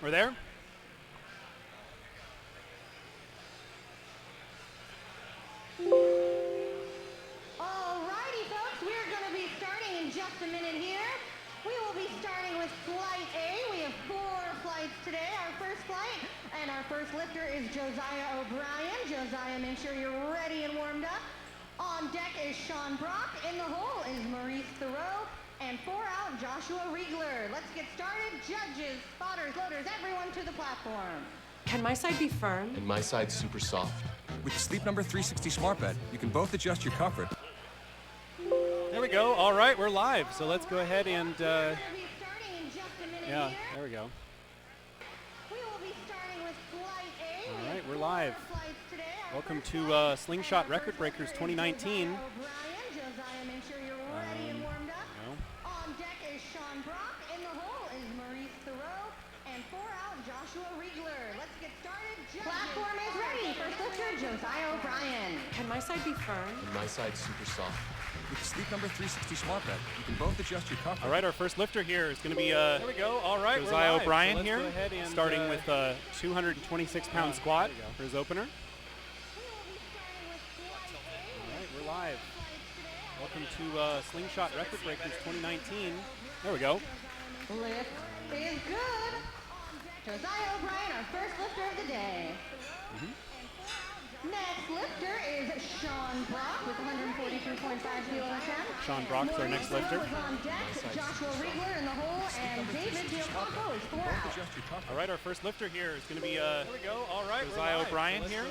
We're there? Alrighty, folks, we're going to be starting in just a minute here. We will be starting with Flight A. We have 4 flights today. Our first flight, and our first lifter is Josiah O'Brien. Josiah, make sure you're ready and warmed up. On deck is Sean Brock. In the hole is Maurice Thoreau. And 4 out, Joshua Riegler. Let's get started. Judges, spotters, loaders, everyone to the platform. Can my side be firm? And my side's super soft. With the Sleep Number 360 Smart Bed, you can both adjust your comfort. There we go. All right, we're live. So let's go ahead and, We're going to be starting in just a minute yeah, here. there we go. We will be starting with Flight A. All We right, have we're 4 live. flights today. Our Welcome first to flight, Slingshot and our Record first Breakers lifter is 2019. Josiah O'Brien. Josiah, make sure you're ready and warmed up. No. On deck is Sean Brock. In the hole is Maurice Thoreau. And 4 out, Joshua Riegler. Let's get started. Judges, platform is ready. First lifter, Josiah O'Brien. Can my side be firm? And my side's super soft. With the Sleep Number 360 Smart Bed, you can both adjust your comfort. All right, our first lifter here is going to be there we go. All right, Josiah O'Brien here, starting with a 226-pound squat for his opener. We will be starting with Flight A. All right, we're live. Welcome to Slingshot Record Breakers 2019. There we go. Lift is good. Josiah O'Brien, our first lifter of the day. Next lifter is Sean Brock with 142.5 kilo attempt. Sean Brock's our next lifter. Is on deck. Joshua Riegler in the hole, and David Diocampo is 4 out. Adjust your comfort. All right, our first lifter here is going to be there we go. All right, Josiah O'Brien here,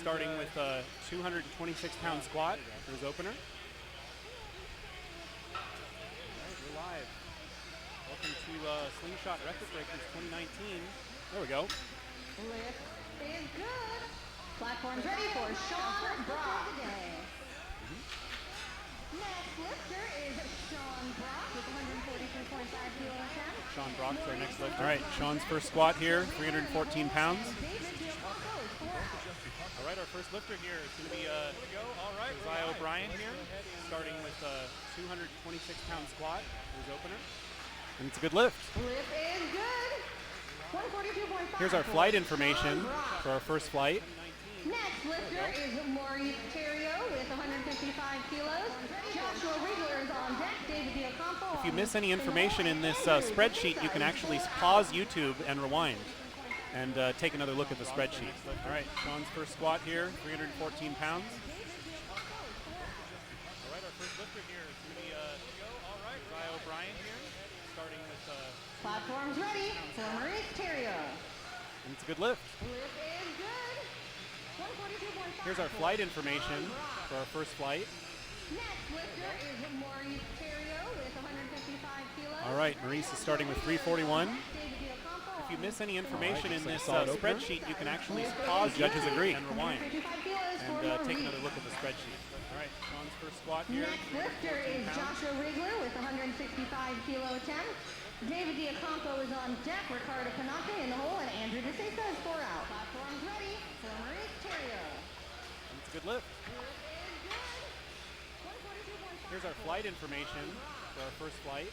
starting with a 226-pound squat for his opener. All right, we're live. Welcome to Slingshot Record Breakers 2019. There we go. Lift is good. Platform's ready for Sean Brock. Next lifter is Sean Brock with 142.5 kilo attempt. Sean Brock's our next lifter. All right, Sean's first squat here, 314 pounds. David Diocampo is 4 out. All right, our first lifter here is going to be Josiah O'Brien here, starting with a 226-pound squat for his opener. And it's a good lift. Lift is good. 142.5. Here's our flight information for our first flight. Next lifter is Maurice Theriault with 155 kilos. Joshua Riegler is on deck. David Diocampo. If you miss any information in this spreadsheet, you can actually pause YouTube and rewind and take another look at the spreadsheet. All right, Sean's first squat here, 314 pounds. All right, our first lifter here is going to be Josiah O'Brien here, starting with Platform's ready for Maurice Theriault. and it's a good lift. Lift is good. 142.5. Here's our flight information for our first flight. Next lifter is Maurice Theriault with 155 kilos. All right, Maurice is starting with 341. David Diocampo. If you miss any information in this spreadsheet, you can actually pause, judges agree, and rewind 155 kilos for and take Maurice. another look at the spreadsheet. All right, Sean's first squat here. Next lifter is Joshua Riegler with 165 kilo attempt. David Diocampo is on deck. Ricardo Panake in the hole, and Andrew DeSesa is 4 out. Platform's ready for Maurice Theriault. And it's a good lift. Here's our flight information for our first flight.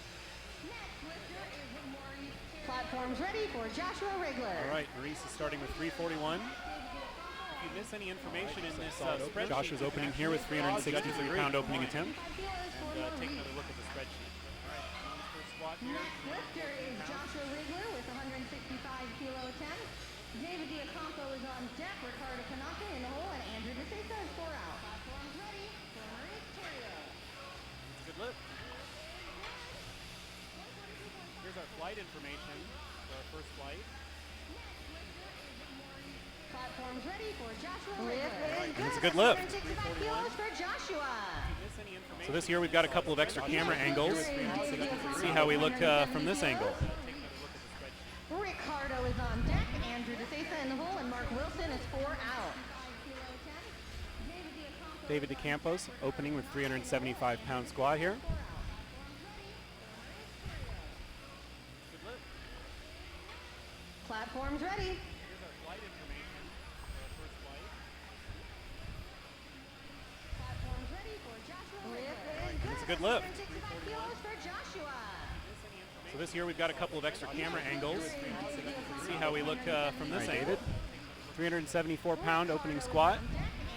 Next lifter is Maurice Theriault. Platform's ready for Joshua Riegler. All right, Maurice is starting with 341. If you miss any information in this spreadsheet, Josh is opening here with 363-pound opening attempt. And take another look at the spreadsheet. All right, Sean's first squat here. Next lifter is Joshua Riegler with 165 kilo attempt. David Diocampo is on deck. Ricardo Panake in the hole, and Andrew DeSesa is 4 out. Platform's ready for Maurice Theriault. It's a good lift. Here's our flight information for our first flight. Platform's ready for Joshua Riegler. And it's a good lift. 165 kilos for Joshua. So this year we've got a couple of extra camera angles. See how we look from this angle. Ricardo is on deck. Andrew DeSesa in the hole, and Mark Wilson is 4 out. David DeCampos opening with 375-pound squat here. Platform's ready. Here's our flight information for our first flight. Platform's ready for Joshua Riegler. It's a good lift. 165 kilos for Joshua. So this year we've got a couple of extra camera angles. See how we look from this angle. 374-pound opening squat.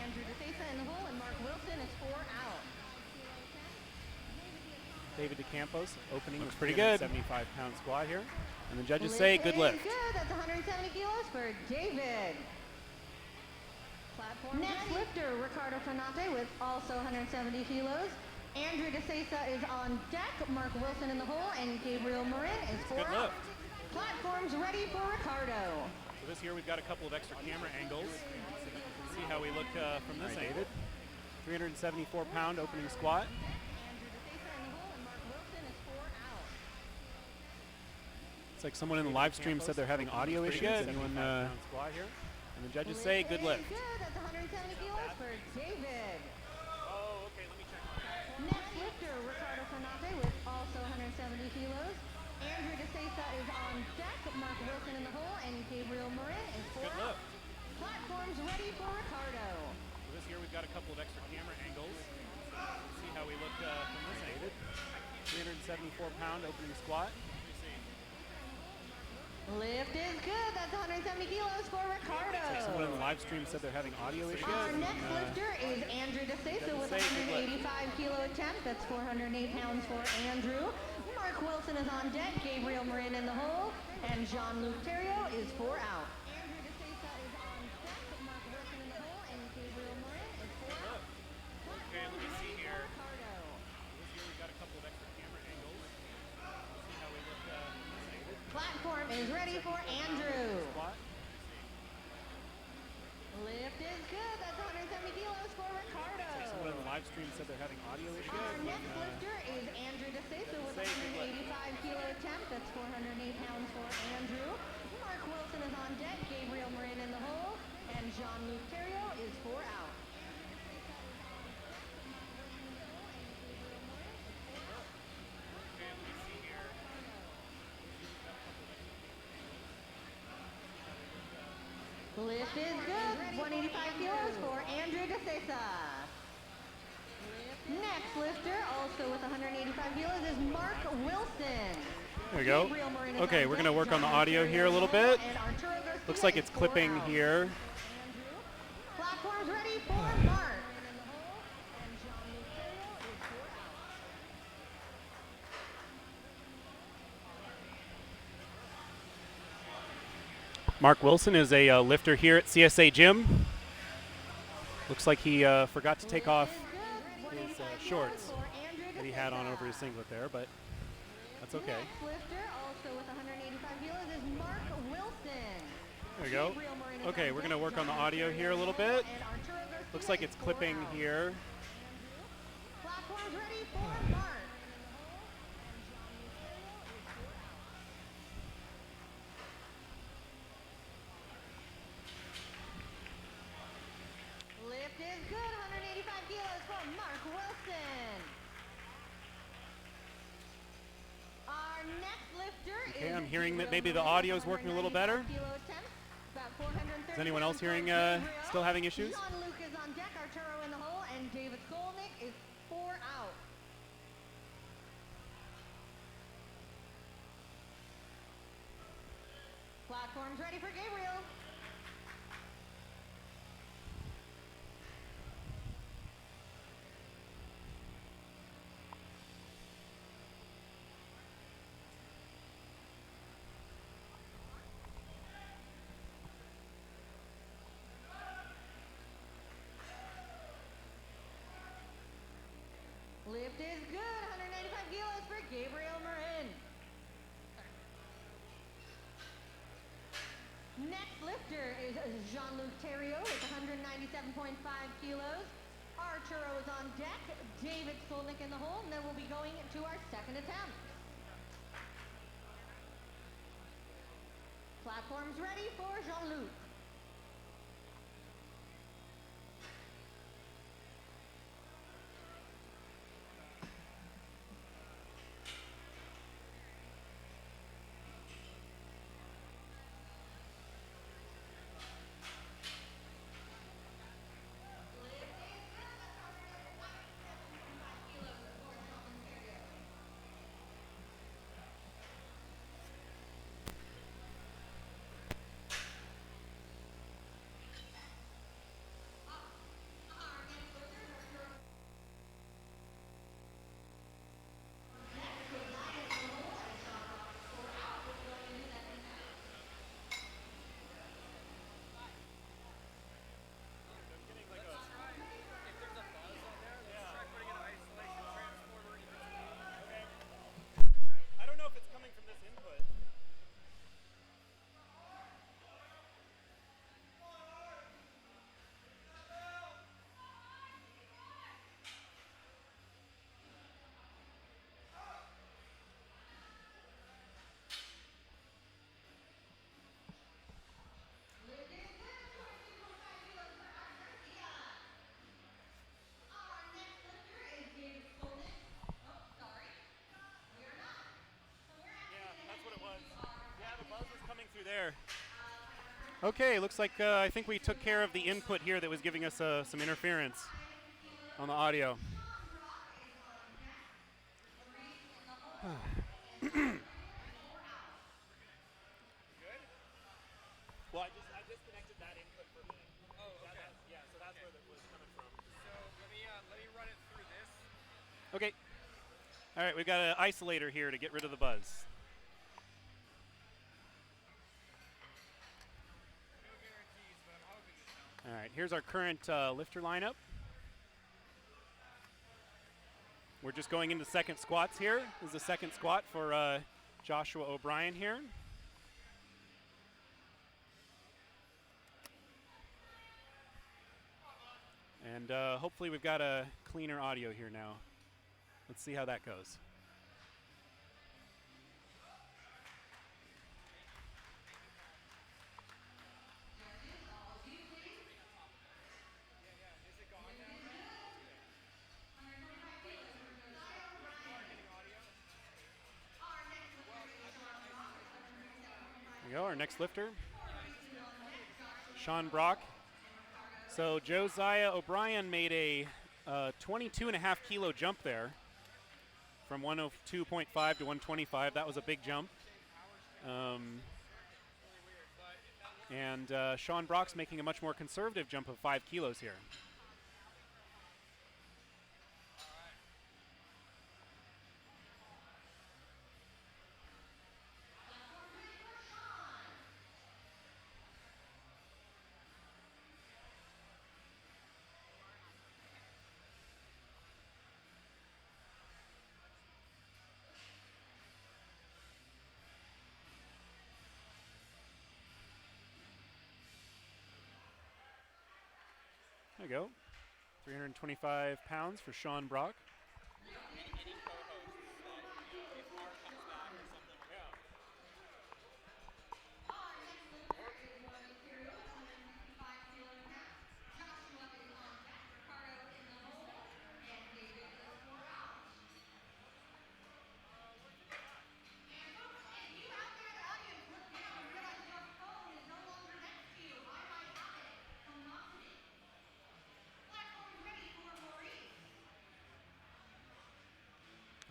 Andrew DeSesa in the hole, and Mark Wilson is 4 out. David DeCampos opening with pretty good. 75-pound squat here. And the judges say good is lift. Good. That's 170 kilos for David. Platform Next lifter, Ricardo Fernate with also 170 kilos. Andrew DeSesa is on deck. Mark Wilson in the hole, and Gabriel Marin is 4 Good out. lift. Platforms ready for Ricardo. So this year we've got a couple of extra camera angles. See how we look from this angle. 374-pound opening squat. Andrew DeSesa in the hole, and Mark Wilson is 4 out. It's like someone in the live stream said they're having audio issues. Anyone? Squat here. And the judges say good lift. Good. That's 170 kilos for David. Oh, okay. Let me check. Next lifter, Ricardo Fernate with also 170 kilos. Andrew DeSesa is on deck. Mark Wilson in the hole, and Gabriel Marin is 4 Good out. lift. Platforms ready for Ricardo. So this year we've got a couple of extra camera angles. See how we look from this angle. 374-pound opening squat. Lift is good. That's 170 kilos for Ricardo. Someone in the live stream said they're having audio issues. Our next lifter is Andrew DeSesa with a 185 kilo attempt. That's 408 pounds for Andrew. Mark Wilson is on deck. Gabriel Marin in the hole, and Jean-Luc Theriault is 4 out. Andrew DeSesa is on deck. Mark Wilson in the hole, and Gabriel Marin is 4 out. Okay, let me see here. Ricardo. This year we've got a couple of extra camera angles. See how we look from this angle. Platform is ready for Andrew. Squat. Lift is good. That's 170 kilos for Ricardo. Someone in the live stream said they're having audio issues. Our next lifter is Andrew DeSesa with a 185 kilo attempt. That's 408 pounds for Andrew. Mark Wilson is on deck. Gabriel Marin in the hole, and Jean-Luc Theriault is 4 out. Lift is good. 185 kilos for Andrew DeSesa. Next lifter, also with 185 kilos, is Mark Wilson. There we go. Gabriel Marin is Okay, on we're deck. going to work on the audio here a little bit. And Arturo Garcia Looks like it's is 4 clipping out. here. Platforms ready for Mark. And Jean-Luc Theriault is 4 out. Mark Wilson is a lifter here at CSA Gym. Looks like he forgot to take off his shorts that he had on over his singlet there, but that's okay. Next lifter, also with 185 kilos, is Mark Wilson. There we go. Gabriel Marin is Okay, on we're deck. going to work on the Jean-Luc audio here a little Theriault bit. and Arturo Garcia Looks like is it's 4 clipping out. here. Platforms ready for Mark. Lift is good. 185 kilos for Mark Wilson. Our next lifter is Okay, I'm hearing that maybe the Gabriel audio is Marin, working a little better. 195 kilo attempt, about 430 Is anyone else pounds for hearing Gabriel. still having issues? Jean-Luc is on deck. Arturo in the hole, and David Skolnick is 4 out. Platforms ready for Gabriel. Lift is good. 185 kilos for Gabriel Marin. Next lifter is Jean-Luc Theriault with 197.5 kilos. Arturo is on deck. David Skolnick in the hole, and then we'll be going to our second attempt. Platforms ready for Jean-Luc. there. Okay, looks like I think we took care of the input here that was giving us some interference on the audio. Well, I disconnected that input for me. Oh, okay. So that's where that was coming from. So let me run it through this. Okay. All right, we've got an isolator here to get rid of the buzz. No guarantees, but I'm hoping this helps. All right, here's our current lifter lineup. We're just going into second squats here. This is the second squat for Joshua O'Brien here. And hopefully we've got a cleaner audio here now. Let's see how that goes. There we go, our next lifter, Sean Brock. So Josiah O'Brien made a 22.5 kilo jump there from 102.5 to 125. That was a big jump. And Sean Brock's making a much more conservative jump of 5 kilos here. There you go. 325 pounds for Sean Brock.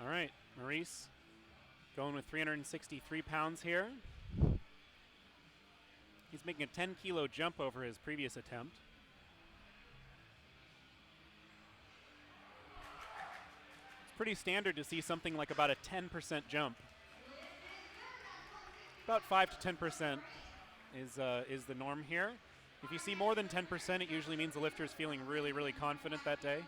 All right, Maurice going with 363 pounds here. He's making a 10 kilo jump over his previous attempt. It's pretty standard to see something like about a 10% jump. About 5 to 10% is the norm here. If you see more than 10%, it usually means the lifter is feeling really, really confident that day.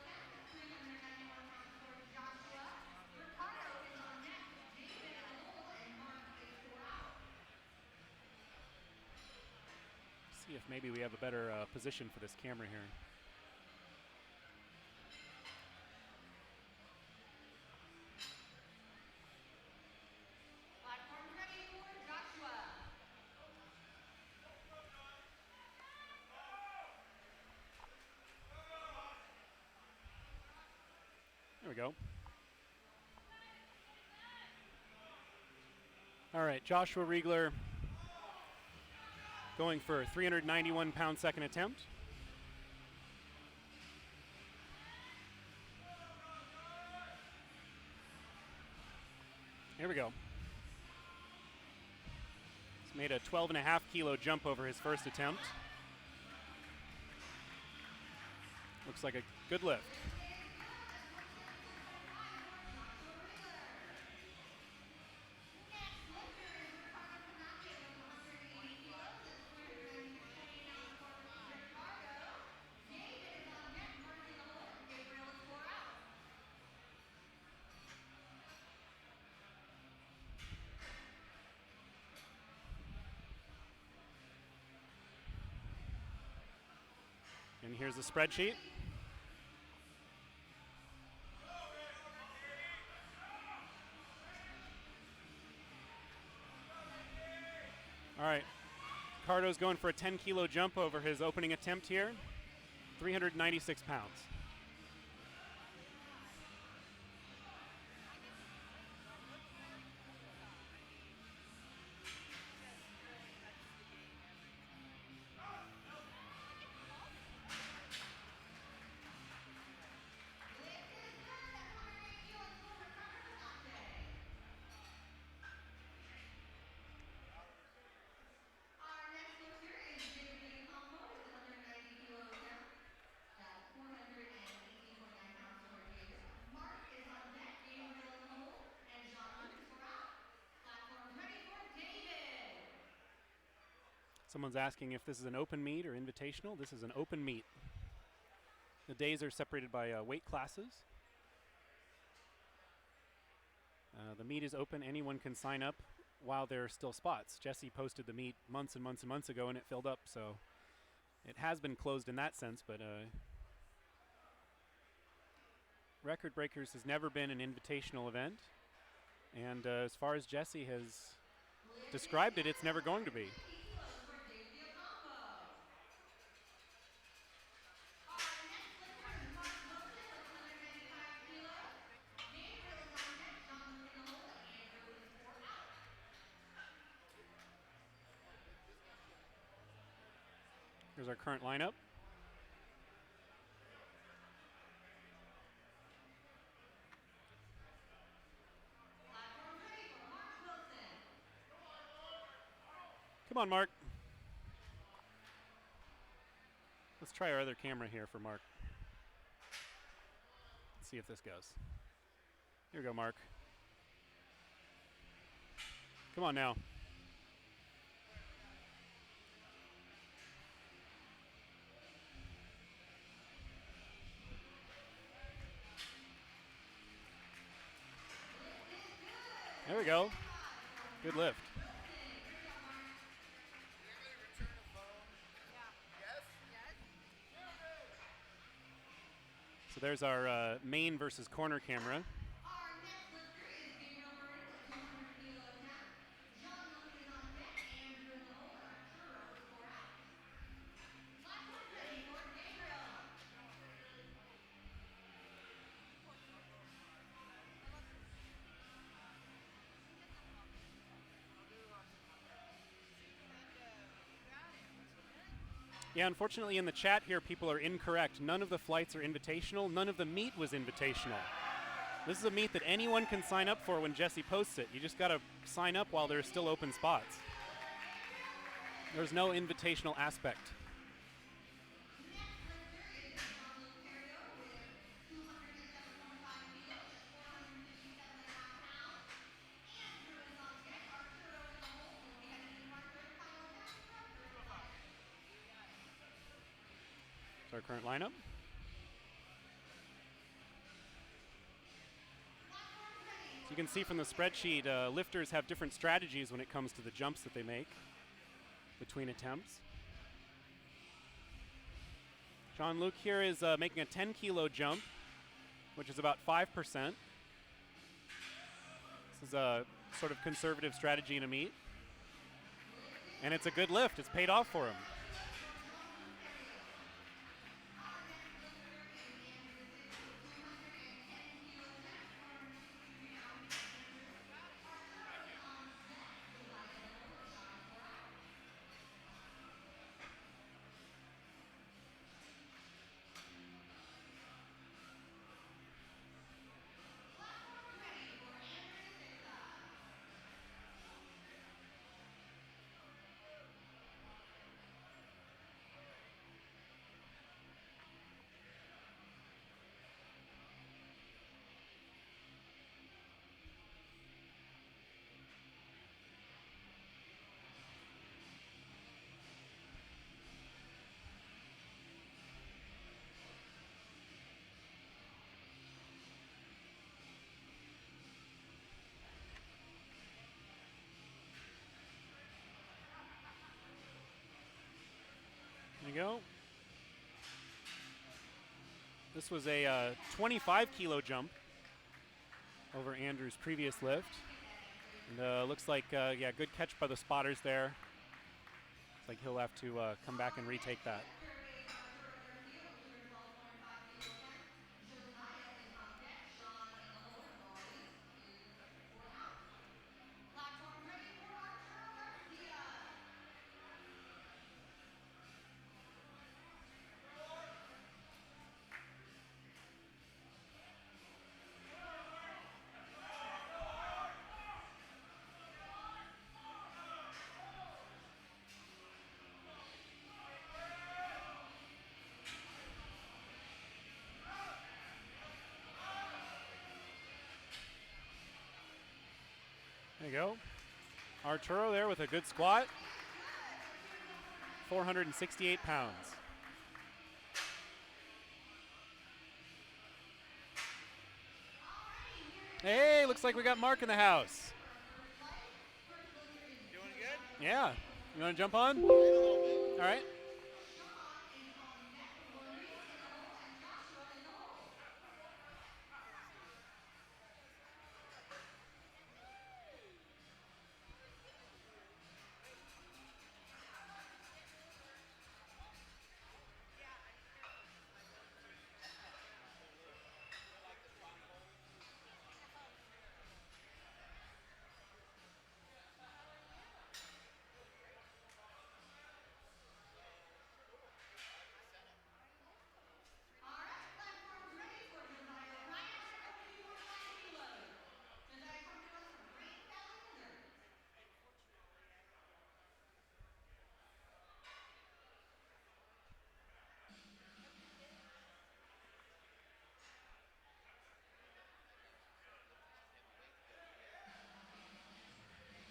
See if maybe we have a better position for this camera here. Platform ready for Joshua. There we go. All right, Joshua Riegler going for 391 pound second attempt. Here we go. He's made a 12.5 kilo jump over his first attempt. Looks like a good lift. And here's the spreadsheet. All right, Cardo's going for a 10 kilo jump over his opening attempt here, 396 pounds. Someone's asking if this is an open meet or invitational. This is an open meet. The days are separated by weight classes. The meet is open. Anyone can sign up while there are still spots. Jesse posted the meet months and months and months ago, and it filled up, so it has been closed in that sense, but Record Breakers has never been an invitational event, and as far as Jesse has described it, it's never going to be. Here's our current lineup. Come on, Mark. Let's try our other camera here for Mark. Let's see if this goes. Here we go, Mark. Come on now. There we go. Good lift. So there's our main versus corner camera. Yeah, unfortunately in the chat here, people are incorrect. None of the flights are invitational. None of the meet was invitational. This is a meet that anyone can sign up for when Jesse posts it. You just got to sign up while there's still open spots. There's no invitational aspect. That's our current lineup. So you can see from the spreadsheet, lifters have different strategies when it comes to the jumps that they make between attempts. Jean-Luc here is making a 10-kilo jump, which is about 5%. This is a sort of conservative strategy in a meet. And it's a good lift. It's paid off for him. There you go. This was a 25-kilo jump over Andrew's previous lift. And looks like, yeah, good catch by the spotters there. Looks like he'll have to come back and retake that. There you go. Arturo there with a good squat. 468 pounds. Hey, looks like we got Mark in the house. Doing good? Yeah. You want to jump on? A little bit. All right.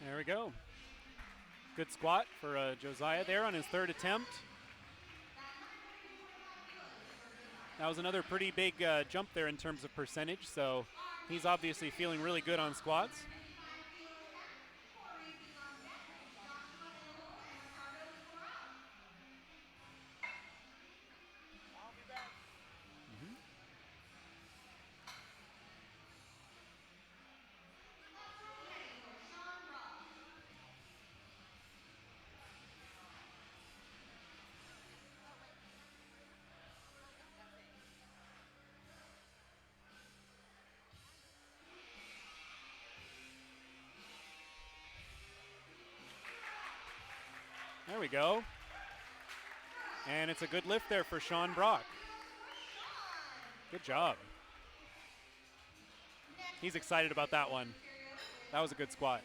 There we go. Good squat for Josiah there on his third attempt. That was another pretty big jump there in terms of percentage, so he's obviously feeling really good on squats. There we go. And it's a good lift there for Sean Brock. Good job. He's excited about that one. That was a good squat.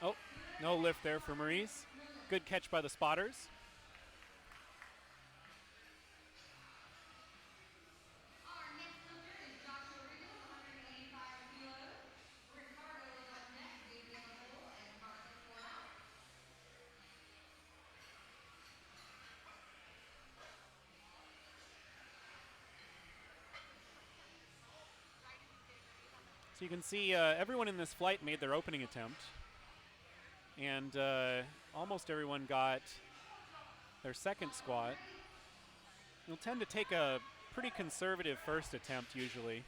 Oh, no lift there for Maurice. Good catch by the spotters. So you can see everyone in this flight made their opening attempt. And almost everyone got their second squat. You'll tend to take a pretty conservative first attempt usually.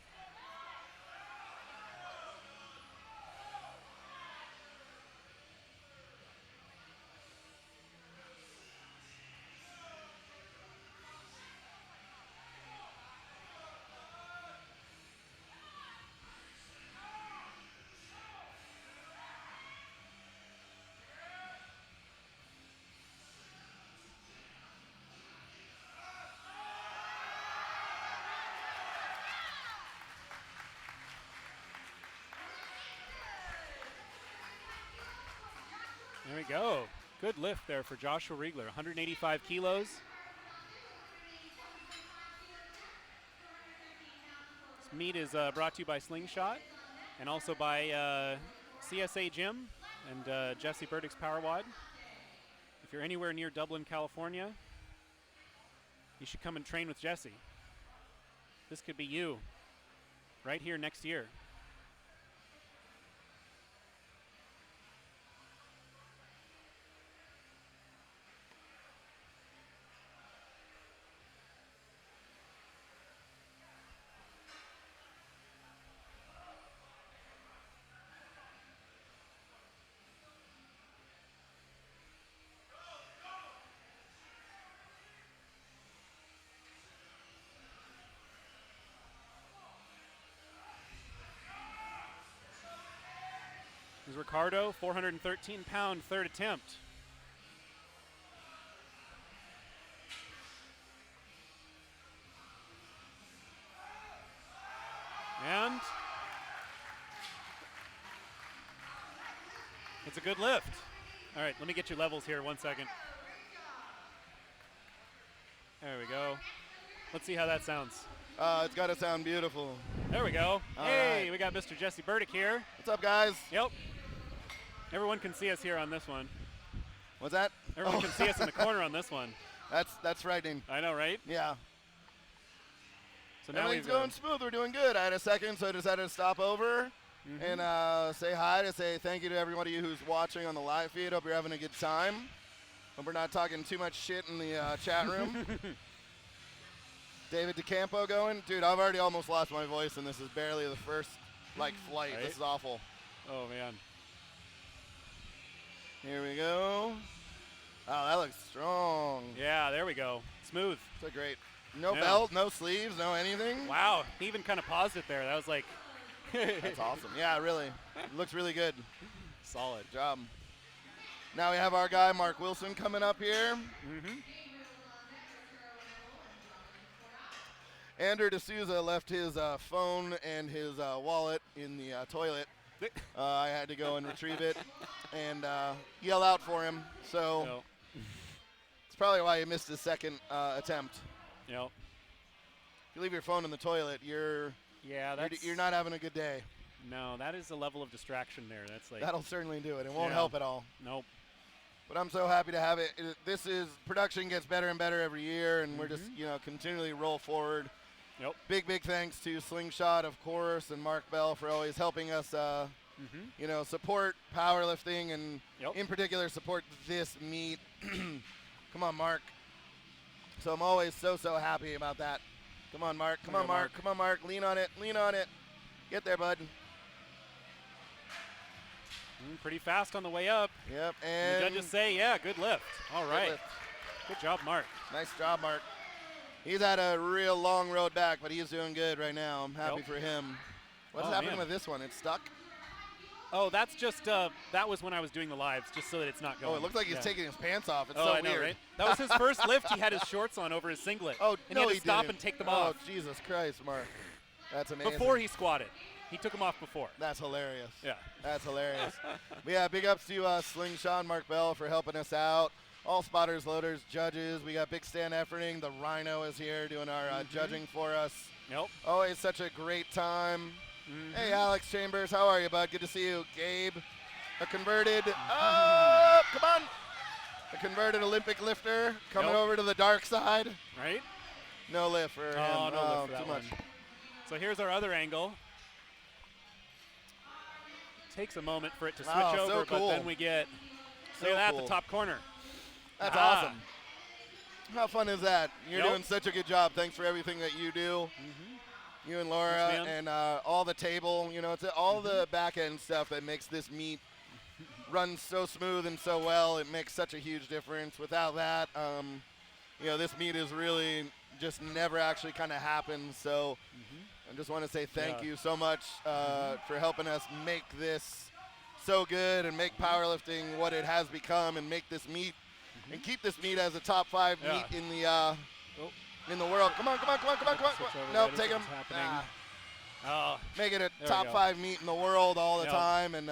There we go. Good lift there for Joshua Riegler, 185 kilos. This meet is brought to you by Slingshot and also by CSA Gym and Jesse Burdick's Power Wad. If you're anywhere near Dublin, California, you should come and train with Jesse. This could be you right here next year. This is Ricardo, 413-pound third attempt. And it's a good lift. All right, let me get your levels here 1 second. There we go. Let's see how that sounds. It's got to sound beautiful. There we go. All Hey, right. we got Mr. Jesse Burdick here. What's up, guys? Yep. Everyone can see us here on this one. What's that? Everyone can see us in the corner on this one. That's frightening. I know, right? Yeah. So now Everything's we've going smooth. We're doing good. I had a second, so I decided to stop over and say hi, to say thank you to everybody who's watching on the live feed. Hope you're having a good time. Hope we're not talking too much shit in the chat room. David DeCampo going. Dude, I've already almost lost my voice, and this is barely the first, flight. Right? This is awful. Oh, man. Here we go. Oh, that looks strong. Yeah, there we go. Smooth. So great. No Yeah. belt, no sleeves, no anything. Wow. He even kind of paused it there. That was like That's awesome. Yeah, really. Looks really good. solid. Good job. Now we have our guy, Mark Wilson, coming up here. Andrew D'Souza left his phone and his wallet in the toilet. I had to go and retrieve it and yell out for him. So Yep. it's probably why he missed his second attempt. Yep. If you leave your phone in the toilet, you're not having a good day. No, that is a level of distraction there. That's like That'll certainly do it. It won't Yeah. help at all. Nope. But I'm so happy to have it. This is production gets better and better every year, and we're just continually roll forward. Yep. Big thanks to Slingshot, of course, and Mark Bell for always helping us, support powerlifting and Yep. in particular support this meet. Come on, Mark. So I'm always so happy about that. Come on, Mark. Come There on, you go, Mark. Mark. Come on, Mark. Lean on it. Lean on it. Get there, bud. Pretty fast on the way up. Yep. The And judges say, yeah, good lift. All good right. lift. Good job, Mark. Nice job, Mark. He's had a real long road back, but he's doing good right now. I'm happy Yep. for him. What's Oh, happening man. with this one? It's stuck? Oh, that's just, that was when I was doing the lives, just so that it's not going. Oh, it looks like he's Yeah. taking his pants off. It's Oh, so I know, weird. right? That was his first lift. He had his shorts on over his singlet. Oh, and no, he had to stop didn't. and take them Oh, off Jesus Christ, Mark. That's amazing. before he squatted. He took them off before. That's hilarious. Yeah. That's hilarious. But yeah, big ups to Slingshot and Mark Bell for helping us out. All spotters, loaders, judges. We got Big Stan Efforting. The Rhino is here doing our judging for us. Nope. Always such a great time. Hey, Alex Chambers, how are you, bud? Good to see you. Gabe, a converted, oh, come on. A converted Olympic lifter coming Nope. over to the dark side. Right? No lift for him. Oh, no lift for that too much. one. So here's our other angle. Takes a moment for it to switch Wow, so over, cool. but then we get, So look at that, cool. the top corner. That's Ah. awesome. How fun is that? You're Yep. doing such a good job. Thanks for everything that you do. You and Laura Thanks, man. and all the table. You know, it's all the back end stuff that makes this meet run so smooth and so well. It makes such a huge difference. Without that, this meet is really just never actually kind of happened. So I just want to say thank Yeah. you so much for helping us make this so good and make powerlifting what it has become and make this meet and keep this meet as a top 5 Yeah. meet in the Oh. in the world. Come on. Switch over Nope, right take as him. it's happening. Oh, Make it a we top go. 5 meet in the world all the Yep. time, and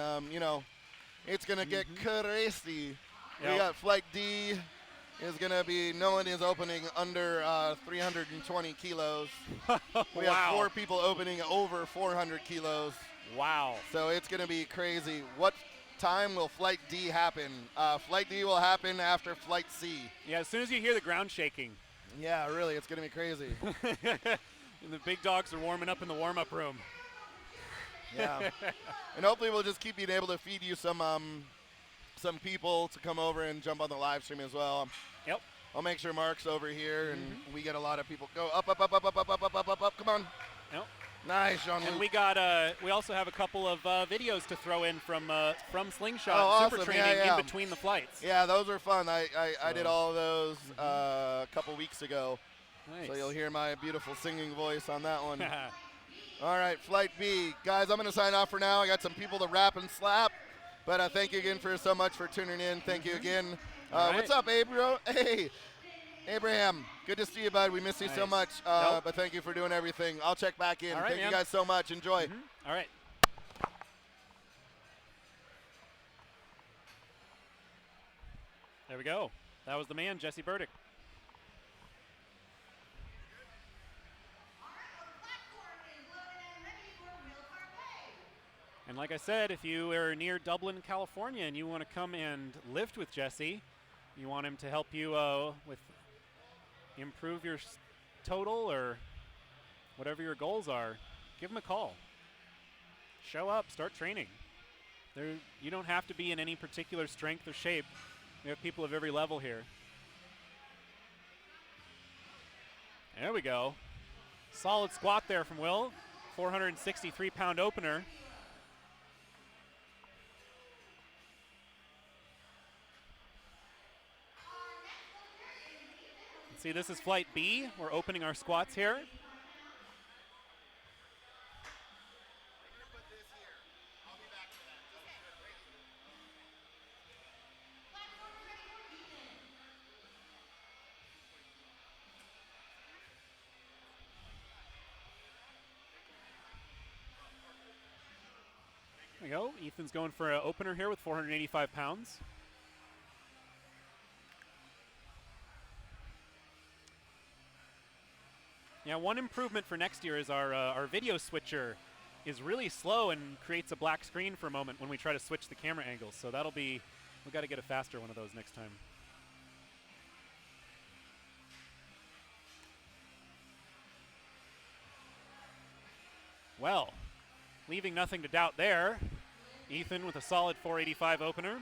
it's gonna get crazy. We Yep. got Flight D is gonna be. No one is opening under 320 kilos. We have Wow. 4 people opening over 400 kilos. wow. So it's going to be crazy. What time will Flight D happen? Flight D will happen after Flight C. Yeah, as soon as you hear the ground shaking, Yeah, really, it's going to be crazy. and the big dogs are warming up in the warm-up room. Yeah. And hopefully we'll just keep being able to feed you some people to come over and jump on the live stream as well. Yep. I'll make sure Mark's over here and we get a lot of people. Go up. Come on. Yep. Nice, Jean-Luc. And we also have a couple of videos to throw in from Slingshot Oh, and awesome. SuperTraining Yeah. in between the flights. Yeah, those are fun. I did all of those a couple weeks ago. Nice. So you'll hear my beautiful singing voice on that one. All right, Flight B. Guys, I'm going to sign off for now. I got some people to wrap and slap. But thank you again for so much for tuning in. Thank you again. All What's right. up, Abro? Hey, Abraham. Good to see you, bud. We miss you so Nice. much. Nope. But thank you for doing everything. I'll check back in. All right, Thank you man. guys so much. Enjoy. All right. There we go. That was the man, Jesse Burdick. And like I said, if you are near Dublin, California, and you want to come and lift with Jesse, you want him to help you with improve your total or whatever your goals are, give him a call. Show up, start training. You don't have to be in any particular strength or shape. We have people of every level here. There we go. Solid squat there from Will. 463-pound opener. See, this is flight B. We're opening our squats here. There we go. Ethan's going for an opener here with 485 pounds. Yeah, one improvement for next year is our video switcher is really slow and creates a black screen for a moment when we try to switch the camera angles. So that'll be, we got to get a faster one of those next time. Well, leaving nothing to doubt there. Ethan with a solid 485 opener.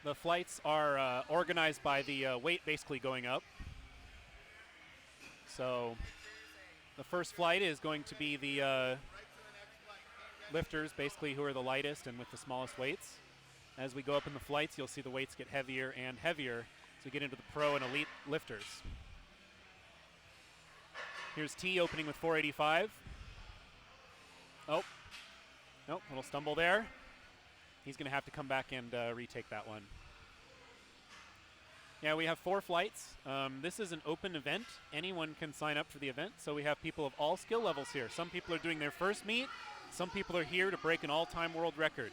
The flights are organized by the weight basically going up. So the first flight is going to be the lifters, basically, who are the lightest and with the smallest weights. As we go up in the flights, you'll see the weights get heavier and heavier as we get into the pro and elite lifters. Here's T opening with 485. Oh, nope, little stumble there. He's going to have to come back and retake that one. Yeah, we have 4 flights. This is an open event. Anyone can sign up for the event. So we have people of all skill levels here. Some people are doing their first meet. Some people are here to break an all-time world record.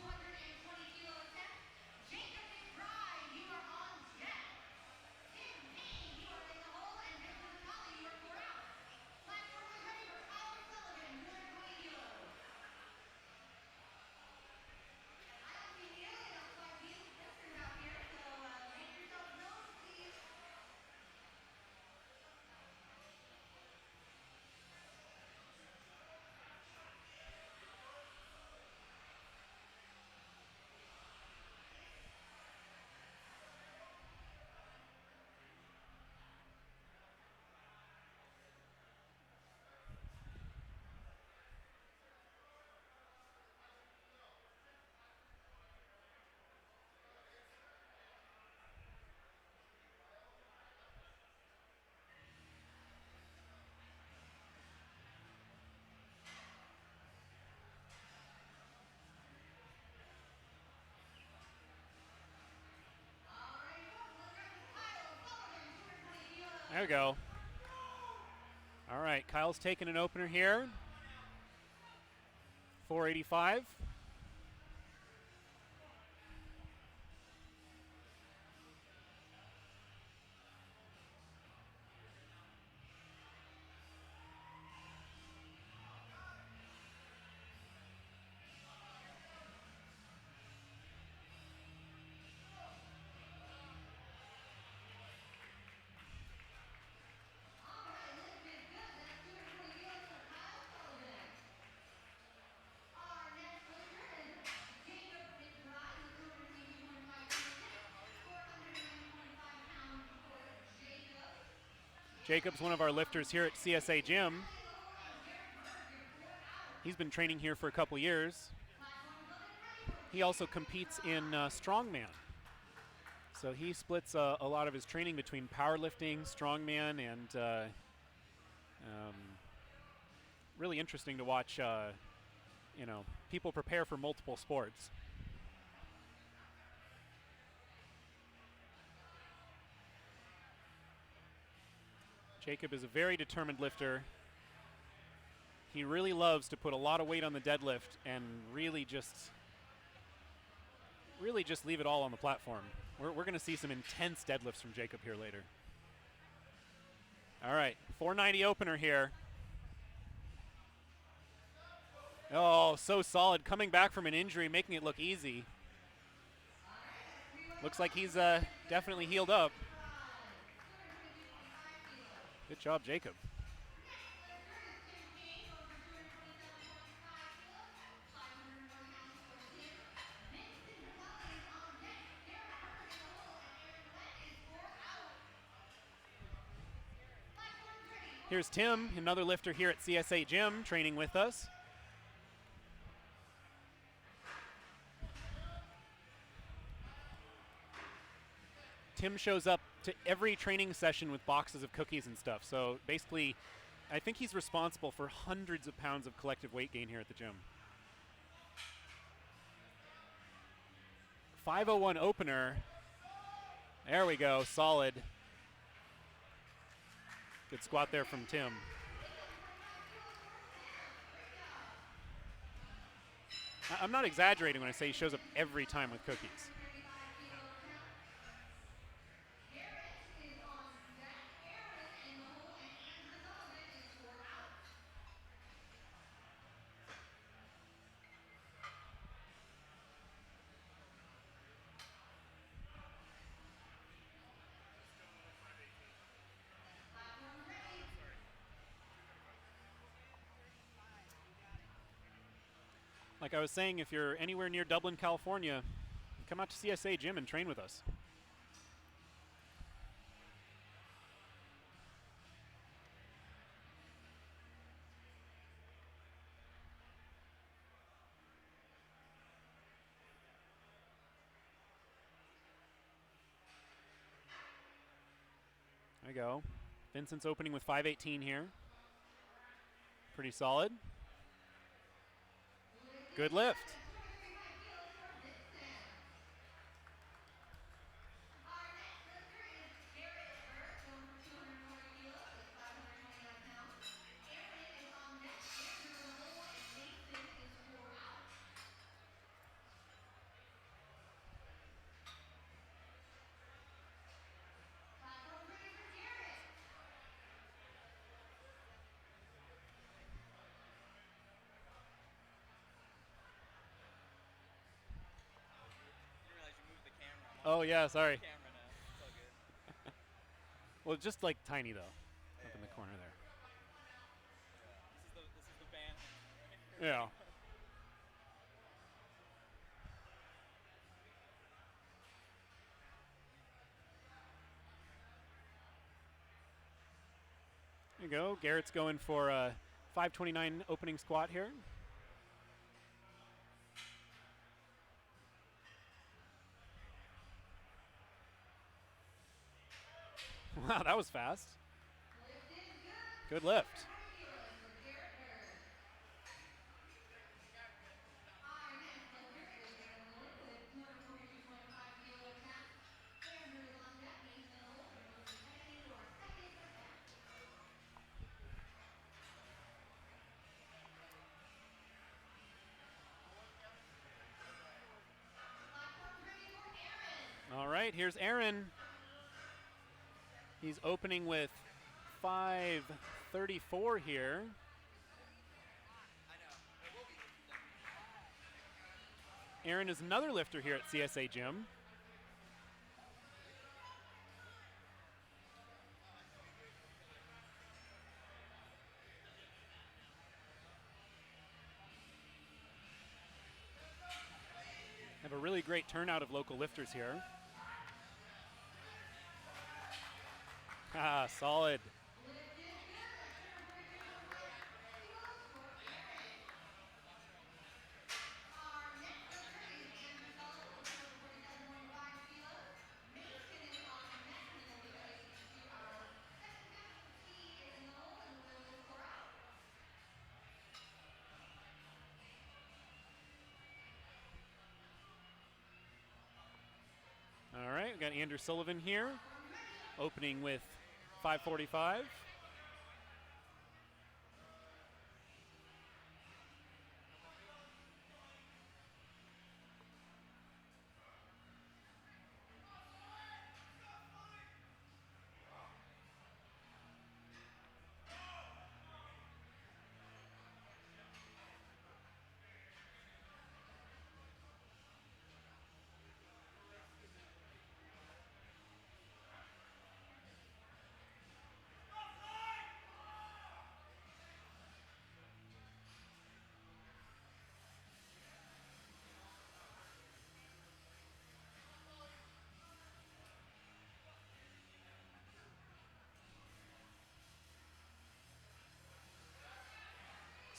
There we go. All right, Kyle's taking an opener here. 485. Jacob's one of our lifters here at CSA Gym. He's been training here for a couple years. he also competes in strongman. So he splits a lot of his training between powerlifting, strongman, and really interesting to watch, people prepare for multiple sports. Jacob is a very determined lifter. He really loves to put a lot of weight on the deadlift and really just leave it all on the platform. We're going to see some intense deadlifts from Jacob here later. All right, 490 opener here. Oh, so solid. Coming back from an injury, making it look easy. Looks like he's definitely healed up. Good job, Jacob. Here's Tim, another lifter here at CSA Gym, training with us. Tim shows up to every training session with boxes of cookies and stuff. So basically, I think he's responsible for hundreds of pounds of collective weight gain here at the gym. 501 opener. There we go, solid. Good squat there from Tim. I'm not exaggerating when I say he shows up every time with cookies. Like I was saying, if you're anywhere near Dublin, California, come out to CSA Gym and train with us. There we go. Vincent's opening with 518 here. Pretty solid. Good lift. Oh yeah, sorry. Well, just like tiny though, up in the corner there. This is the band. Yeah. There you go. Garrett's going for a 529 opening squat here. Wow, that was fast. Good lift. All right, here's Aaron. He's opening with 534 here. Aaron is another lifter here at CSA Gym. Have a really great turnout of local lifters here. Ah, solid. got Andrew Sullivan here, opening with 545.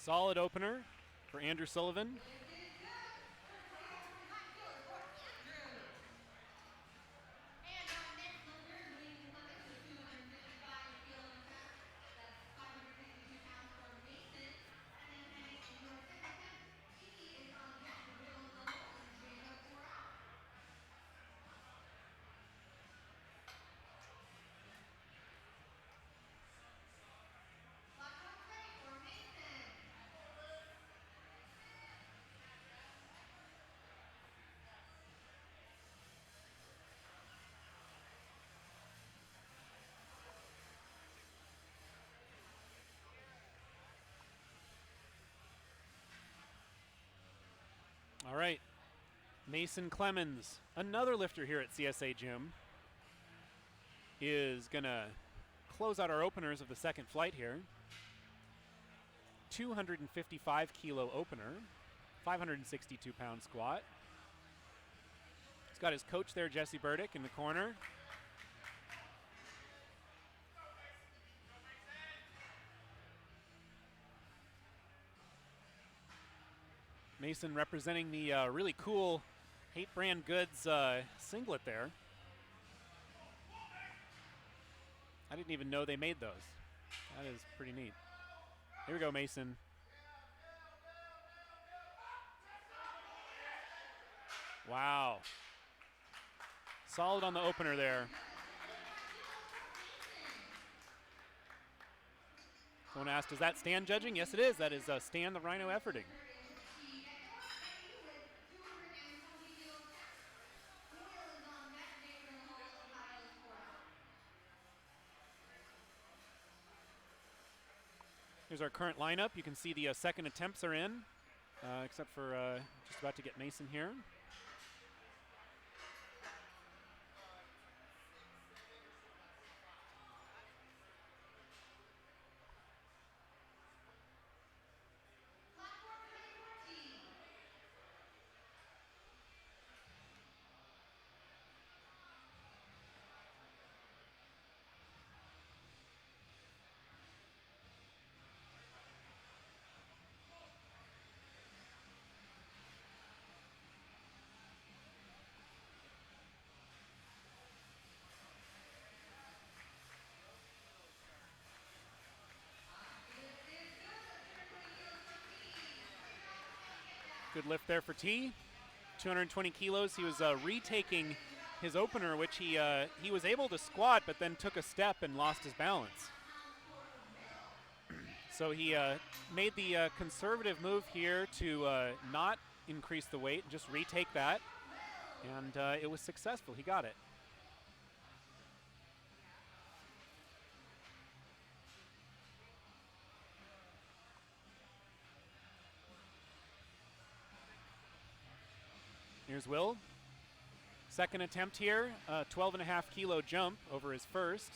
Solid opener for Andrew Sullivan. All right, Mason Clemens, another lifter here at CSA Gym, is gonna close out our openers of the second flight here. 255 kilo opener, 562 pound squat. He's got his coach there, Jesse Burdick, in the corner. Mason representing the really cool Hate Brand Goods singlet there. I didn't even know they made those. That is pretty neat. Here we go, Mason. Wow. Solid on the opener there. Someone asked, is that Stan judging? Yes, it is. That is Stan the Rhino efforting. Here's our current lineup. You can see the second attempts are in, except for just about to get Mason here. Good lift there for T. 220 kilos. He was retaking his opener, which he was able to squat, but then took a step and lost his balance. So he made the conservative move here to not increase the weight, just retake that, and it was successful. He got it. Here's Will. Second attempt here, 12.5 kilo jump over his first.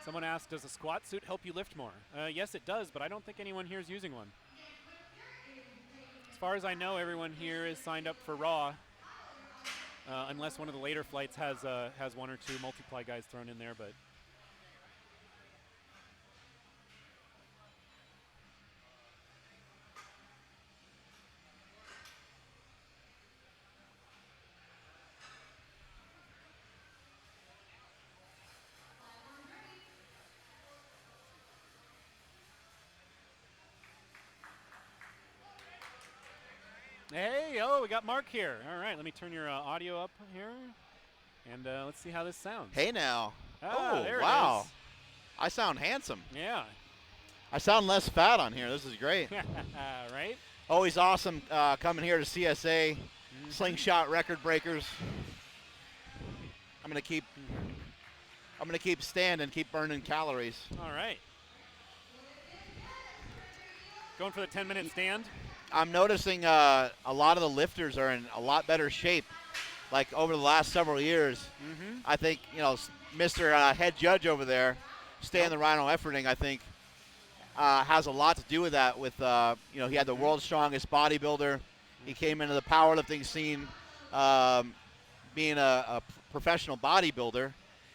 Someone asked, does a squat suit help you lift more? Yes, it does, but I don't think anyone here is using one. As far as I know, everyone here is signed up for Raw, unless one of the later flights has one or two multiply guys thrown in there. But Oh, we got Mark here. All right, let me turn your audio up here, and let's see how this sounds. Hey now. Ah, there wow. it is. I sound handsome. Yeah. I sound less fat on here. This is great. Right? Always awesome coming here to CSA, Slingshot record breakers. I'm gonna keep standing, keep burning calories. All right. Going for the 10-minute stand. I'm noticing a lot of the lifters are in a lot better shape, like over the last several years. I think, Mr. Head Judge over there, Stan the Rhino Efforting, I think, has a lot to do with that. With he had the world's strongest bodybuilder. He came into the powerlifting scene, being a professional bodybuilder.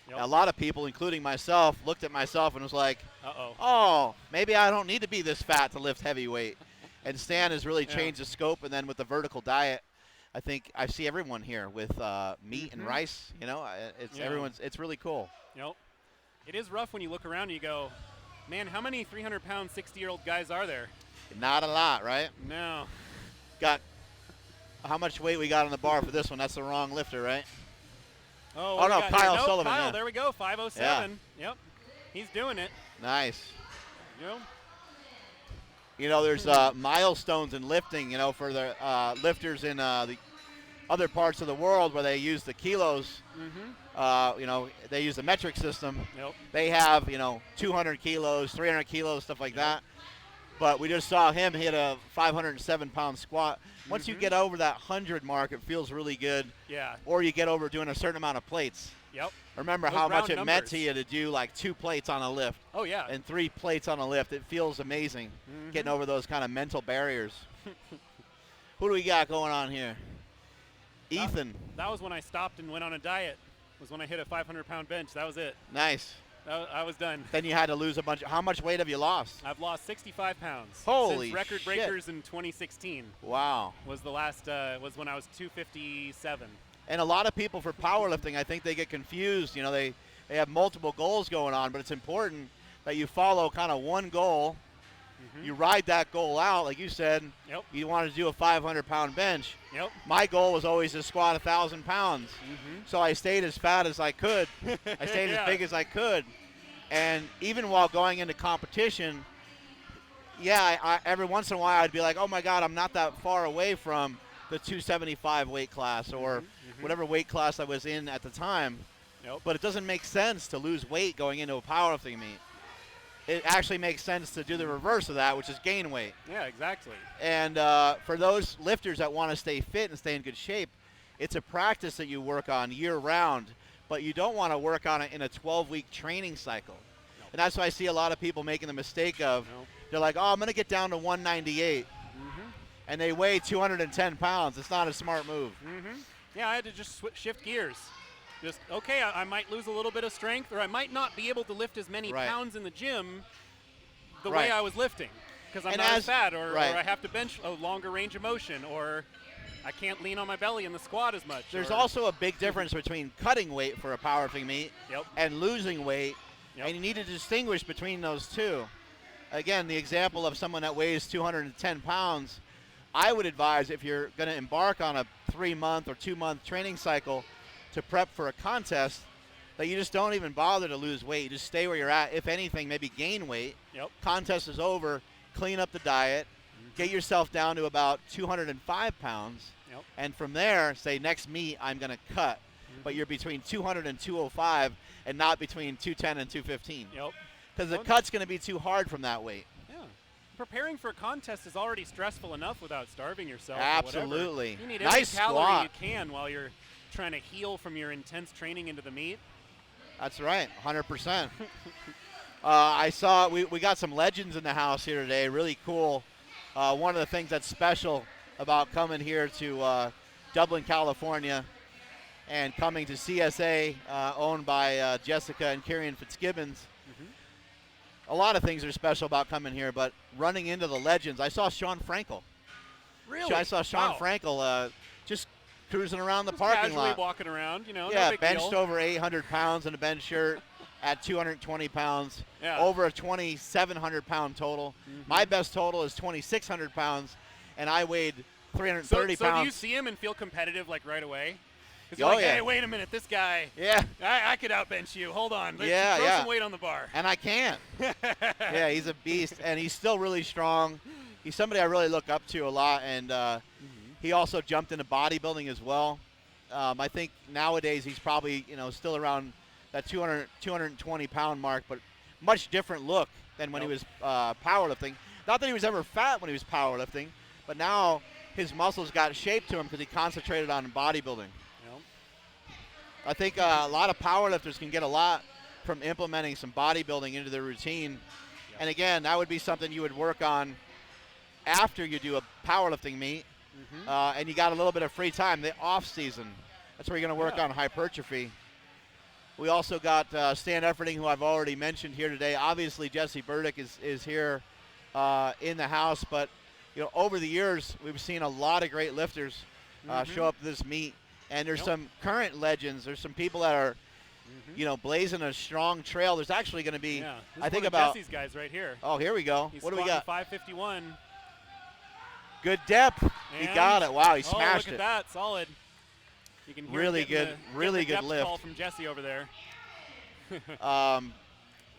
Yep. A lot of people, including myself, looked at myself and was like, Uh-oh. "Oh, maybe I don't need to be this fat to lift heavyweight." And Stan has really changed the scope. And then with the vertical diet, I think I see everyone here with meat and rice. It's really cool. Yep. It is rough when you look around and you go, man, how many 300-pound, 60-year-old guys are there? Not a lot, right? No. Got how much weight we got on the bar for this one? That's the wrong lifter, right? Oh, no, Kyle here? Sullivan. Kyle, yeah. there we go, 507. Yep. He's doing it. Nice. Yep. There's milestones in lifting, for the lifters in the other parts of the world where they use the kilos. They use the metric system. Yep. They have, 200 kilos, 300 kilos, stuff like that. But we just saw him hit a 507-pound squat. Once you get over that 100 mark, it feels really good. Yeah. Or you get over doing a certain amount of plates. Yep. Remember Those how much round it numbers. meant to you to do like 2 plates on a lift. Oh, yeah. And 3 plates on a lift. It feels amazing getting over those kind of mental barriers. Who do we got going on here? Ethan. That was when I stopped and went on a diet. Was when I hit a 500-pound bench. That was it. Nice. I was done. Then you had to lose a bunch. How much weight have you lost? I've lost 65 pounds. Holy since record shit. breakers in 2016. Wow. Was the last was when I was 257. And a lot of people for powerlifting, I think they get confused. They have multiple goals going on, but it's important that you follow kind of one goal. You ride that goal out, like you said. Yep. You wanted to do a 500-pound bench. Yep. My goal was always to squat 1,000 pounds. So I stayed as fat as I could. I stayed as big as I could. And even while going into competition, I every once in a while I'd be like, oh my God, I'm not that far away from the 275 weight class or whatever weight class I was in at the time. Yep. But it doesn't make sense to lose weight going into a powerlifting meet. It actually makes sense to do the reverse of that, which is gain weight. Yeah, exactly. And for those lifters that want to stay fit and stay in good shape, it's a practice that you work on year-round, but you don't want to work on it in a 12-week training cycle. No. And that's why I see a lot of people making the mistake of, they're like, oh, I'm going to get down to 198. And they weigh 210 pounds. It's not a smart move. Yeah, I had to just shift gears. Just, okay, I might lose a little bit of strength, or I might not be able to lift as many pounds in the gym the way I was lifting, because I'm not as fat, or I have to bench a longer range of motion, or I can't lean on my belly in the squat as much. There's also a big difference between cutting weight for a powerlifting meet and losing weight, and you need to distinguish between those two. Again, the example of someone that weighs 210 pounds, I would advise if you're going to embark on a 3-month or 2-month training cycle to prep for a contest, that you just don't even bother to lose weight. You just stay where you're at. If anything, maybe gain weight. Contest is over, clean up the diet, get yourself down to about 205 pounds, and from there, say next meet, I'm going to cut. But you're between 200 and 205 and not between 210 and 215. Because the cut's going to be too hard from that weight. Preparing for a contest is already stressful enough without starving yourself. Absolutely. You need nice every calorie squat. you can while you're trying to heal from your intense training into the meet. That's right, 100%. I saw we got some legends in the house here today. Really cool. One of the things that's special about coming here to Dublin, California, and coming to CSA, owned by Jessica and Kieran Fitzgibbons. A lot of things are special about coming here, but running into the legends, I saw Sean Frankel. Really? I saw Sean Frankel just cruising around the parking lot. Casually walking around, no big benched deal. over 800 pounds in a bench shirt at 220 pounds, over a 2,700-pound total. My best total is 2,600 pounds, and I weighed 330 so pounds. do you see him and feel competitive like right away? Because Oh, you're like, yeah. hey, wait a minute, this guy, Yeah. I could outbench you. Hold on. Let's Yeah, throw yeah. some weight on the bar. And I can't. Yeah, he's a beast, and he's still really strong. He's somebody I really look up to a lot, and he also jumped into bodybuilding as well. I think nowadays he's probably, still around that 220-pound mark, but much different look than when he was powerlifting. Not that he was ever fat when he was powerlifting, but now his muscles got shaped to him because he concentrated on bodybuilding. I think a lot of powerlifters can get a lot from implementing some bodybuilding into their routine. And again, that would be something you would work on after you do a powerlifting meet, and you got a little bit of free time, the off season. That's where you're going to work on hypertrophy. We also got Stan Efforting, who I've already mentioned here today. Obviously, Jesse Burdick is here in the house, but over the years, we've seen a lot of great lifters show up to this meet. And there's some current legends. There's some people that are, blazing a strong trail. There's actually going to be, I think about Jesse's guys right here. Oh, here we go. He's what do we got? 551. Good depth. He got it. Wow, he smashed look it. at that. Solid. You can hear Really getting good, the, really getting the good depth lift. call from Jesse over there.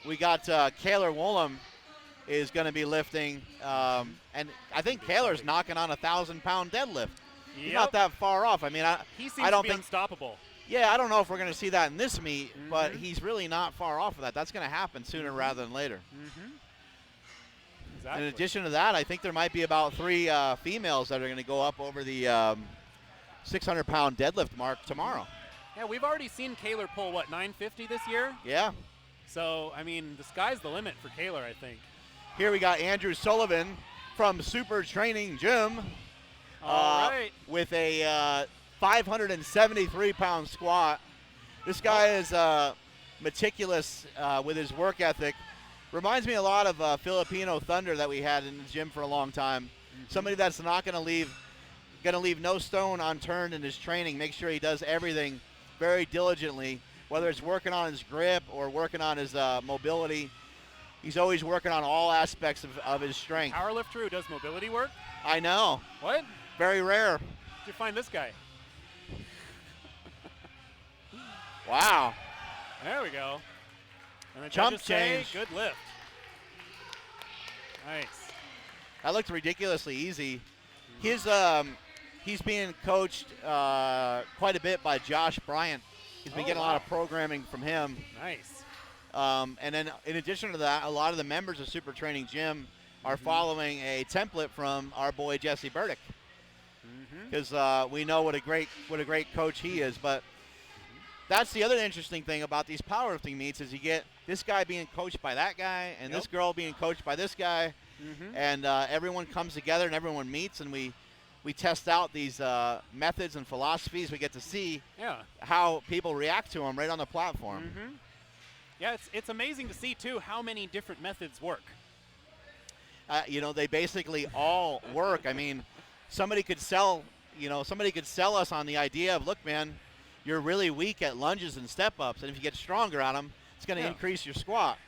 We got Kaylor Woolham is going to be lifting, and I think Kaylor's knocking on a 1,000-pound deadlift. He's not that far off. I mean, he seems I don't to be think unstoppable. Yeah, I don't know if we're going to see that in this meet, but he's really not far off of that. That's going to happen sooner rather than later. Exactly. In addition to that, I think there might be about 3 females that are going to go up over the 600-pound deadlift mark tomorrow. Yeah, we've already seen Kaylor pull, 950 this year? Yeah. So, I mean, the sky's the limit for Kaylor, I think. Here we got Andrew Sullivan from SuperTraining Gym. All right. With a 573-pound squat. This guy is meticulous with his work ethic. Reminds me a lot of Filipino Thunder that we had in the gym for a long time. Somebody that's not going to leave no stone unturned in his training. Make sure he does everything very diligently, whether it's working on his grip or working on his mobility. He's always working on all aspects of his strength. Powerlifter who does mobility work? I know. What? Very rare. Did you find this guy? Wow. There we go. And the Jump judges say, change. good lift. Nice. That looked ridiculously easy. He's being coached quite a bit by Josh Bryant. He's been getting a lot of programming from him. Nice. And then in addition to that, a lot of the members of SuperTraining Gym are following a template from our boy Jesse Burdick. Because we know what a great coach he is. But that's the other interesting thing about these powerlifting meets is you get this guy being coached by that guy and this girl being coached by this guy. And everyone comes together and everyone meets and we test out these methods and philosophies. We get to see how people react to them right on the platform. Yeah, it's amazing to see, too, how many different methods work. They basically all work. I mean, somebody could sell us on the idea of, look, man, you're really weak at lunges and step-ups, and if you get stronger on them, it's going to increase your squat.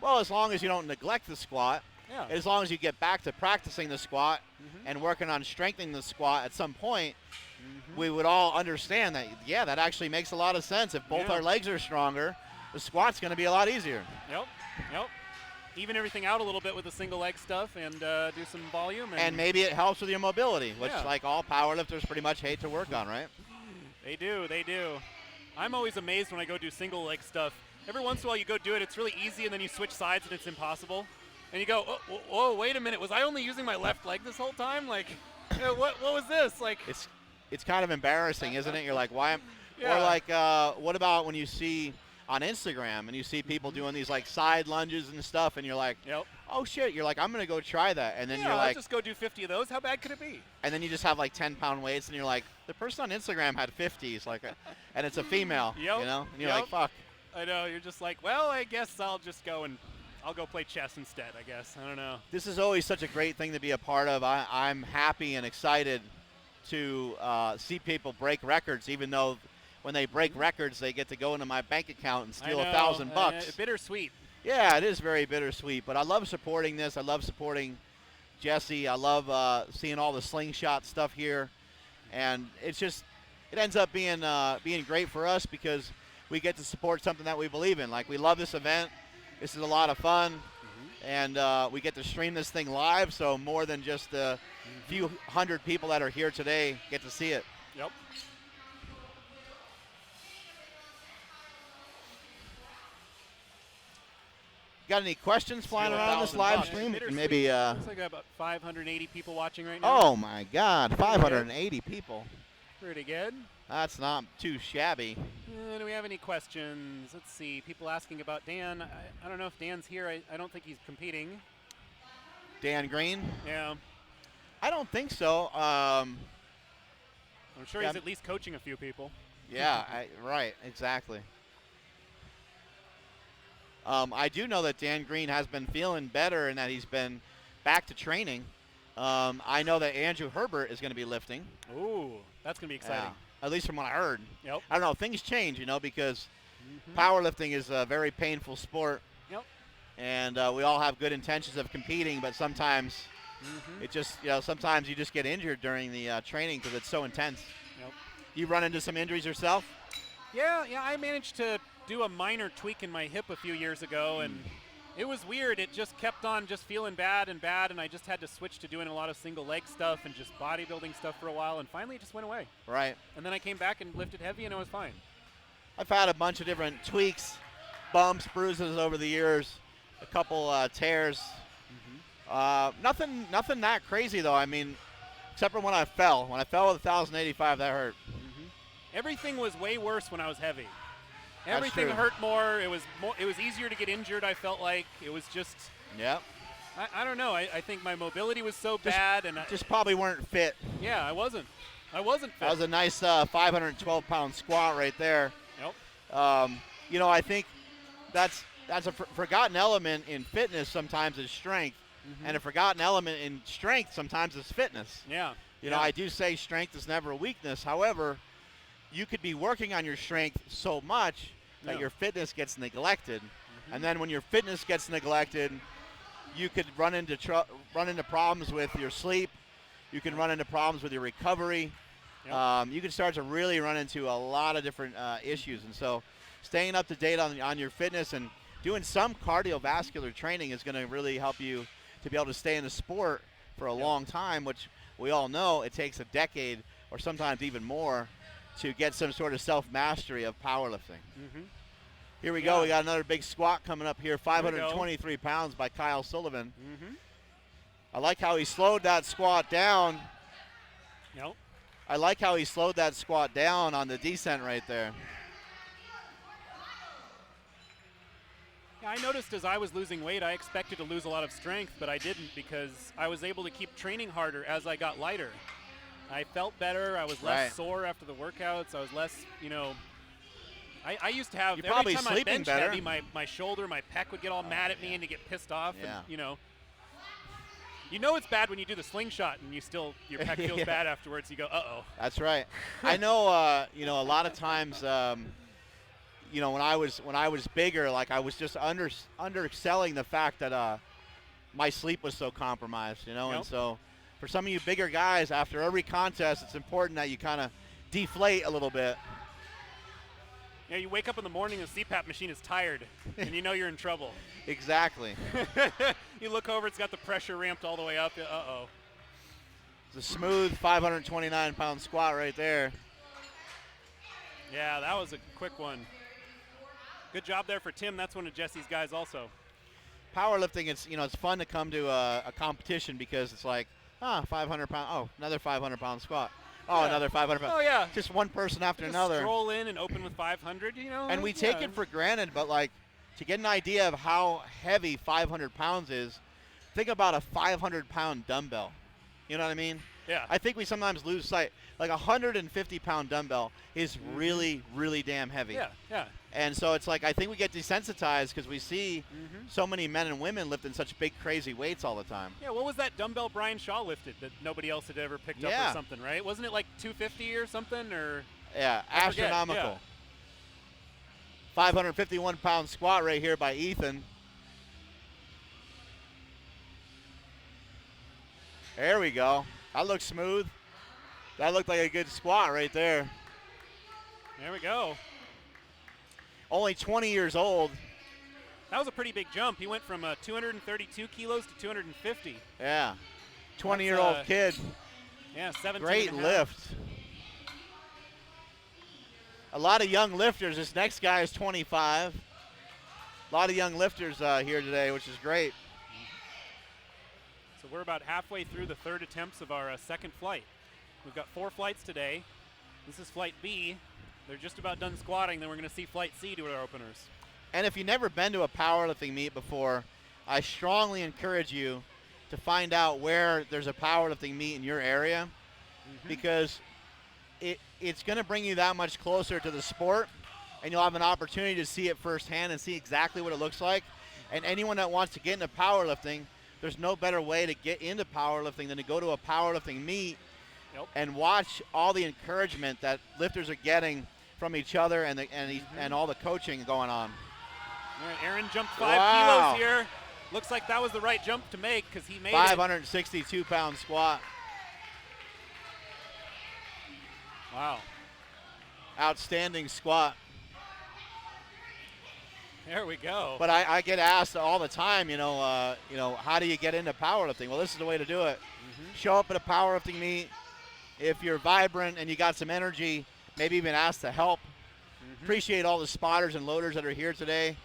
Well, as long as you don't neglect the squat, as long as you get back to practicing the squat and working on strengthening the squat at some point, we would all understand that, that actually makes a lot of sense. If both our legs are stronger, the squat's going to be a lot easier. Yep. Even everything out a little bit with the single leg stuff and do some volume. And maybe it helps with your mobility, which like all powerlifters pretty much hate to work on, right? They do. I'm always amazed when I go do single leg stuff. Every once in a while you go do it, it's really easy, and then you switch sides and it's impossible. And you go, oh, wait a minute, was I only using my left leg this whole time? Like, what was this? Like, it's kind of embarrassing, isn't it? You're like, why am or like what about when you see on Instagram and you see people doing these like side lunges and stuff, and you're like, oh shit, you're like, I'm gonna go try that, and then you're like, I'll just go do 50 of those. How bad could it be? And then you just have like 10-pound weights, and you're like, the person on Instagram had 50s, like, and it's a female, and you're like, fuck. I know. You're just like, well, I guess I'll just go and I'll go play chess instead. I guess I don't know. This is always such a great thing to be a part of. I'm happy and excited to see people break records, even though when they break records, they get to go into my bank account and steal $1,000. Bittersweet. Yeah, it is very bittersweet, but I love supporting this. I love supporting Jesse. I love seeing all the slingshot stuff here, and it ends up being great for us because we get to support something that we believe in. Like, we love this event. This is a lot of fun, and we get to stream this thing live, so more than just the few hundred people that are here today get to see it. Yep. Got any questions flying around this live stream? Maybe. Looks like about 580 people watching right now. Oh my God, 580 people. Pretty good. That's not too shabby. Do we have any questions? Let's see. People asking about Dan. I don't know if Dan's here. I don't think he's competing. Dan Green? Yeah. I don't think so. I'm sure he's at least coaching a few people. Yeah, right, exactly. I do know that Dan Green has been feeling better and that he's been back to training. I know that Andrew Herbert is going to be lifting. Ooh, that's going to be exciting. Yeah, at least from what I heard. Yep. I don't know. Things change, because powerlifting is a very painful sport. Yep. And we all have good intentions of competing, but sometimes it just, sometimes you just get injured during the training because it's so intense. Yep. You run into some injuries yourself? Yeah, I managed to do a minor tweak in my hip a few years ago, and it was weird. It just kept on just feeling bad, and I just had to switch to doing a lot of single leg stuff and just bodybuilding stuff for a while, and finally it just went away. Right. And then I came back and lifted heavy, and I was fine. I've had a bunch of different tweaks, bumps, bruises over the years, a couple tears. Nothing that crazy, though. I mean, except for when I fell. When I fell with 1,085, that hurt. Everything was way worse when I was heavy. That's Everything true. hurt more. It was easier to get injured, I felt like. It was just, Yep. I don't know. I think my mobility was so bad. And just probably weren't fit. Yeah, I wasn't fit. That was a nice 512-pound squat right there. Yep. I think that's a forgotten element in fitness sometimes is strength. And a forgotten element in strength sometimes is fitness. Yeah. I do say strength is never a weakness. However, you could be working on your strength so much that your fitness gets neglected. And then when your fitness gets neglected, you could run into problems with your sleep. You can run into problems with your recovery. Yep. You can start to really run into a lot of different issues. And so staying up to date on your fitness and doing some cardiovascular training is going to really help you to be able to stay in the sport for a long time, which we all know it takes a decade or sometimes even more to get some sort of self-mastery of powerlifting. Here we go. We got another big squat coming up here, 523 pounds by Kyle Sullivan. I like how he slowed that squat down. Yep. I like how he slowed that squat down on the descent right there. Yeah, I noticed as I was losing weight, I expected to lose a lot of strength, but I didn't because I was able to keep training harder as I got lighter. I felt better. I was less sore after the workouts. I was less, I used to have, You're every probably time I sleeping bench better. heavy, my shoulder, my pec would get all mad at me and to get pissed off. Yeah. And, it's bad when you do the slingshot and your pec feels bad afterwards. You go, uh-oh. That's right. I know, a lot of times, when I was bigger, like I was just underselling the fact that my sleep was so compromised, and so for some of you bigger guys, after every contest, it's important that you kind of deflate a little bit. Yeah, you wake up in the morning and the CPAP machine is tired, and you're in trouble. Exactly. You look over, it's got the pressure ramped all the way up. Uh-oh. It's a smooth 529-pound squat right there. Yeah, that was a quick one. Good job there for Tim. That's one of Jesse's guys also. Powerlifting, it's fun to come to a competition because it's like, 500 pound. Oh, another 500-pound squat. Oh, another 500 pound. Oh, yeah. Just one person after Just another. Stroll in and open with 500, And we take it for granted, but like to get an idea of how heavy 500 pounds is, think about a 500-pound dumbbell. You know what I mean? Yeah. I think we sometimes lose sight. Like a 150-pound dumbbell is really, really damn heavy. Yeah. And so it's like I think we get desensitized because we see so many men and women lifting such big, crazy weights all the time. Yeah, what was that dumbbell Brian Shaw lifted that nobody else had ever picked up or something, right? Wasn't it like 250 or something? Or yeah, astronomical. 551-pound squat right here by Ethan. There we go. That looks smooth. That looked like a good squat right there. There we go. Only 20 years old. That was a pretty big jump. He went from 232 kilos to 250. Yeah. 20-year-old kid. Yeah, 17 Great and a half. lift. A lot of young lifters. This next guy is 25. A lot of young lifters here today, which is great. So we're about halfway through the third attempts of our second flight. We've got 4 flights today. This is flight B. They're just about done squatting. Then we're going to see flight C do our openers. And if you've never been to a powerlifting meet before, I strongly encourage you to find out where there's a powerlifting meet in your area, because it's going to bring you that much closer to the sport, and you'll have an opportunity to see it firsthand and see exactly what it looks like. And anyone that wants to get into powerlifting, there's no better way to get into powerlifting than to go to a powerlifting meet and watch all the encouragement that lifters are getting from each other and all the coaching going on. All right, Aaron jumped 5 kilos here. Looks like that was the right jump to make because he made 562-pound squat. Wow. Outstanding squat. There we go. But I get asked all the time, how do you get into powerlifting? Well, this is the way to do it. Show up at a powerlifting meet. If you're vibrant and you got some energy, maybe even ask to help. Appreciate all the spotters and loaders that are here today.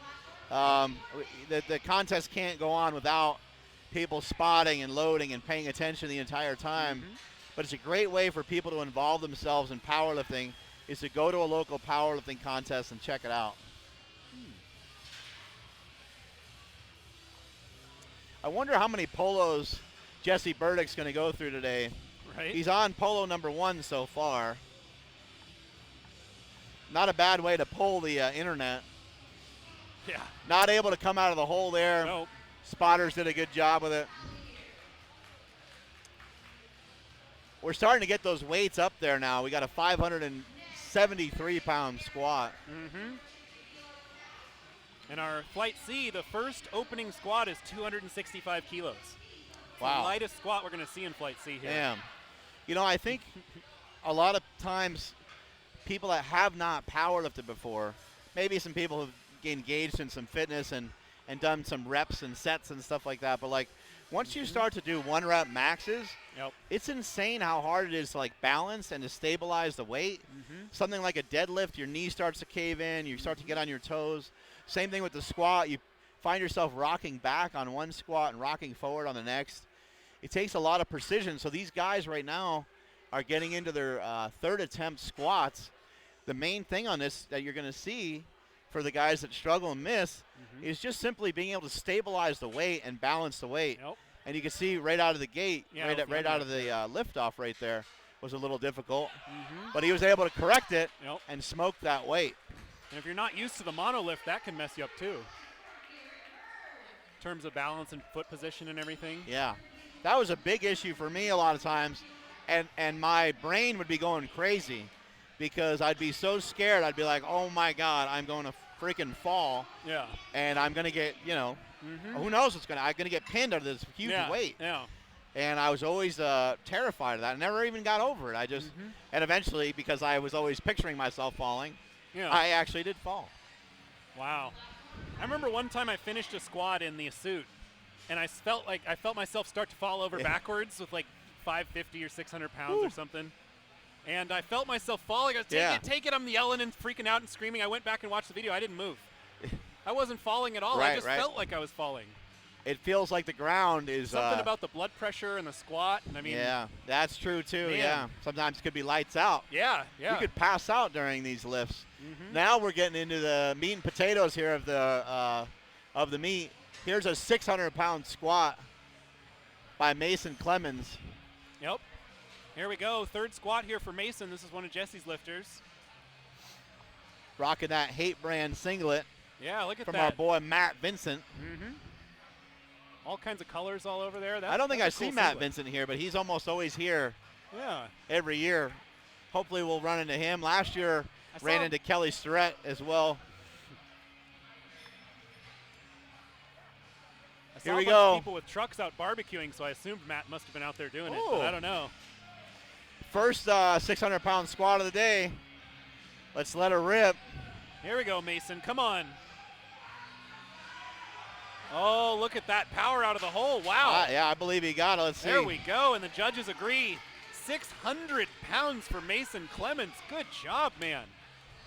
The contest can't go on without people spotting and loading and paying attention the entire time. But it's a great way for people to involve themselves in powerlifting is to go to a local powerlifting contest and check it out. I wonder how many polos Jesse Burdick's going to go through today. Right. He's on polo number 1 so far. Not a bad way to pull the internet. Yeah. Not able to come out of the hole there. Nope. Spotters did a good job with it. We're starting to get those weights up there now. We got a 573-pound squat. And our flight C, the first opening squat is 265 kilos. It's Wow. the lightest squat we're going to see in flight C here. Damn. I think a lot of times people that have not powerlifted before, maybe some people who've engaged in some fitness and done some reps and sets and stuff like that, but once you start to do 1-rep maxes, it's insane how hard it is to balance and to stabilize the weight. Something like a deadlift, your knee starts to cave in, you start to get on your toes. Same thing with the squat. You find yourself rocking back on one squat and rocking forward on the next. It takes a lot of precision. So these guys right now are getting into their third attempt squats. The main thing on this that you're going to see for the guys that struggle and miss is just simply being able to stabilize the weight and balance the weight. And you can see right out of the gate, right out of the liftoff right there was a little difficult. But he was able to correct it and smoke that weight. And if you're not used to the monolift, that can mess you up too. In terms of balance and foot position and everything. Yeah. That was a big issue for me a lot of times. And my brain would be going crazy because I'd be so scared. I'd be like, oh my God, I'm going to freaking fall. Yeah. And I'm going to get, who knows what's I'm going to get pinned under this huge weight. Yeah. And I was always terrified of that. I never even got over it. I just, and eventually, because I was always picturing myself falling, I actually did fall. Wow. I remember one time I finished a squat in the suit, and I felt myself start to fall over backwards with 550 or 600 pounds or something. And I felt myself falling. I was take it. I'm yelling and freaking out and screaming. I went back and watched the video. I didn't move. I wasn't falling at all. I just felt like I was falling. It feels like the ground is something about the blood pressure and the squat. And I mean, yeah, that's true too. Man. Yeah, sometimes it could be lights out. Yeah. You could pass out during these lifts. Now we're getting into the meat and potatoes here of the meet. Here's a 600-pound squat by Mason Clemens. Yep. Here we go. Third squat here for Mason. This is one of Jesse's lifters. Rocking that Hate brand singlet. Yeah, look at from that. Our boy Matt Vincent. All kinds of colors all over there. I don't think I see Matt Vincent here, but he's almost always here. Yeah. Every year. Hopefully we'll run into him. Last year ran into Kelly Starrett as well. I Here saw we a bunch of go. people with trucks out barbecuing, so I assumed Matt must have been out there doing it, Ooh. but I don't know. First 600-pound squat of the day. Let's let her rip. Here we go, Mason. Come on. Oh, look at that power out of the hole. Wow. Yeah, I believe he got it. Let's see. There we go, and the judges agree. 600 pounds for Mason Clements. Good job, man.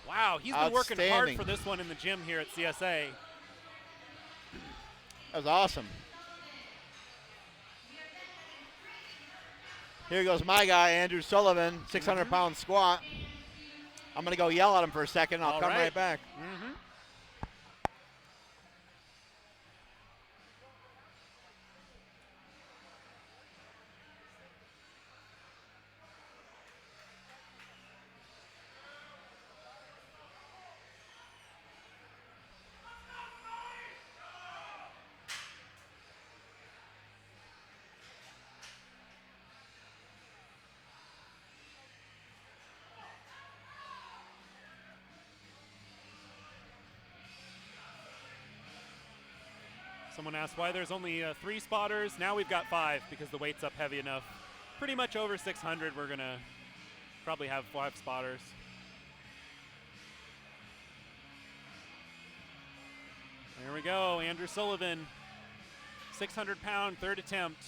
Wow, he's been working hard Outstanding. for this one in the gym here at CSA. That was awesome. Here goes my guy, Andrew Sullivan, 600-pound squat. I'm going to go yell at him for a second. I'll come right back. Mm-hmm. Someone asked why there's only 3 spotters. Now we've got 5 because the weight's up heavy enough. Pretty much over 600, we're going to probably have 5 spotters. There we go, Andrew Sullivan, 600-pound, third attempt.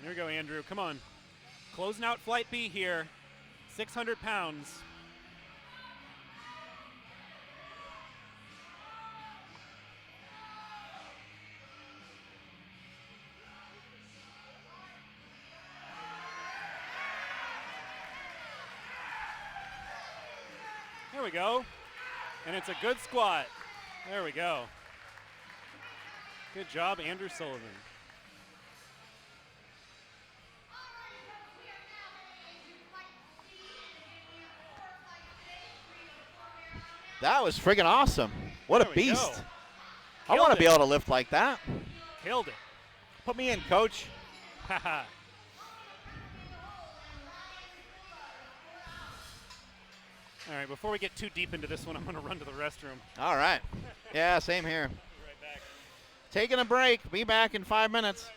Here we go, Andrew. Come on. Closing out Flight B here. 600 pounds. There we go. And it's a good squat. There we go. Good job, Andrew Sullivan. That was friggin' awesome. What There a we go. beast. I want to be able to lift like that. Killed it. Put me in, coach. Haha. All right, before we get too deep into this one, I'm going to run to the restroom. All right. Yeah, same here. Right back. Taking a break. Be back in 5 minutes.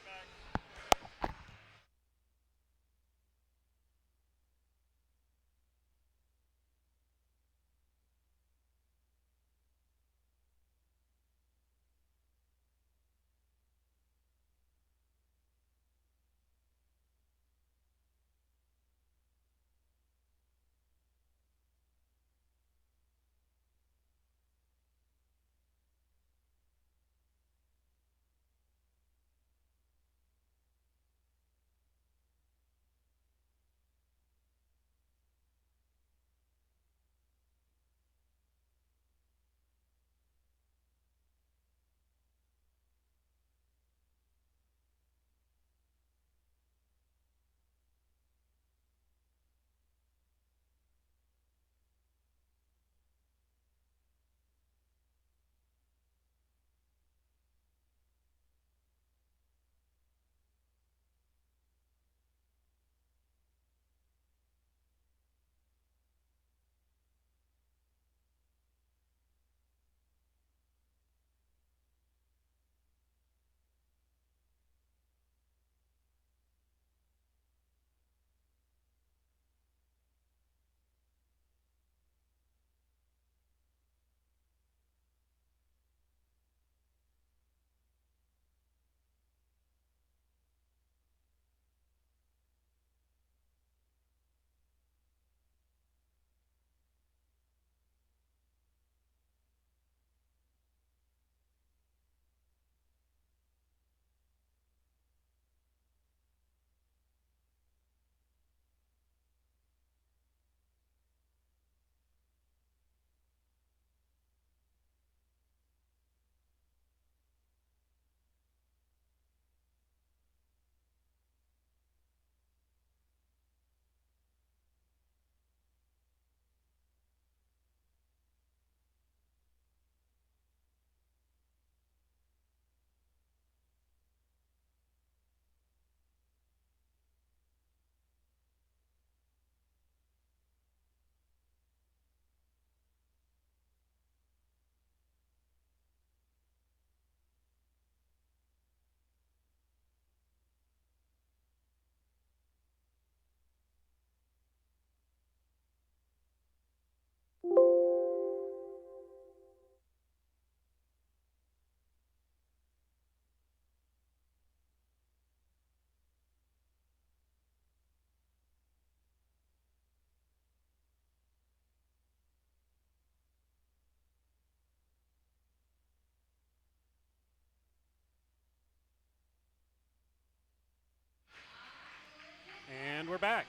we're back,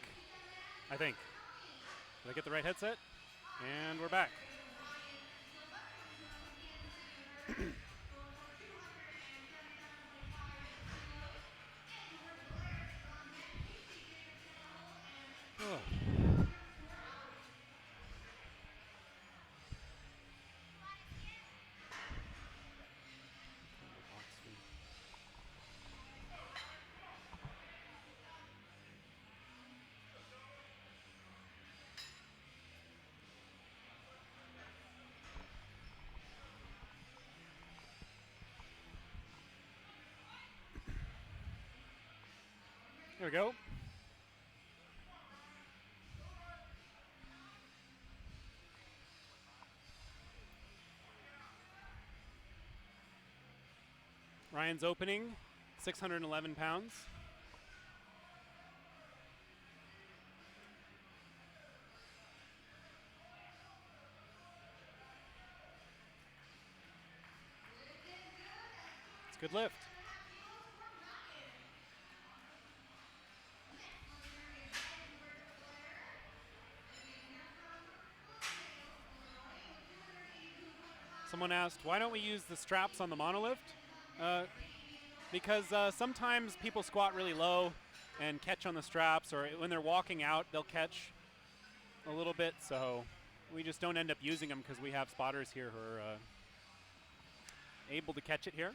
I think. Did I get the right headset? And we're back. Oh. There we go. Ryan's opening, 611 pounds. It's a good lift. Someone asked, why don't we use the straps on the monolift? Because sometimes people squat really low and catch on the straps, or when they're walking out, they'll catch a little bit, so we just don't end up using them because we have spotters here who are able to catch it here.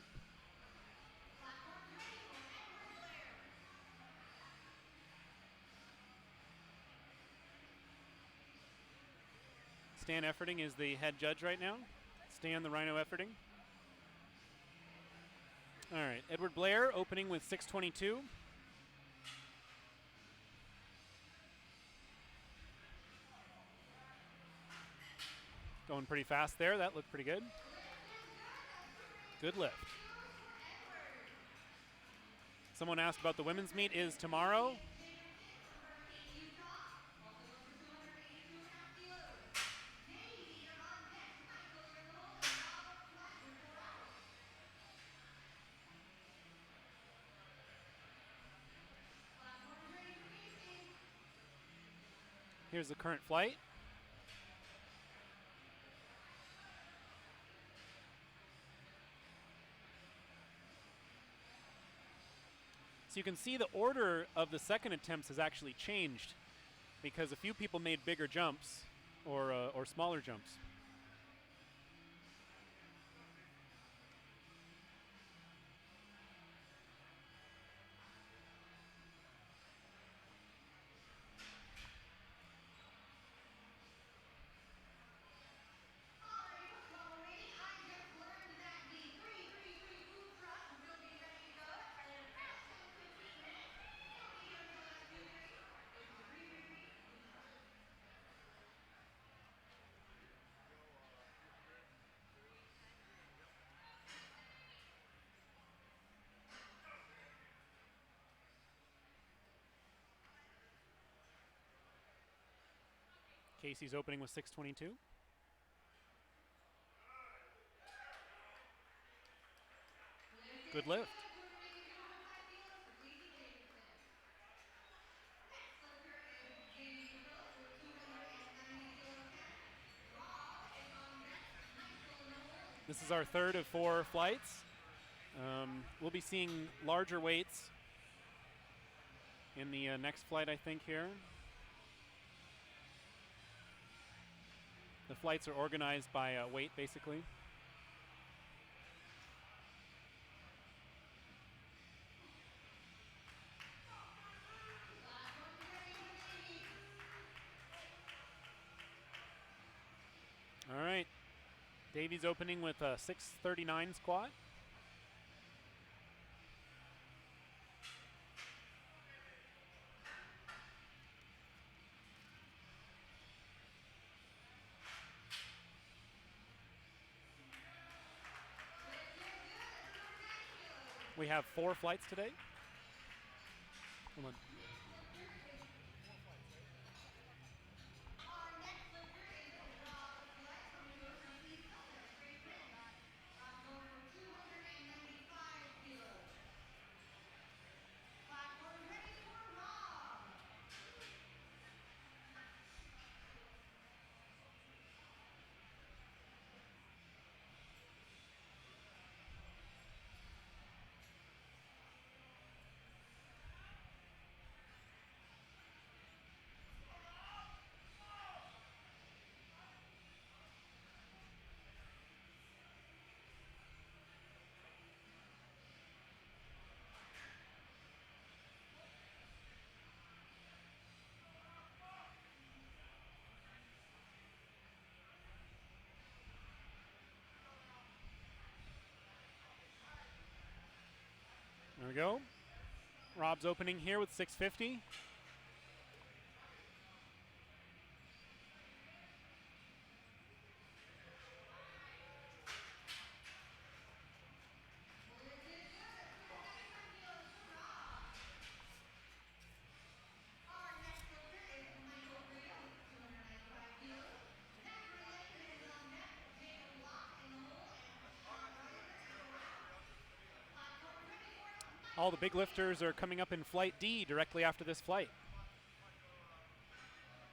Stan Efforting is the head judge right now. Stan the Rhino Efforting. All right, Edward Blair opening with 622. Going pretty fast there. That looked pretty good. Good lift. Someone asked about the women's meet is tomorrow. Here's the current flight. So you can see the order of the second attempts has actually changed because a few people made bigger jumps or smaller jumps. Casey's opening with 622. Good lift. This is our third of 4 flights. We'll be seeing larger weights in the next flight, I think, here. The flights are organized by weight, basically. All right. Davey's opening with a 639 squat. We have 4 flights today. Hold on. There we go. Rob's opening here with 650. All the big lifters are coming up in Flight D directly after this flight.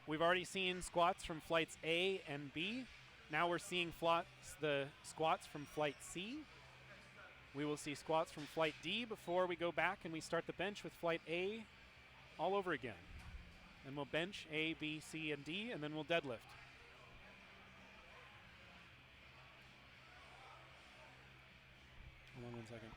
We've already seen squats from Flights A and B. Now we're seeing the squats from Flight C. We will see squats from Flight D before we go back and we start the bench with Flight A all over again. And we'll bench A, B, C, and D, and then we'll deadlift. Hold on 1 second.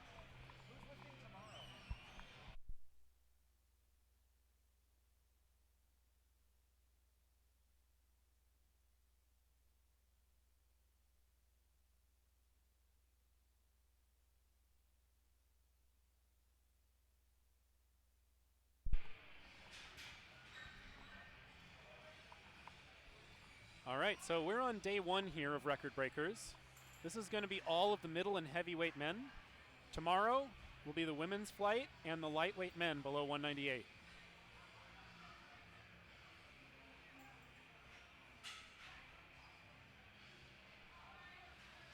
All right, so we're on day 1 here of Record Breakers. This is going to be all of the middle and heavyweight men. Tomorrow will be the women's flight and the lightweight men below 198.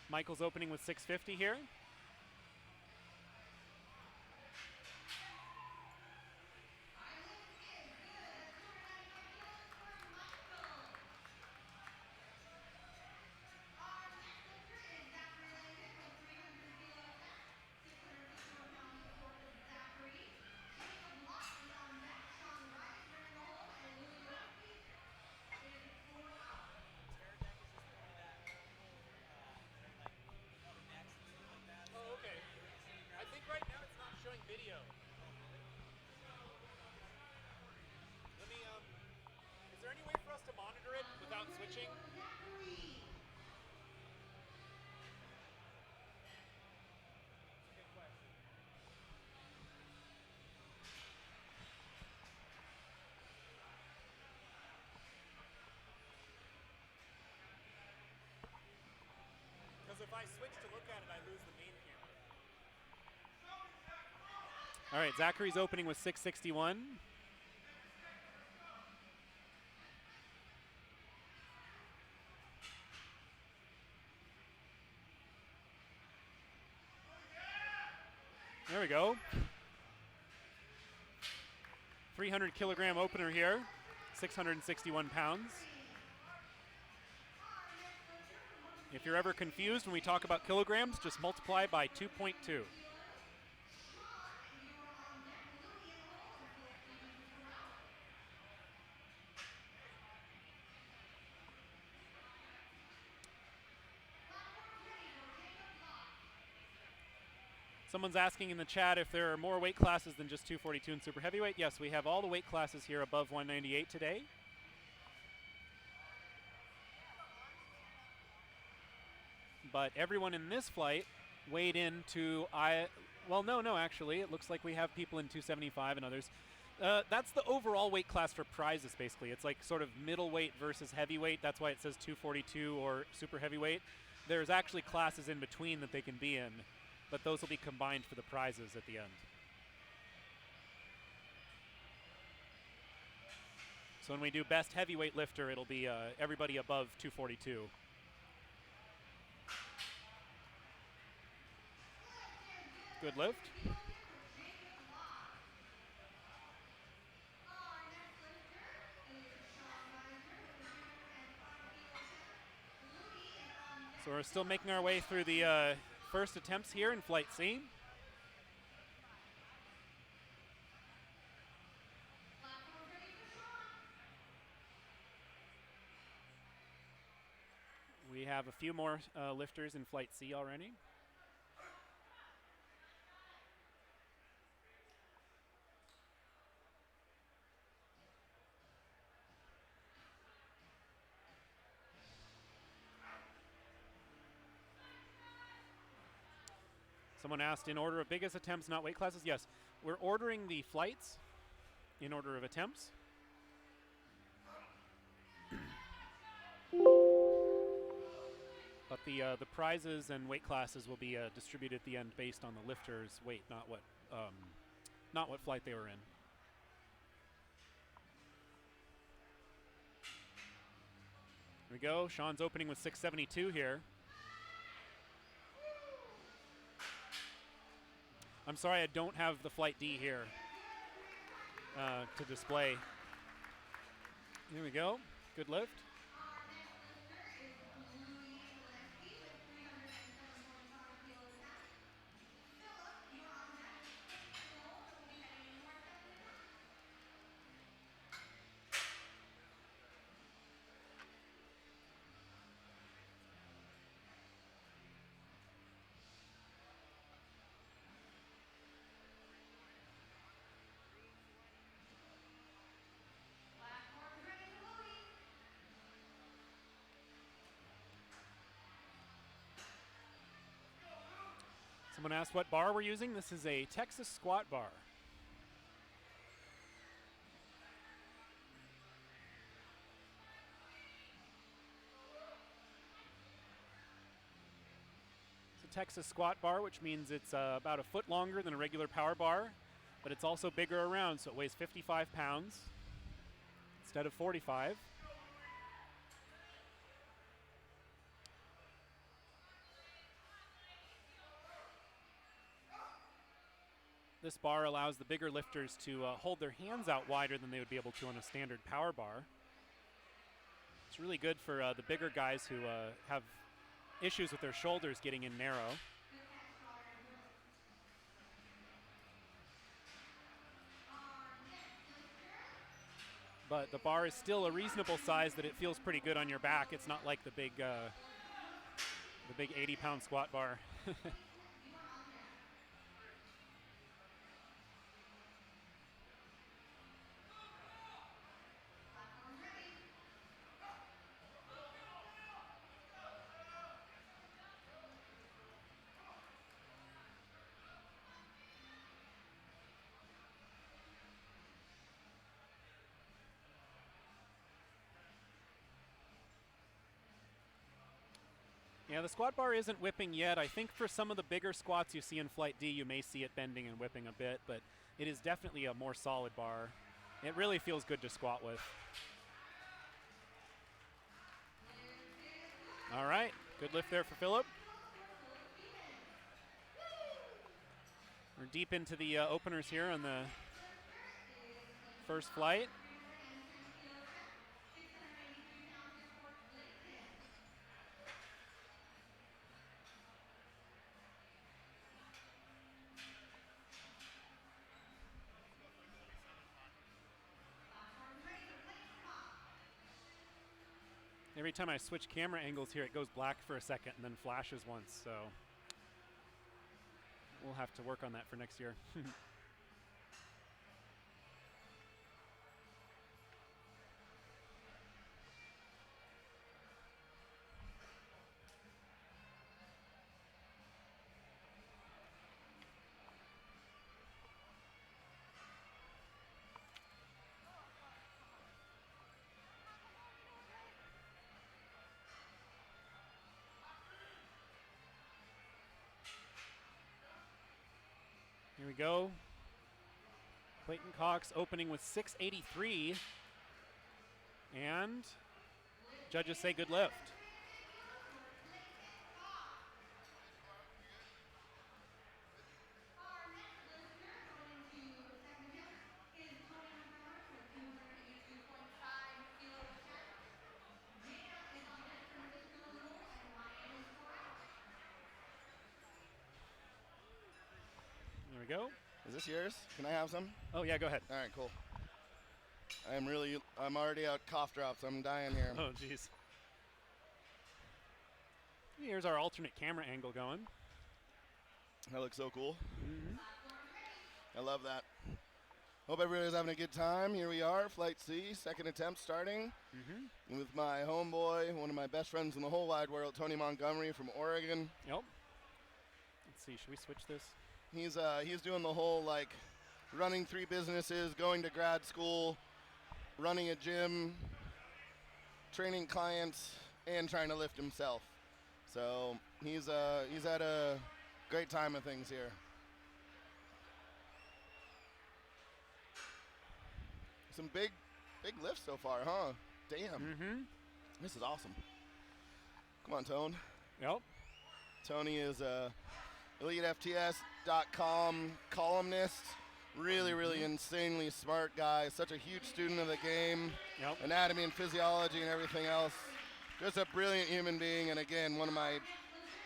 Michael's opening with 650 here. If I switch to look at it, I lose the main camera. All right, Zachary's opening with 661. There we go. 300 kilogram opener here, 661 pounds. If you're ever confused when we talk about kilograms, just multiply by 2.2. Someone's asking in the chat if there are more weight classes than just 242 and super heavyweight. Yes, we have all the weight classes here above 198 today. But everyone in this flight weighed into, actually, it looks like we have people in 275 and others. That's the overall weight class for prizes, basically. It's like sort of middleweight versus heavyweight. That's why it says 242 or super heavyweight. There's actually classes in between that they can be in, but those will be combined for the prizes at the end. So when we do best heavyweight lifter, it'll be everybody above 242. Good lift. So we're still making our way through the first attempts here in Flight C. We have a few more lifters in Flight C already. Someone asked, in order of biggest attempts, not weight classes? Yes, we're ordering the flights in order of attempts. But the prizes and weight classes will be distributed at the end based on the lifter's weight, not what flight they were in. Here we go. Sean's opening with 672 here. I'm sorry, I don't have the Flight D here to display. Here we go. Good lift. Someone asked what bar we're using. This is a Texas squat bar. It's a Texas squat bar, which means it's about a foot longer than a regular power bar, but it's also bigger around, so it weighs 55 pounds instead of 45. This bar allows the bigger lifters to hold their hands out wider than they would be able to on a standard power bar. It's really good for the bigger guys who have issues with their shoulders getting in narrow. But the bar is still a reasonable size that it feels pretty good on your back. It's not like the big 80-pound squat bar. Yeah, the squat bar isn't whipping yet. I think for some of the bigger squats you see in Flight D, you may see it bending and whipping a bit, but it is definitely a more solid bar. It really feels good to squat with. All right, good lift there for Philip. We're deep into the openers here on the first flight. Every time I switch camera angles here, it goes black for a second and then flashes once, so we'll have to work on that for next year. Here we go. Clayton Cox opening with 683. And judges say good lift. There we go. Is this yours? Can I have some? Oh, yeah, go ahead. All right, cool. I'm already out cough drops. I'm dying here. Oh, jeez. Here's our alternate camera angle going. That looks so cool. I love that. Hope everybody's having a good time. Here we are, Flight C, second attempt starting. With my homeboy, one of my best friends in the whole wide world, Tony Montgomery from Oregon. Yep. let's see. Should we switch this? He's doing the whole like running 3 businesses, going to grad school, running a gym, training clients, and trying to lift himself. So he's had a great time of things here. Some big lifts so far, huh? Damn. Mm-hmm. This is awesome. Come on, Tone. Yep. Tony is a EliteFTS.com columnist. Really insanely smart guy. Such a huge student of the game. Yep. Anatomy and physiology and everything else. Just a brilliant human being, and again, one of my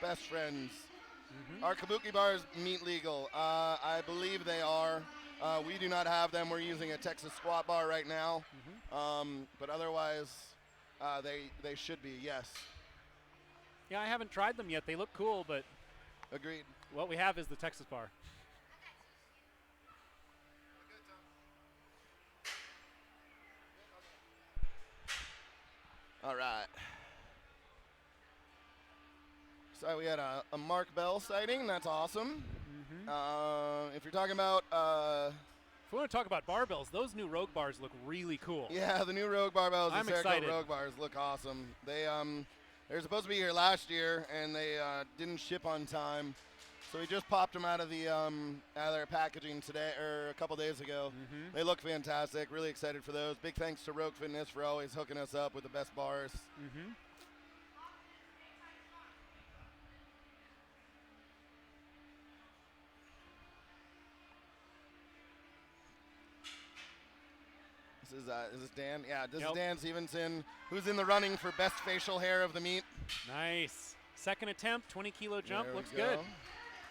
best friends. Are kabuki bars meat legal? I believe they are. We do not have them. We're using a Texas squat bar right now. But otherwise, they should be, yes. Yeah, I haven't tried them yet. They look cool, but Agreed. what we have is the Texas bar. All right. So we had a Mark Bell sighting. That's awesome. If you're talking about If we want to talk about barbells, those new Rogue bars look really cool. yeah, the new Rogue barbells, I'm the Serico excited. Rogue bars look awesome. They're supposed to be here last year, and they didn't ship on time. So we just popped them out of their packaging today, or a couple days ago. They look fantastic. Really excited for those. Big thanks to Rogue Fitness for always hooking us up with the best bars. Is this Dan? Yeah, this is Dan Stevenson, who's in the running for best facial hair of the meet. Nice. Second attempt, 20-kilo jump. There we Looks go.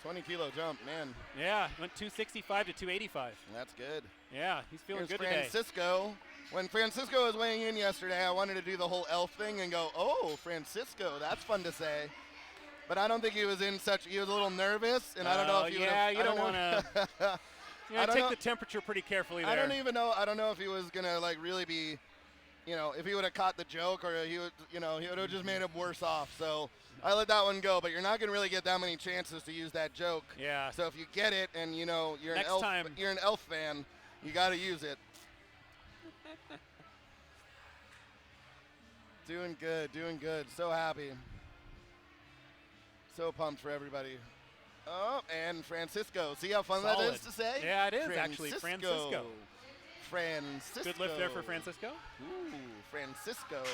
good. 20-kilo jump, man. Yeah, went 265 to 285. That's good. Yeah, he's feeling Here's good today. Francisco. When Francisco was weighing in yesterday, I wanted to do the whole elf thing and go, oh, Francisco, that's fun to say. But I don't think he was he was a little nervous, and I don't know if he would have. Yeah, you don't want to. You gotta take the temperature pretty carefully there. I don't even know. I don't know if he was gonna like really be, if he would have caught the joke, or he would, he would have just made him worse off. So I let that one go. But you're not gonna really get that many chances to use that joke. Yeah. So if you get it, and you're Next you're an elf fan, you got to use it. Doing good. So happy. So pumped for everybody. Oh, and Francisco. See how fun that is to say? Yeah, it is actually. Francisco. Francisco. Good lift there for Francisco. Ooh, Francisco.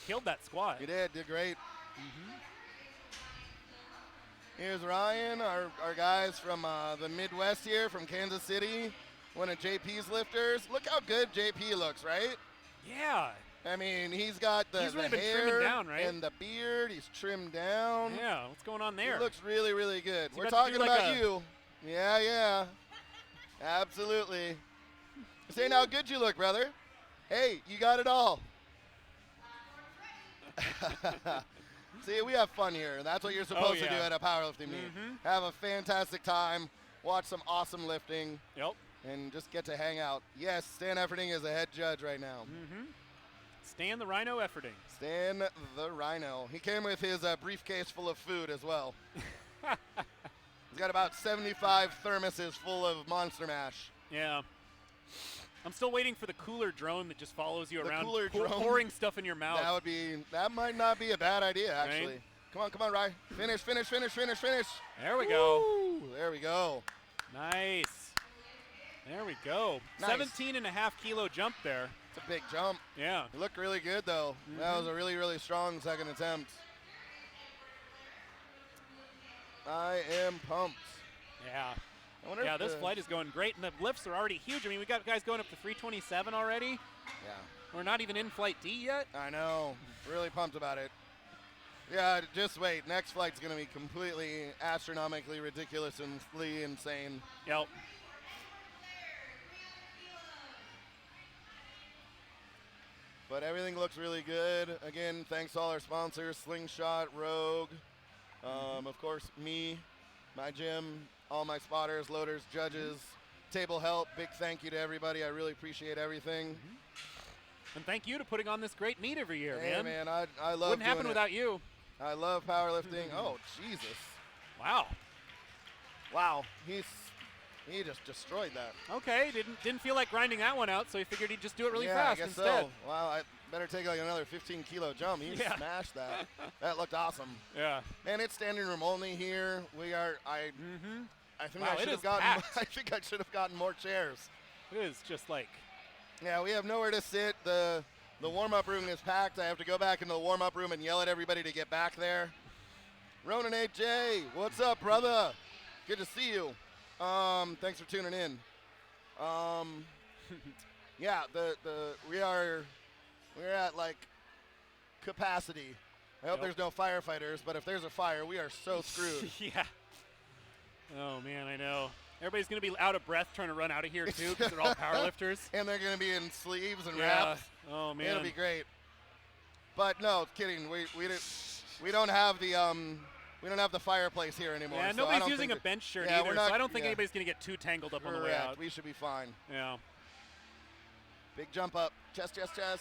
Killed that squat. He did great. Here's Ryan, our guys from the Midwest here, from Kansas City. One of JP's lifters. Look how good JP looks, right? Yeah. I mean, he's got He's really the been hair trimming down, right? and the beard. He's trimmed down. Yeah, what's going on there? He looks really, really good. Is he We're about to talking do like about you. Yeah. Absolutely. Saying how good you look, brother. Hey, you got it all. See, we have fun here. That's what you're supposed to do at a powerlifting meet. Have a fantastic time. Watch some awesome lifting. Yep. And just get to hang out. Yes, Stan Efforting is a head judge right now. Stan the Rhino Efforting. Stan the Rhino. He came with his briefcase full of food as well. He's got about 75 thermoses full of Monster Mash. Yeah. I'm still waiting for the cooler drone that just follows you around, cooler drone? pouring stuff in your mouth. That might not be a bad idea, actually. Right? Come on, Rye. Finish. There we go. Woo, there we go. Nice. There we go. Nice. 17.5-kilo jump there. It's a big jump. Yeah. It looked really good, though. That was a really, really strong second attempt. I am pumped. Yeah. I wonder Yeah, if this flight is going great, and the lifts are already huge. I mean, we got guys going up to 327 already. Yeah. We're not even in flight D yet. I know. Really pumped about it. Yeah, just wait. Next flight's going to be completely astronomically ridiculously insane. Yep. But everything looks really good. Again, thanks to all our sponsors, Slingshot, Rogue, of course, me, my gym, all my spotters, loaders, judges, table help. Big thank you to everybody. I really appreciate everything. And thank you to putting on this great meet every year, Yeah, man, I love Wouldn't happen doing it. without you. I love powerlifting. Oh, Jesus. Wow. Wow, he just destroyed that. Okay, didn't feel like grinding that one out, so he figured he'd just do it really yeah, fast I guess instead. so. Wow, I better take like another 15-kilo jump. He smashed that. That looked awesome. Yeah. And it's standing room only here. I think Wow, I should have gotten. I think I should have gotten more chairs. It is just like. Yeah, we have nowhere to sit. The warm-up room is packed. I have to go back into the warm-up room and yell at everybody to get back there. Ronan AJ, what's up, brother? Good to see you. Thanks for tuning in. Yeah, we're at like capacity. I hope there's no firefighters, but if there's a fire, we are so screwed. Yeah. Oh man, I know. Everybody's gonna be out of breath trying to run out of here too, because they're all powerlifters. And they're gonna be in sleeves and wraps. Oh man. It'll be great. But no, kidding. We don't have the fireplace here anymore. Yeah, so nobody's using a bench shirt either, so I don't think anybody's going to get too tangled up on the way out. We should be fine. Yeah. Big jump up. Chest. Nice,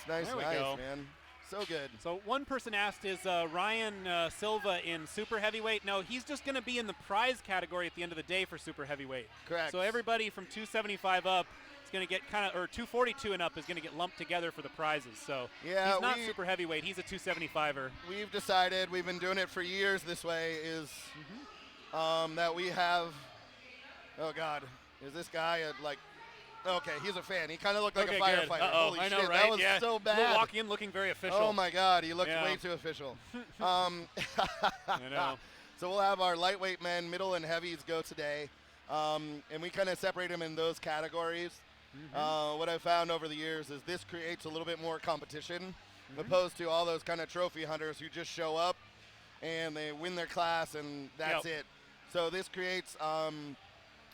There we go. man. So good. So one person asked, is Ryan Silva in super heavyweight? No, he's just going to be in the prize category at the end of the day for super heavyweight. Correct. So everybody from 275 up is going to get or 242 and up is going to get lumped together for the prizes. So yeah, he's not super heavyweight. He's a 275er. We've decided, we've been doing it for years this way, is that we have, oh God, is this guy like, okay, he's a fan. He kind of looked like a firefighter. Holy I know, shit, right? that was so bad. Walk in looking very official. Oh my God, he looked way too official. I know. So we'll have our lightweight men, middle and heavies go today, and we kind of separate them in those categories. What I've found over the years is this creates a little bit more competition, opposed to all those kind of trophy hunters who just show up and they win their class and that's it. So this creates a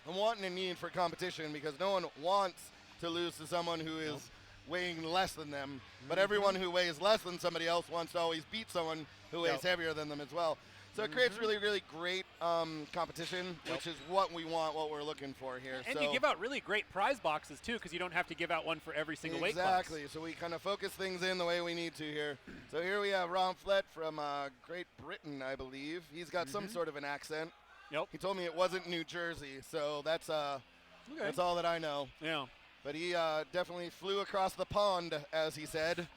want and a need for competition, because no one wants to lose to someone who is weighing less than them, but everyone who weighs less than somebody else wants to always beat someone who weighs heavier than them as well. So it creates really, really great competition, which is what we want, what we're looking for here. And you give out really great prize boxes, too, because you don't have to give out one for every single weight class. Exactly. So we kind of focus things in the way we need to here. So here we have Ron Flett from Great Britain, I believe. He's got some sort of an accent. Yep. He told me it wasn't New Jersey, so that's all that I know. Yeah. But he definitely flew across the pond, as he said.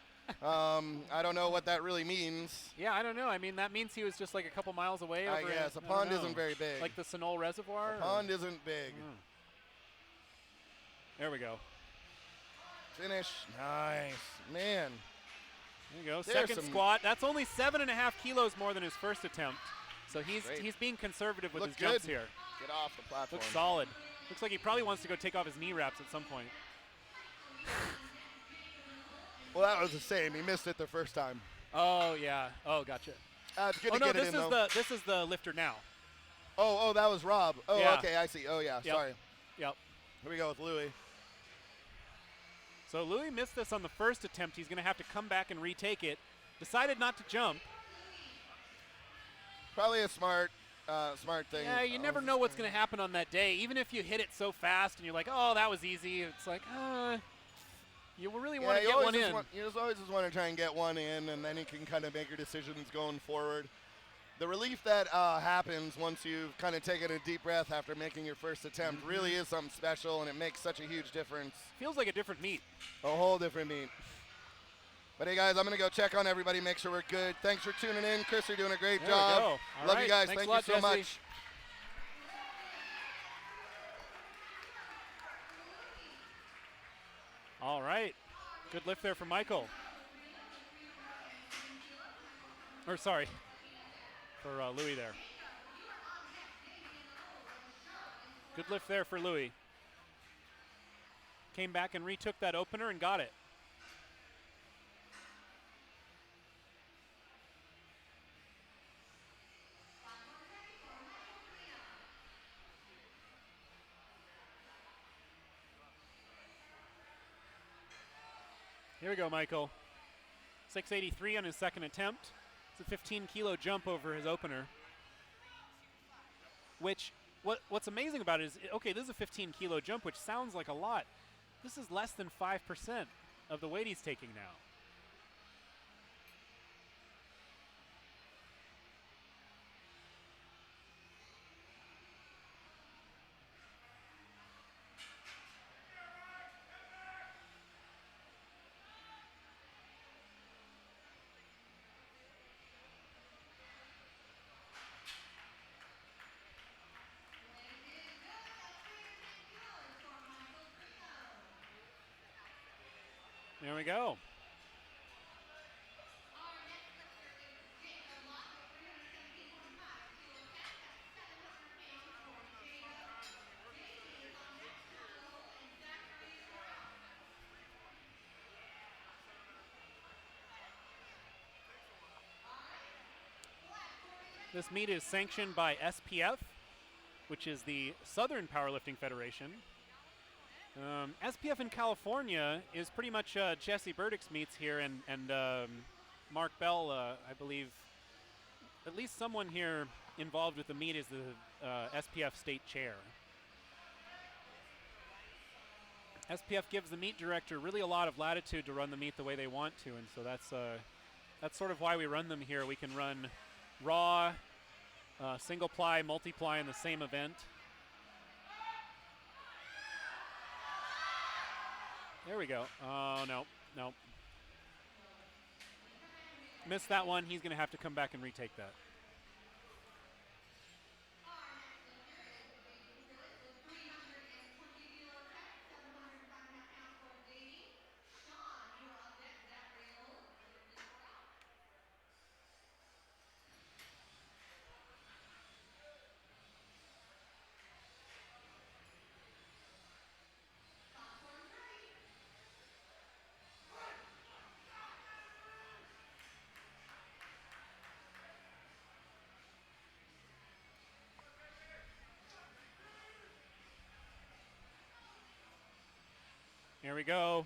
I don't know what that really means. Yeah, I don't know. I mean, that means he was just like a couple miles away. I guess. A pond isn't very big. Like the Sonol Reservoir? The pond isn't big. There we go. Finish. Nice. Man. There you go. Second squat. That's only 7.5 kilos more than his first attempt. So he's being conservative with his jumps here. Get off the platform. Looks solid. Looks like he probably wants to go take off his knee wraps at some point. Well, that was the same. He missed it the first time. Oh, yeah. Oh, gotcha. It's good to get it in, though. This is the lifter now. Oh, that was Rob. Oh, yeah. Okay, I see. Oh, yeah, sorry. Yep. Here we go with Louis. So Louis missed this on the first attempt. He's going to have to come back and retake it. Decided not to jump. Probably a smart thing. Yeah, you never know what's going to happen on that day. Even if you hit it so fast and you're like, oh, that was easy. It's like, you really want to get one in. You always just want to try and get one in, and then you can kind of make your decisions going forward. The relief that happens once you've kind of taken a deep breath after making your first attempt really is something special, and it makes such a huge difference. Feels like a different meet. A whole different meet. But hey, guys, I'm going to go check on everybody, make sure we're good. Thanks for tuning in. Chris, you're doing a great job. Love you guys. Thanks Thank a lot, you so Jesse. much. All right. Good lift there for Michael. Or sorry, for Louis there. Good lift there for Louis. Came back and retook that opener and got it. Here we go, Michael. 683 on his second attempt. It's a 15-kilo jump over his opener. Which, what's amazing about it is, okay, this is a 15-kilo jump, which sounds like a lot. This is less than 5% of the weight he's taking now. There we go. This meet is sanctioned by SPF, which is the Southern Powerlifting Federation. SPF in California is pretty much Jesse Burdick's meets here, and Mark Bell, I believe, at least someone here involved with the meet is the SPF state chair. SPF gives the meet director really a lot of latitude to run the meet the way they want to, and so that's sort of why we run them here. We can run raw, single ply, multiply in the same event. There we go. Oh, no. Missed that one. He's going to have to come back and retake that. Here we go.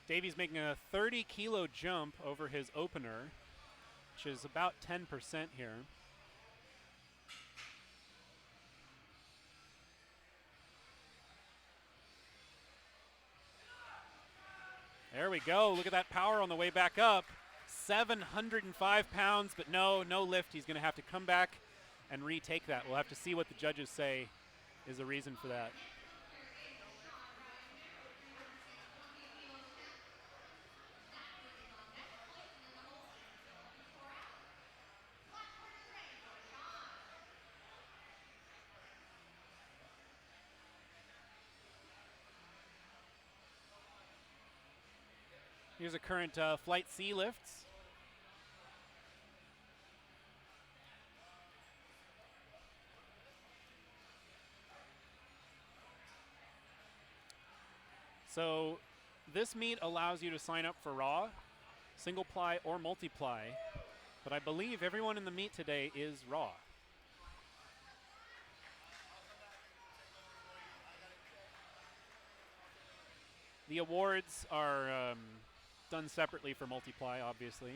Davey's making a 30-kilo jump over his opener, which is about 10% here. There we go. Look at that power on the way back up. 705 pounds, but no lift. He's going to have to come back and retake that. We'll have to see what the judges say is the reason for that. Here's a current Flight C lifts. So this meet allows you to sign up for raw, single ply, or multiply, but I believe everyone in the meet today is raw. The awards are done separately for multiply, obviously.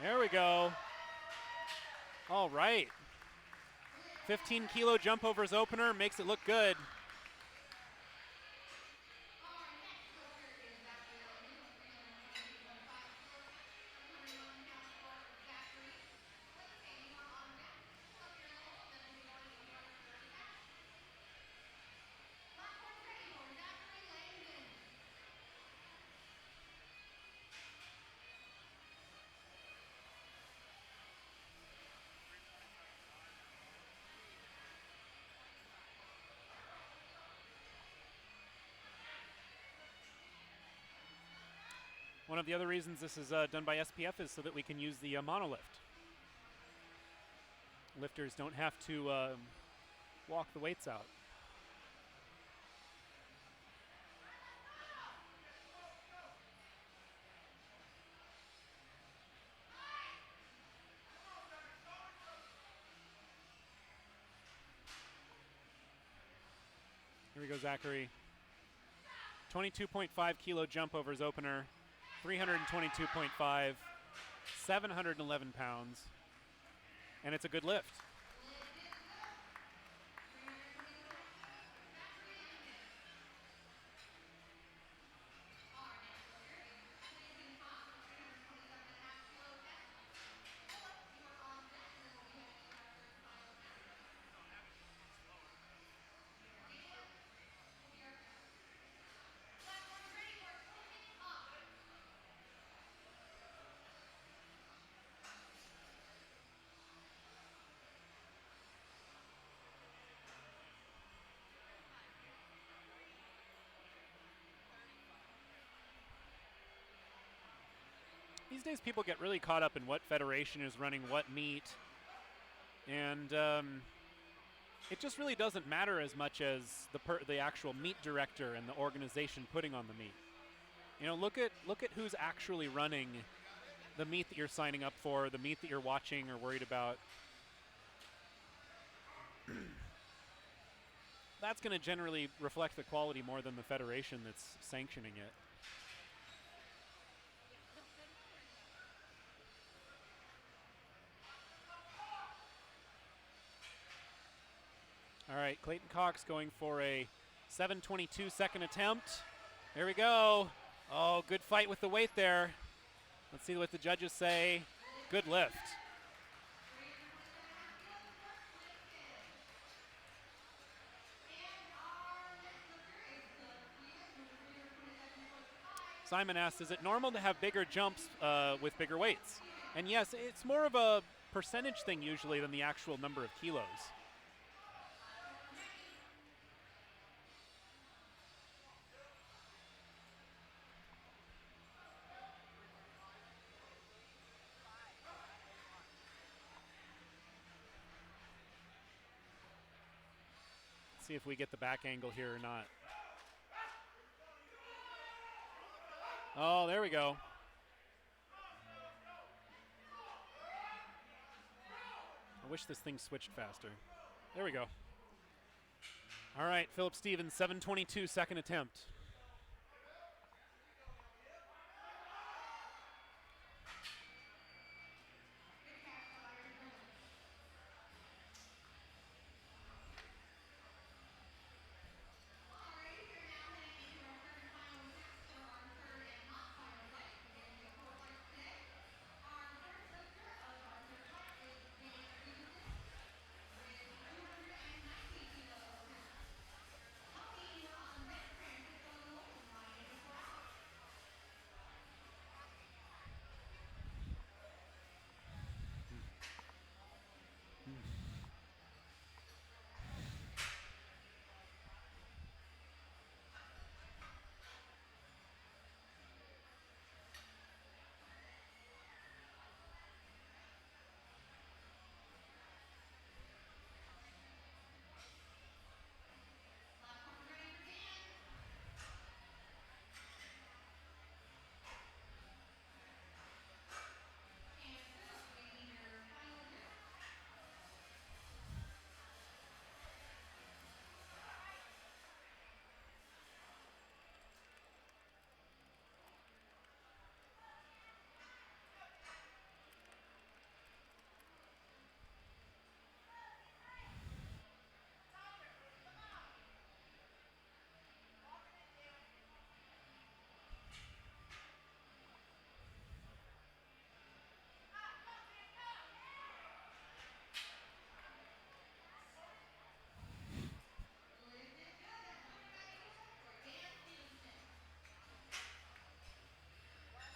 There we go. All right. 15-kilo jump over his opener makes it look good. One of the other reasons this is done by SPF is so that we can use the monolift. Lifters don't have to walk the weights out. Here we go, Zachary. 22.5 kilo jump over his opener. 322.5, 711 pounds, and it's a good lift. these days people get really caught up in what federation is running what meet, and it just really doesn't matter as much as the actual meet director and the organization putting on the meet. You know, look at who's actually running the meet that you're signing up for, the meet that you're watching or worried about. That's going to generally reflect the quality more than the federation that's sanctioning it. All right, Clayton Cox going for a 7:22 second attempt. There we go. Oh, good fight with the weight there. Let's see what the judges say. Good lift. Simon asks, is it normal to have bigger jumps with bigger weights? And yes, it's more of a percentage thing usually than the actual number of kilos. Let's see if we get the back angle here or not. Oh, there we go. I wish this thing switched faster. There we go. All right, Philip Stevens, 7:22 second attempt.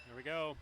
There we go.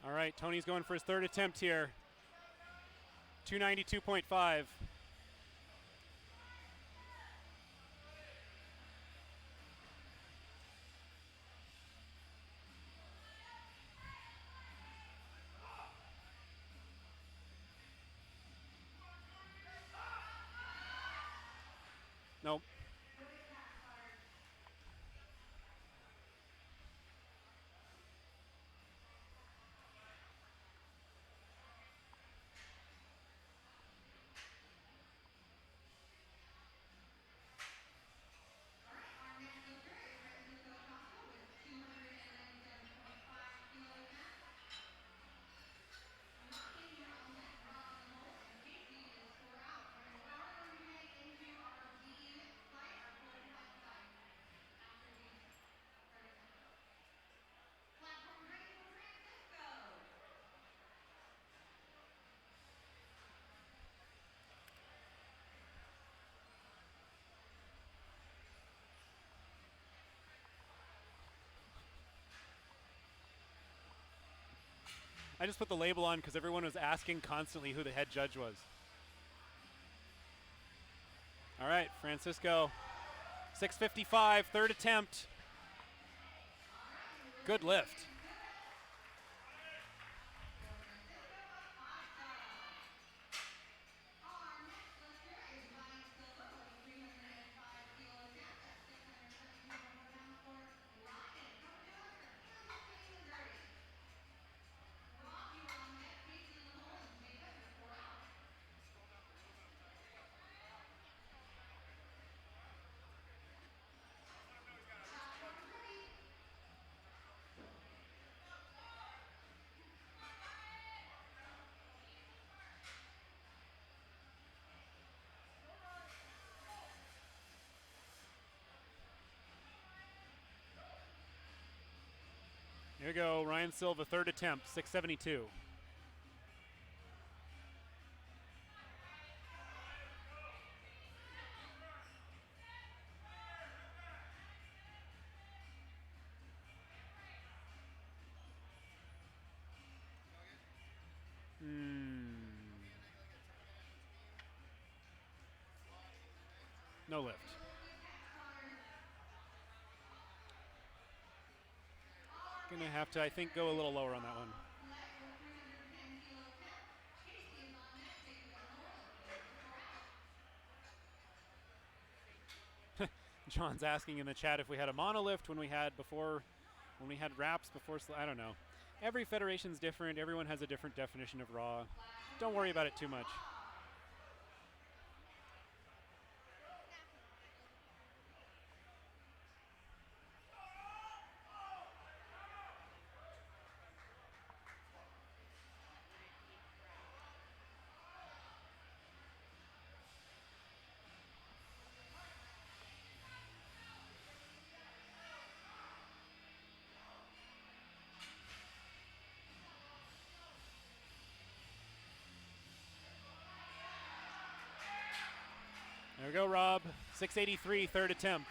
All right, Tony's going for his third attempt here. 292.5. Nope. I just put the label on because everyone was asking constantly who the head judge was. All right, Francisco, 6:55, third attempt. Good lift. Here we go, Ryan Silva, third attempt, 6:72. No lift. Gonna have to, I think, go a little lower on that one. John's asking in the chat if we had a monolift when we had wraps before. I don't know. Every federation's different. Everyone has a different definition of raw. Don't worry about it too much. There we go, Rob. 6:83, third attempt.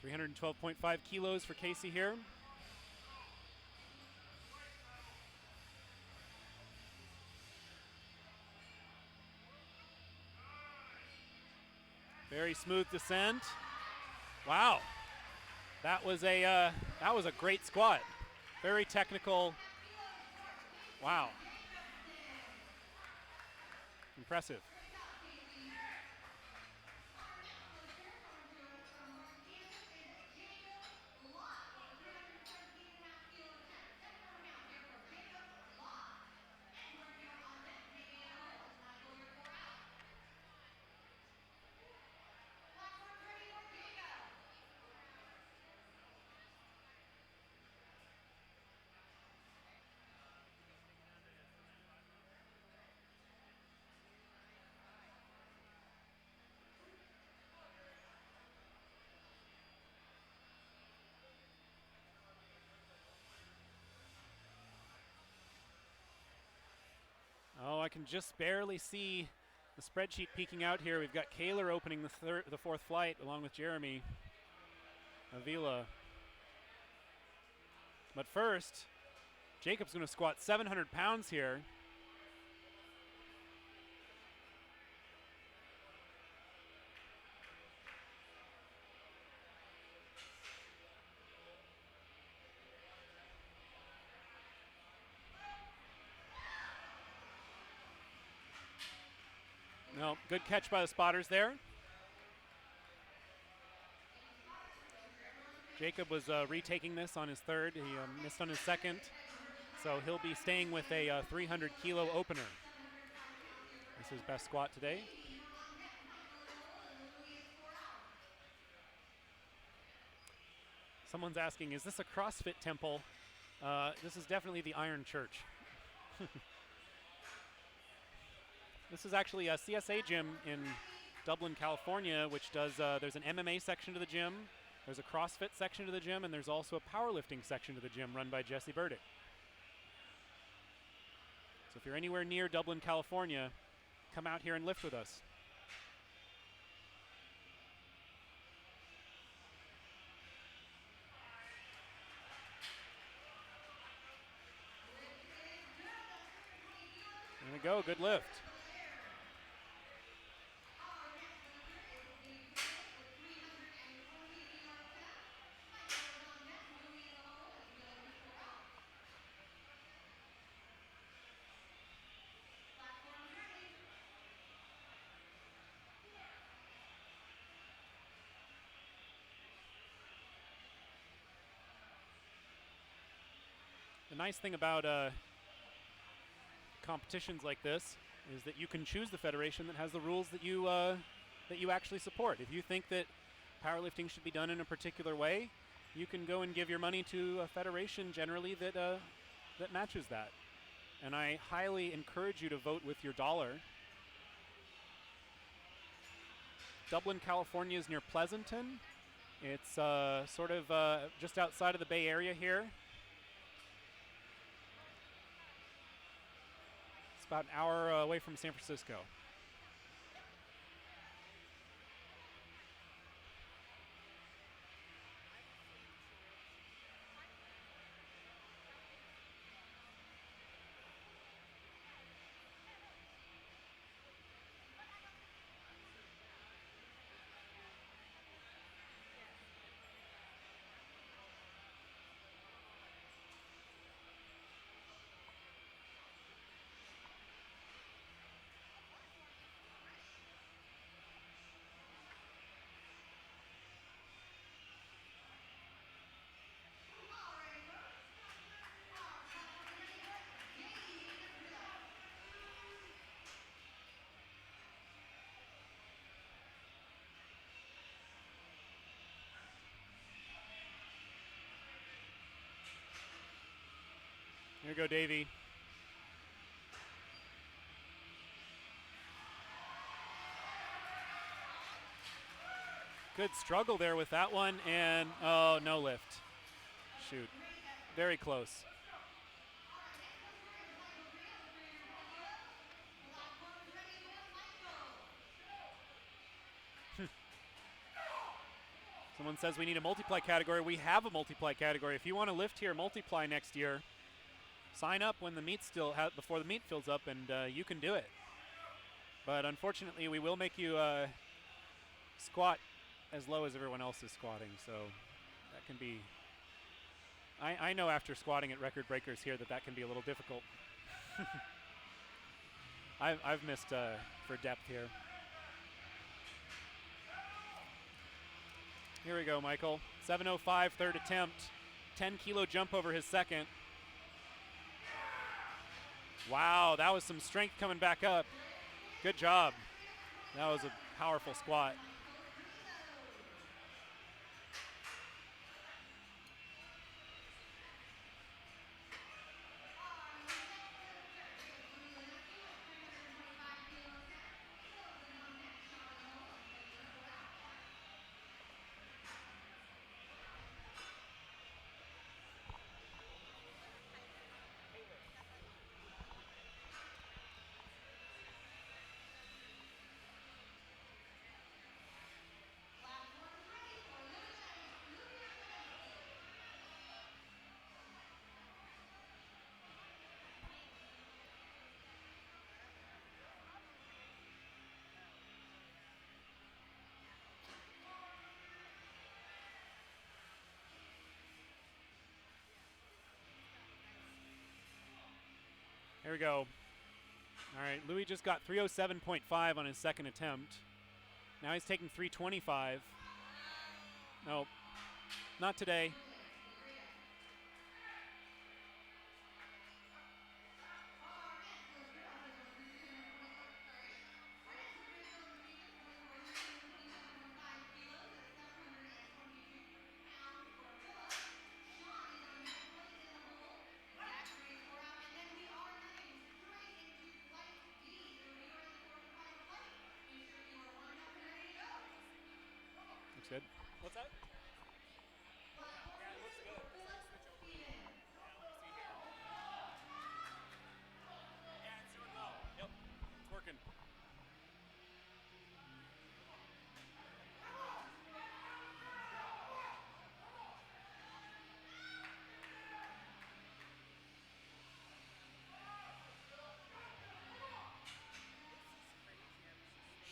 $312.5 kilos for Casey here. Very smooth descent. Wow, that was a great squat. Very technical. Wow, impressive. Oh, I can just barely see the spreadsheet peeking out here. We've got Kaler opening the fourth flight along with Jeremy Avila. But first, Jacob's going to squat 700 pounds here. No, good catch by the spotters there. Jacob was retaking this on his third. He missed on his second. So he'll be staying with a 300 kilo opener. This is his best squat today. Someone's asking, is this a CrossFit temple? This is definitely the Iron Church. This is actually a CSA gym in Dublin, California, which does, there's an MMA section to the gym, there's a CrossFit section to the gym, and there's also a powerlifting section to the gym run by Jesse Burdick. So if you're anywhere near Dublin, California, come out here and lift with us. There we go, good lift. The nice thing about competitions like this is that you can choose the federation that has the rules that you actually support. If you think that powerlifting should be done in a particular way, you can go and give your money to a federation generally that that matches that. And I highly encourage you to vote with your dollar. Dublin, California is near Pleasanton. It's sort of just outside of the Bay Area here. It's about an hour away from San Francisco. Here you go, Davey. Good struggle there with that one, and oh, no lift. Shoot, very close. Someone says we need a multiply category. We have a multiply category. If you want to lift here, multiply next year, sign up when the meet before the meet fills up, and you can do it. But unfortunately, we will make you squat as low as everyone else is squatting, so that can be. I know after squatting at record breakers here that can be a little difficult. I've missed for depth here. Here we go, Michael. 7:05, third attempt. 10 kilo jump over his second. Wow, that was some strength coming back up. Good job. That was a powerful squat. Here we go. All right, Louis just got 307.5 on his second attempt. Now he's taking 325. Nope, not today. Looks good. What's that? Yep, it's working.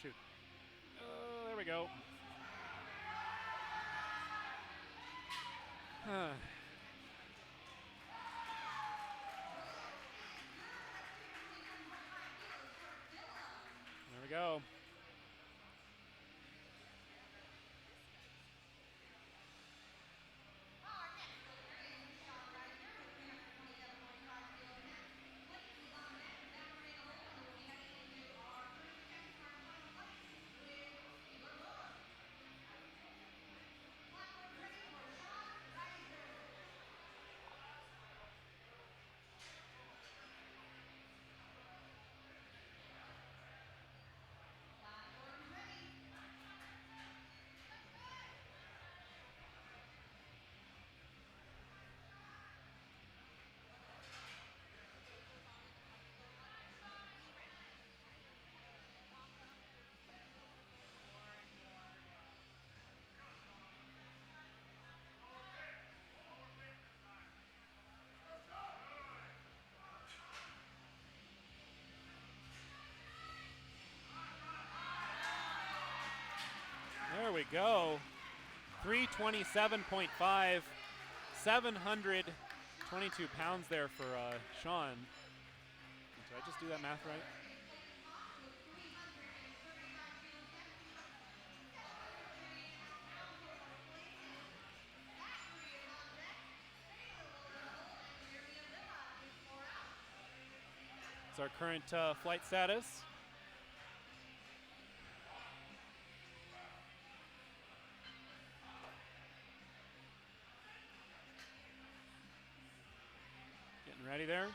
Shoot. Oh, there we go. There we go. There we go. 327.5, 722 pounds there for Sean. Did I just do that math right? It's our current flight status. Getting ready there.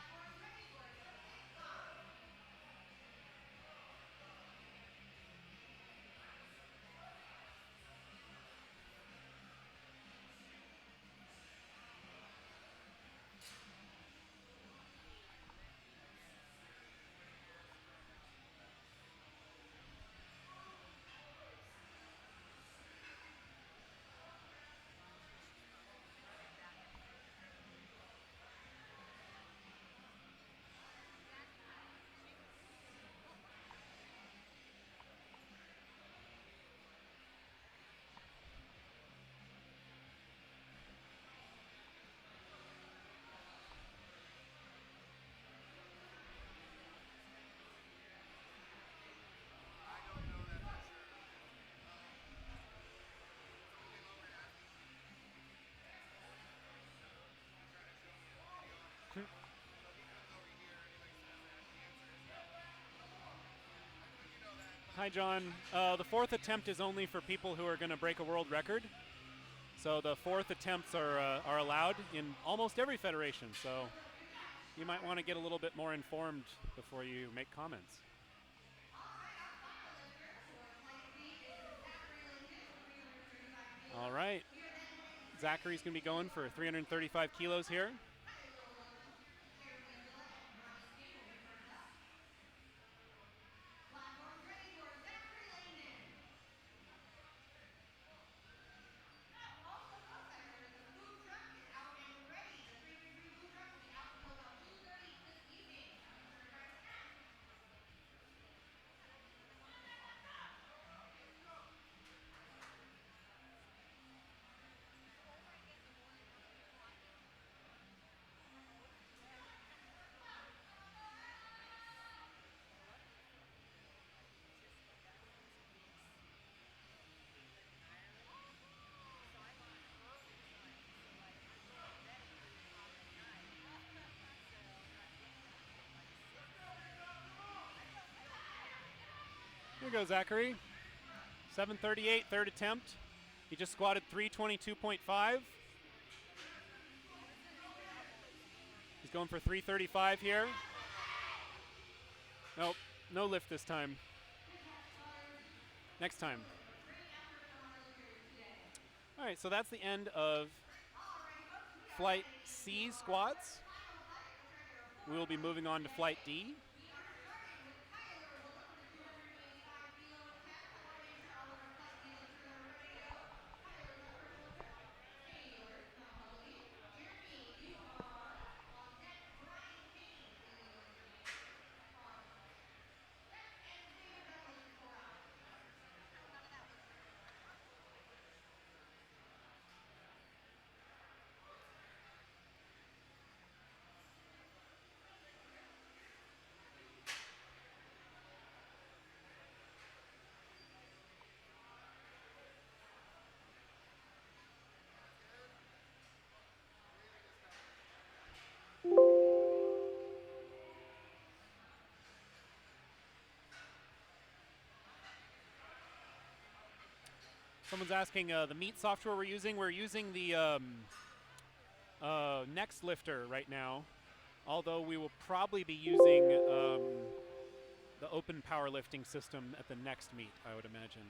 Hi, John. The fourth attempt is only for people who are going to break a world record. So the fourth attempts are allowed in almost every federation. So you might want to get a little bit more informed before you make comments. All right. Zachary's going to be going for 335 kilos here. we go, Zachary. 738, third attempt. He just squatted 322.5. He's going for 335 here. Nope, no lift this time. Next time. All right, so that's the end of Flight C squats. We will be moving on to Flight D. Someone's asking the meat software we're using. We're using the Next Lifter right now, although we will probably be using the open powerlifting system at the next meet, I would imagine.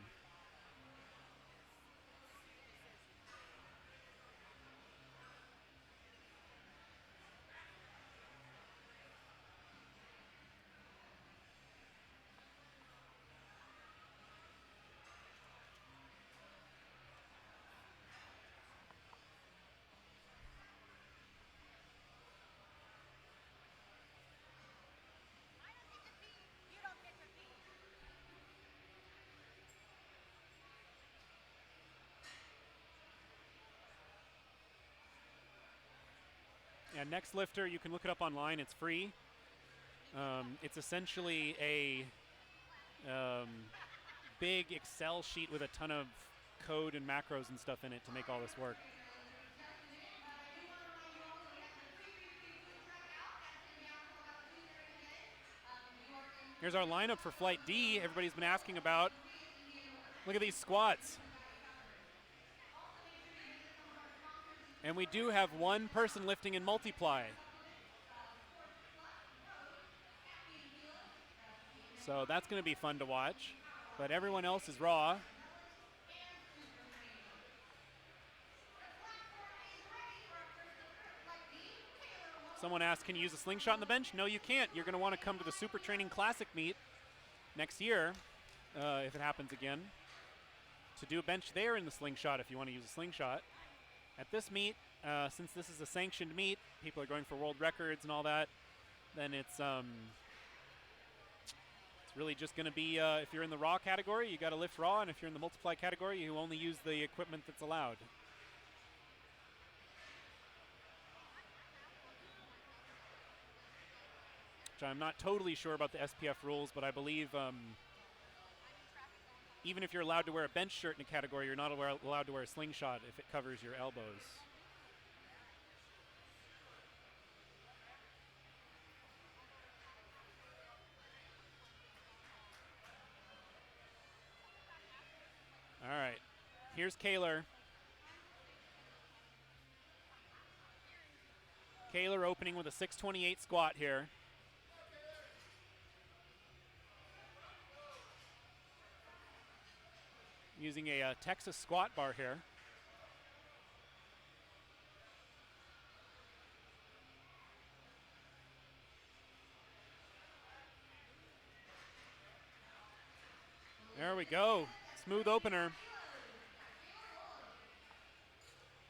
Yeah, Next Lifter, you can look it up online. It's free. It's essentially a big Excel sheet with a ton of code and macros and stuff in it to make all this work. Here's our lineup for Flight D. Everybody's been asking about. Look at these squats. And we do have one person lifting in multiply. So that's going to be fun to watch. But everyone else is raw. Someone asked, can you use a slingshot on the bench? No, you can't. You're going to want to come to the SuperTraining Classic meet next year, if it happens again, to do a bench there in the slingshot if you want to use a slingshot. At this meet, since this is a sanctioned meet, people are going for world records and all that, then it's really just going to be, if you're in the raw category, you got to lift raw, and if you're in the multiply category, you only use the equipment that's allowed. Which I'm not totally sure about the SPF rules, but I believe even if you're allowed to wear a bench shirt in a category, you're not allowed to wear a slingshot if it covers your elbows. All right, here's Kaler. Kaler opening with a 628 squat here. Using a Texas squat bar here. There we go. Smooth opener.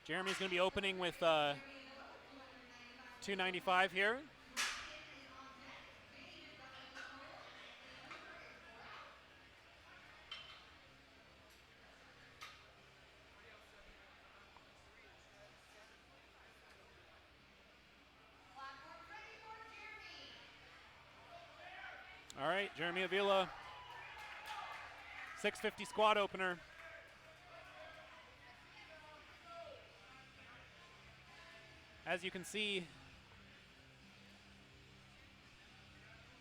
Jeremy's going to be opening with 295 here. All right, Jeremy Avila, 650 squat opener. As you can see, he's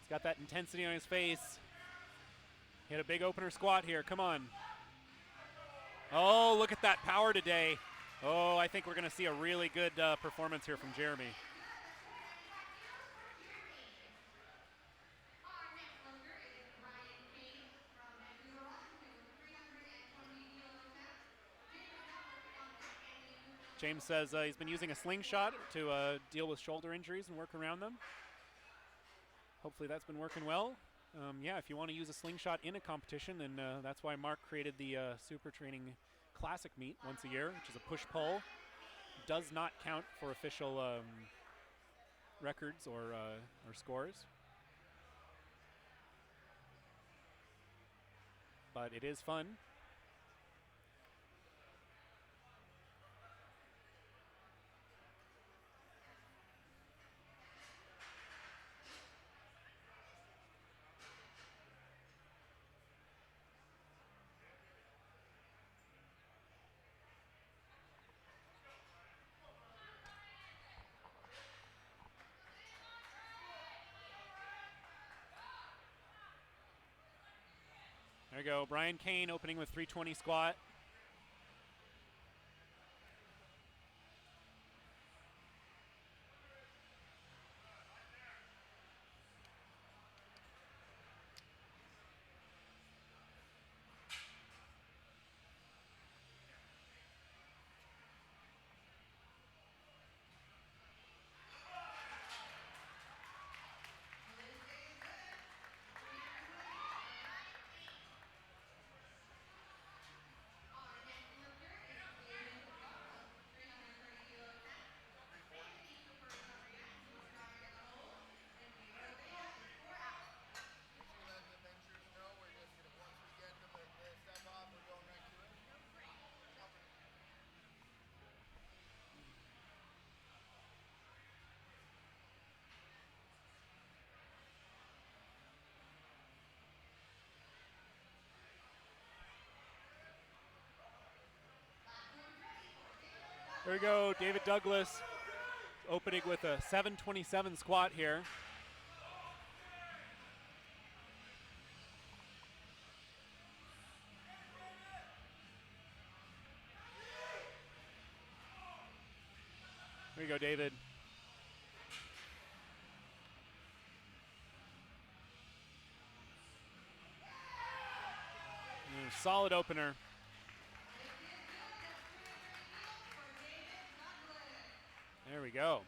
got that intensity on his face. Hit a big opener squat here. Come on. Oh, look at that power today. Oh, I think we're going to see a really good performance here from Jeremy. James says he's been using a slingshot to deal with shoulder injuries and work around them. Hopefully that's been working well. Yeah, if you want to use a slingshot in a competition, then that's why Mark created the SuperTraining Classic meet once a year, which is a push-pull. Does not count for official records or scores. But it is fun. There we go. Brian Kane opening with 320 squat. There we go, David Douglas opening with a 727 squat here. There you go, David. Solid opener. There we go.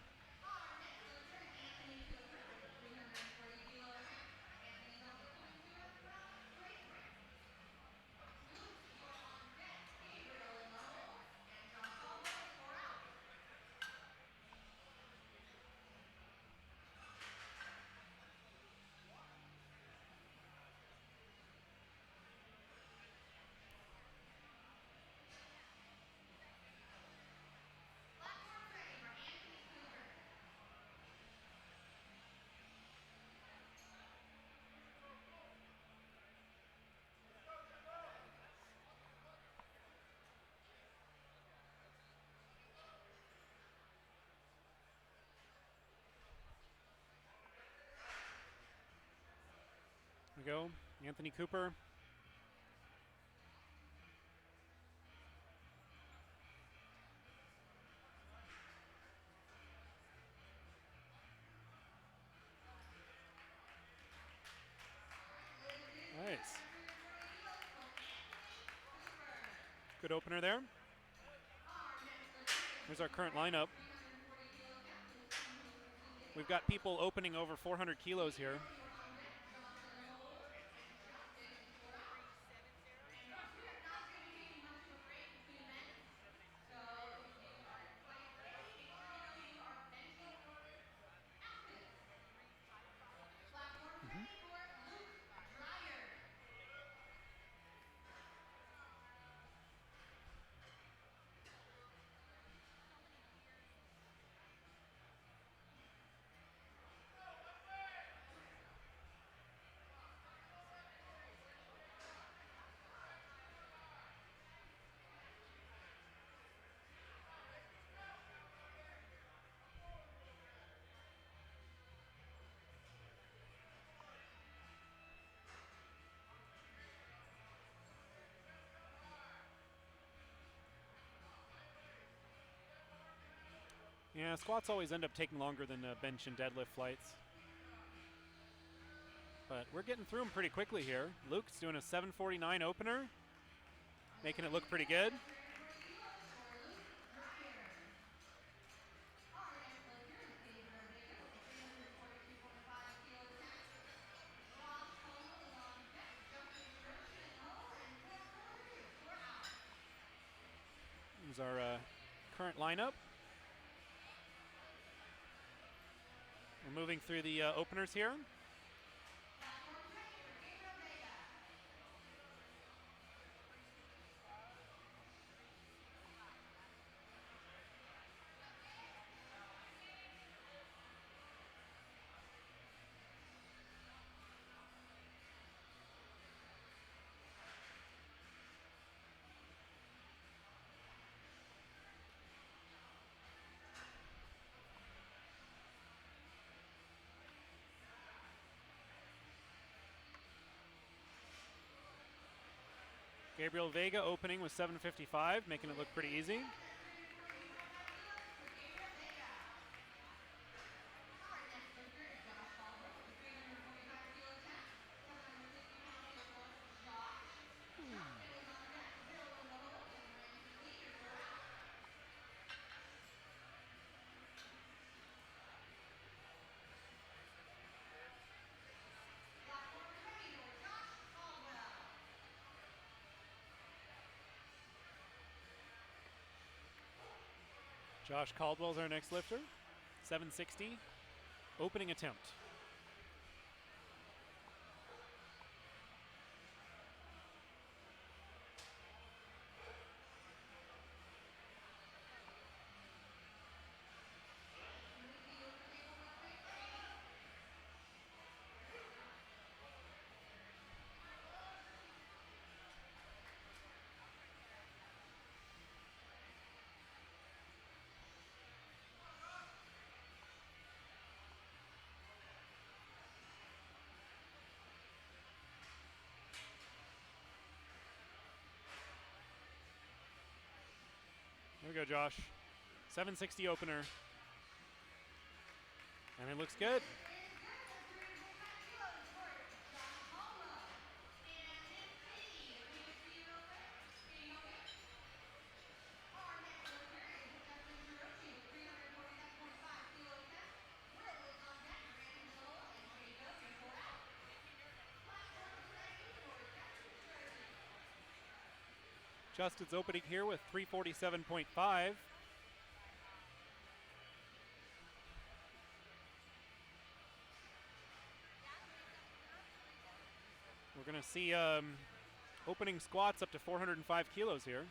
There we go, Anthony Cooper. Nice. Good opener there. Here's our current lineup. We've got people opening over 400 kilos here. Yeah, squats always end up taking longer than bench and deadlift flights. But we're getting through them pretty quickly here. Luke's doing a 7:49 opener, making it look pretty good. Here's our current lineup. We're moving through the openers here. Gabriel Vega opening with 7:55, making it look pretty easy. Josh Caldwell's our next lifter. 760, opening attempt. There we go, Josh. 760 opener. And it looks good. Justin's opening here with 347.5. We're going to see opening squats up to 405 kilos here.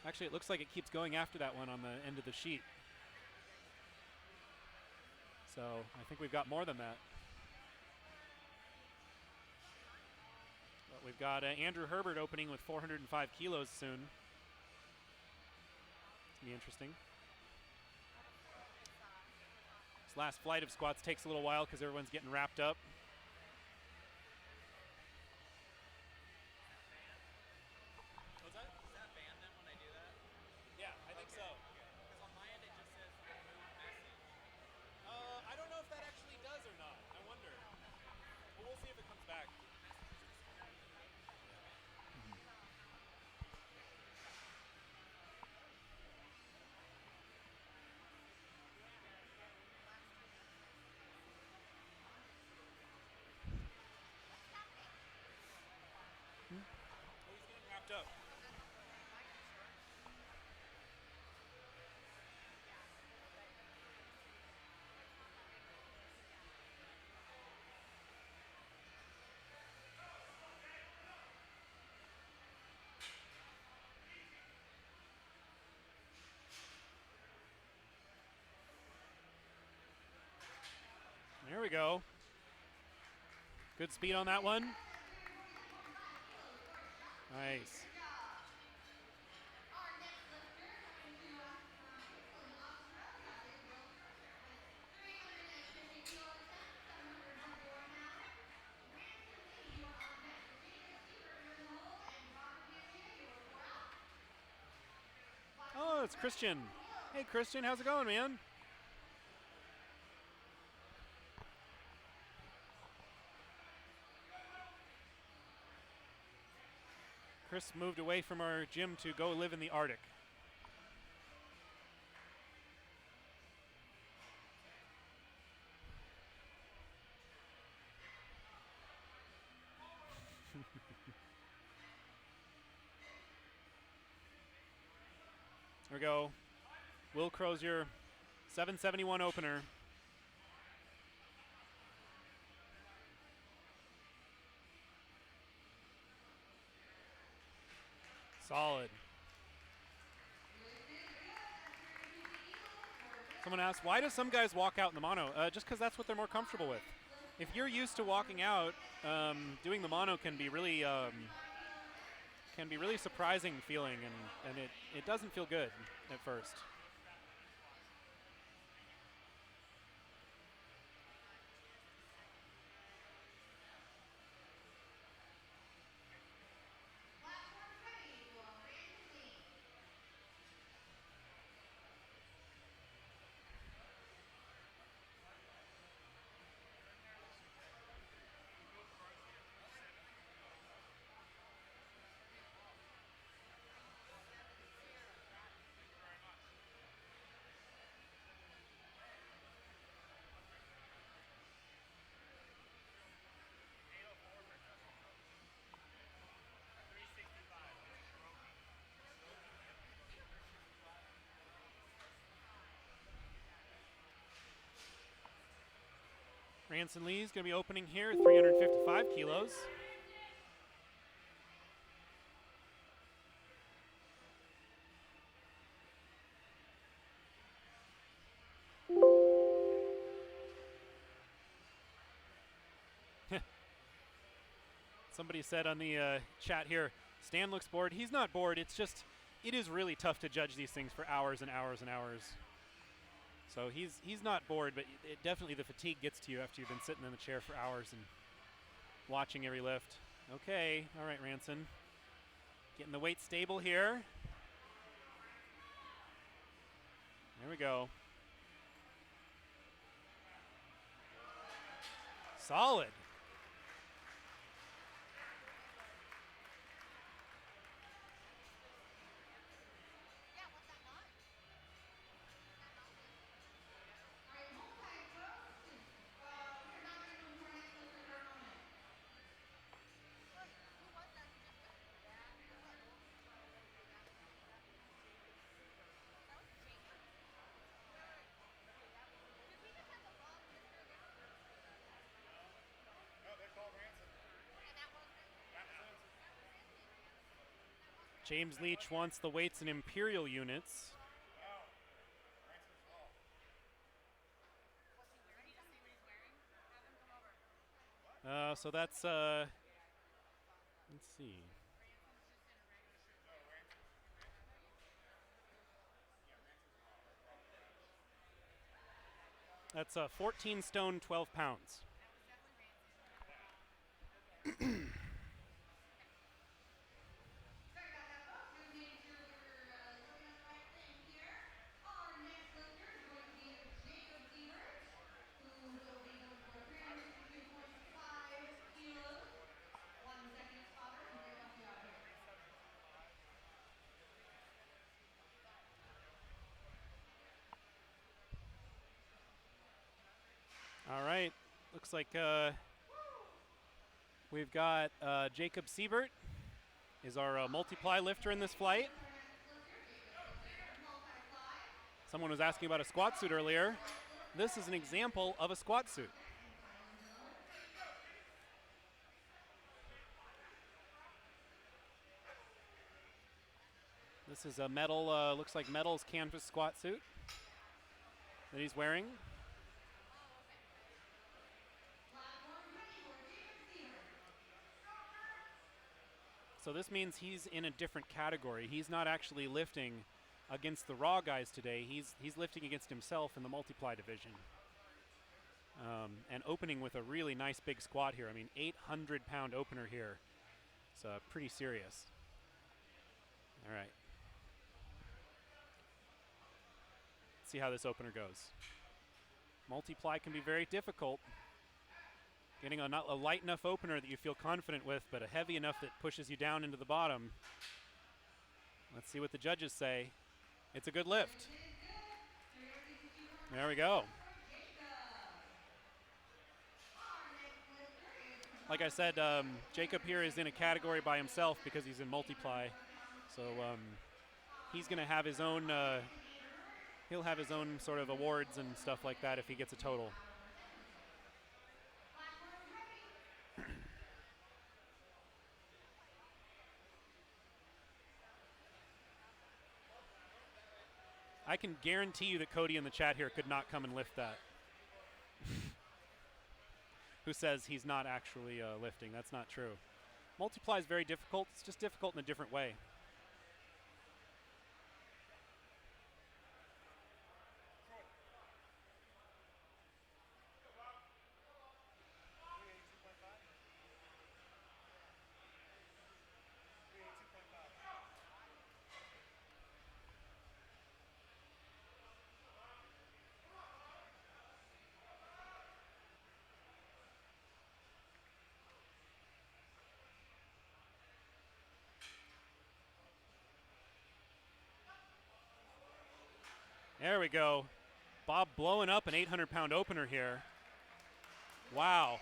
Actually, it looks like it keeps going after that one on the end of the sheet. So I think we've got more than that. But we've got Andrew Herbert opening with 405 kilos soon. It's going to be interesting. This last flight of squats takes a little while because everyone's getting wrapped up. What's that? Is that banned then when I do that? Yeah, I think so. Because on my end it just says remove message. I don't know if that actually does or not. I wonder. But we'll see if it comes back. Oh, he's getting wrapped up. There we go. Good speed on that one. Nice. Oh, it's Christian. Hey, Christian, how's it going, man? Chris moved away from our gym to go live in the Arctic. There we go. Will Crozier, 771 opener. Solid. Someone asked, why do some guys walk out in the mono? Just because that's what they're more comfortable with. If you're used to walking out, doing the mono can be really surprising feeling, and it doesn't feel good at first. Ranson Lee's going to be opening here, 355 kilos. Somebody said on the chat here, Stan looks bored. He's not bored. It's just, it is really tough to judge these things for hours and hours and hours. So he's not bored, but it definitely the fatigue gets to you after you've been sitting in the chair for hours and watching every lift. Okay, all right, Ranson. Getting the weight stable here. There we go. Solid. James Leach wants the weights in imperial units. So that's, let's see. That's 14 stone, 12 pounds. All right, looks like we've got Jacob Siebert is our multiply lifter in this flight. Someone was asking about a squat suit earlier. This is an example of a squat suit. This is a metal, looks like metal's canvas squat suit that he's wearing. So this means he's in a different category. He's not actually lifting against the raw guys today. He's lifting against himself in the multiply division. And opening with a really nice big squat here. I mean, 800-pound opener here. It's pretty serious. All right. Let's see how this opener goes. Multiply can be very difficult. Getting a light enough opener that you feel confident with, but a heavy enough that pushes you down into the bottom. Let's see what the judges say. It's a good lift. There we go. Like I said, Jacob here is in a category by himself because he's in multiply. So he's going to have his own, he'll have his own sort of awards and stuff like that if he gets a total. I can guarantee you that Cody in the chat here could not come and lift that. Who says he's not actually lifting. That's not true. Multiply is very difficult. It's just difficult in a different way. There we go. Bob blowing up an 800-pound opener here. Wow.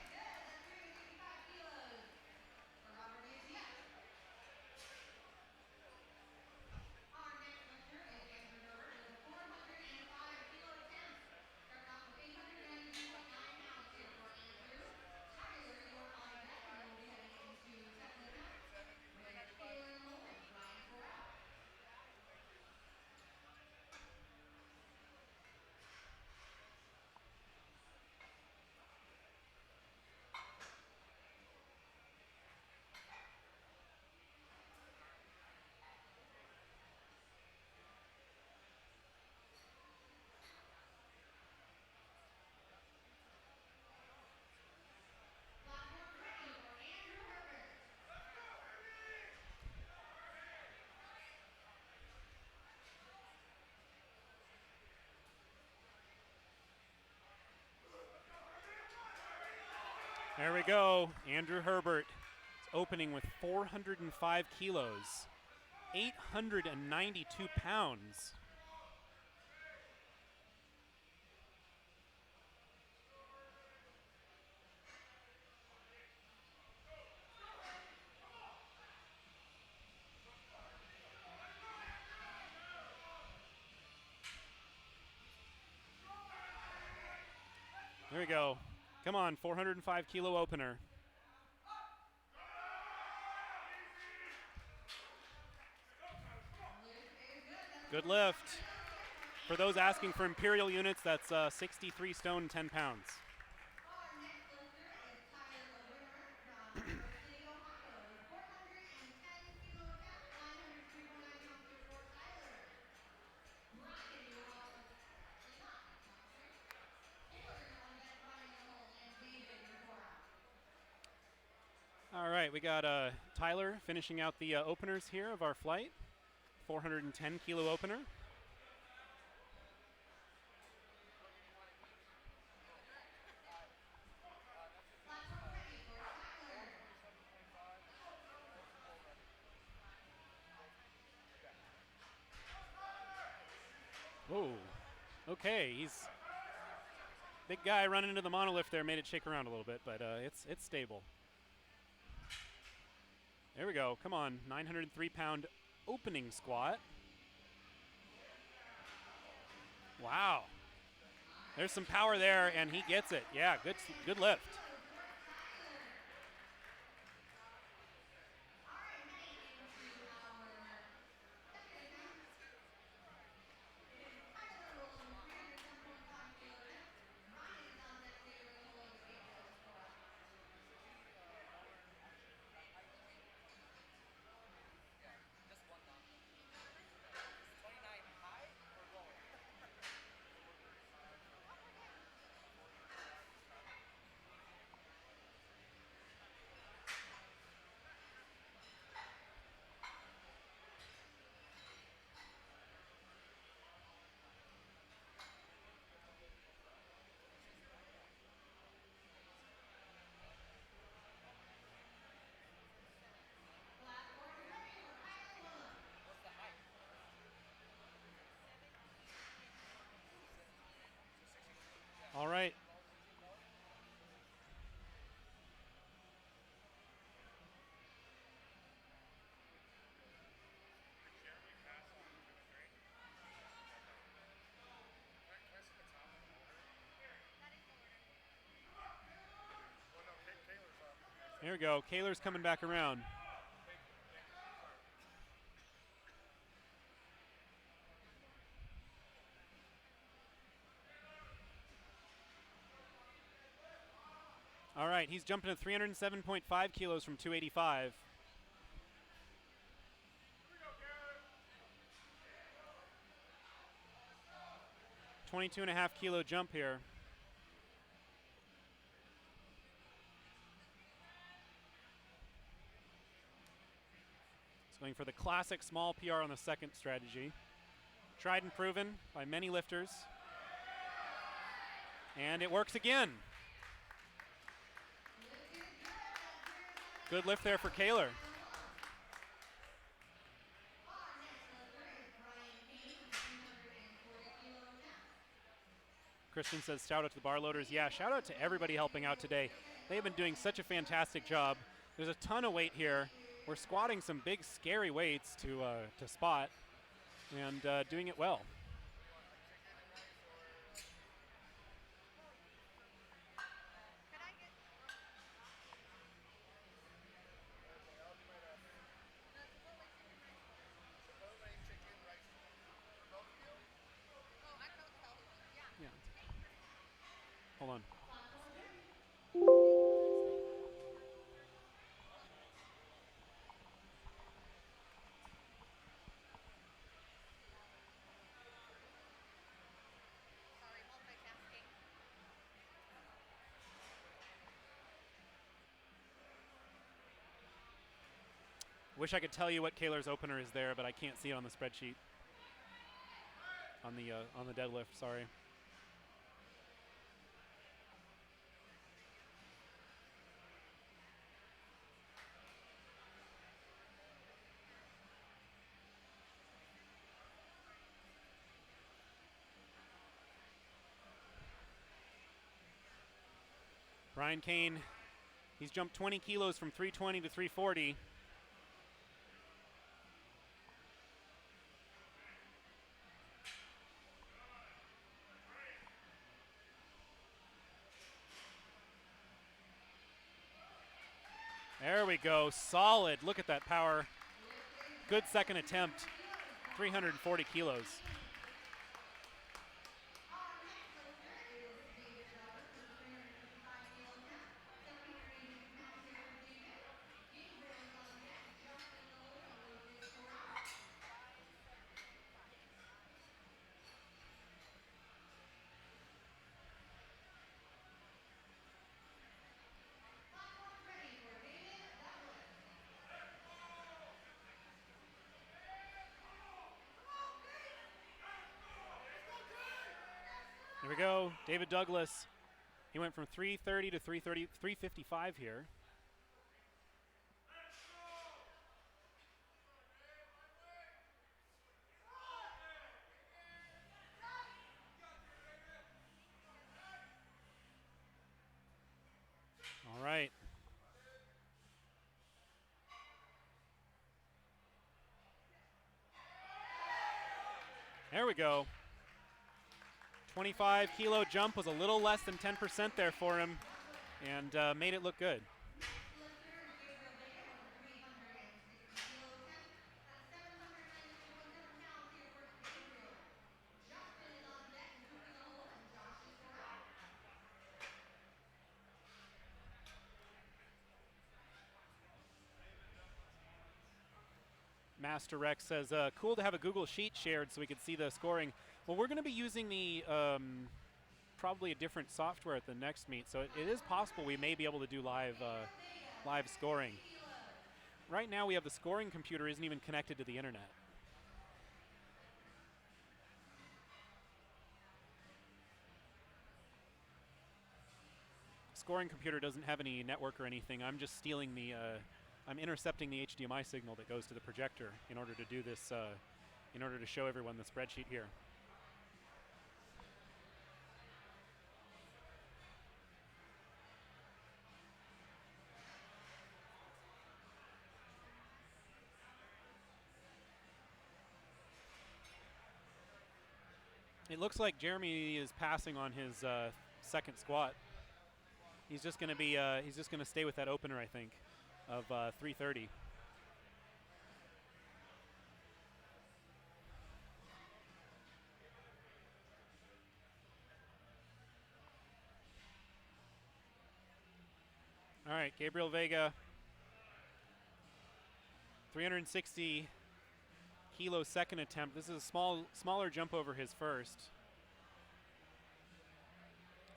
There we go. Andrew Herbert is opening with 405 kilos, 892 pounds. There we go. Come on, 405 kilo opener. Good lift. For those asking for imperial units, that's 63 stone, 10 pounds. All right, we got Tyler finishing out the openers here of our flight. 410 kilo opener. Whoa, okay, he's big guy running into the monolift there, made it shake around a little bit, but it's stable. There we go, come on, 903-pound opening squat. Wow, there's some power there, and he gets it. Yeah, good lift. There we go. Kaler's coming back around. All right, he's jumping to 307.5 kilos from 285. $22.5 kilo jump here. He's going for the classic small PR on the second strategy. Tried and proven by many lifters. And it works again. Good lift there for Kaler. Christian says, shout out to the bar loaders. Yeah, shout out to everybody helping out today. They've been doing such a fantastic job. There's a ton of weight here. We're squatting some big, scary weights to spot and doing it well. Yeah. Hold on. Wish I could tell you what Kaler's opener is there, but I can't see it on the spreadsheet. On the deadlift, sorry. Brian Kane, he's jumped 20 kilos from 320 to 340. There we go, solid. Look at that power. Good second attempt, 340 kilos. Here we go, David Douglas. He went from 330 to 355 here. All right. There we go. 25 kilo jump was a little less than 10% there for him and made it look good. Master Rex says, cool to have a Google Sheet shared so we could see the scoring. Well, we're going to be using the probably a different software at the next meet, so it is possible we may be able to do live scoring. Right now we have the scoring computer isn't even connected to the internet. Scoring computer doesn't have any network or anything. I'm just stealing the I'm intercepting the HDMI signal that goes to the projector in order to do this, in order to show everyone the spreadsheet here. It looks like Jeremy is passing on his second squat. He's just going to be he's just going to stay with that opener, I think, of 330. All right, Gabriel Vega, 360 kilo second attempt. This is a smaller jump over his first.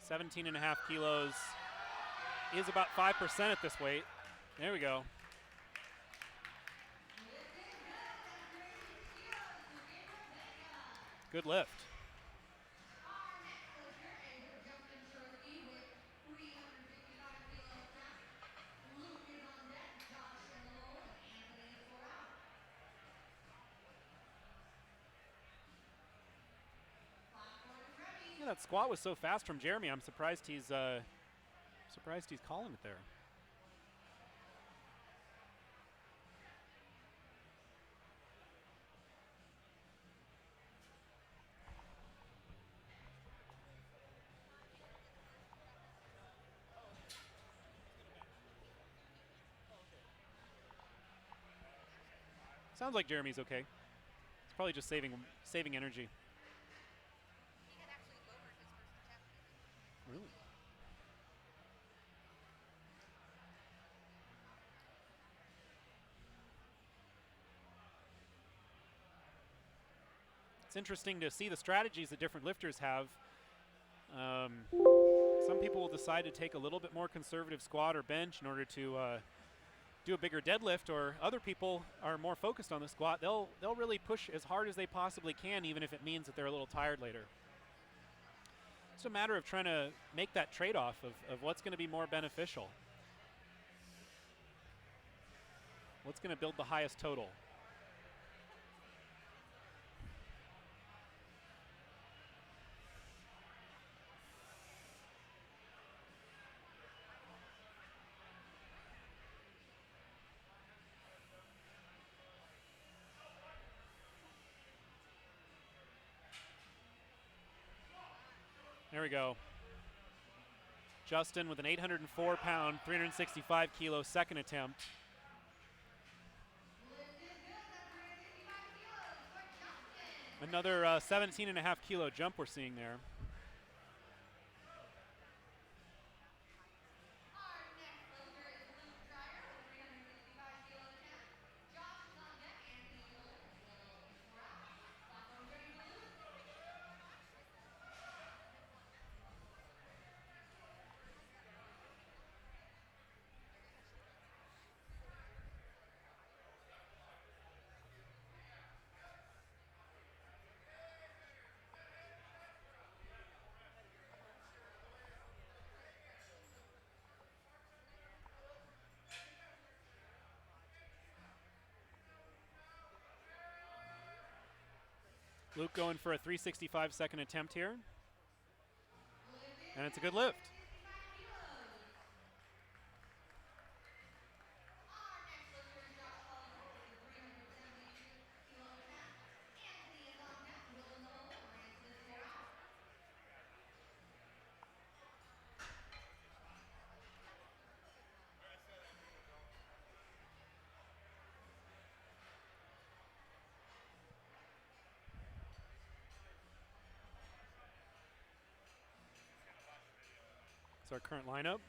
17.5 kilos is about 5% at this weight. There we go. Good lift. Yeah, that squat was so fast from Jeremy. I'm surprised he's calling it there. Sounds like Jeremy's okay. He's probably just saving energy. Really? It's interesting to see the strategies that different lifters have. Some people will decide to take a little bit more conservative squat or bench in order to do a bigger deadlift, or other people are more focused on the squat. They'll really push as hard as they possibly can, even if it means that they're a little tired later. It's a matter of trying to make that trade-off of what's going to be more beneficial. What's going to build the highest total? There we go. Justin with an 804-pound, 365-kilo second attempt. Another 17.5-kilo jump we're seeing there. Luke going for a 365 second attempt here. And it's a good lift. That's our current lineup.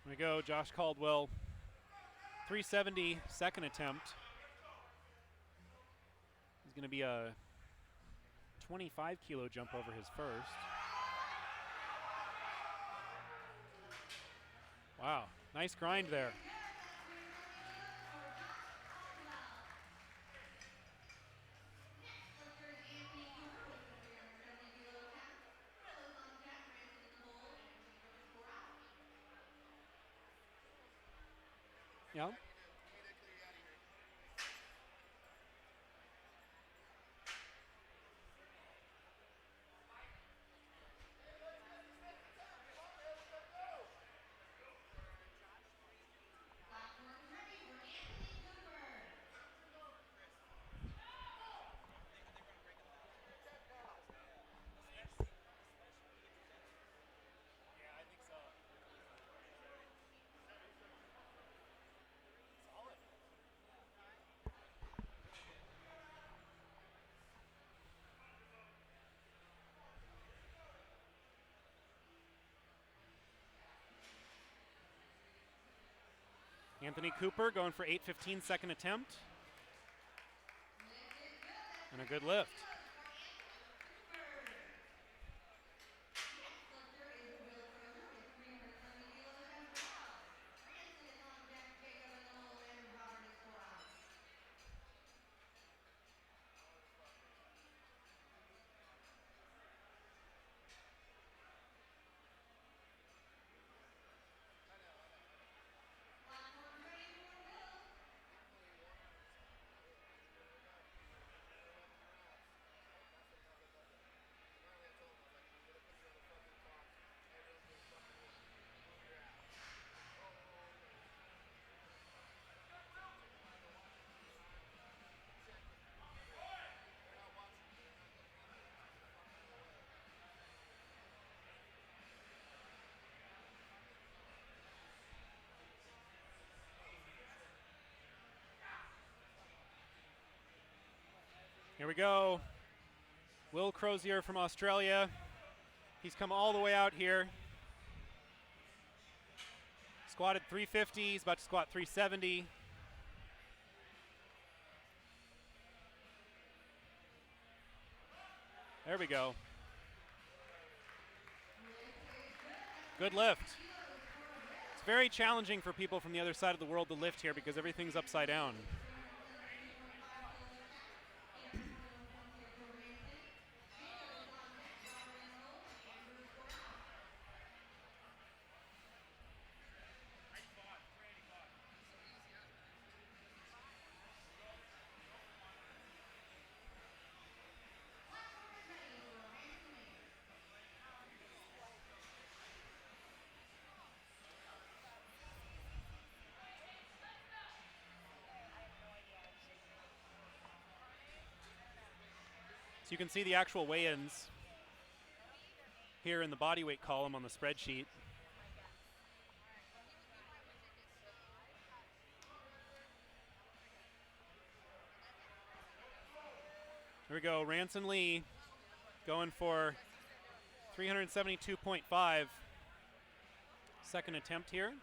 There we go, Josh Caldwell, 370 second attempt. He's going to be a 25-kilo jump over his first. Wow, nice grind there. Yeah. Anthony Cooper going for 8:15 second attempt. And a good lift. Here we go. Will Crozier from Australia. He's come all the way out here. Squatted 350. He's about to squat 370. There we go. Good lift. It's very challenging for people from the other side of the world to lift here because everything's upside down. So you can see the actual weigh-ins here in the body weight column on the spreadsheet. Here we go, Ranson Lee going for 372.5. Second attempt here.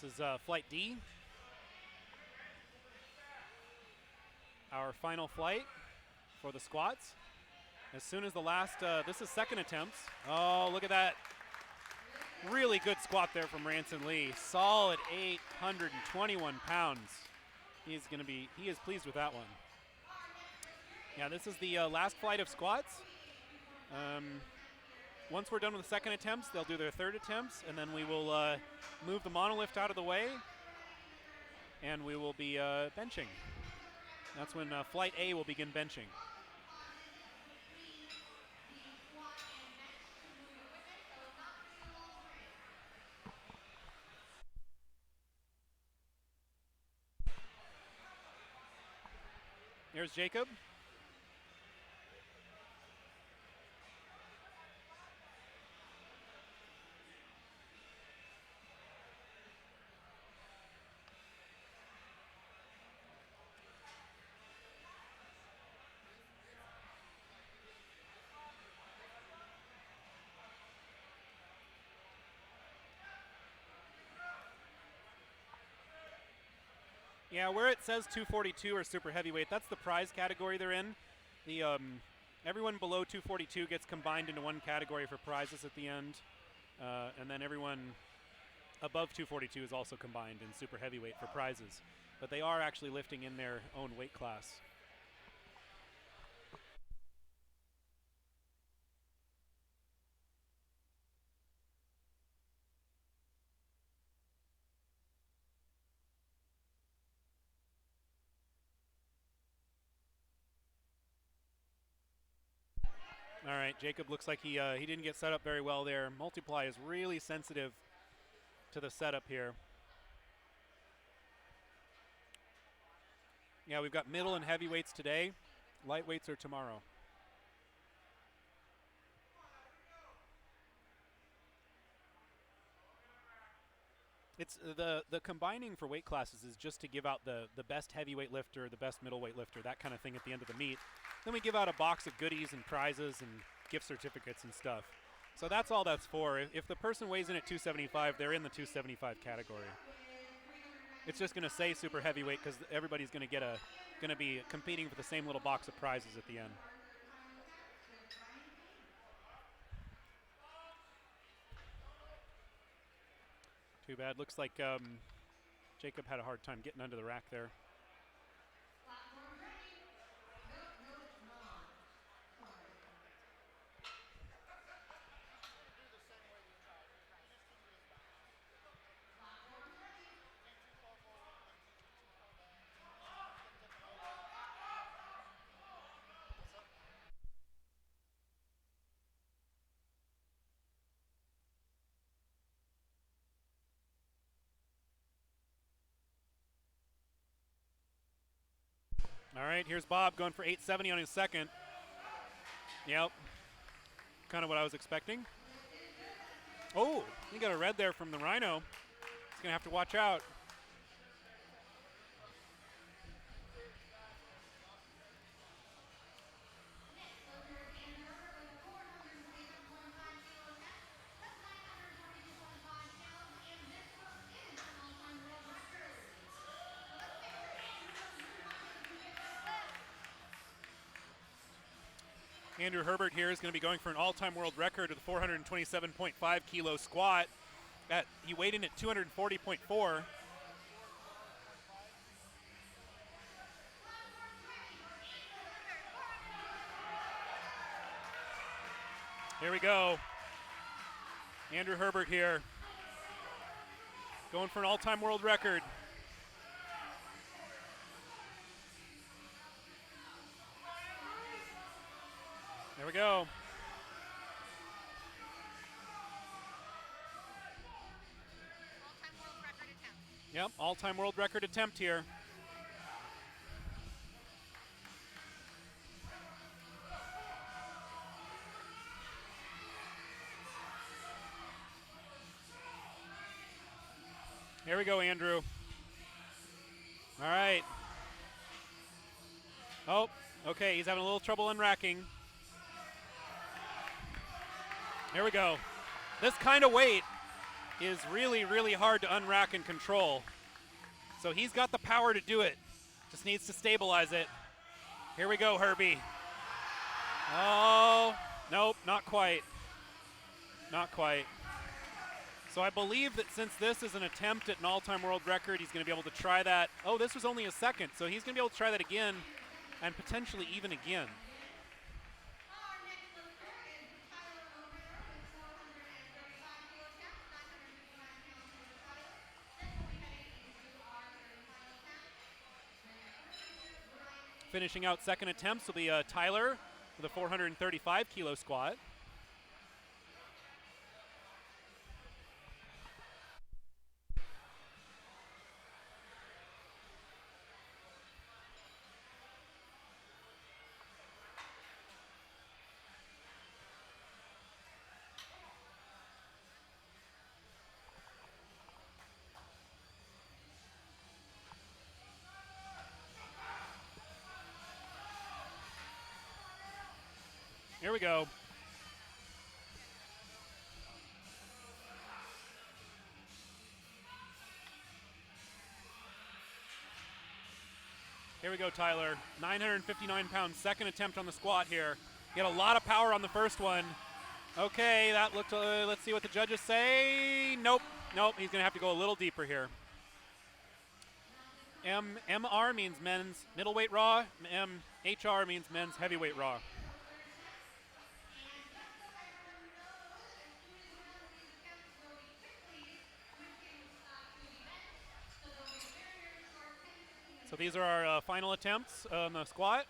This is flight D. Our final flight for the squats. As soon as the last, this is second attempts. Oh, look at that. Really good squat there from Ranson Lee. Solid 821 pounds. He is pleased with that one. Yeah, this is the last flight of squats. Once we're done with the second attempts, they'll do their third attempts, and then we will move the monolift out of the way, and we will be benching. That's when Flight A will begin benching. There's Jacob. Yeah, where it says 242 or super heavyweight, that's the prize category they're in. The everyone below 242 gets combined into one category for prizes at the end, and then everyone above 242 is also combined in super heavyweight for prizes. But they are actually lifting in their own weight class. All right, Jacob looks like he didn't get set up very well there. Multiply is really sensitive to the setup here. Yeah, we've got middle and heavyweights today. Lightweights are tomorrow. It's the combining for weight classes is just to give out the best heavyweight lifter, the best middleweight lifter, that kind of thing at the end of the meet. Then we give out a box of goodies and prizes and gift certificates and stuff. So that's all that's for. If the person weighs in at 275, they're in the 275 category. It's just going to say super heavyweight because everybody's going to be competing for the same little box of prizes at the end. Too bad. Looks like Jacob had a hard time getting under the rack there. All right, here's Bob going for 870 on his second. Yep, kind of what I was expecting. Oh, he got a red there from the Rhino. He's going to have to watch out. Andrew Herbert here is going to be going for an all-time world record of the 427.5 kilo squat. He weighed in at 240.4. Here we go. Andrew Herbert here, going for an all-time world record. There we go. Yep, all-time world record attempt here. Here we go, Andrew. All right. Oh, okay, he's having a little trouble unracking. Here we go. This kind of weight is really, really hard to unrack and control. So he's got the power to do it. Just needs to stabilize it. Here we go, Herbie. Oh, nope, not quite. Not quite. So I believe that since this is an attempt at an all-time world record, he's going to be able to try that. Oh, this was only a second, so he's going to be able to try that again and potentially even again. Finishing out second attempts will be Tyler with a 435 kilo squat. Here we go. Here we go, Tyler. 959 pounds, second attempt on the squat here. Get a lot of power on the first one. Okay, that looked, let's see what the judges say. Nope, he's gonna have to go a little deeper here. MR means men's middleweight raw. HR means men's heavyweight raw. So these are our final attempts on the squat.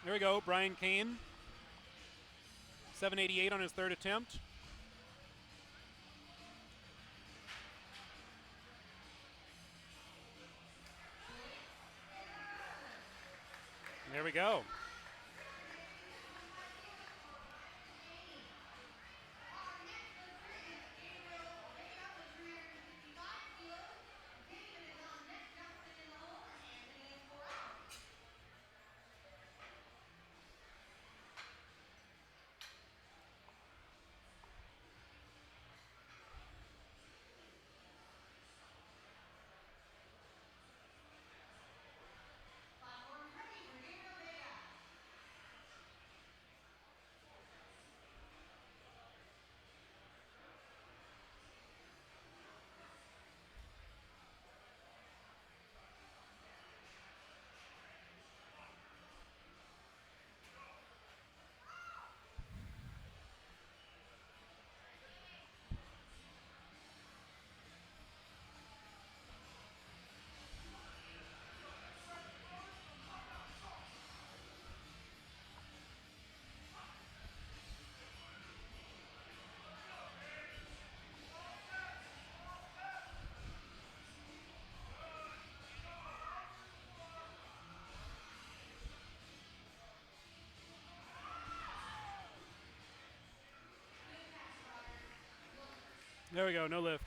There we go, Brian Kane. 788 on his third attempt. There we go. There we go, no lift.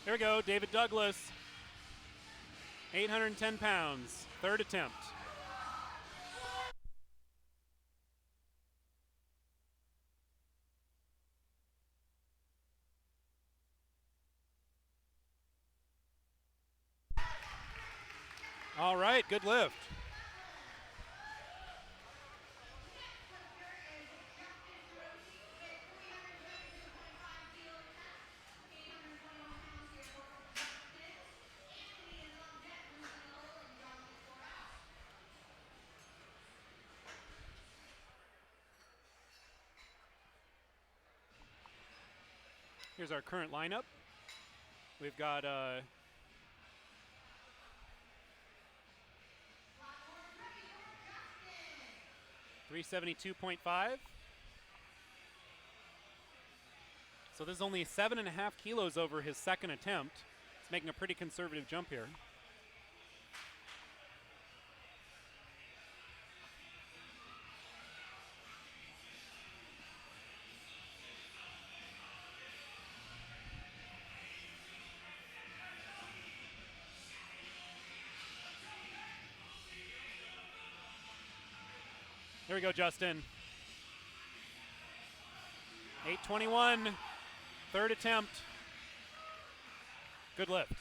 Here we go, David Douglas, 810 pounds, third attempt. All right, good lift. Here's our current lineup. We've got 372.5. So this is only 7.5 kilos over his second attempt. He's making a pretty conservative jump here. Here we go, Justin. 8:21, third attempt. Good lift.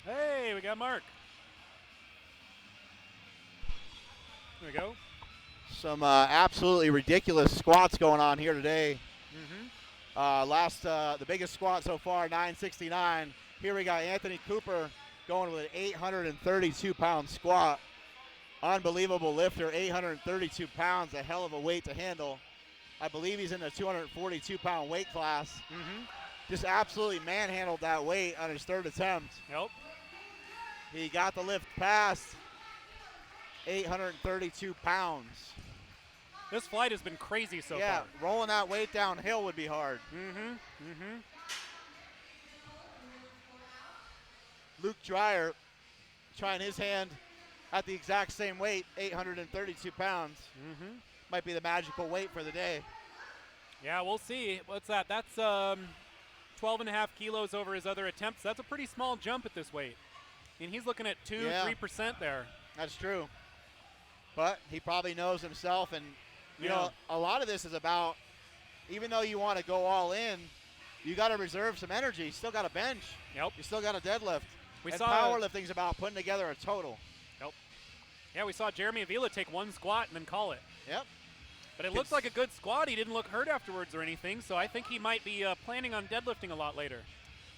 Hey, we got Mark. There we go. Some absolutely ridiculous squats going on here today. The biggest squat so far, 969. Here we got Anthony Cooper going with an 832-pound squat. Unbelievable lifter, 832 pounds, a hell of a weight to handle. I believe he's in the 242-pound weight class. Just absolutely manhandled that weight on his third attempt. Yep. He got the lift past 832 pounds. This flight has been crazy so far. Yeah, rolling that weight downhill would be hard. Luke Dreyer trying his hand at the exact same weight, 832 pounds. Might be the magical weight for the day. Yeah, we'll see. What's that? That's 12.5 kilos over his other attempts. That's a pretty small jump at this weight. And he's looking at 3% there. That's true. But he probably knows himself, and you know, a lot of this is about, even though you want to go all in, you got to reserve some energy. You still got to bench. Yep. You still got to deadlift. We and saw powerlifting's about putting together a total. Yep. Yeah, we saw Jeremy Avila take one squat and then call it. Yep. But it looked like a good squat. He didn't look hurt afterwards or anything, so I think he might be planning on deadlifting a lot later.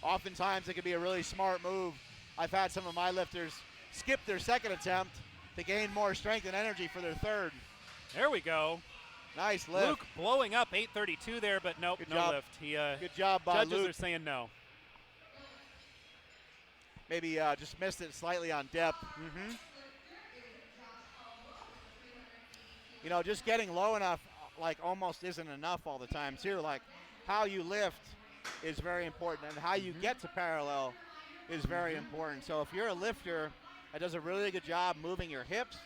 Oftentimes it can be a really smart move. I've had some of my lifters skip their second attempt to gain more strength and energy for their third. There we go. Nice lift. Luke blowing up 832 there, but nope, Good no job. lift. Good job by Judges Luke. are saying no. Maybe just missed it slightly on depth. You know, just getting low enough, like, almost isn't enough all the time, too. Like, how you lift is very important, and how you get to parallel is very important. So if you're a lifter that does a really good job moving your hips,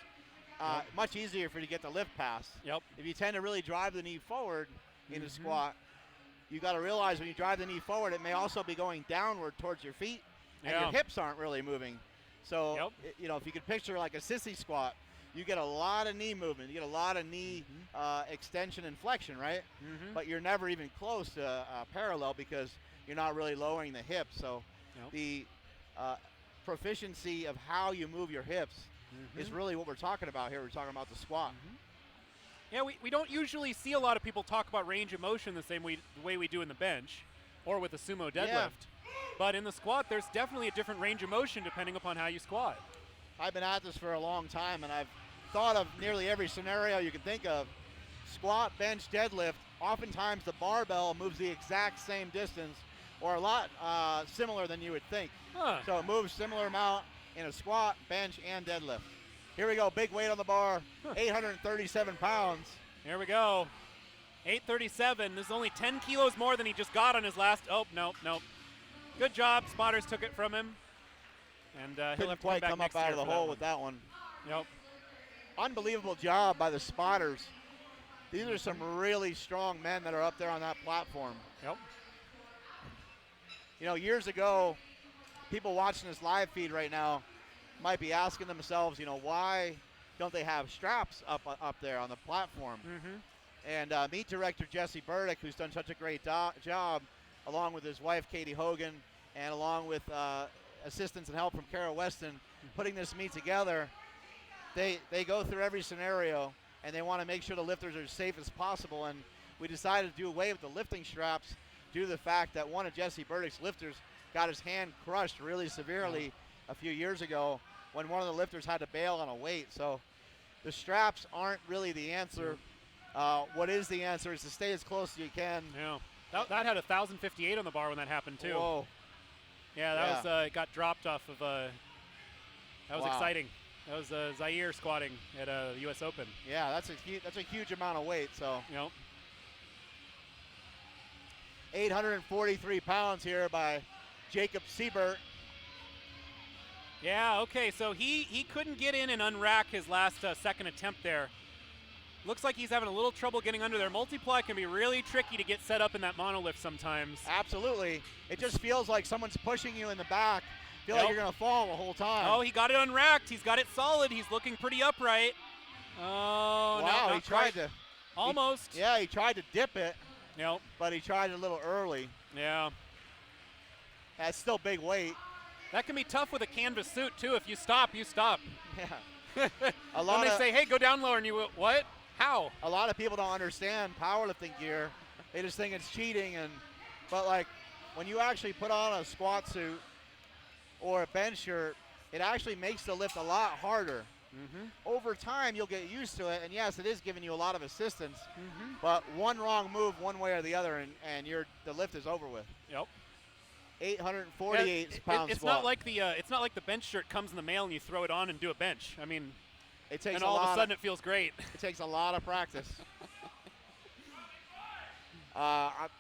much easier for you to get the lift pass. Yep. If you tend to really drive the knee forward in a squat, you got to realize when you drive the knee forward, it may also be going downward towards your feet, and your hips aren't really moving. So, you know, if you could picture like a sissy squat, you get a lot of knee movement. You get a lot of knee extension and flexion, right? But you're never even close to parallel because you're not really lowering the hips. So the proficiency of how you move your hips is really what we're talking about here. We're talking about the squat. Yeah, we don't usually see a lot of people talk about range of motion the way we do in the bench or with the sumo deadlift. But in the squat, there's definitely a different range of motion depending upon how you squat. I've been at this for a long time, and I've thought of nearly every scenario you can think of. Squat, bench, deadlift, oftentimes the barbell moves the exact same distance or a lot similar than you would think. So it moves similar amount in a squat, bench, and deadlift. Here we go, big weight on the bar, 837 pounds. Here we go, 837. This is only 10 kilos more than he just got on his last, nope. Good job, spotters took it from him. And he'll have to quite come back up out of the hole with that one. Unbelievable job by the spotters. These are some really strong men that are up there on that platform. You know, years ago, people watching this live feed right now might be asking themselves, you know, why don't they have straps up there on the platform? And meet director Jesse Burdick, who's done such a great job, along with his wife Katie Hogan, and along with assistance and help from Kara Weston, putting this meet together. They go through every scenario, and they want to make sure the lifters are as safe as possible. And we decided to do away with the lifting straps due to the fact that one of Jesse Burdick's lifters got his hand crushed really severely a few years ago when one of the lifters had to bail on a weight. So the straps aren't really the answer. What is the answer is to stay as close as you can. Yeah, that had 1,058 on the bar when that happened too. Whoa. Yeah, that was it got dropped off of. That was exciting. That was Zaire squatting at the U.S. Open. Yeah, that's a huge amount of weight. So. Yep. 843 pounds here by Jacob Siebert. Yeah. Okay. So he couldn't get in and unrack his last second attempt there. Looks like he's having a little trouble getting under there. Multiply can be really tricky to get set up in that monolift sometimes. Absolutely. It just feels like someone's pushing you in the back. Feel like you're going to fall the whole time. Oh, he got it unracked. He's got it solid. He's looking pretty upright. Oh, wow, no, he tried to. Almost. He tried to dip it. Yep. But he tried it a little early. Yeah. That's still big weight. That can be tough with a canvas suit, too. If you stop, you stop. Yeah. When they say, hey, go down lower, and you, what? How? A lot of people don't understand powerlifting gear. They just think it's cheating. But like when you actually put on a squat suit or a bench shirt, it actually makes the lift a lot harder. Over time, you'll get used to it. And yes, it is giving you a lot of assistance. But one wrong move one way or the other, and the lift is over with. Yep. 848 pound it's squat. Not like the bench shirt comes in the mail and you throw it on and do a bench. I mean, it takes and all of a sudden it feels great. It takes a lot of practice.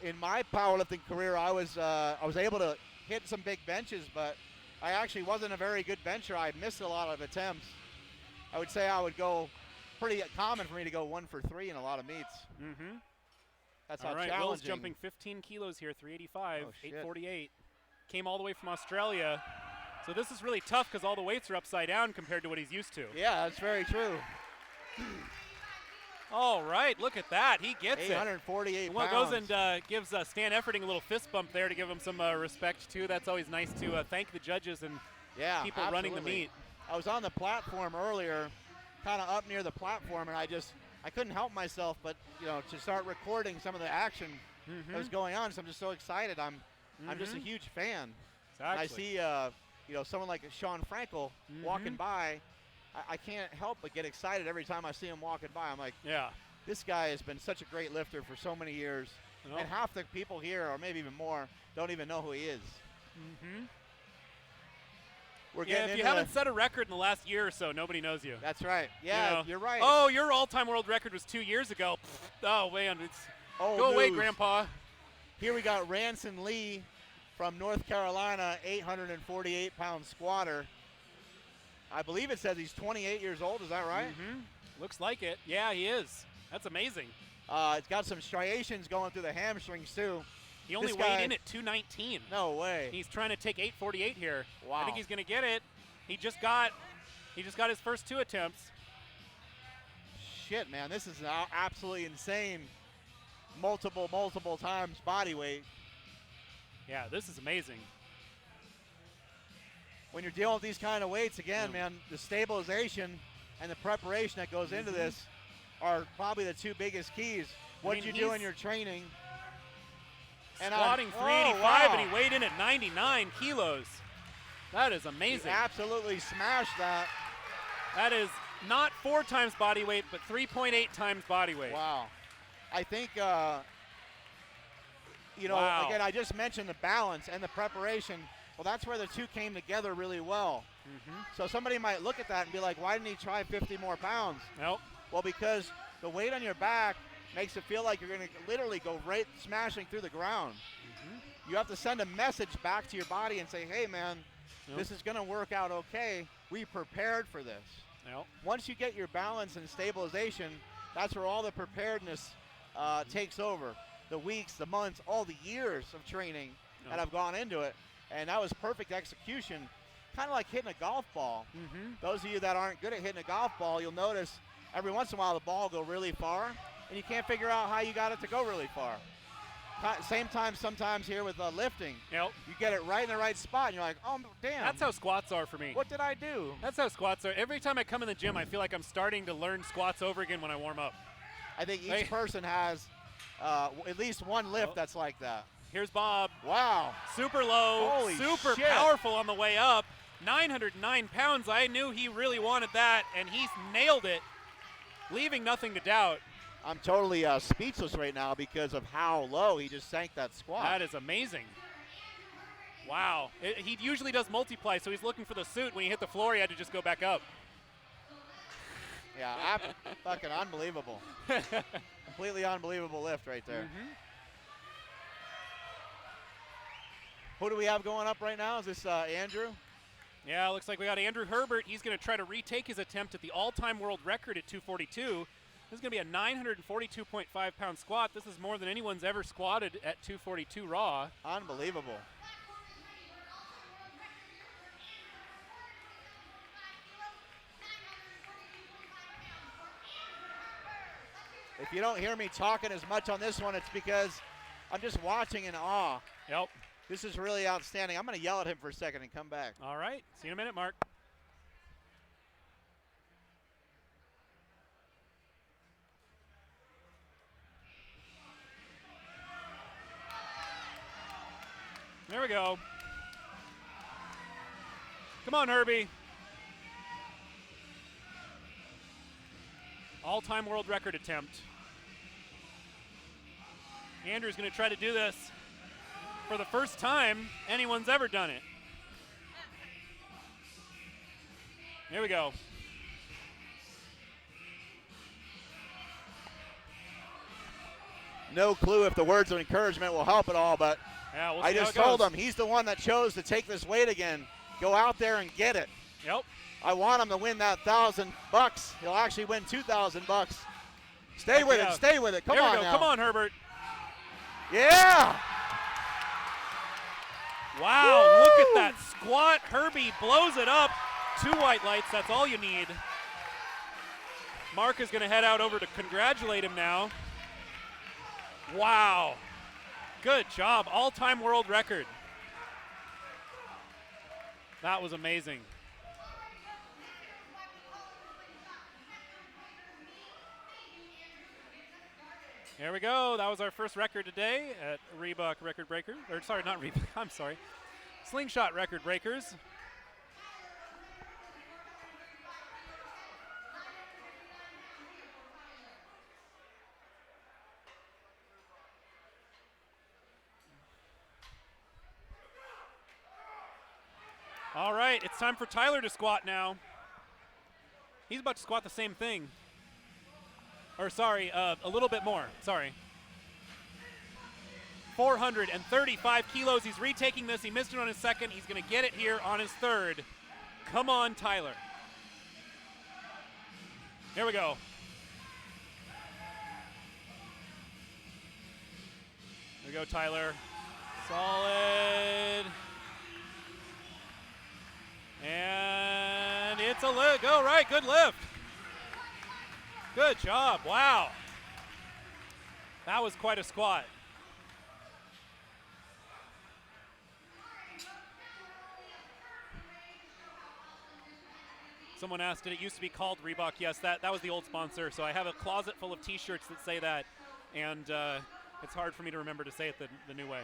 In my powerlifting career, I was able to hit some big benches, but I actually wasn't a very good bencher. I missed a lot of attempts. I would say I would go pretty common for me to go 1 for 3 in a lot of meets. That's how challenging. Will's jumping 15 kilos here, 385, 848. Came all the way from Australia. So this is really tough because all the weights are upside down compared to what he's used to. Yeah, that's very true. All right, look at that. He gets 848 pounds. Goes and gives Stan Efferding a little fist bump there to give him some respect, too. That's always nice to thank the judges and people running the meet. I was on the platform earlier, kind of up near the platform, and I couldn't help myself but, to start recording some of the action that was going on. So I'm just so excited. I'm just a huge fan. Exactly. And I see, someone like Sean Frankel walking by. I can't help but get excited every time I see him walking by. I'm like, this guy has been such a great lifter for so many years. And half the people here, or maybe even more, don't even know who he is. If you haven't set a record in the last year or so, nobody knows you. That's right. Yeah, you're right. Oh, your all-time world record was 2 years ago. Oh, man. Go away, Grandpa. Here we got Ranson Lee from North Carolina, 848-pound squatter. I believe it says he's 28 years old. Is that right? Looks like it. Yeah, he is. That's amazing. It's got some striations going through the hamstrings, too. He only weighed in at 219. No way. He's trying to take 848 here. Wow. I think he's going to get it. He just got his first 2 attempts. Shit, man, this is absolutely insane. Multiple times body weight. Yeah, this is amazing. When you're dealing with these kind of weights, again, man, the stabilization and the preparation that goes into this are probably the 2 biggest keys. What you do in your training. Squatting 385, and he weighed in at 99 kilos. That is amazing. He absolutely smashed that. That is not 4 times body weight, but 3.8 times body weight. Wow. I think, again, I just mentioned the balance and the preparation. Well, that's where the 2 came together really well. So somebody might look at that and be like, why didn't he try 50 more pounds? Nope. Well, because the weight on your back makes it feel like you're going to literally go right smashing through the ground. You have to send a message back to your body and say, hey, man, this is going to work out okay. We prepared for this. Once you get your balance and stabilization, that's where all the preparedness takes over. The weeks, the months, all the years of training that have gone into it. And that was perfect execution, kind of like hitting a golf ball. Those of you that aren't good at hitting a golf ball, you'll notice every once in a while the ball go really far, and you can't figure out how you got it to go really far. Same time sometimes here with lifting. Yep. You get it right in the right spot, and you're like, oh, damn. That's how squats are for me. What did I do? That's how squats are. Every time I come in the gym, I feel like I'm starting to learn squats over again when I warm up. I think each person has at least one lift that's like that. Here's Bob. Wow. Super low, Holy super shit. powerful on the way up. 909 pounds. I knew he really wanted that, and he's nailed it, leaving nothing to doubt. I'm totally speechless right now because of how low he just sank that squat. That is amazing. Wow. He usually does multiply, so he's looking for the suit. When he hit the floor, he had to just go back up. Yeah, fucking unbelievable. Completely unbelievable lift right there. Who do we have going up right now? Is this Andrew? Yeah, looks like we got Andrew Herbert. He's going to try to retake his attempt at the all-time world record at 242. This is going to be a 942.5-pound squat. This is more than anyone's ever squatted at 242 raw. Unbelievable. If you don't hear me talking as much on this one, it's because I'm just watching in awe. Yep. This is really outstanding. I'm going to yell at him for a second and come back. All right. See you in a minute, Mark. There we go. Come on, Herbie. All-time world record attempt. Andrew's going to try to do this for the first time anyone's ever done it. Here we go. No clue if the words of encouragement will help at all, but yeah, we'll I just told him he's the one that chose to take this weight again. Go out there and get it. Yep. I want him to win that $1,000. He'll actually win $2,000. Stay with it. Stay with it. Come on now. Come on, Herbert. Yeah. Wow, Woo! Look at that squat. Herbie blows it up. 2 white lights, that's all you need. Mark is going to head out over to congratulate him now. Wow. Good job. All-time world record. That was amazing. Here we go. That was our first record today at Reebok Record Breakers. Or sorry, not Reebok. I'm sorry. Slingshot Record Breakers. All right, it's time for Tyler to squat now. He's about to squat the same thing. Or sorry, a little bit more, sorry. 435 kilos, he's retaking this. He missed it on his second. He's gonna get it here on his third. Come on, Tyler. Here we go. Here we go, Tyler. Solid. And it's a lift. All right, good lift. Good job. Wow. That was quite a squat. Someone asked, did it used to be called Reebok? Yes, that was the old sponsor. So I have a closet full of T-shirts that say that, and it's hard for me to remember to say it the new way.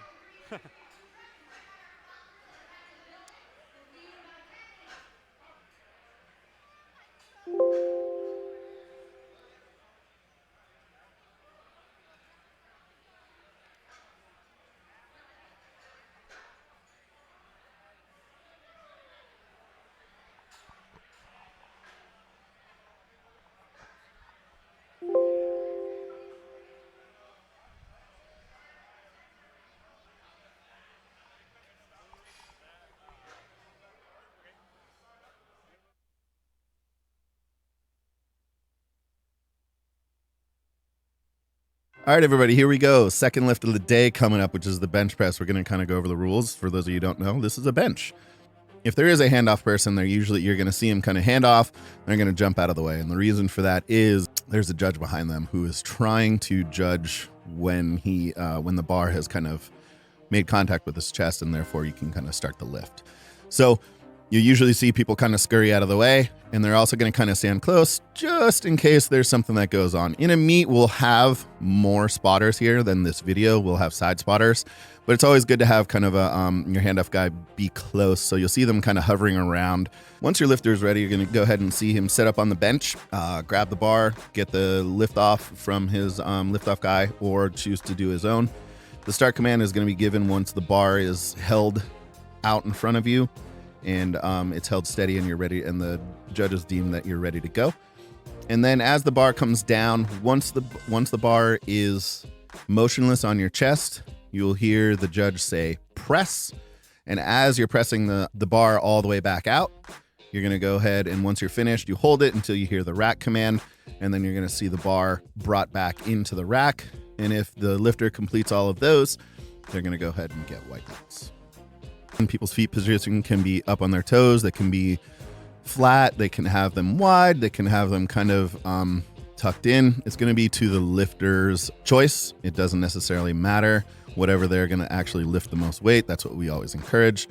All right, everybody, here we go. Second lift of the day coming up, which is the bench press. We're going to kind of go over the rules. For those of you who don't know, this is a bench. If there is a handoff person, you're going to see him kind of hand off. They're going to jump out of the way. And the reason for that is there's a judge behind them who is trying to judge when the bar has kind of made contact with his chest, and therefore you can kind of start the lift. So you usually see people kind of scurry out of the way, and they're also going to kind of stand close just in case there's something that goes on. In a meet, we'll have more spotters here than this video. We'll have side spotters, but it's always good to have kind of your handoff guy be close. So you'll see them kind of hovering around. Once your lifter is ready, you're going to go ahead and see him set up on the bench, grab the bar, get the lift off from his lift off guy, or choose to do his own. The start command is going to be given once the bar is held out in front of you, and it's held steady and you're ready, and the judges deem that you're ready to go. And then as the bar comes down, once the bar is motionless on your chest, you'll hear the judge say press. And as you're pressing the bar all the way back out, you're going to go ahead, and once you're finished, you hold it until you hear the rack command, and then you're going to see the bar brought back into the rack. And if the lifter completes all of those, they're going to go ahead and get white belts. And people's feet position can be up on their toes. They can be flat. They can have them wide. They can have them kind of tucked in. It's going to be to the lifter's choice. It doesn't necessarily matter. Whatever they're going to actually lift the most weight, that's what we always encourage.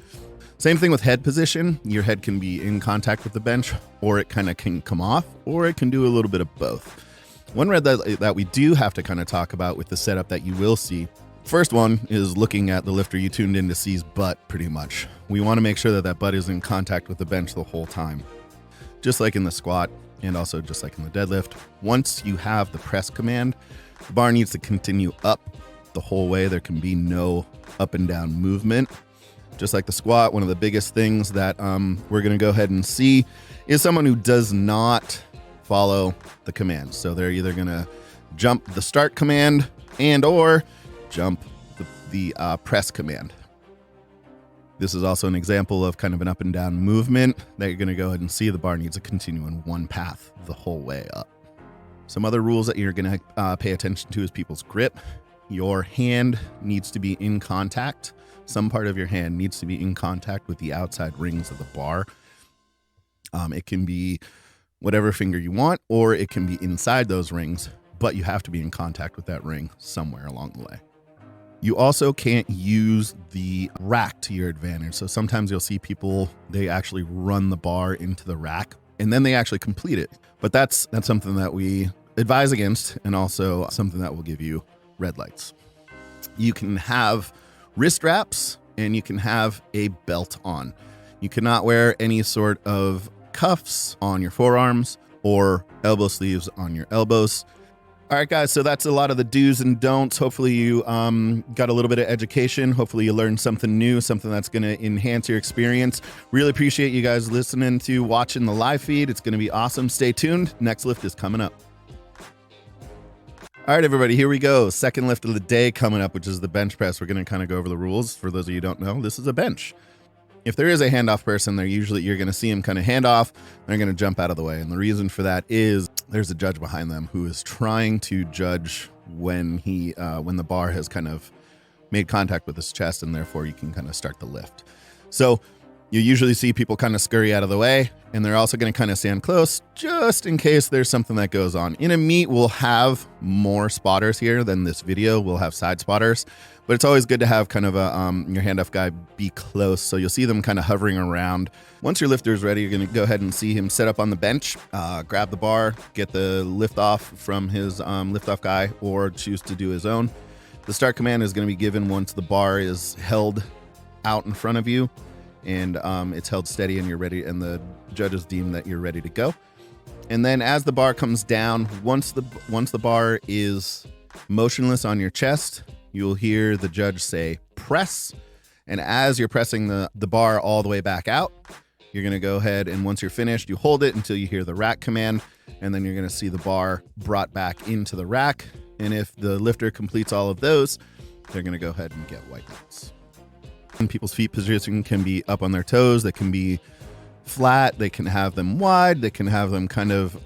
Same thing with head position. Your head can be in contact with the bench, or it kind of can come off, or it can do a little bit of both. One red that we do have to kind of talk about with the setup that you will see. First one is looking at the lifter you tuned in to see's butt, pretty much. We want to make sure that that butt is in contact with the bench the whole time. Just like in the squat, and also just like in the deadlift. Once you have the press command, the bar needs to continue up the whole way. There can be no up and down movement. Just like the squat, one of the biggest things that we're going to go ahead and see is someone who does not follow the command. So they're either going to jump the start command and or jump the press command. This is also an example of kind of an up and down movement that you're going to go ahead and see. The bar needs to continue in one path the whole way up. Some other rules that you're going to pay attention to is people's grip. Your hand needs to be in contact. Some part of your hand needs to be in contact with the outside rings of the bar. It can be whatever finger you want, or it can be inside those rings, but you have to be in contact with that ring somewhere along the way. You also can't use the rack to your advantage. So sometimes you'll see people, they actually run the bar into the rack and then they actually complete it. But that's something that we advise against, and also something that will give you red lights. You can have wrist straps and you can have a belt on. You cannot wear any sort of cuffs on your forearms or elbow sleeves on your elbows. All right, guys, so that's a lot of the do's and don'ts. Hopefully you got a little bit of education. Hopefully you learned something new, something that's going to enhance your experience. Really appreciate you guys watching the live feed. It's going to be awesome. Stay tuned. Next lift is coming up. All right, everybody, here we go. Second lift of the day coming up, which is the bench press. We're going to kind of go over the rules. For those of you who don't know, this is a bench. If there is a handoff person, you're going to see him kind of hand off. They're going to jump out of the way. And the reason for that is there's a judge behind them who is trying to judge when the bar has kind of made contact with his chest, and therefore you can kind of start the lift. So you usually see people kind of scurry out of the way, and they're also going to kind of stand close just in case there's something that goes on. In a meet, we'll have more spotters here than this video. We'll have side spotters, but it's always good to have kind of your handoff guy be close. So you'll see them kind of hovering around. Once your lifter is ready, you're going to go ahead and see him set up on the bench, grab the bar, get the lift off from his lift off guy, or choose to do his own. The start command is going to be given once the bar is held out in front of you, and it's held steady and you're ready, and the judges deem that you're ready to go. And then as the bar comes down, once the bar is motionless on your chest, you'll hear the judge say press. And as you're pressing the bar all the way back out, you're going to go ahead, and once you're finished, you hold it until you hear the rack command, and then you're going to see the bar brought back into the rack. And if the lifter completes all of those, they're going to go ahead and get white belts. And people's feet position can be up on their toes. They can be flat. They can have them wide. They can have them kind of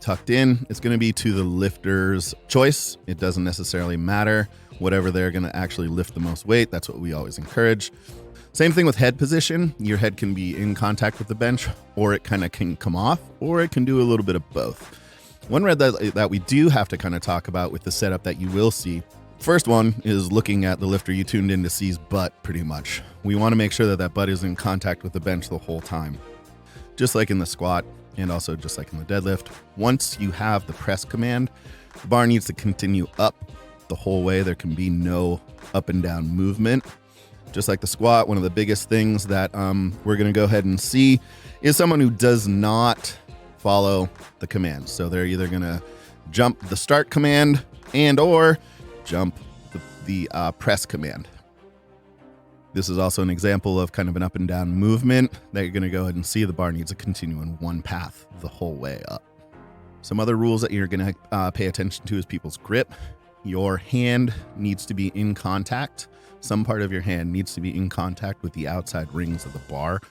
tucked in. It's going to be to the lifter's choice. It doesn't necessarily matter. Whatever they're going to actually lift the most weight, that's what we always encourage. Same thing with head position. Your head can be in contact with the bench, or it kind of can come off, or it can do a little bit of both. One red that we do have to kind of talk about with the setup that you will see. First one is looking at the lifter you tuned in to see's butt pretty much. We want to make sure that that butt is in contact with the bench the whole time. Just like in the squat and also just like in the deadlift. Once you have the press command, the bar needs to continue up the whole way. There can be no up and down movement. Just like the squat, one of the biggest things that we're going to go ahead and see is someone who does not follow the commands. So they're either going to jump the start command and or jump the press command. This is also an example of kind of an up and down movement that you're going to go ahead and see. The bar needs to continue in one path the whole way up. Some other rules that you're going to pay attention to is people's grip. Your hand needs to be in contact. Some part of your hand needs to be in contact with the outside rings of the bar.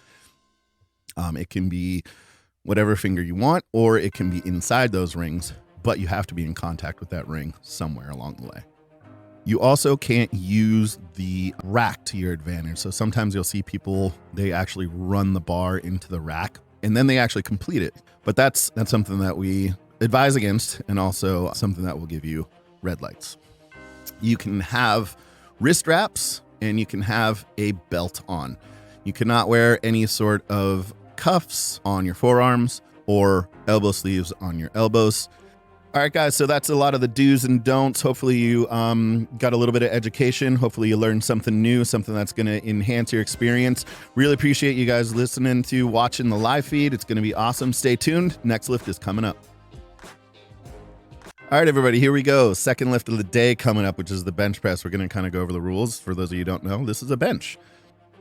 It can be whatever finger you want, or it can be inside those rings, but you have to be in contact with that ring somewhere along the way. You also can't use the rack to your advantage. So sometimes you'll see people, they actually run the bar into the rack and then they actually complete it. But that's something that we advise against, and also something that will give you red lights. You can have wrist wraps and you can have a belt on. You cannot wear any sort of cuffs on your forearms or elbow sleeves on your elbows. All right, guys, so that's a lot of the do's and don'ts. Hopefully you got a little bit of education. Hopefully you learned something new, something that's going to enhance your experience. Really appreciate you guys listening to watching the live feed. It's going to be awesome. Stay tuned. Next lift is coming up. All right, everybody, here we go. Second lift of the day coming up, which is the bench press. We're going to kind of go over the rules. For those of you who don't know, this is a bench.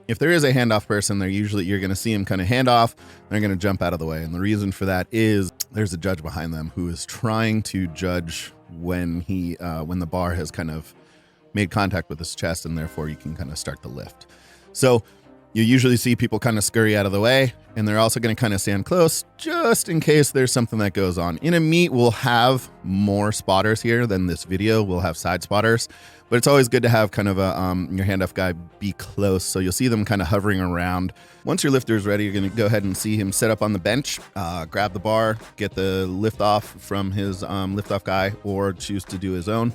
If there is a handoff person, you're going to see him kind of hand off. They're going to jump out of the way. And the reason for that is there's a judge behind them who is trying to judge when the bar has kind of made contact with his chest, and therefore you can kind of start the lift. So you usually see people kind of scurry out of the way, and they're also going to kind of stand close just in case there's something that goes on. In a meet, we'll have more spotters here than this video. We'll have side spotters, but it's always good to have kind of a your handoff guy be close. So you'll see them kind of hovering around. Once your lifter is ready, you're going to go ahead and see him set up on the bench, grab the bar, get the lift off from his lift off guy, or choose to do his own.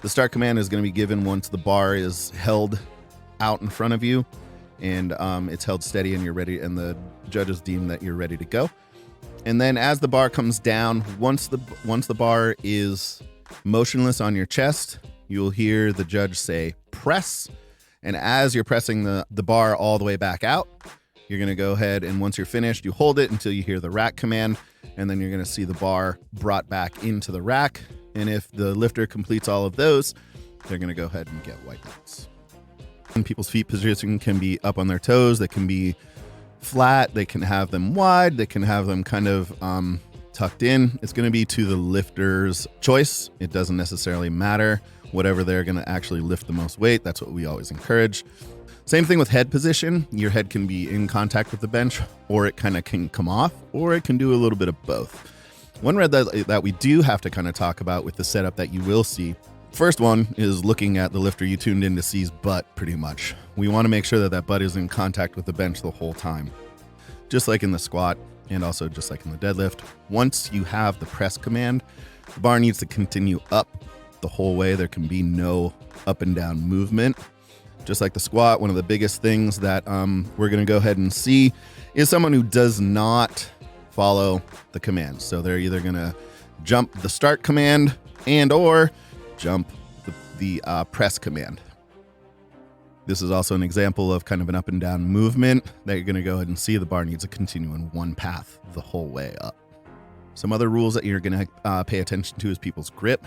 The start command is going to be given once the bar is held out in front of you, and it's held steady and you're ready, and the judges deem that you're ready to go. And then as the bar comes down, once the bar is motionless on your chest, you'll hear the judge say press. And as you're pressing the bar all the way back out, you're going to go ahead, and once you're finished, you hold it until you hear the rack command, and then you're going to see the bar brought back into the rack. And if the lifter completes all of those, they're going to go ahead and get white lights. And people's feet position can be up on their toes. They can be flat. They can have them wide. They can have them kind of tucked in. It's going to be to the lifter's choice. It doesn't necessarily matter. Whatever they're going to actually lift the most weight, that's what we always encourage. Same thing with head position. Your head can be in contact with the bench, or it kind of can come off, or it can do a little bit of both. One red that we do have to kind of talk about with the setup that you will see. First one is looking at the lifter you tuned in to see's butt pretty much. We want to make sure that that butt is in contact with the bench the whole time. Just like in the squat and also just like in the deadlift. Once you have the press command, the bar needs to continue up the whole way. There can be no up and down movement. Just like the squat, one of the biggest things that we're going to go ahead and see is someone who does not follow the commands. So they're either going to jump the start command and or jump the press command. This is also an example of kind of an up and down movement that you're going to go ahead and see. The bar needs to continue in one path the whole way up. Some other rules that you're going to pay attention to is people's grip.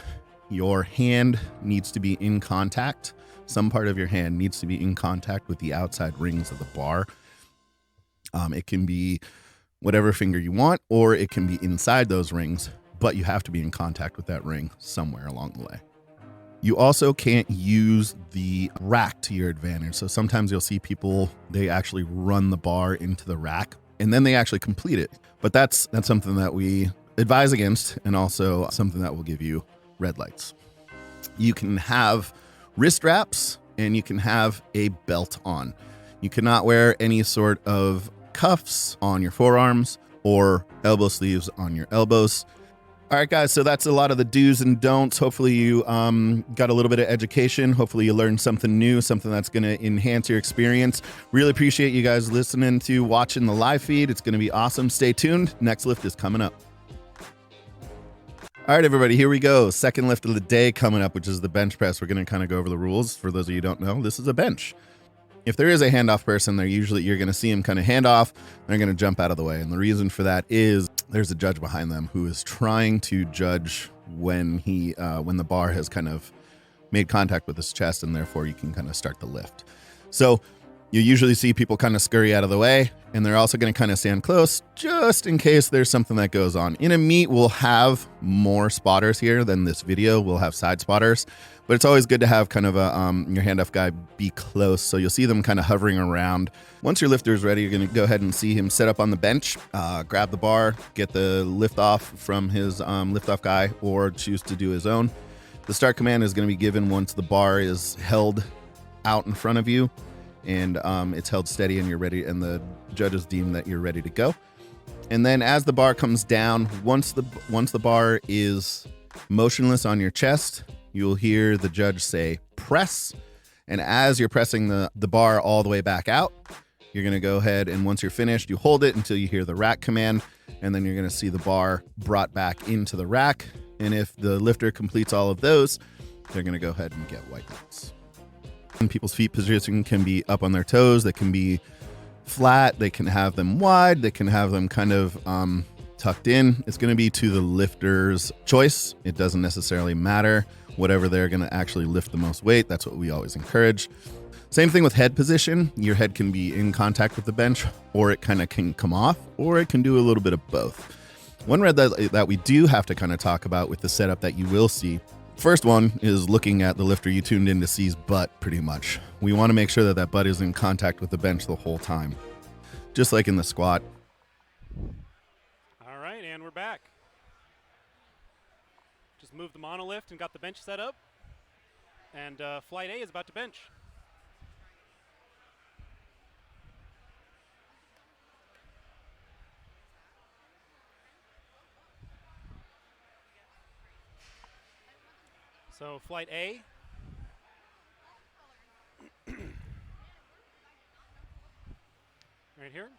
Your hand needs to be in contact. Some part of your hand needs to be in contact with the outside rings of the bar. It can be whatever finger you want, or it can be inside those rings, but you have to be in contact with that ring somewhere along the way. You also can't use the rack to your advantage. So sometimes you'll see people, they actually run the bar into the rack and then they actually complete it. But that's something that we advise against, and also something that will give you red lights. You can have wrist wraps and you can have a belt on. You cannot wear any sort of cuffs on your forearms or elbow sleeves on your elbows. All right, guys, so that's a lot of the do's and don'ts. Hopefully you got a little bit of education. Hopefully you learned something new, something that's going to enhance your experience. Really appreciate you guys listening to, watching the live feed. It's going to be awesome. Stay tuned. Next lift is coming up. All right, everybody, here we go. Second lift of the day coming up, which is the bench press. We're going to kind of go over the rules. For those of you who don't know, this is a bench. If there is a handoff person, you're going to see them kind of hand off. They're going to jump out of the way. And the reason for that is there's a judge behind them who is trying to judge when the bar has kind of made contact with his chest, and therefore you can kind of start the lift. So you usually see people kind of scurry out of the way, and they're also going to kind of stand close just in case there's something that goes on. In a meet, we'll have more spotters here than this video. We'll have side spotters, but it's always good to have kind of a your handoff guy be close. So you'll see them kind of hovering around. Once your lifter is ready, you're going to go ahead and see him set up on the bench, grab the bar, get the lift off from his lift off guy, or choose to do his own. The start command is going to be given once the bar is held out in front of you, and it's held steady and you're ready, and the judges deem that you're ready to go. And then as the bar comes down, once the bar is motionless on your chest, you'll hear the judge say press. And as you're pressing the bar all the way back out, you're going to go ahead, and once you're finished, you hold it until you hear the rack command, and then you're going to see the bar brought back into the rack. And if the lifter completes all of those, they're going to go ahead and get white lights. And people's feet position can be up on their toes. They can be flat. They can have them wide. They can have them kind of tucked in. It's going to be to the lifter's choice. It doesn't necessarily matter. Whatever they're going to actually lift the most weight, that's what we always encourage. Same thing with head position. Your head can be in contact with the bench, or it kind of can come off, or it can do a little bit of both. One red that we do have to kind of talk about with the setup that you will see. First one is looking at the lifter you tuned in to see's butt, pretty much. We want to make sure that that butt is in contact with the bench the whole time, just like in the squat. All right, and we're back. Just moved the monolift and got the bench set up, and flight A is about to bench. So flight A. Right here.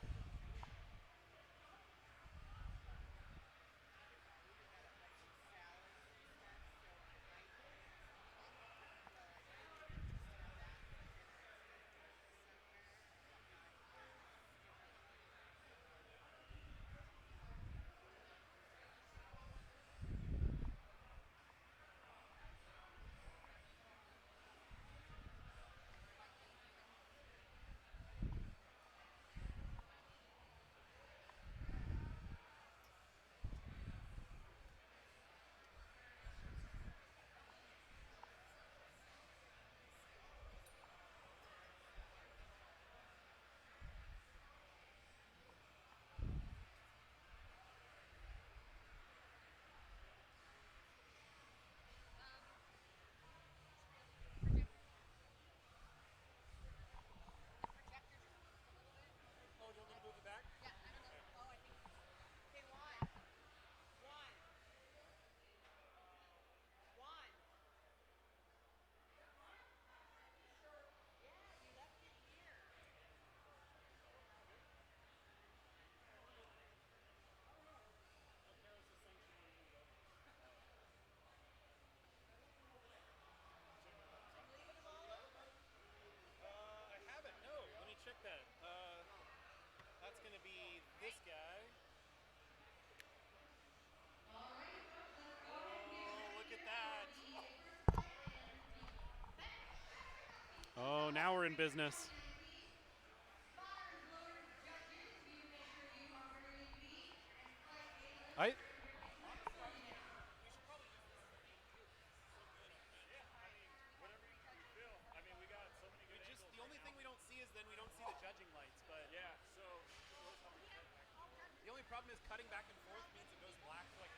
That's going to be this guy. Oh, look at that. Oh, now we're in business. The only thing we don't see is then we don't see the judging lights, but yeah, so the only problem is cutting back and forth means it goes black for like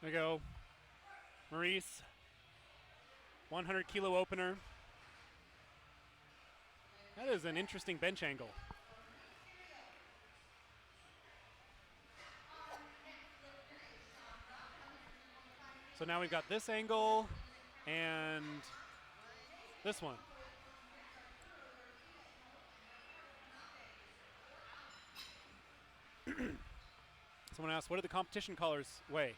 There we go. Maurice, 100 kilo opener. That is an interesting bench angle. So now we've got this angle and this one. Someone asked, what do the competition callers weigh?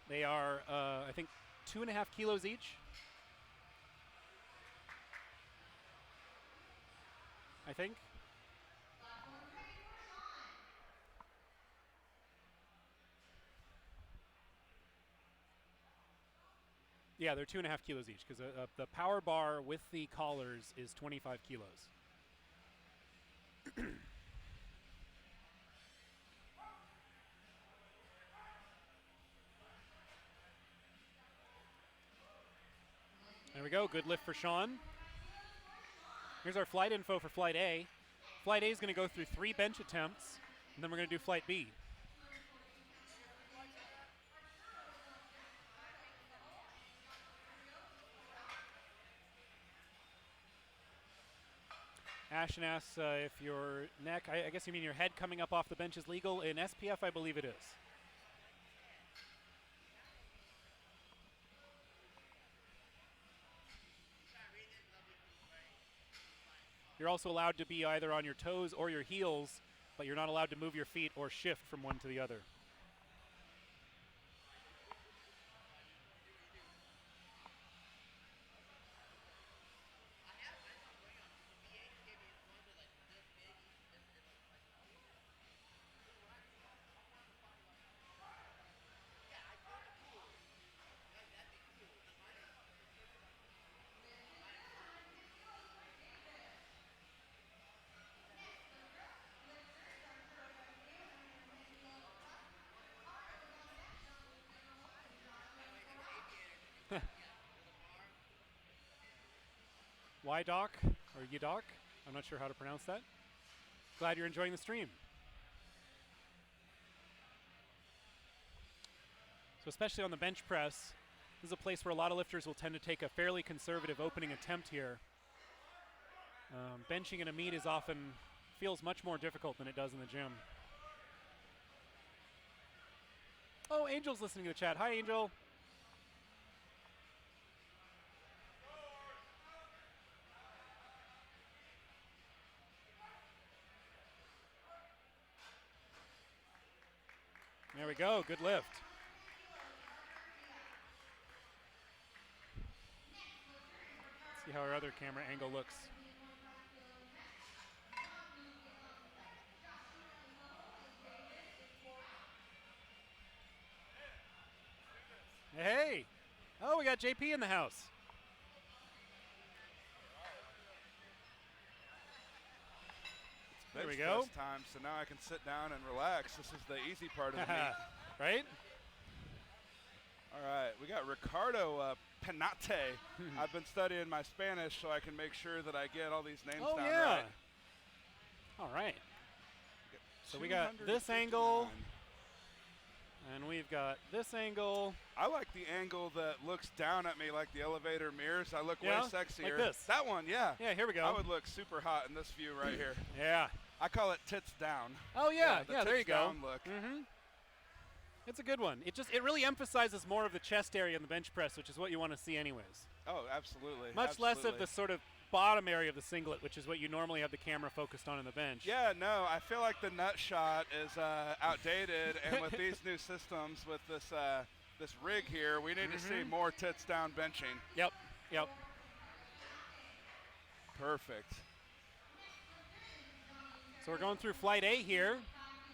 They are, I think, 2.5 kilos each. I think. Yeah, they're 2.5 kilos each because the power bar with the collars is 25 kilos. There we go, good lift for Sean. Here's our flight info for Flight A. Flight A is going to go through 3 bench attempts, and then we're going to do Flight B. Ashton asks if your neck, I guess you mean your head coming up off the bench is legal. In SPF, I believe it is. You're also allowed to be either on your toes or your heels, but you're not allowed to move your feet or shift from one to the other. Y-Doc, or Y-Doc, I'm not sure how to pronounce that. Glad you're enjoying the stream. So especially on the bench press, this is a place where a lot of lifters will tend to take a fairly conservative opening attempt here. Benching in a meet is often, feels much more difficult than it does in the gym. Oh, Angel's listening to the chat. Hi, Angel. There we go, good lift. Let's see how our other camera angle looks. Hey! Oh, we got JP in the house. There we go. Time, so now I can sit down and relax. This is the easy part of the meet. Right? All right, we got Ricardo Penate. I've been studying my Spanish so I can make sure that I get all these names down right. All right. So we got this angle, and we've got this angle. I like the angle that looks down at me like the elevator mirrors. I look way sexier. Like this. That one, yeah. Yeah, here we go. I would look super hot in this view right here. Yeah. I call it tits down. Oh, yeah. The Yeah, there you tits go. down look. Mm-hmm. It's a good one. It really emphasizes more of the chest area in the bench press, which is what you want to see anyways. Oh, absolutely. Much less of the sort of bottom area of the singlet, which is what you normally have the camera focused on in the bench. Yeah, no, I feel like the nut shot is outdated, and with these new systems, with this this rig here, we need to see more tits down benching. Yep, yep. Perfect. So we're going through Flight A here.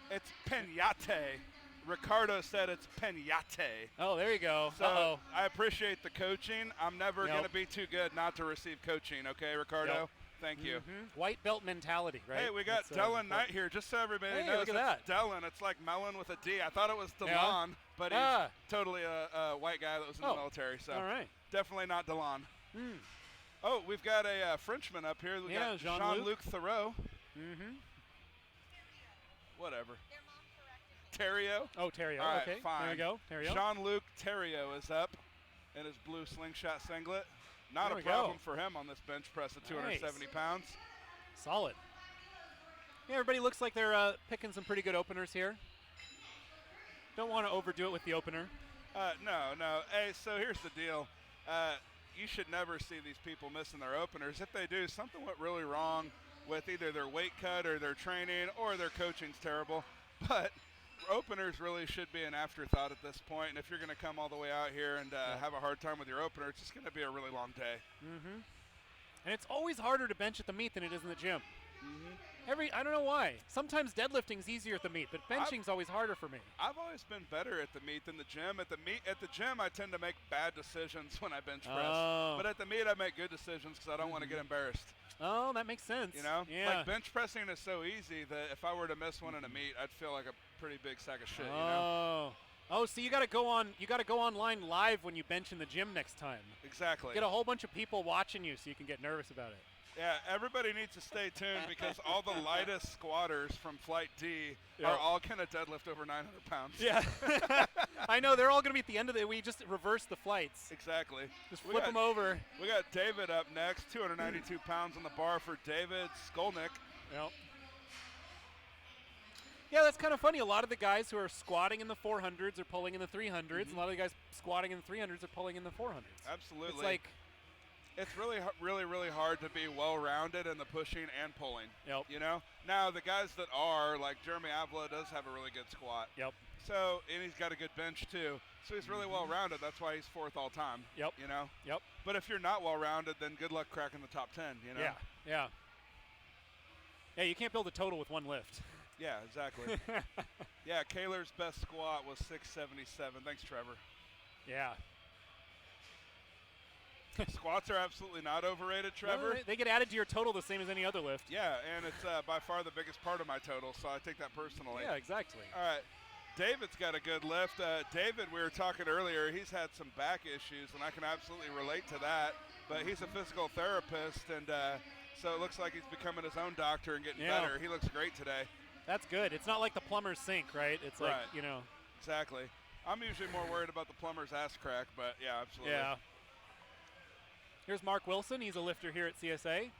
It's Penate. Ricardo said it's Penate. Oh, there you go. So I appreciate the coaching. I'm never going to be too good not to receive coaching, okay, Ricardo? Yep. Thank you. White belt mentality, right? Hey, we got Dylan Knight here, just so everybody knows. Look at that. Dylan. It's like Melon with a D. I thought it was DeLon, but he's totally a white guy that was in the military. So all right. Definitely not DeLon. Oh, we've got a Frenchman up here. We got Jean-Luc Thoreau. Whatever. Terrio. Oh, Terrio. All right, okay. fine. There we go. Terrio. Jean-Luc Terrio is up in his blue slingshot singlet. Not There a we problem go. for him on this bench press at 270 pounds. Solid. Yeah, everybody looks like they're picking some pretty good openers here. Don't want to overdo it with the opener. No. Hey, so here's the deal. You should never see these people missing their openers. If they do, something went really wrong with either their weight cut or their training or their coaching's terrible. But openers really should be an afterthought at this point. And if you're going to come all the way out here and have a hard time with your opener, it's just going to be a really long day. Mm-hmm. And it's always harder to bench at the meet than it is in the gym. Mm-hmm. I don't know why. Sometimes deadlifting's easier at the meet, but benching's always harder for me. I've always been better at the meet than the gym. At the gym, I tend to make bad decisions when I bench press. Oh. But at the meet, I make good decisions because I don't want to get embarrassed. Oh, that makes sense. You know? Yeah. Like bench pressing is so easy that if I were to miss one in a meet, I'd feel like a pretty big sack of shit, you know? Oh, so you got to go online live when you bench in the gym next time. Exactly. Get a whole bunch of people watching you so you can get nervous about it. Yeah, everybody needs to stay tuned because all the lightest squatters from Flight D are all going to deadlift over 900 pounds. Yeah. I know. They're all going to be at the end of it. We just reverse the flights. Exactly. Just flip them over. We got David up next, 292 pounds on the bar for David Skolnick. Yep. Yeah, that's kind of funny. A lot of the guys who are squatting in the 400s are pulling in the 300s. Mm-hmm. A lot of the guys squatting in the 300s are pulling in the 400s. Absolutely. It's like... It's really hard to be well-rounded in the pushing and pulling. Yep. You know? Now, the guys that are, like Jeremy Avila does have a really good squat. Yep. So, and he's got a good bench, too. So he's really well-rounded. That's why he's fourth all time. Yep. You know? Yep. But if you're not well-rounded, then good luck cracking the top 10, you know? Yeah. Yeah, you can't build a total with one lift. Yeah, exactly. Yeah, Kaler's best squat was 677. Thanks, Trevor. Yeah. Squats are absolutely not overrated, Trevor. Well, they get added to your total the same as any other lift. Yeah, and it's by far the biggest part of my total, so I take that personally. Yeah, exactly. All right. David's got a good lift. David, we were talking earlier, he's had some back issues, and I can absolutely relate to that. But he's a physical therapist, and so it looks like he's becoming his own doctor and getting better. He looks great today. That's good. It's not like the plumber's sink, right? It's like, you know. Exactly. I'm usually more worried about the plumber's ass crack, but yeah, absolutely. Yeah. Here's Mark Wilson. He's a lifter here at CSA.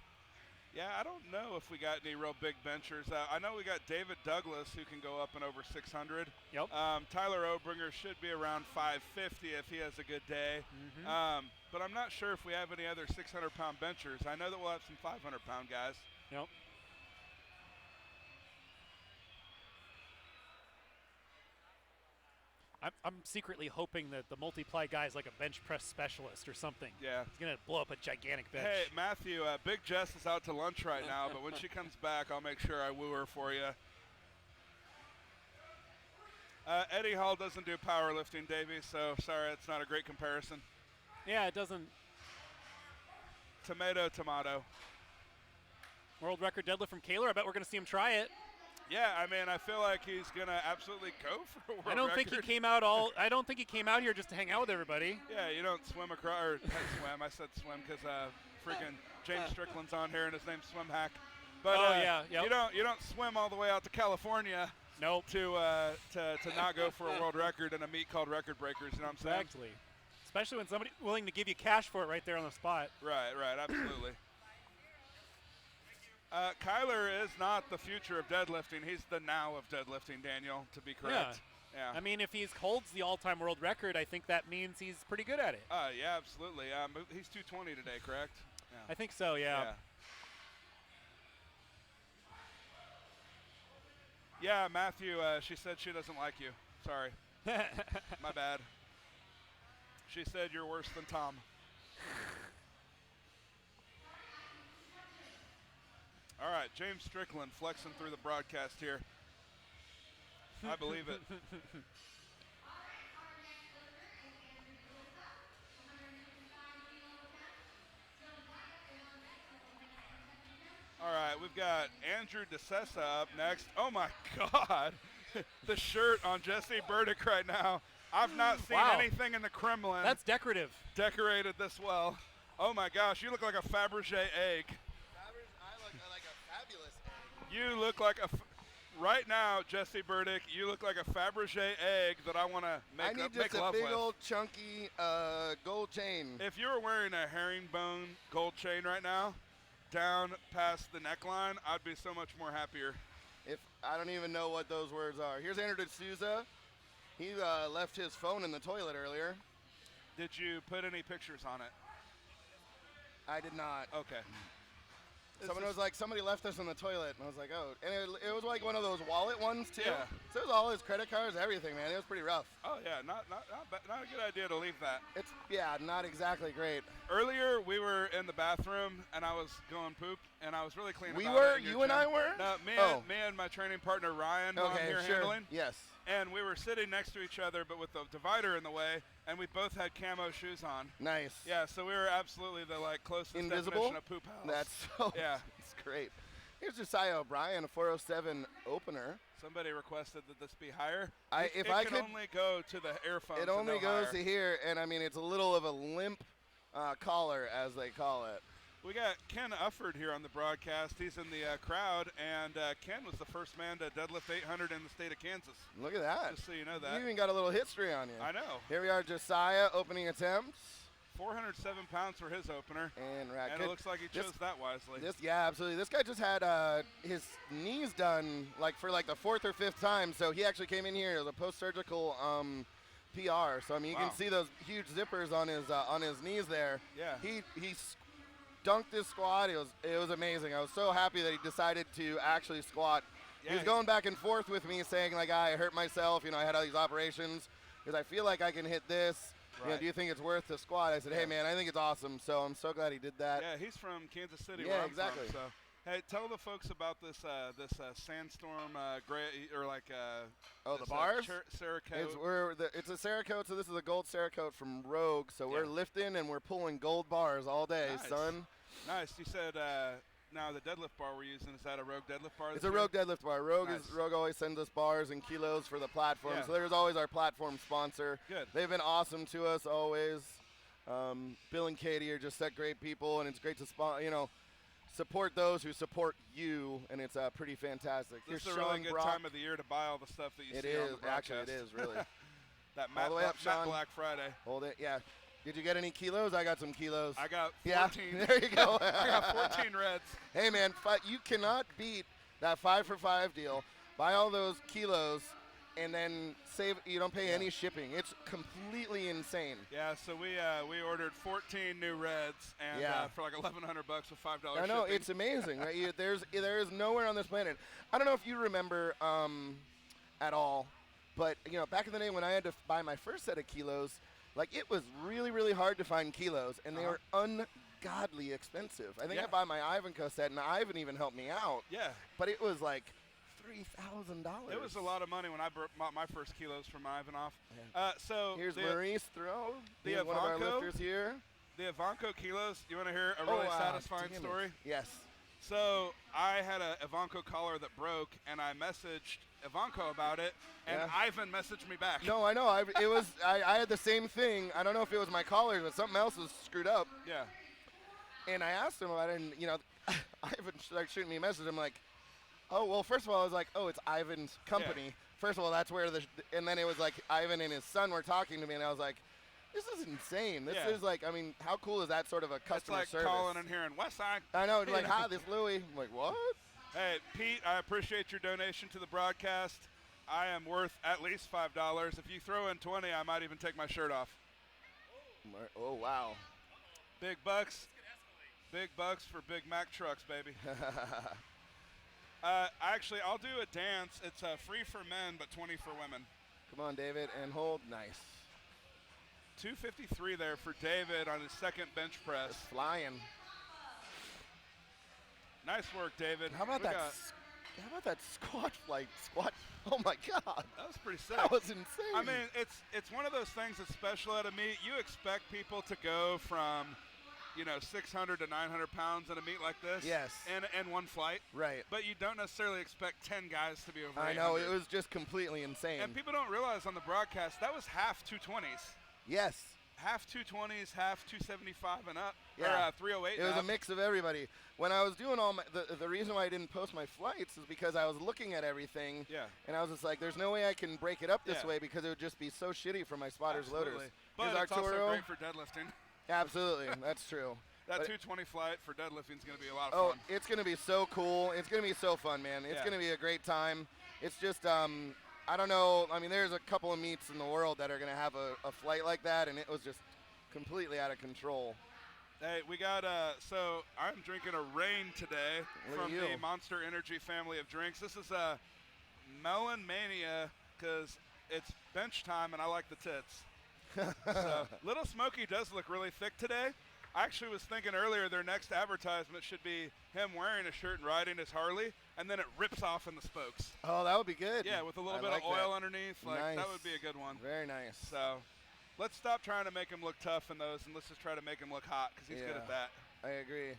Yeah, I don't know if we got any real big benchers. I know we got David Douglas, who can go up and over 600. Yep. Tyler Obringer should be around 550 if he has a good day. Mm-hmm. But I'm not sure if we have any other 600-pound benchers. I know that we'll have some 500-pound guys. Yep. I'm secretly hoping that the multiply guy is like a bench press specialist or something. Yeah. He's going to blow up a gigantic bench. Hey, Matthew, Big Jess is out to lunch right now, but when she comes back, I'll make sure I woo her for you. Eddie Hall doesn't do powerlifting, Davey, so sorry, it's not a great comparison. Yeah, it doesn't. Tomato. World record deadlift from Kaler. I bet we're going to see him try it. Yeah, I mean, I feel like he's gonna absolutely go for a world record. I don't think he came out here just to hang out with everybody. Yeah, you don't swim across or swim. I said swim because freaking James Strickland's on here and his name's Swim Hack. But you don't swim all the way out to California. Nope. To not go for a world record in a meet called Record Breakers. You know what I'm saying? Exactly. Especially when somebody's willing to give you cash for it right there on the spot. Right, absolutely. Kyler is not the future of deadlifting. He's the now of deadlifting, Daniel, to be correct. Yeah. I mean, if he holds the all-time world record, I think that means he's pretty good at it. Yeah, absolutely. He's 220 today, correct? Yeah. I think so, yeah. Yeah, Matthew, she said she doesn't like you. Sorry. My bad. She said you're worse than Tom. All right, James Strickland flexing through the broadcast here. I believe it. All right, we've got Andrew DeSessa up next. Oh, my God. The shirt on Jesse Burdick right now. I've not seen anything in the Kremlin. That's decorative. Decorated this well. Oh, my gosh, you look like a Fabergé egg. I look like a fabulous egg. You look like a Right now, Jesse Burdick, you look like a Fabergé egg that I want to make I need make just a love big with. old chunky gold chain. If you were wearing a herringbone gold chain right now, down past the neckline, I'd be so much more happier. If I don't even know what those words are. Here's Andrew D'Souza. He left his phone in the toilet earlier. Did you put any pictures on it? I did not. Okay. Someone was like, somebody left us in the toilet. And I was like, oh. And it was like one of those wallet ones, too. Yeah. So it was all his credit cards, everything, man. It was pretty rough. Oh, yeah. Not a good idea to leave that. It's, yeah, not exactly great. Earlier, we were in the bathroom, and I was going poop, and I was really clean We about were? it. You and I were? No, me and my training partner, Ryan, who I'm here handling. Yes. And we were sitting next to each other, but with the divider in the way, and we both had camo shoes on. Nice. Yeah, so we were absolutely the closest Invisible? definition of poop house. That's so. Yeah. It's great. Here's Josiah O'Brien, a 407 opener. Somebody requested that this be higher. If it I can could only go to the earphones. It only and no goes higher. to here, and I mean it's a little of a limp collar, as they call it. We got Ken Ufford here on the broadcast. He's in the crowd, and Ken was the first man to deadlift 800 in the state of Kansas. Look at that. Just so you know that. You even got a little history on you. I know. Here we are, Josiah, opening attempts. 407 pounds for his opener. And it looks like he chose that wisely. Yeah, absolutely. This guy just had his knees done for the fourth or fifth time, so he actually came in here as a post-surgical PR. So I mean, you can see those huge zippers on his knees there. Yeah. He dunked his squat. It was amazing. I was so happy that he decided to actually squat. Yeah, he was going back and forth with me, saying I hurt myself. I had all these operations because I feel like I can hit this. Right. Do you think it's worth the squat? I said, hey man, I think it's awesome. So I'm so glad he did that. Yeah, he's from Kansas City. Yeah, where I'm exactly. From, so. Hey, tell the folks about this sandstorm gray or the bars. Cerakote. It's a Cerakote, so this is a gold Cerakote from Rogue. So we're lifting and we're pulling gold bars all day, son. Nice. You said now the deadlift bar we're using, is that a Rogue deadlift bar? It's a Rogue deadlift bar. Rogue always sends us bars and kilos for the platform. Yeah. So there's always our platform sponsor. Good. They've been awesome to us always. Bill and Katie are just such great people, and it's great to support those who support you, and it's pretty fantastic. This is a really good time of the year to buy all the stuff that you see on the broadcast. Actually, it is, really. That all the way up, Sean. Black Friday. Hold it, yeah. Did you get any kilos? I got some kilos. I got 14. Yeah, there you go. I got 14 reds. Hey, man, you cannot beat that 5-for-5 deal. Buy all those kilos, and then save. You don't pay any shipping. It's completely insane. Yeah, so we ordered 14 new reds, and for like $1,100 with $5 I know, shipping. it's amazing, right? there is nowhere on this planet. I don't know if you remember at all, but back in the day when I had to buy my first set of kilos, it was really, really hard to find kilos, and they were ungodly expensive. I think I bought my Ivanko set, and Ivan even helped me out. Yeah. But it was like $3,000. It was a lot of money when I bought my first kilos from Ivanov. So here's Maurice Throw. The one of our lifters here. The Ivanko kilos. You want to hear a really satisfying story? Yes. So I had a Ivanko collar that broke, and I messaged Ivanko about it, and Ivan messaged me back. No, I know. I had the same thing. I don't know if it was my collar, but something else was screwed up. Yeah. And I asked him about it, and Ivan started shooting me a message. I'm like, oh, well, first of all, I was like, oh, it's Ivan's company. Yeah. First of all, that's where and then it was like Ivan and his son were talking to me, and I was like, this is insane. This is how cool is that sort of a customer service? It's like calling in here in Westside. I know, hi, this Louie. I'm like, what? Hey, Pete, I appreciate your donation to the broadcast. I am worth at least $5. If you throw in 20, I might even take my shirt off. Oh, wow. Big bucks. Big bucks for Big Mac trucks, baby. Actually, I'll do a dance. It's free for men, but 20 for women. Come on, David, and hold. Nice. 253 there for David on his second bench press. It's flying. Nice work, David. How about that squat? Oh my God. That was pretty sick. That was insane. I mean, it's one of those things that's special at a meet. You expect people to go from 600 to 900 pounds in a meet like this. Yes. And one flight. Right. But you don't necessarily expect 10 guys to be over 800. I know, it was just completely insane. And people don't realize on the broadcast, that was half 220s. Yes. half 220s, half 275 and up, Yeah. or 308. It was a mix of everybody. When I was doing all my, the reason why I didn't post my flights is because I was looking at everything. Yeah. And I was just like, there's no way I can break it up this Yeah. way because it would just be so shitty for my spotters Absolutely. loaders. But Here's it's also Arturo. great for deadlifting. Absolutely, that's true. That But- 220 flight for deadlifting is going to be a lot of Oh, fun. it's going to be so cool. It's going to be so fun, man. It's Yeah. going to be a great time. It's just, I don't know. I mean, there's a couple of meets in the world that are going to have a flight like that, and it was just completely out of control. Hey, we got, so I'm drinking a Reign today Look at from you. the Monster Energy family of drinks. This is a Melon Mania because it's bench time and I like the tits. So, Little Smokey does look really thick today. I actually was thinking earlier their next advertisement should be him wearing a shirt and riding his Harley, and then it rips off in the spokes. Oh, that would be good. Yeah, with a little I bit like of oil that. underneath. Like, Nice. that would be a good one. Very nice. So let's stop trying to make him look tough in those, and let's just try to make him look hot because he's good Yeah. at that. I agree.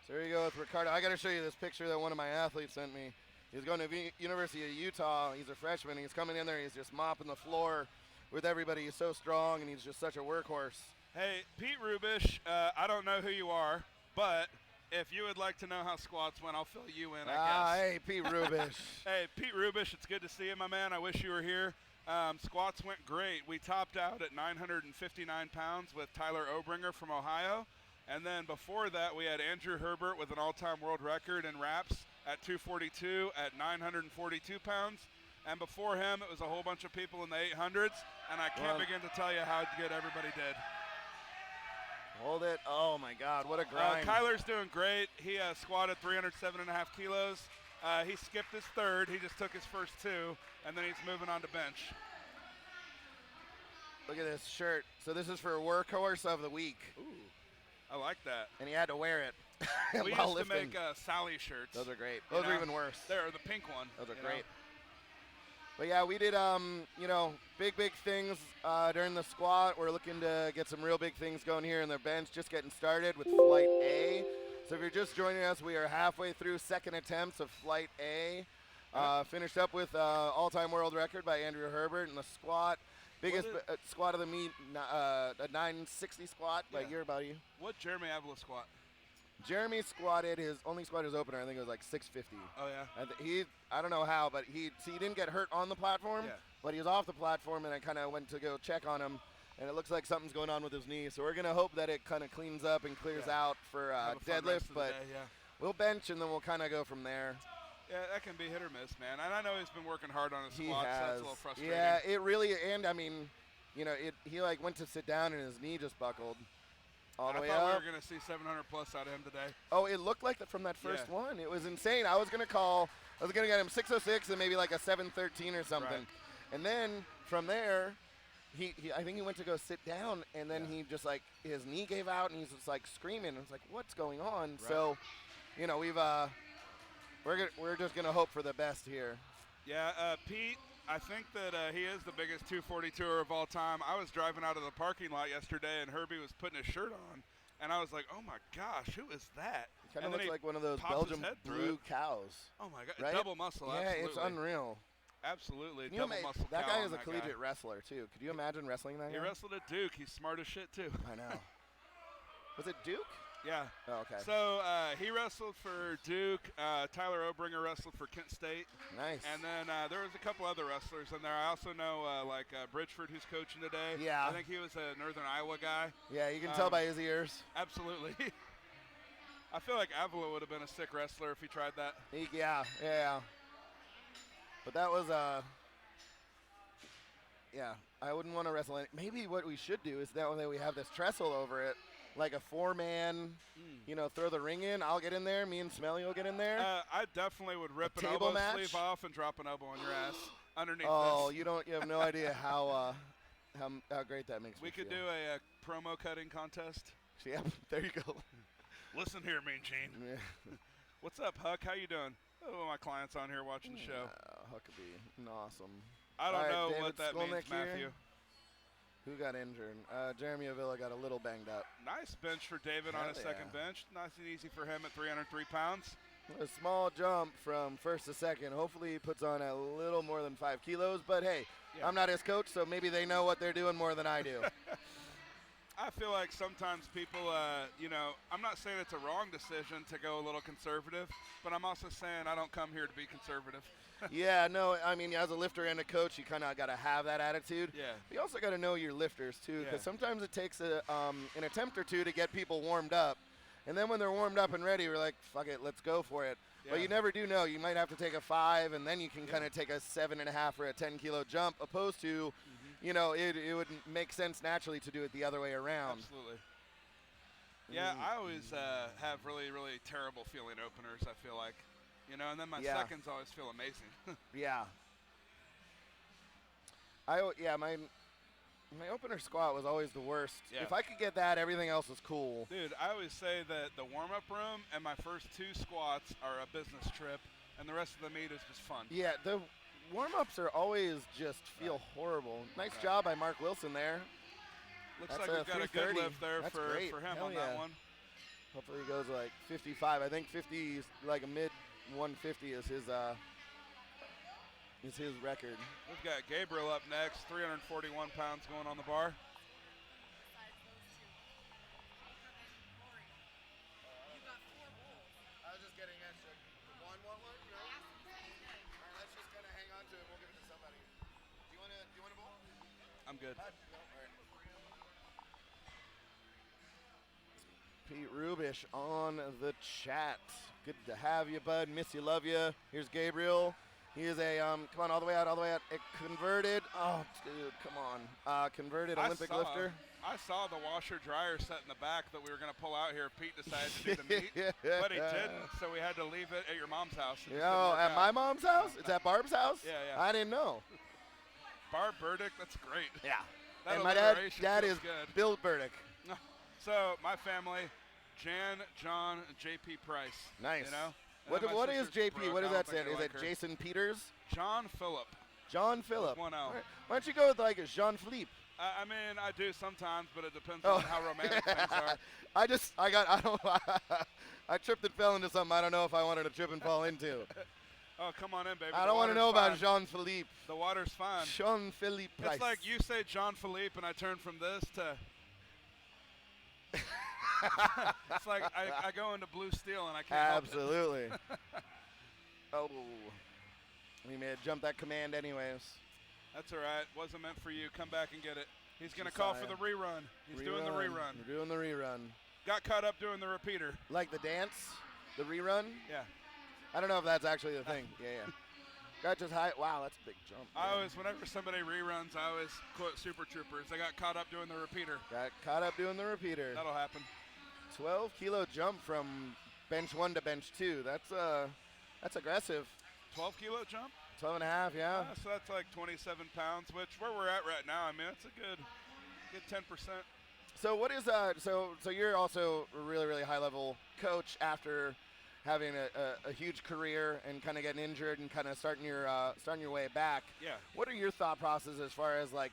So here you go with Ricardo. I got to show you this picture that one of my athletes sent me. He's going to University of Utah. He's a freshman. He's coming in there. He's just mopping the floor with everybody. He's so strong, and he's just such a workhorse. Hey, Pete Rubish, I don't know who you are, but if you would like to know how squats went, I'll fill you in, I guess. Hey, Pete Rubish. Hey, Pete Rubish, it's good to see you, my man. I wish you were here. Squats went great. We topped out at 959 pounds with Tyler Obringer from Ohio. And then before that, we had Andrew Herbert with an all-time world record in reps at 242 at 942 pounds. And before him, it was a whole bunch of people in the 800s, and I can't begin to tell you how good everybody did. Hold it. Oh, my God. What a grind. Kyler's doing great. He squatted 307.5 kilos. He skipped his third. He just took his first two, and then he's moving on to bench. Look at this shirt. So this is for Workhorse of the Week. Ooh, I like that. And he had to wear it We while used to lifting. make Sally shirts. Those are great. You Those are know? even worse. They're the pink one. Those are you great. know? But yeah, we did, big things during the squat. We're looking to get some real big things going here in the bench, just getting started with Flight A. So if you're just joining us, we are halfway through second attempts of Flight A. Finished up with all-time world record by Andrew Herbert in the squat. Biggest squat of the meet, a 960 squat by your buddy. What Jeremy Avila squat? Jeremy squatted his only squat his opener. I think it was like 650. Oh yeah. I don't know how, but he didn't get hurt on the platform, but he was off the platform, and I kind of went to go check on him, and it looks like something's going on with his knee. So we're gonna hope that it kind of cleans up and clears out for deadlift, but we'll bench and then we'll kind of go from there. Yeah, that can be hit or miss, man. And I know he's been working hard on his He squats. So that's has. a little frustrating. Yeah, it really, and I mean, he like went to sit down and his knee just buckled all the way I thought up. we were gonna see 700 plus out of him today. Oh, it looked like that from that first one. It was insane. I was gonna get him 606 and maybe like a 713 or something. Right. And then from there, I think he went to go sit down, and then he just like his knee gave out, and he's just like screaming. It's like, what's going on? Right. So, we're just gonna hope for the best here. Yeah, Pete, I think that he is the biggest 242er of all time. I was driving out of the parking lot yesterday, and Herbie was putting his shirt on, and I was like, oh my gosh, who is that? Kind of And then looks he like one of those pops his Belgian head through blue it. cows. Oh my God, Right? double muscle, Yeah, absolutely. it's unreal. Absolutely, Can you double ima- muscle that cow guy on is a that collegiate guy. wrestler too. Could you imagine wrestling that He guy? wrestled at Duke. He's smart as shit too. I know. Was it Duke? Yeah. Oh, okay. So he wrestled for Duke. Tyler Obringer wrestled for Kent State. Nice. And then there was a couple other wrestlers in there. I also know Bridgeford, who's coaching today. Yeah. I think he was a Northern Iowa guy. Yeah, you can tell by his ears. Absolutely. I feel like Avila would have been a sick wrestler if he tried that. Yeah. But that was yeah. I wouldn't want to wrestle any. Maybe what we should do is that way we have this trestle over it, like a 4-man. Throw the ring in. I'll get in there. Me and Smelly will get in there. I definitely would rip an table elbow match? sleeve off and drop an elbow on your ass underneath Oh, this. you have no idea how great that makes me We could feel. do a promo cutting contest. Yeah, there you go. Listen here, Mean Gene. Yeah. What's up, Huck? How you doing? Oh, my client's on here watching the show. Huckabee, awesome. I don't All right, know David what that Skolnick means, here. Matthew. Who got injured? Jeremy Avila got a little banged up. Nice bench for David on his second bench. Nice and easy for him at 303 pounds. A small jump from first to second. Hopefully he puts on a little more than 5 kilos. But hey, I'm not his coach, so maybe they know what they're doing more than I do. I feel like sometimes people, you know, I'm not saying it's a wrong decision to go a little conservative, but I'm also saying I don't come here to be conservative. Yeah, no, I mean, as a lifter and a coach, you kind of got to have that attitude. Yeah. But you also got to know your lifters, too, because Yeah. sometimes it takes an attempt or two to get people warmed up. And then when they're warmed up and ready, we're like, fuck it, let's go for it. But Yeah. you never do know. You might have to take a 5, and then you can kind of take a 7.5 or a 10-kilo jump, opposed to, you know, it would make sense naturally to do it the other way around. Absolutely. Yeah, I always have really, really terrible feeling openers, I feel like. You know, and then my seconds always feel amazing. Yeah. My opener squat was always the worst. Yeah. If I could get that, everything else was cool. Dude, I always say that the warm-up room and my first 2 squats are a business trip, and the rest of the meet is just fun. Yeah, the warm-ups are always just feel horrible. Nice job by Mark Wilson there. Looks That's like we've got a good 330. lift there That's for great. him Hell on yeah. that one. Hopefully he goes like 55. I think 50 is like a mid 150 is his record. We've got Gabriel up next, 341 pounds going on the bar. I was just getting extra. One? No? All right, let's just kind of hang on to it. We'll give it to somebody. Do you want a bowl? I'm good. No? All right. Pete Rubish on the chat. Good to have you, bud. Miss you, love you. Here's Gabriel. He is a, come on, all the way out. A converted, oh, dude, come on. Converted Olympic lifter. I saw the washer-dryer set in the back that we were going to pull out here. Pete decided to do the meet, but he didn't, so we had to leave it at your mom's house. At my mom's house? It's at Barb's house? Yeah. I didn't know. Barb Burdick, that's great. Yeah. That And my alliteration dad feels is good. Bill Burdick. So my family, Jan, John, J.P. Price. Nice. You know? What is JP? What does that stand? Is like it Jason Peters? John Phillip. John Phillip. One L. All right. Why don't you go with like a Jean Philippe? I mean, I do sometimes, but it depends on how romantic things are. I tripped and fell into something I don't know if I wanted to trip and fall into. Oh, come on in, baby. I don't want to know about Jean Philippe. The water's fine. Jean Philippe Price. It's like you say John Philippe, and I turn from this to. It's like I go into blue steel and I can't help it. Absolutely. Oh, we may have jumped that command anyways. That's all right. Wasn't meant for you. Come back and get it. He's going to call for the rerun. He's doing the rerun. We're doing the rerun. Got caught up doing the repeater. Like the dance? The rerun? Yeah. I don't know if that's actually the thing. Yeah. Got just high. Wow, that's a big jump. Whenever somebody reruns, I always quote Super Troopers. They got caught up doing the repeater. Got caught up doing the repeater. That'll happen. 12-kilo jump from bench 1 to bench 2. That's aggressive. 12-kilo jump? 12 and a half, yeah. So that's like 27 pounds, which where we're at right now, I mean, that's a good 10%. So what is so you're also a really, really high level coach after having a huge career and kind of getting injured and kind of starting your way back. Yeah. What are your thought processes as far as like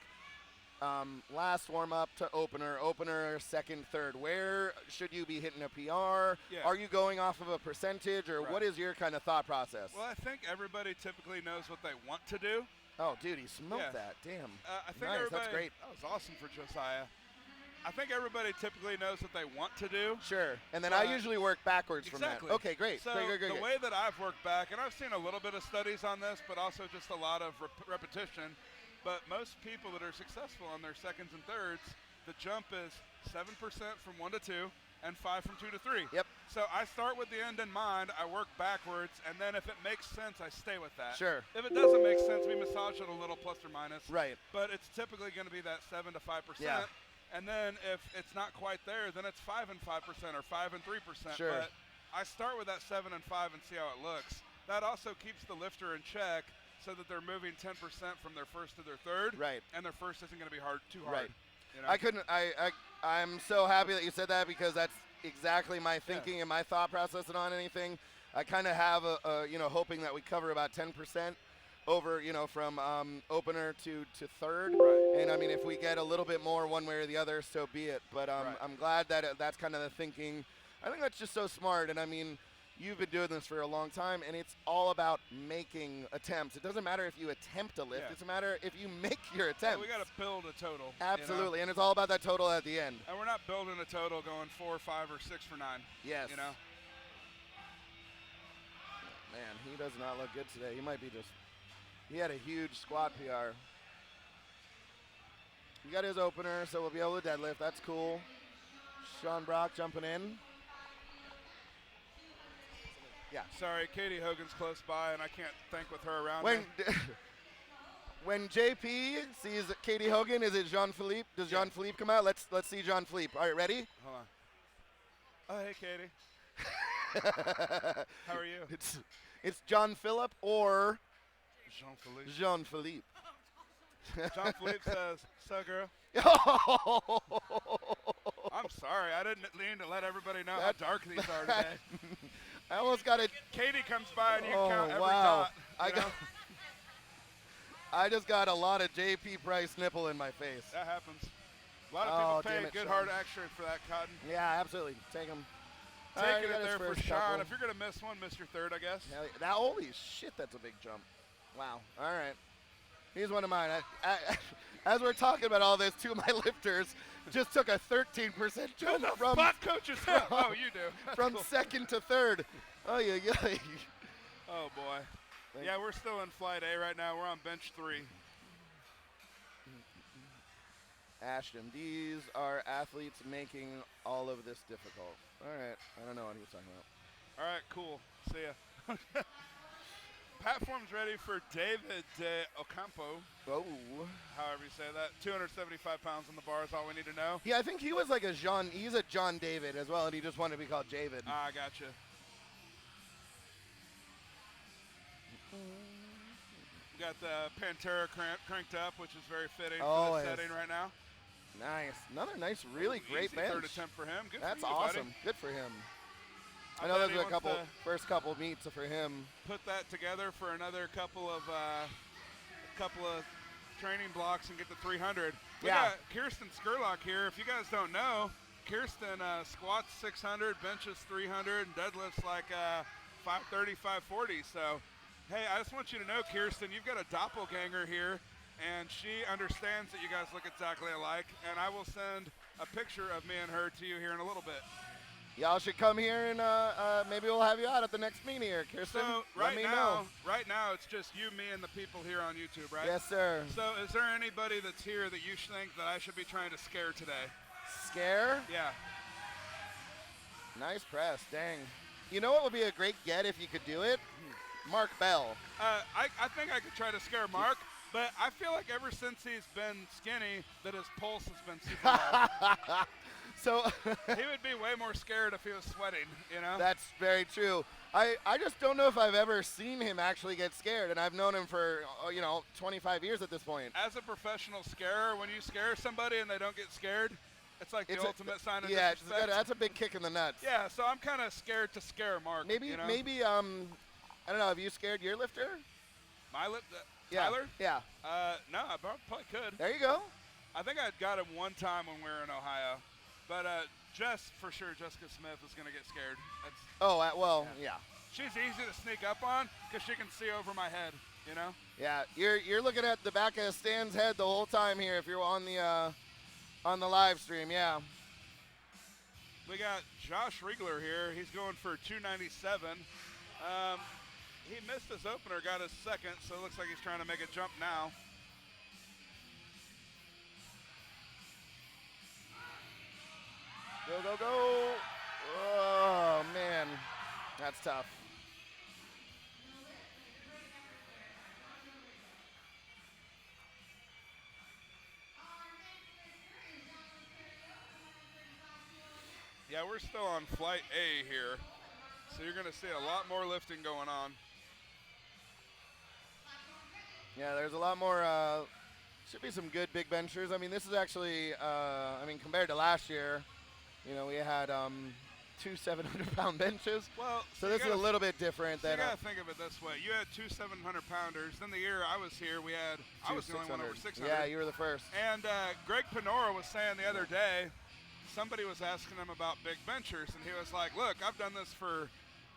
last warm up to opener, second, third? Where should you be hitting a PR? Yeah. Are you going off of a percentage, or what is your kind of thought process? Well, I think everybody typically knows what they want to do. Oh, dude, he smoked that. Damn. I think nice. That's great. That was awesome for Josiah. I think everybody typically knows what they want to do. Sure. And then I usually work backwards from that. Okay, great. So great. the way that I've worked back, and I've seen a little bit of studies on this, but also just a lot of repetition. But most people that are successful on their seconds and thirds, the jump is 7% from 1 to 2 and 5 from 2 to 3. Yep. So I start with the end in mind, I work backwards, and then if it makes sense, I stay with that. Sure. If it doesn't make sense, we massage it a little plus or minus. Right. But it's typically going to be that 7 to 5%. Yeah. And then if it's not quite there, then it's 5 and 5% or 5 and 3%. Sure. But I start with that 7 and 5 and see how it looks. That also keeps the lifter in check so that they're moving 10% from their first to their third. Right. And their first isn't going to be too hard. Right. You know? I'm so happy that you said that, because that's exactly my thinking and my thought process on anything. I kind of have hoping that we cover about 10% over, from opener to third. Right. And I mean, if we get a little bit more one way or the other, so be it. But I'm glad that that's kind of the thinking. I think that's just so smart. And I mean, you've been doing this for a long time, and it's all about making attempts. It doesn't matter if you attempt a lift. It's a matter if you make your attempt. We got to build a total. Absolutely, and it's all about that total at the end. And we're not building a total going 4, 5, or 6 for 9. Yes. You know? Man, he does not look good today. He might be just, he had a huge squat PR. He got his opener, so we'll be able to deadlift. That's cool. Sean Brock jumping in. Yeah. Sorry, Katie Hogan's close by, and I can't think with her around When me. when JP sees Katie Hogan, is it Jean-Philippe? Does Jean-Philippe come out? Let's see Jean-Philippe. All right, ready? Hold on. Oh, hey, Katie. How are you? It's John Phillip or Jean-Philippe. Jean-Philippe. Jean-Philippe says, "So, girl." I'm sorry. I didn't mean to let everybody know how dark these are today. I almost got it. Katie comes by and you count every wow. dot. I just got a lot of JP Price nipple in my face. That happens. A lot of people pay good Sean. hard extra for that, Cotton. Yeah, absolutely. Take him. Taking it there for Sean. If you're going to miss one, miss your third, I guess. That, holy shit, that's a big jump. Wow. All right. He's one of mine. As we're talking about all this, two of my lifters just took a 13% jump from coaches. Oh, you do. That's from cool. second to third. Oh, yeah. Oh, boy. Yeah, we're still in flight A right now. We're on bench 3. Ashton, these are athletes making all of this difficult. All right. I don't know what he was talking about. All right, cool. See ya. Platform's ready for David Ocampo. Oh. However you say that. 275 pounds on the bar is all we need to know. Yeah, I think he was like he's a John David as well, and he just wanted to be called David. Ah, I gotcha. Got the Pantera cranked up, which is very fitting for this setting right now. Nice. Another nice, really great bench. Third attempt for him. Good That's for you, awesome. buddy. Good for him. I know those are first couple meets for him. Put that together for another couple of training blocks and get to 300. We got Kirsten Skurlock here. If you guys don't know, Kirsten squats 600, benches 300, and deadlifts like 530, 540. So, hey, I just want you to know, Kirsten, you've got a doppelganger here, and she understands that you guys look exactly alike, and I will send a picture of me and her to you here in a little bit. Y'all should come here and maybe we'll have you out at the next meeting here, Kirsten. So Let me know. Right now, it's just you, me, and the people here on YouTube, right? Yes, sir. So is there anybody that's here that you think that I should be trying to scare today? Scare? Yeah. Nice press. Dang. You know what would be a great get if you could do it? Mark Bell. I think I could try to scare Mark, but I feel like ever since he's been skinny that his pulse has been super low. So he would be way more scared if he was sweating, you know? That's very true. I just don't know if I've ever seen him actually get scared, and I've known him for, 25 years at this point. As a professional scarer, when you scare somebody and they don't get scared, it's like the ultimate sign of disrespect. That's a big kick in the nuts. Yeah, so I'm kind of scared to scare Mark. Maybe, I don't know, have you scared your lifter? My Yeah. Tyler? Yeah. No, I probably could. There you go. I think I got him one time when we were in Ohio. But for sure, Jessica Smith is going to get scared. Yeah. She's easy to sneak up on because she can see over my head, you know? Yeah, you're looking at the back of Stan's head the whole time here if you're on the live stream, yeah. We got Josh Riegler here. He's going for 297. He missed his opener, got his second, so it looks like he's trying to make a jump now. Go, go, go. Oh, man. That's tough. Yeah, we're still on flight A here, so you're going to see a lot more lifting going on. Yeah, there's a lot more, should be some good big benchers. I mean, this is actually, compared to last year, we had 2 700-pound benches. Well, so this is a little bit different. You got to think of it this way. You had 2 700-pounders. Then the year I was here, I was the only one over 600. Yeah, you were the first. And Greg Panora was saying the other day, somebody was asking him about big benchers, and he was like, look, I've done this for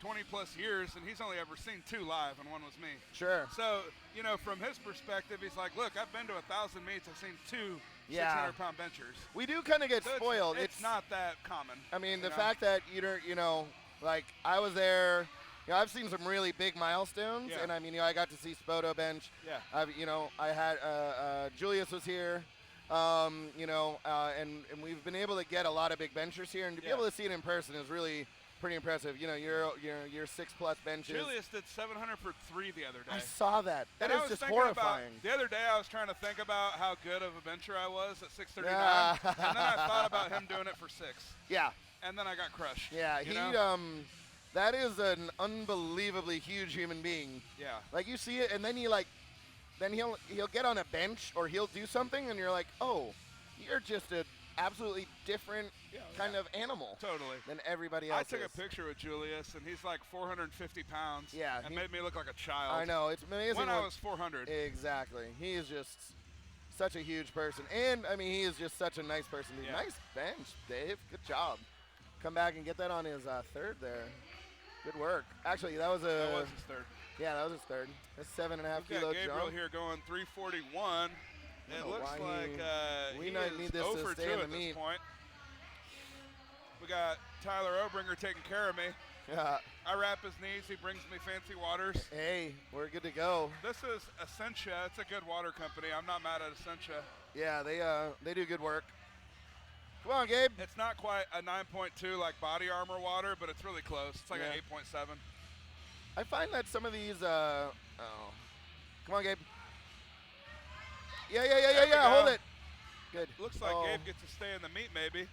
20-plus years, and he's only ever seen 2 live, and one was me. Sure. So, you know, from his perspective, he's like, look, I've been to 1,000 meets. I've seen 2 Yeah. 600-pound benchers. We do kind of get So spoiled. It's not that common. I mean, the know? fact that you know, like I was there. You know, I've seen some really big milestones, Yeah. and I mean, you know, I got to see Spoto bench. Yeah. I had Julius was here. You know, and we've been able to get a lot of big benchers here, and to be able to see it in person is really pretty impressive. You know, your 6+ benches. Julius did 700 for 3 the other day. I saw that. That And I is was just thinking horrifying. the other day I was trying to think about how good of a bencher I was at 639, and then I thought about him doing it for 6. Yeah. And then I got crushed. Yeah, you know? that is an unbelievably huge human being. Yeah. Like you see it, and then then he'll get on a bench or he'll do something, and you're like, oh, you're just a absolutely different kind of animal. Totally. Than everybody else. I took a picture with Julius, and he's like 450 pounds. Yeah. And made me look like a child. I know, it's amazing. When I was 400. Exactly. He is just such a huge person, and I mean, he is just such a nice person. Yeah. Nice bench, Dave. Good job. Come back and get that on his 3rd there. Good work. Actually, that was his 3rd. Yeah, that was his 3rd. That's 7.5 We've kilo got Gabriel jump. here going 341. It looks like we he might is need this 0 to for stay 2 in the at this meet. point. We got Tyler Obringer taking care of me. Yeah. I wrap his knees. He brings me fancy waters. Hey, we're good to go. This is Essentia. It's a good water company. I'm not mad at Essentia. Yeah, they do good work. Come on, Gabe. It's not quite a 9.2 like Body Armor water, but it's really close. It's like an 8.7. I find that some of these, come on, Gabe. Yeah, hold it. Good. Looks like Gabe gets to stay in the meet, maybe.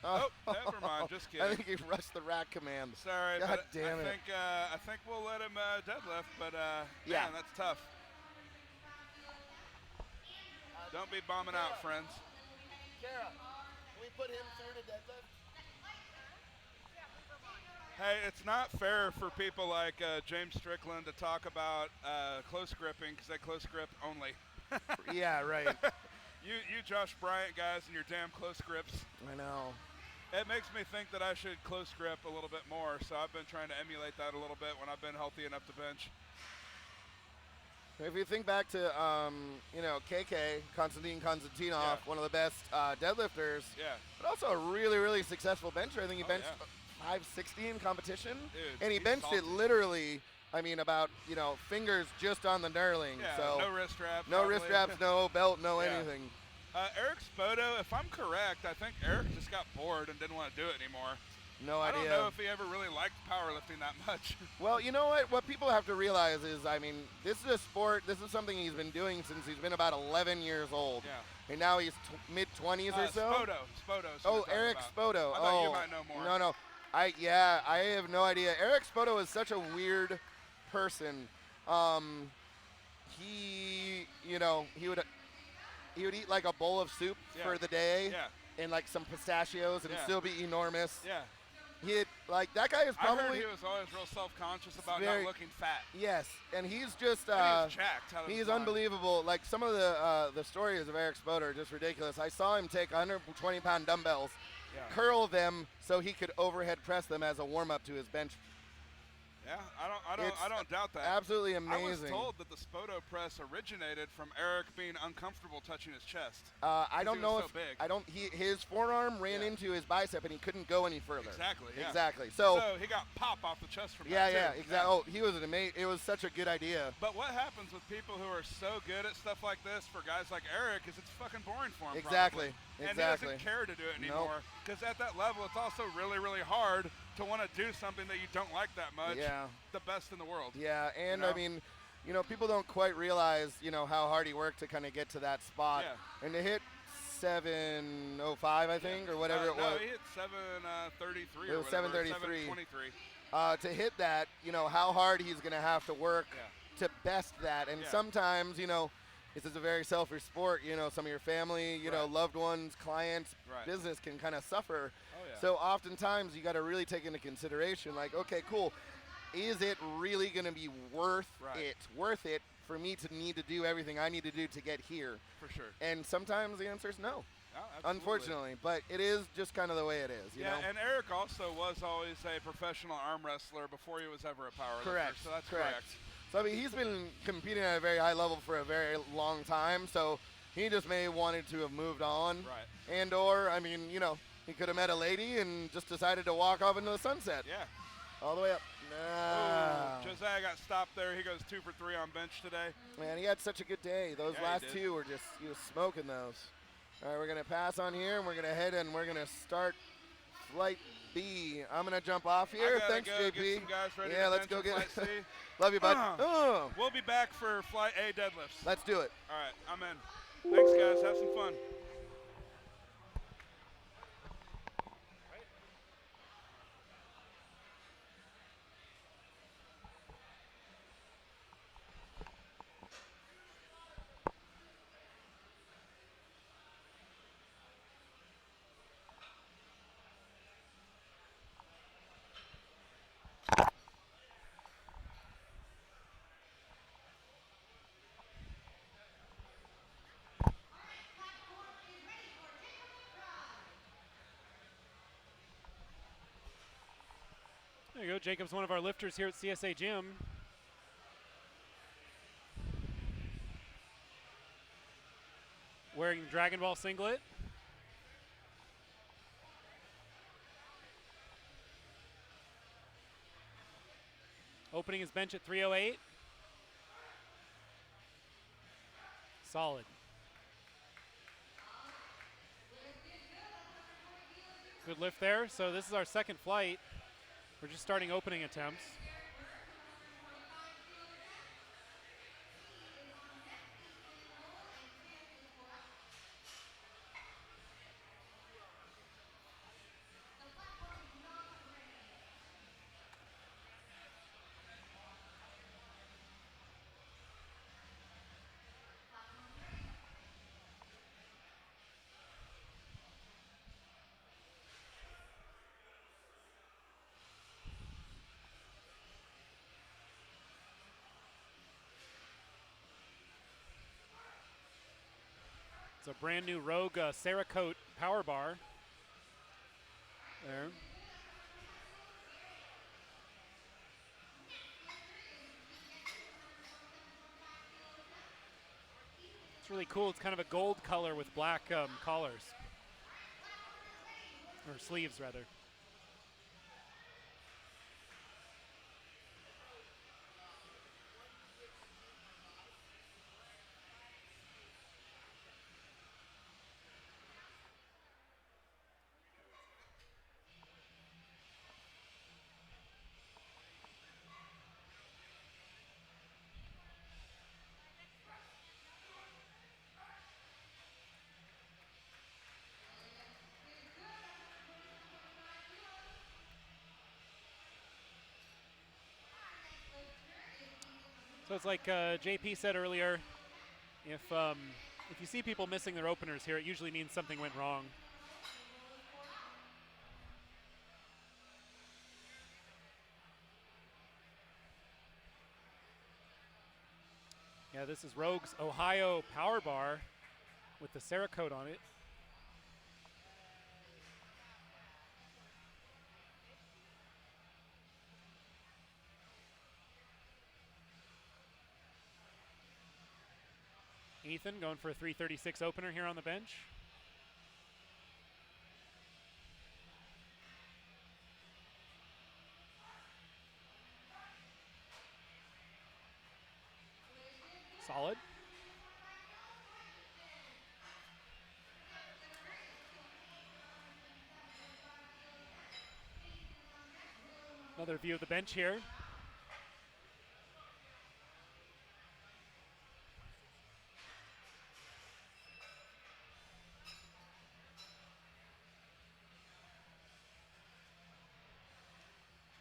Oh, never mind. Just kidding. I think he rushed the rack command. Sorry, God but damn it. I think we'll let him deadlift, but yeah, man, that's tough. Don't be bombing out, friends. Kara, can we put him through to deadlift? Hey, it's not fair for people like James Strickland to talk about close gripping because they close grip only. Yeah, right. You Josh Bryant guys and your damn close grips. I know. It makes me think that I should close grip a little bit more, so I've been trying to emulate that a little bit when I've been healthy enough to bench. If you think back to, KK, Konstantin Konstantinov, one of the best deadlifters, but also a really, really successful bencher. I think he benched 560 in competition, and he benched it literally, about, fingers just on the knurling. Yeah, so no wrist straps. No wrist straps, no belt, no anything. Eric Spoto, if I'm correct, I think Eric just got bored and didn't want to do it anymore. No idea. I don't know if he ever really liked powerlifting that much. Well, you know what? What people have to realize is, this is a sport. This is something he's been doing since he's been about 11 years old. Yeah. And now he's mid-20s or so. Spoto. Oh, Eric Spoto. I thought you might know more. No. I have no idea. Eric Spoto is such a weird person. He would eat like a bowl of soup for the day. Yeah. And like some pistachios and still be enormous. Yeah. That guy is probably. I heard he was always real self-conscious about not looking fat. Yes, and he's just. And he's jacked. He's unbelievable. Like some of the stories of Eric Spoto are just ridiculous. I saw him take 120-pound dumbbells, curl them so he could overhead press them as a warm-up to his bench. Yeah, I don't doubt that. Absolutely amazing. I was told that the Spoto press originated from Eric being uncomfortable touching his chest. I don't know so big. His forearm ran into his bicep and he couldn't go any further. Exactly. Yeah. Exactly. So he got pop off the chest from that. Yeah, exactly. Oh, he was it was such a good idea. But what happens with people who are so good at stuff like this for guys like Eric is it's fucking boring for him. Exactly. Probably. And he doesn't care to do it anymore because at that level it's also really, really hard to want to do something that you don't like that much. Yeah. The best in the world. Yeah, and people don't quite realize, how hard he worked to kind of get to that spot. Yeah. And to hit 7:05, I think, or whatever it was. No, he hit 7:33 or whatever. 7:33. To hit that, how hard he's going to have to work to best that. And sometimes, this is a very selfish sport. Some of your family, loved ones, clients, business can kind of suffer. Oh, yeah. So oftentimes you got to really take into consideration, like, okay, cool. Is it really going to be worth it for me to need to do everything I need to do to get here? For sure. And sometimes the answer is no. Oh, absolutely. Unfortunately, but it is just kind of the way it is. You know? And Eric also was always a professional arm wrestler before he was ever a powerlifter. Correct. So that's correct. So I mean, he's been competing at a very high level for a very long time. So he just may have wanted to have moved on. Right. And or, I mean, you know, he could have met a lady and just decided to walk off into the sunset. Yeah. All the way up. Oh, Josiah got stopped there. He goes 2 for 3 on bench today. Man, he had such a good day. Those last two were just, he was smoking those. All right, we're going to pass on here, and we're going to head and we're going to start flight B. I'm going to jump off here. Thanks, go JP. Get some guys ready yeah, to let's go get flight C. Love you, bud. We'll be back for flight A deadlifts. Let's do it. All right, I'm in. Thanks, guys. Have some fun. There you go. Jacob's one of our lifters here at CSA Gym. Wearing the Dragon Ball singlet. Opening his bench at 308. Solid. Good lift there. So this is our second flight. We're just starting opening attempts. It's a brand new Rogue Cerakote power bar. There. It's really cool. It's kind of a gold color with black collars. Or sleeves, rather. So it's like JP said earlier, if you see people missing their openers here, it usually means something went wrong. Yeah, this is Rogue's Ohio Power Bar with the Cerakote on it. Ethan going for a 336 opener here on the bench. Solid. Another view of the bench here.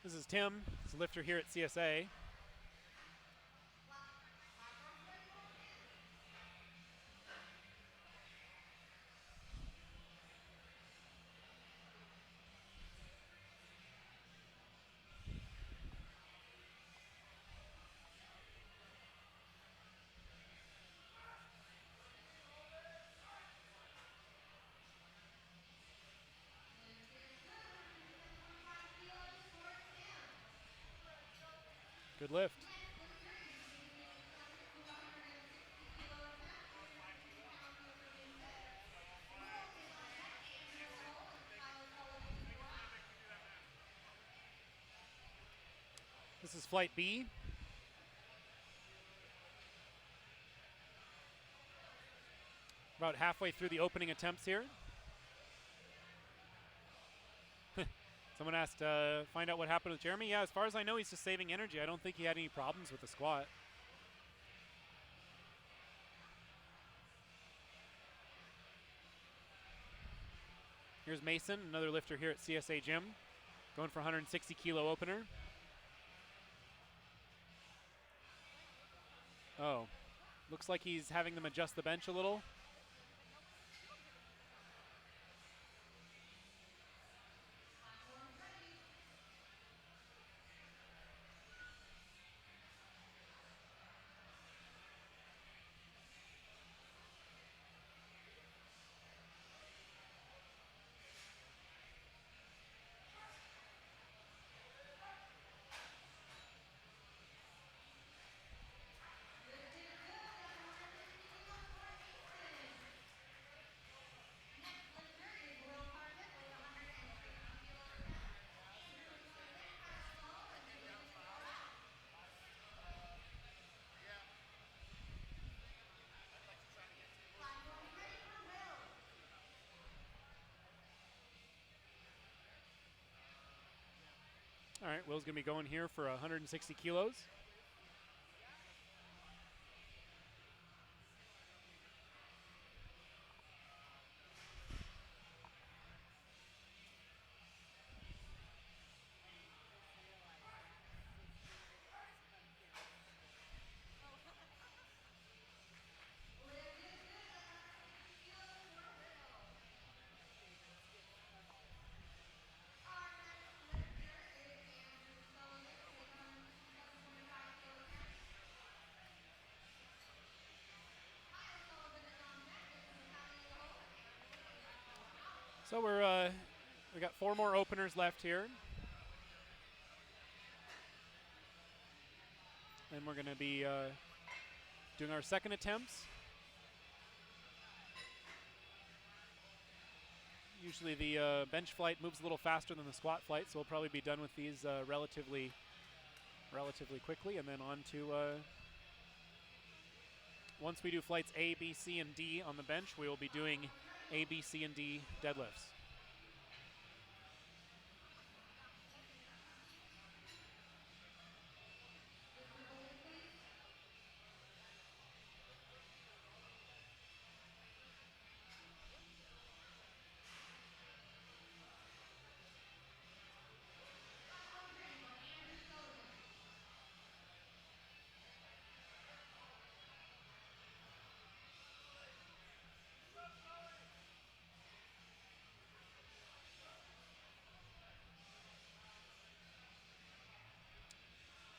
This is Tim, he's a lifter here at CSA. Good lift. This is flight B. About halfway through the opening attempts here. Someone asked, find out what happened with Jeremy. Yeah, as far as I know, he's just saving energy. I don't think he had any problems with the squat. Here's Mason, another lifter here at CSA Gym, going for 160 kilo opener. Oh, looks like he's having them adjust the bench a little. All right, Will's going to be going here for 160 kilos. So we got 4 more openers left here. And we're going to be doing our second attempts. Usually the bench flight moves a little faster than the squat flight, so we'll probably be done with these relatively quickly, and then on to once we do flights A, B, C, and D on the bench, we will be doing A, B, C, and D deadlifts.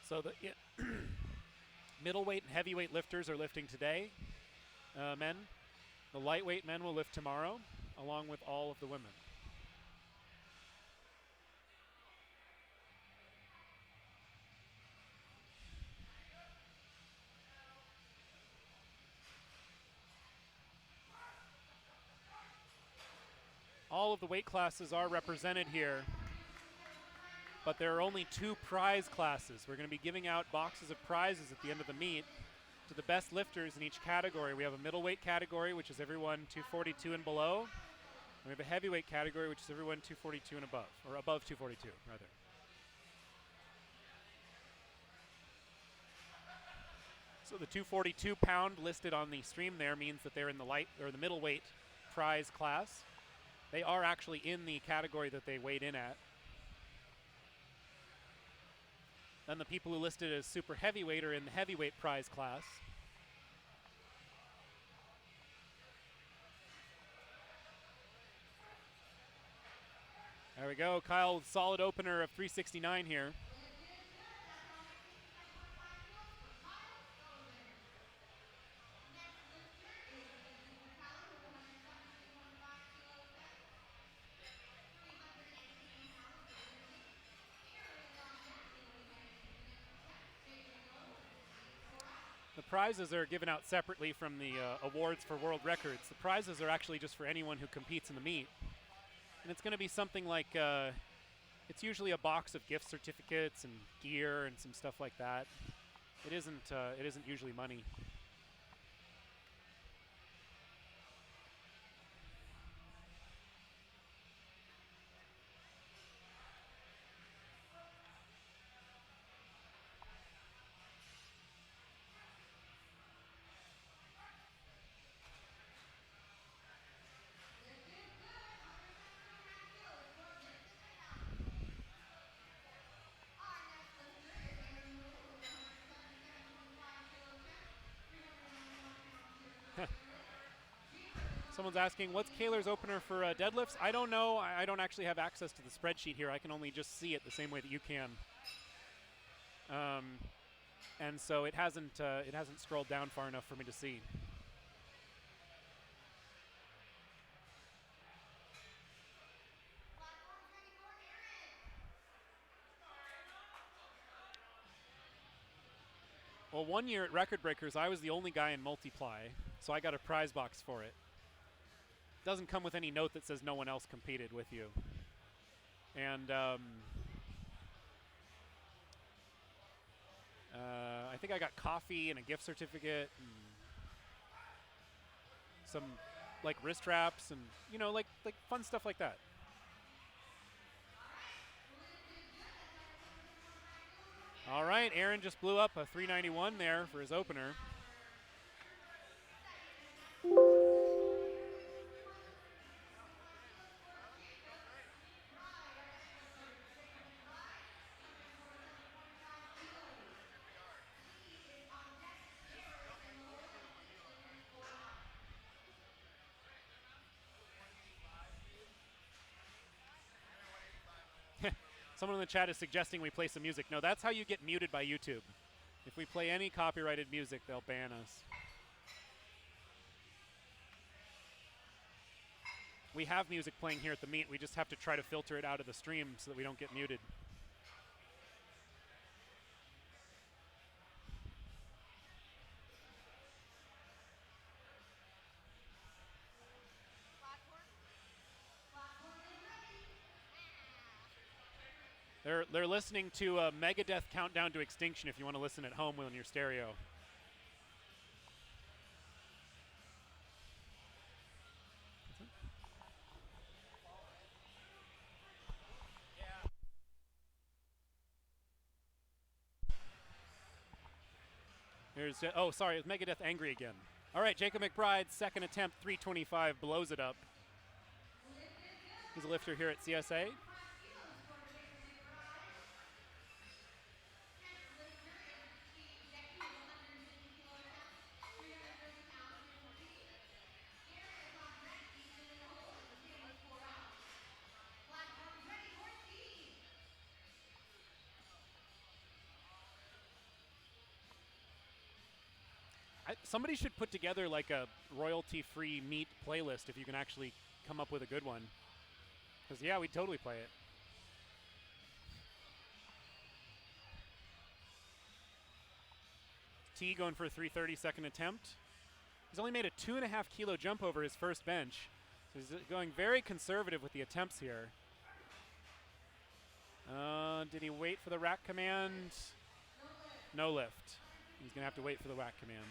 So the middleweight and heavyweight lifters are lifting today, men. The lightweight men will lift tomorrow, along with all of the women. All of the weight classes are represented here, but there are only 2 prize classes. We're going to be giving out boxes of prizes at the end of the meet to the best lifters in each category. We have a middleweight category, which is everyone 242 and below. And we have a heavyweight category, which is everyone 242 and above, or above 242, rather. So the 242 pound listed on the stream there means that they're in the light or the middleweight prize class. They are actually in the category that they weighed in at. Then the people who listed as super heavyweight are in the heavyweight prize class. There we go. Kyle, solid opener of 369 here. prizes are given out separately from the awards for world records. The prizes are actually just for anyone who competes in the meet. And it's going to be something like, it's usually a box of gift certificates and gear and some stuff like that. It isn't usually money. Someone's asking, what's Kaler's opener for deadlifts? I don't know. I don't actually have access to the spreadsheet here. I can only just see it the same way that you can. And so it hasn't scrolled down far enough for me to see. Well, one year at Record Breakers, I was the only guy in multiply, so I got a prize box for it. Doesn't come with any note that says no one else competed with you. And I think I got coffee and a gift certificate and some like wrist wraps and like fun stuff like that. All right, Aaron just blew up a 391 there for his opener. Someone in the chat is suggesting we play some music. No, that's how you get muted by YouTube. If we play any copyrighted music, they'll ban us. We have music playing here at the meet. We just have to try to filter it out of the stream so that we don't get muted. They're listening to Megadeth Countdown to Extinction if you want to listen at home on your stereo. There's oh, sorry, it's Megadeth Angry again. All right, Jacob McBride's second attempt, 325, blows it up. He's a lifter here at CSA. Somebody should put together like a royalty-free meet playlist if you can actually come up with a good one. Because, yeah, we'd totally play it. T going for a 330 second attempt. He's only made a 2.5 kilo jump over his first bench. So he's going very conservative with the attempts here. Did he wait for the rack command? No lift. He's going to have to wait for the rack command.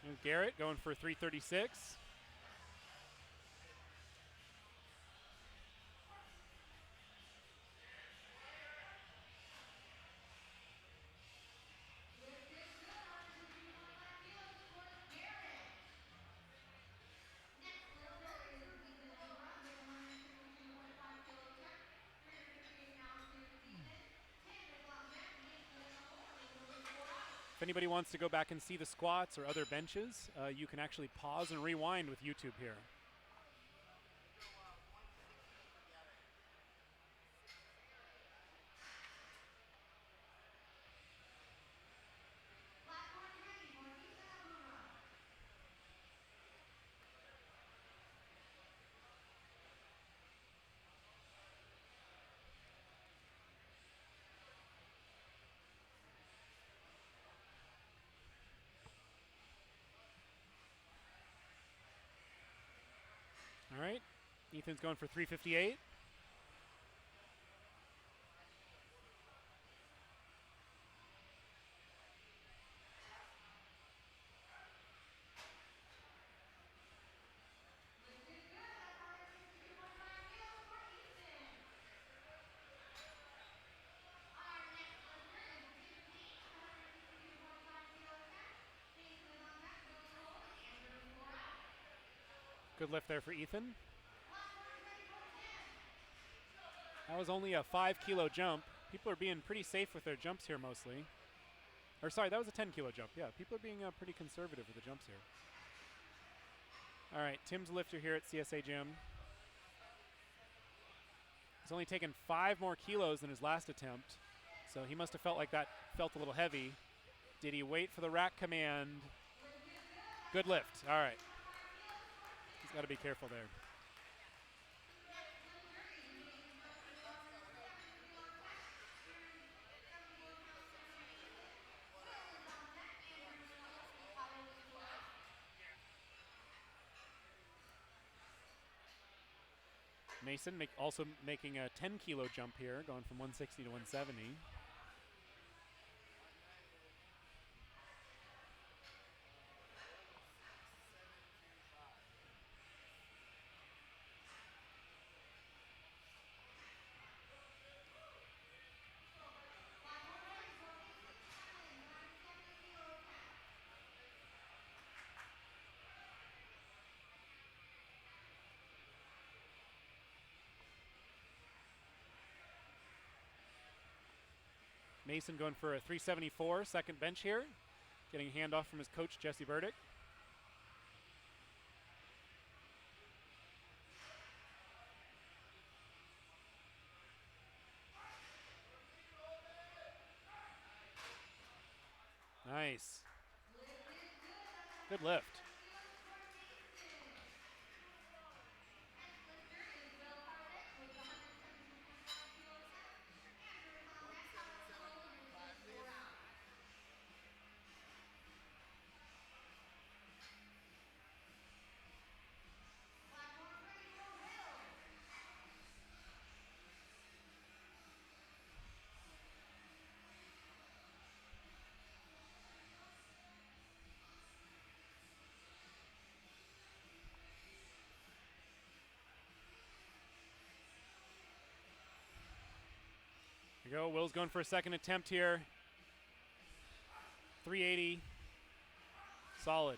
And Garrett going for 336. If anybody wants to go back and see the squats or other benches, you can actually pause and rewind with YouTube here. All right, Ethan's going for 358. Good lift there for Ethan. That was only a 5 kilo jump. People are being pretty safe with their jumps here mostly. Or sorry, that was a 10 kilo jump. Yeah, people are being pretty conservative with the jumps here. All right, Tim's lifter here at CSA Gym. He's only taken 5 more kilos than his last attempt, so he must have felt like that felt a little heavy. Did he wait for the rack command? Good lift. All right. He's got to be careful there. Mason also making a 10 kilo jump here, going from 160 to 170. Mason going for a 374, second bench here. Getting a handoff from his coach, Jesse Burdick. Nice. Good lift. There you go. Will's going for a second attempt here. 380. Solid.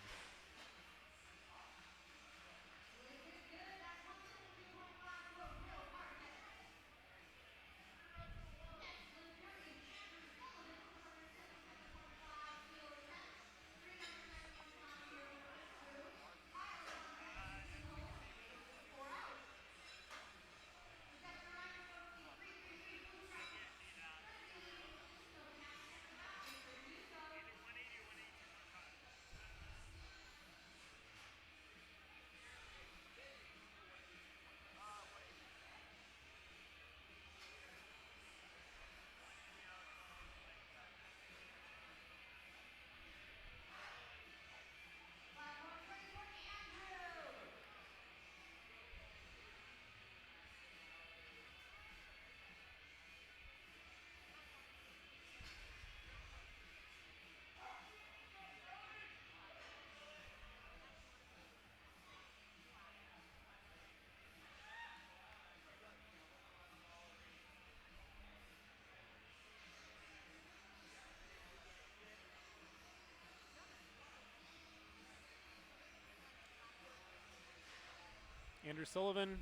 Andrew Sullivan,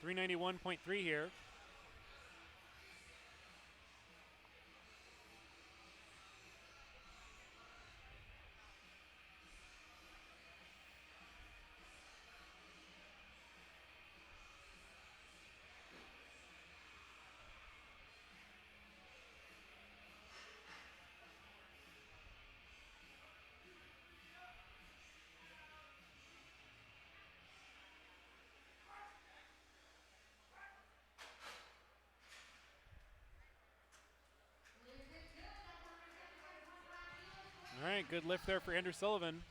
391.3 here. right, good lift there for Andrew Sullivan.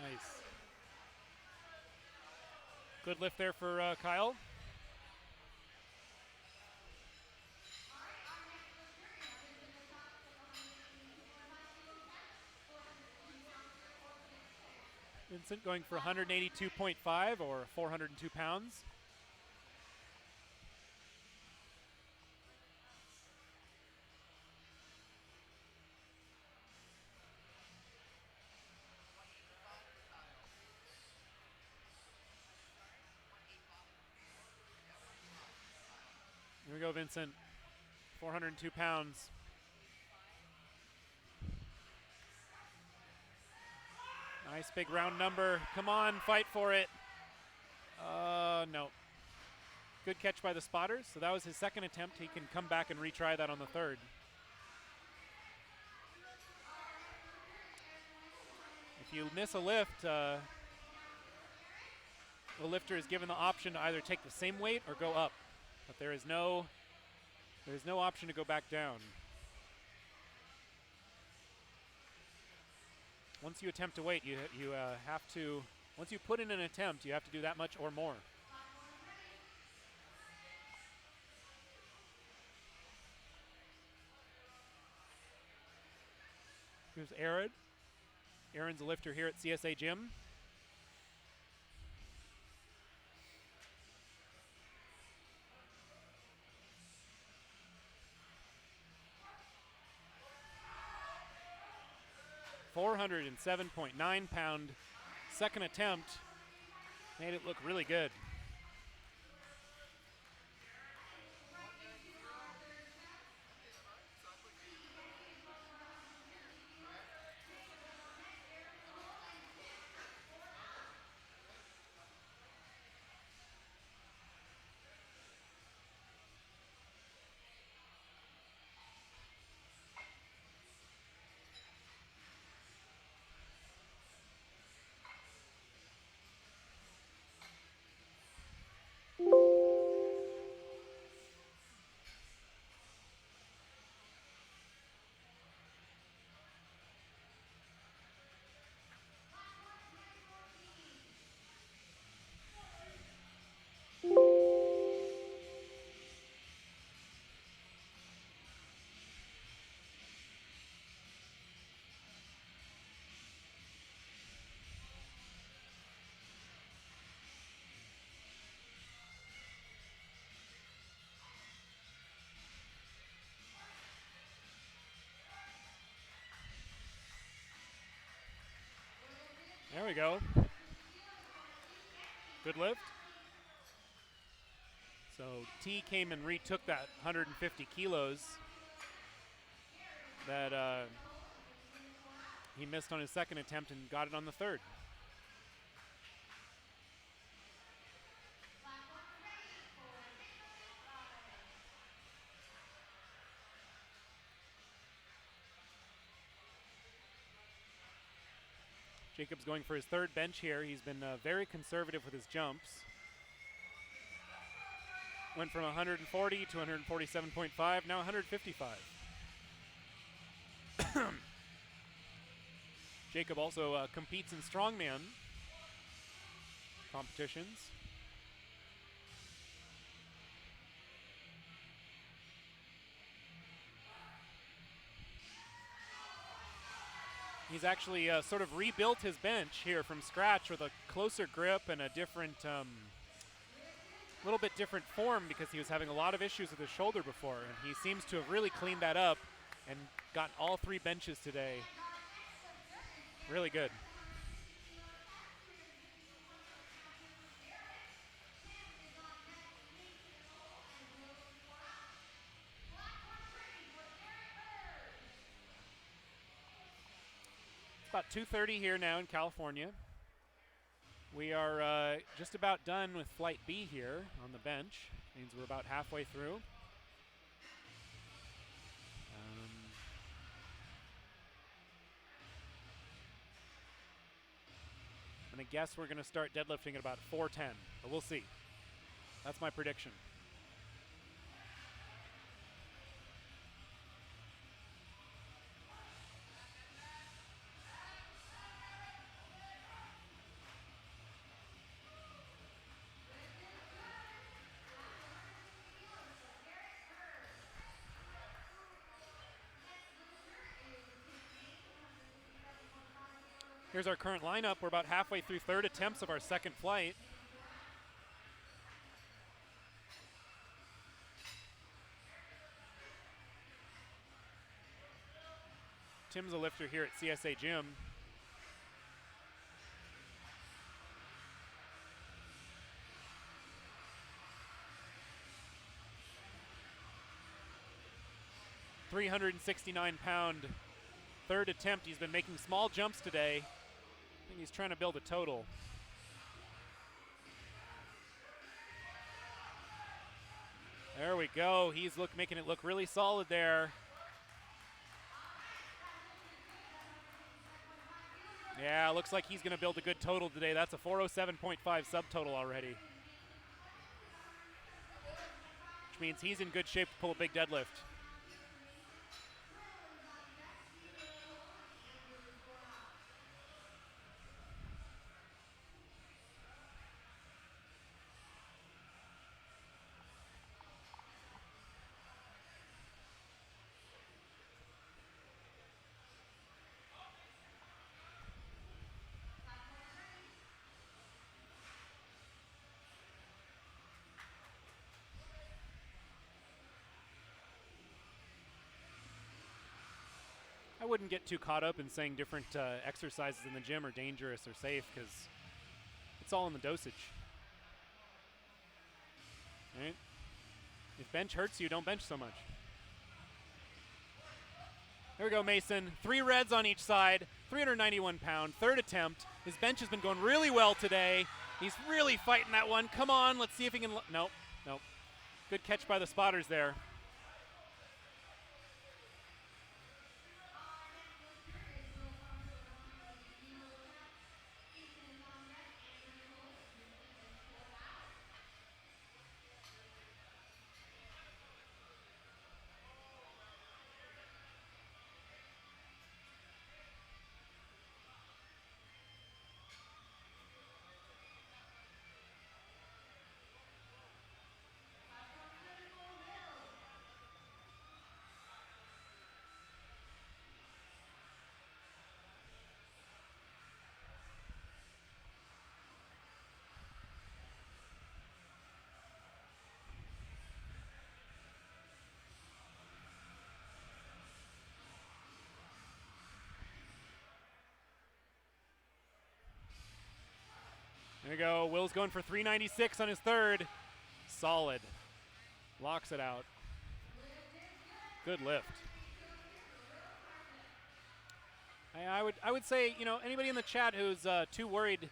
Nice. Good lift there for Kyle. Vincent going for 182.5 or 402 pounds. Here we go, Vincent. 402 pounds. Nice big round number. Come on, fight for it. No. Good catch by the spotters. So that was his second attempt. He can come back and retry that on the third. If you miss a lift, the lifter is given the option to either take the same weight or go up. But there is no option to go back down. Once you attempt to weight, you have to, once you put in an attempt, you have to do that much or more. Here's Aaron. Aaron's a lifter here at CSA Gym. £407.9 second attempt. Made it look really good. There we go. Good lift. So T came and retook that 150 kilos that he missed on his second attempt and got it on the third. Jacob's going for his third bench here. He's been very conservative with his jumps. Went from 140 to 147.5, now 155. Jacob also competes in strongman competitions. He's actually sort of rebuilt his bench here from scratch with a closer grip and a different little bit different form because he was having a lot of issues with his shoulder before, and he seems to have really cleaned that up and got all 3 benches today. Really good. It's about 2:30 here now in California. We are just about done with Flight B here on the bench. Means we're about halfway through. And I guess we're going to start deadlifting at about 410, but we'll see. That's my prediction. Here's our current lineup. We're about halfway through 3rd attempts of our 2nd flight. Tim's a lifter here at CSA Gym. £369 3rd attempt. He's been making small jumps today. I think he's trying to build a total. There we go. He's making it look really solid there. Yeah, looks like he's going to build a good total today. That's a 407.5 subtotal already. Which means he's in good shape to pull a big deadlift. I wouldn't get too caught up in saying different exercises in the gym are dangerous or safe, because it's all in the dosage. Right? If bench hurts you, don't bench so much. There we go, Mason. 3 reds on each side, 391 pound, 3rd attempt. His bench has been going really well today. He's really fighting that one. Come on, let's see if he can. Nope. Good catch by the spotters there. There we go. Will's going for 396 on his 3rd. Solid. Locks it out. Good lift. I would say, anybody in the chat who's too worried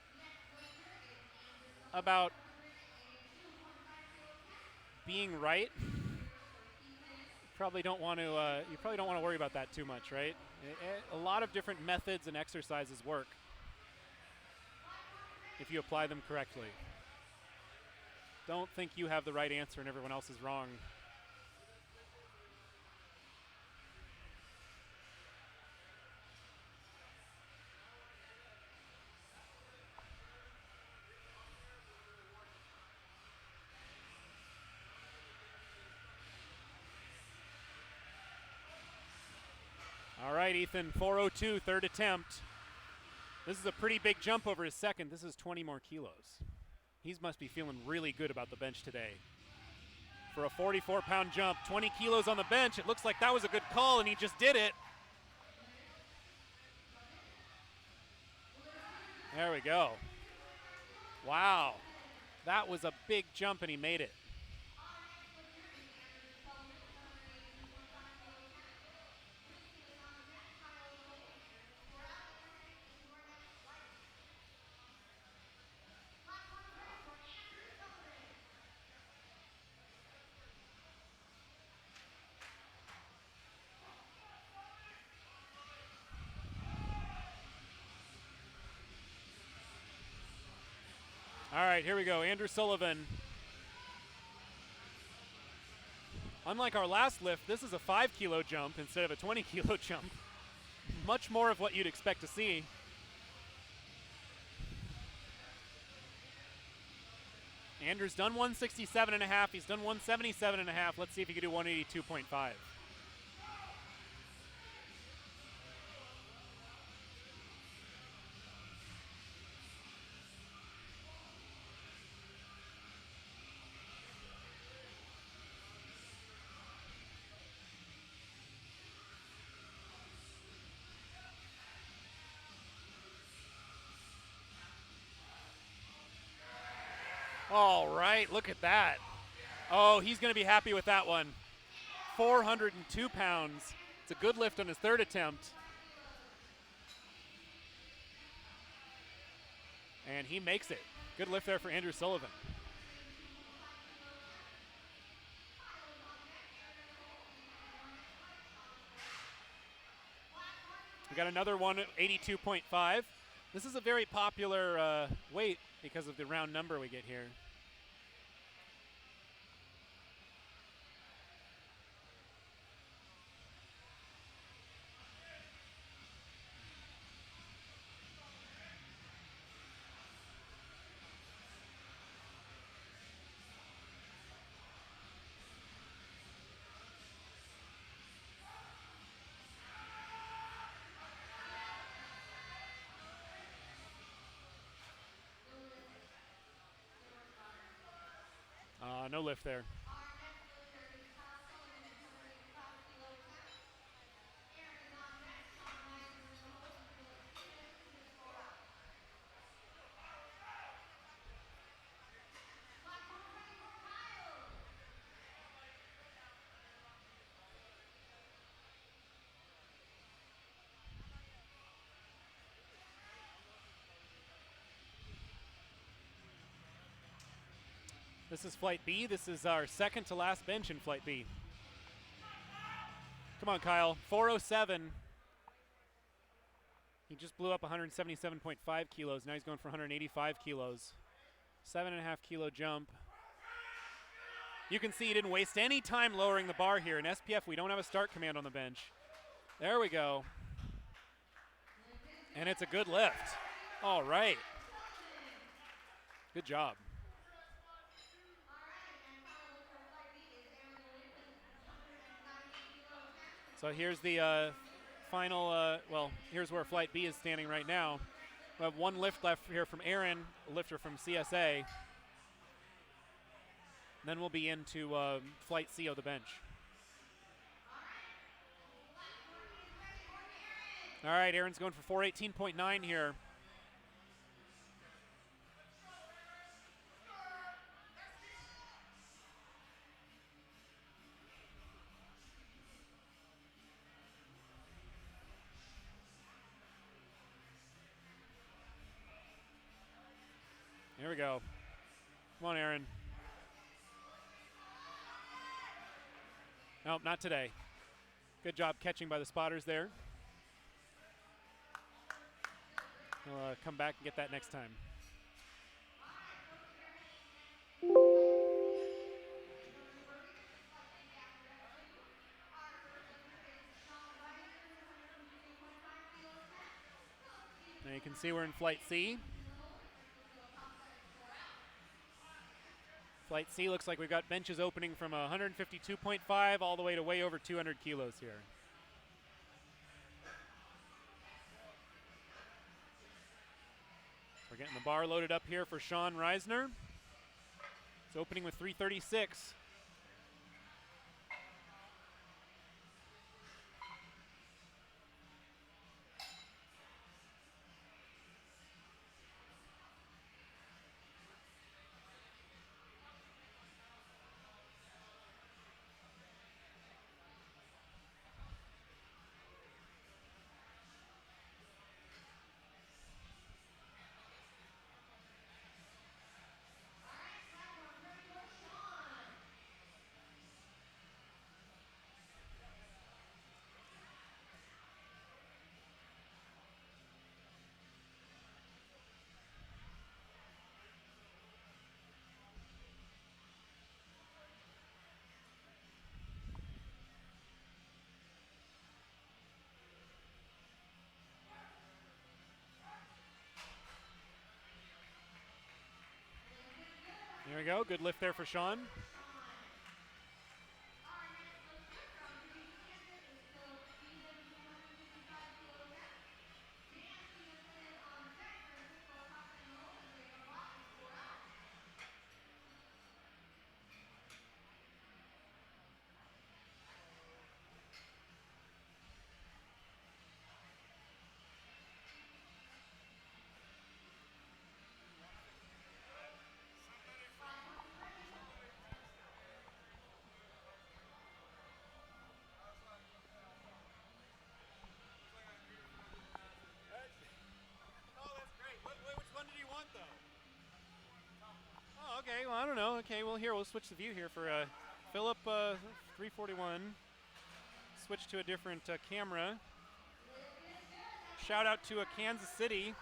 about being right, probably don't want to. You probably don't want to worry about that too much, right? A lot of different methods and exercises work if you apply them correctly. Don't think you have the right answer and everyone else is wrong. All right, Ethan, 402, 3rd attempt. This is a pretty big jump over his 2nd. This is 20 more kilos. He must be feeling really good about the bench today. For a 44-pound jump, 20 kilos on the bench. It looks like that was a good call, and he just did it. There we go. Wow. That was a big jump, and he made it. All right, here we go. Andrew Sullivan. Unlike our last lift, this is a 5-kilo jump instead of a 20-kilo jump. Much more of what you'd expect to see. Andrew's done 167.5. He's done 177.5. Let's see if he can do 182.5. All right, look at that. Oh, he's going to be happy with that one. 402 pounds. It's a good lift on his third attempt. And he makes it. Good lift there for Andrew Sullivan. We got another one at 82.5. This is a very popular weight because of the round number we get here. No lift there. This is Flight B. This is our second to last bench in Flight B. Come on, Kyle. 407. He just blew up 177.5 kilos. Now he's going for 185 kilos. 7.5 kilo jump. You can see he didn't waste any time lowering the bar here. In SPF, we don't have a start command on the bench. There we go. And it's a good lift. All right. Good job. So here's the final, here's where Flight B is standing right now. We have one lift left here from Aaron, a lifter from CSA. And then we'll be into Flight C of the bench. All right, Aaron's going for 418.9 here. Here we go. Come on, Aaron. Nope, not today. Good job catching by the spotters there. We'll come back and get that next time. Now you can see we're in Flight C. Flight C looks like we've got benches opening from 152.5 all the way to way over 200 kilos here. We're getting the bar loaded up here for Sean Reisner. It's opening with 336. There we go. Good lift there for Sean. Oh, okay. Well, I don't know. Okay, well, here, we'll switch the view here for Philip 341. Switch to a different camera. Shout out to Kansas City.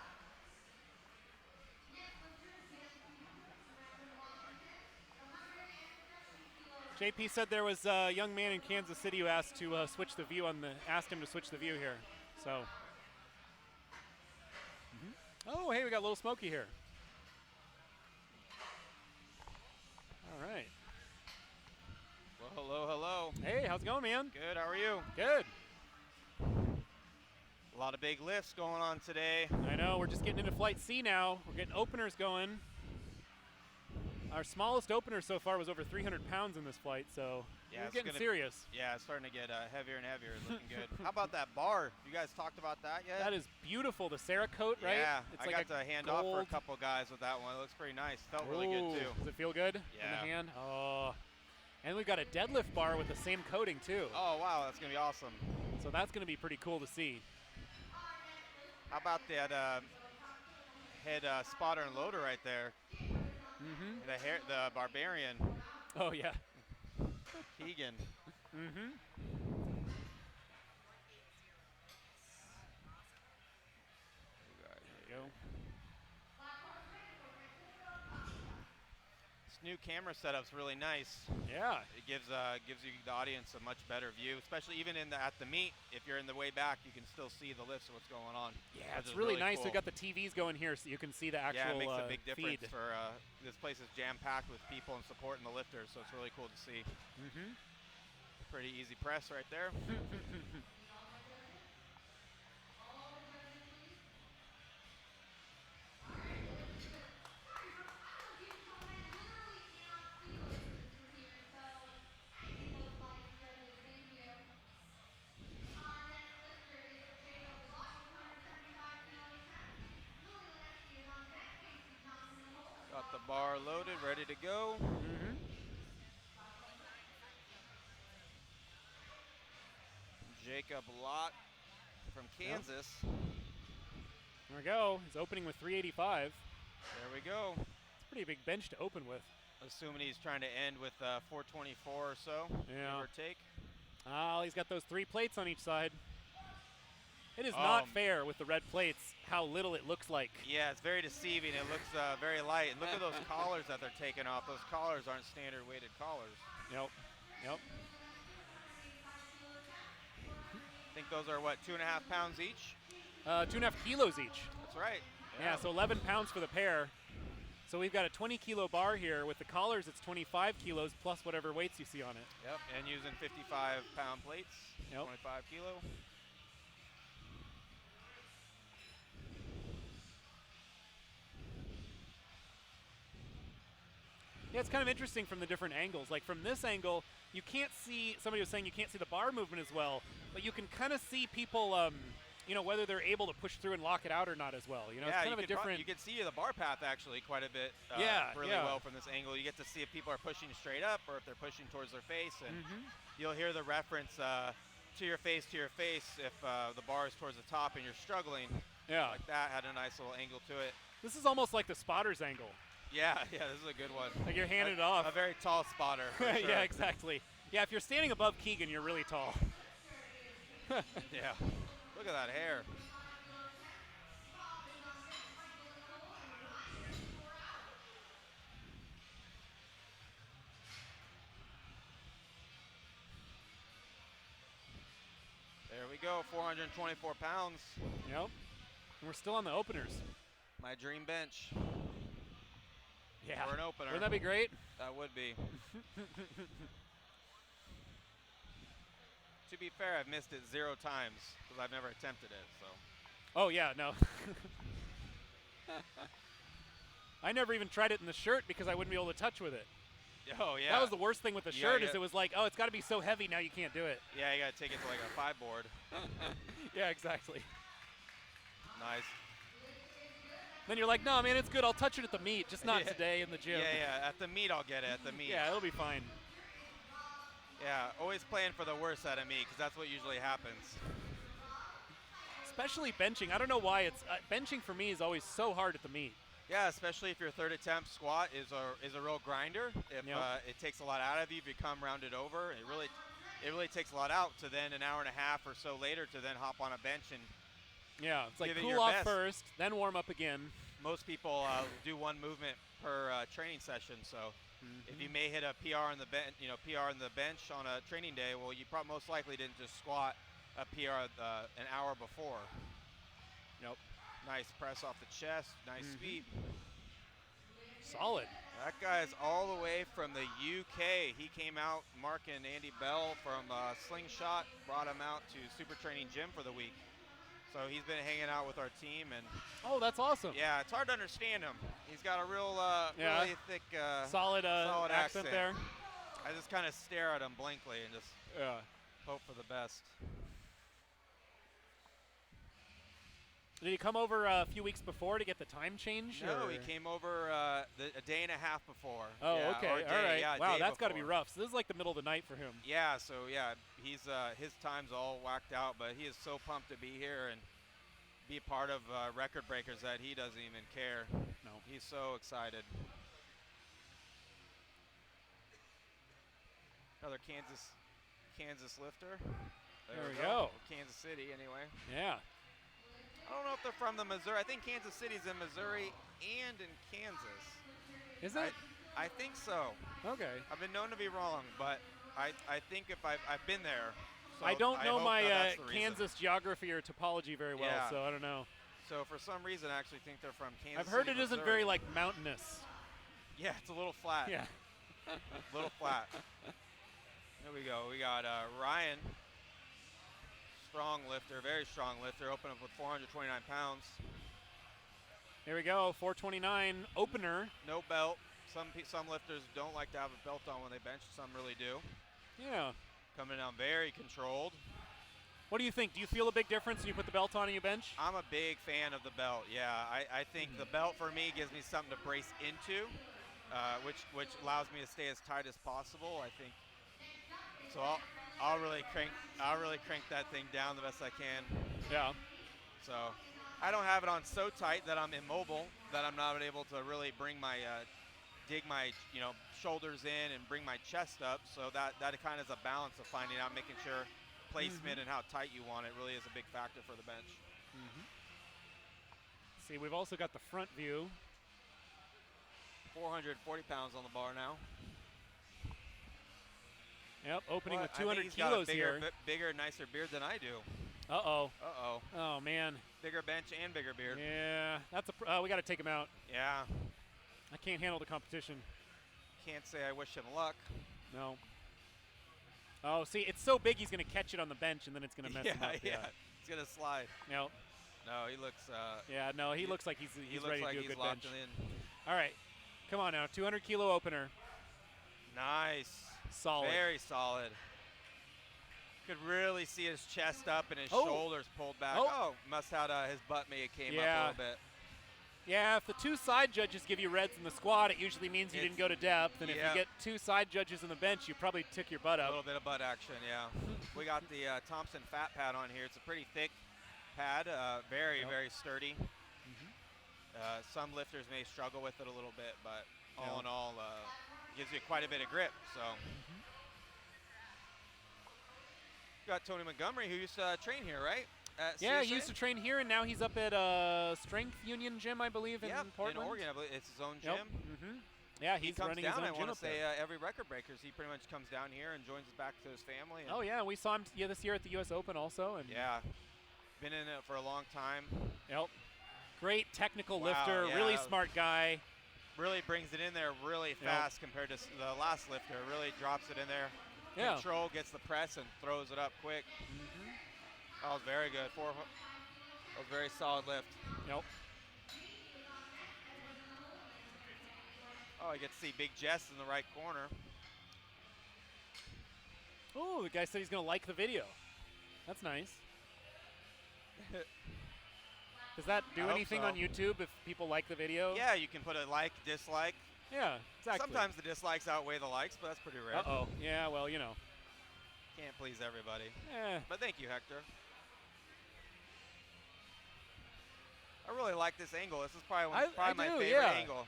JP said there was a young man in Kansas City who asked to switch the view asked him to switch the view here. So. Oh, hey, we got a little Smokey here. All right. Well, hello, hello. Hey, how's it going, man? Good, how are you? Good. A lot of big lifts going on today. I know, we're just getting into Flight C now. We're getting openers going. Our smallest opener so far was over 300 pounds in this flight, so yeah, we're getting serious. Yeah, it's starting to get heavier and heavier, looking good. How about that bar? You guys talked about that yet? That is beautiful, the Cerakote, right? Yeah, it's I like got to hand off for a couple guys with that one. It looks pretty nice. Felt really good, too. Does it feel good yeah. in the hand? Oh. And we've got a deadlift bar with the same coating, too. Oh, wow, that's going to be awesome. So that's going to be pretty cool to see. How about that head spotter and loader right there? Mm-hmm. The Barbarian. Oh, yeah. Keegan. Mm-hmm. There you go. This new camera setup's really nice. Yeah. It gives you the audience a much better view, especially even at the meet. If you're in the way back, you can still see the lifts of what's going on. Yeah, it's really nice. Cool. We've got the TVs going here so you can see the actual feed. Yeah, it makes a big difference feed. for this place is jam-packed with people and supporting the lifters, so it's really cool to see. Mm-hmm. Pretty easy press right there. Got the bar loaded, ready to go. Mm-hmm. Jacob Lott from Kansas. Yep. There we go. He's opening with 385. There we go. It's a pretty big bench to open with. Assuming he's trying to end with 424 or so, give or take. He's got those 3 plates on each side. It is not fair with the red plates how little it looks like. Yeah, it's very deceiving. It looks very light. And look at those collars that they're taking off. Those collars aren't standard weighted collars. Yep. Yep. I think those are, what, 2.5 pounds each? 2.5 kilos each. That's right. Yeah, so 11 pounds for the pair. So we've got a 20 kilo bar here. With the collars, it's 25 kilos plus whatever weights you see on it. Yep, and using 55 pound plates, yep. 25 kilo. Yeah, it's kind of interesting from the different angles. Like from this angle, you can't see, somebody was saying you can't see the bar movement as well, but you can kind of see people, you know, whether they're able to push through and lock it out or not as well. You know, yeah, it's kind of a different. You can see the bar path actually quite a bit really well from this angle. You get to see if people are pushing straight up or if they're pushing towards their face, and you'll hear the reference to your face if the bar is towards the top and you're struggling. Yeah. Like that had a nice little angle to it. This is almost like the spotter's angle. Yeah, this is a good one. Like you're handing it off. A very tall spotter. For sure. Yeah, exactly. Yeah, if you're standing above Keegan, you're really tall. Yeah. Look at that hair. There we go, 424 pounds. Yep. And we're still on the openers. My dream bench. Yeah. For an opener. Wouldn't that be great? That would be. To be fair, I've missed it 0 times because I've never attempted it. So. Oh yeah, no. I never even tried it in the shirt because I wouldn't be able to touch with it. Oh yeah. That was the worst thing with the shirt is it was like, oh, it's got to be so heavy now you can't do it. Yeah, you got to take it to like a 5 board. Yeah, exactly. Nice. Then you're like, no, man, it's good. I'll touch it at the meet, just not today in the gym. Yeah. At the meet, I'll get it. At the meet. Yeah, it'll be fine. Yeah, always playing for the worst out of me because that's what usually happens. Especially benching. I don't know why it's benching for me is always so hard at the meet. Yeah, especially if your third attempt squat is a real grinder. If it takes a lot out of you, if you come rounded over, it really takes a lot out to then an hour and a half or so later to then hop on a bench and it's like give it cool your off best. first, then warm up again. Most people do one movement per training session, so if you may hit a PR on the bench, PR on the bench on a training day, well, you most likely didn't just squat a PR an hour before. Nope. Nice press off the chest, nice sweep. Solid. That guy is all the way from the UK. He came out, Mark and Andy Bell from Slingshot, brought him out to SuperTraining Gym for the week. So he's been hanging out with our team, and oh, that's awesome. Yeah, it's hard to understand him. He's got a real, really thick, solid accent there. I just kind of stare at him blankly and just hope for the best. Did he come over a few weeks before to get the time change? No, or? he came over a day and a half before. Oh, yeah, okay, all right. Yeah, wow, that's got to be rough. So this is like the middle of the night for him. Yeah, so he's his time's all whacked out, but he is so pumped to be here and be part of Record Breakers that he doesn't even care. No, he's so excited. Another Kansas lifter. There we go. Kansas City, anyway. Yeah. I don't know if they're from the Missouri. I think Kansas City's in Missouri and in Kansas. Is it? I think so. Okay. I've been known to be wrong, but I think if I've been there. So I don't know my Kansas geography or topology very well, so I don't know. So for some reason, I actually think they're from Kansas I've heard City, it isn't Missouri. very like mountainous. Yeah, it's a little flat. Yeah. A little flat. There we go. We got Ryan. Strong lifter, very strong lifter, open up with 429 pounds. Here we go, 429 opener. No belt. Some lifters don't like to have a belt on when they bench. Some really do. Yeah. Coming down very controlled. What do you think? Do you feel a big difference when you put the belt on and you bench? I'm a big fan of the belt. Yeah, I think the belt for me gives me something to brace into, which allows me to stay as tight as possible. I think. So I'll really crank that thing down the best I can. Yeah. So I don't have it on so tight that I'm immobile, that I'm not able to really bring my dig my shoulders in and bring my chest up. So that kind of is a balance of finding out, making sure placement and how tight you want it really is a big factor for the bench. See, we've also got the front view. 440 pounds on the bar now. Yep, opening with I 200 think he's kilos got a here. Bigger, nicer beard than I do. Uh-oh. Uh-oh. Oh, man. Bigger bench and bigger beard. Yeah, that's we got to take him out. Yeah. I can't handle the competition. Can't say I wish him luck. No. Oh, see, it's so big he's going to catch it on the bench, and then it's going to mess him up. Yeah, it's going to slide. No. No, he looks... yeah, no, he looks like he's ready to do a good bench. In. All right. Come on now, 200-kilo opener. Nice. Solid. Very solid. Could really see his chest up and his Oh. shoulders pulled back. Oh. Oh, must have his butt maybe came up a Yeah. little bit. Yeah, if the 2 side judges give you reds in the squat, it usually means you didn't go to depth. And if you get 2 side judges in the bench, you probably took your butt A up. little bit of butt action, yeah. We got the Thompson fat pad on here. It's a pretty thick pad, very, very sturdy. Some lifters may struggle with it a little bit, but all in all, gives you quite a bit of grip. So, got Tony Montgomery, who used to train here, right? Yeah, he CSA? used to train here, and now he's up at Strength Union Gym, I believe, in Portland. In Oregon, I believe it's his own Yep. gym. Yeah, He he's comes running down, his own I gym want to up say, there. every Record Breakers. He pretty much comes down here and joins us back to his family. Oh yeah, we saw him this year at the U.S. Open also. And Yeah, been in it for a long time. Yep. Great technical Wow, lifter, yeah, really that was- smart guy. Really brings it in there really fast compared to the last lifter. Really drops it in there. Yeah. Control, gets the press, and throws it up quick. That was very good. That was a very solid lift. Yep. Oh, I get to see Big Jess in the right corner. Oh, the guy said he's going to like the video. That's nice. Does that do I hope anything so. on YouTube if people like the video? Yeah, you can put a like, dislike. Yeah, exactly. Sometimes the dislikes outweigh the likes, but that's pretty rare. Uh-oh. Yeah, well, you know. Can't please everybody. Eh. But thank you, Hector. I really like this angle. This is probably, I my do, favorite yeah. angle.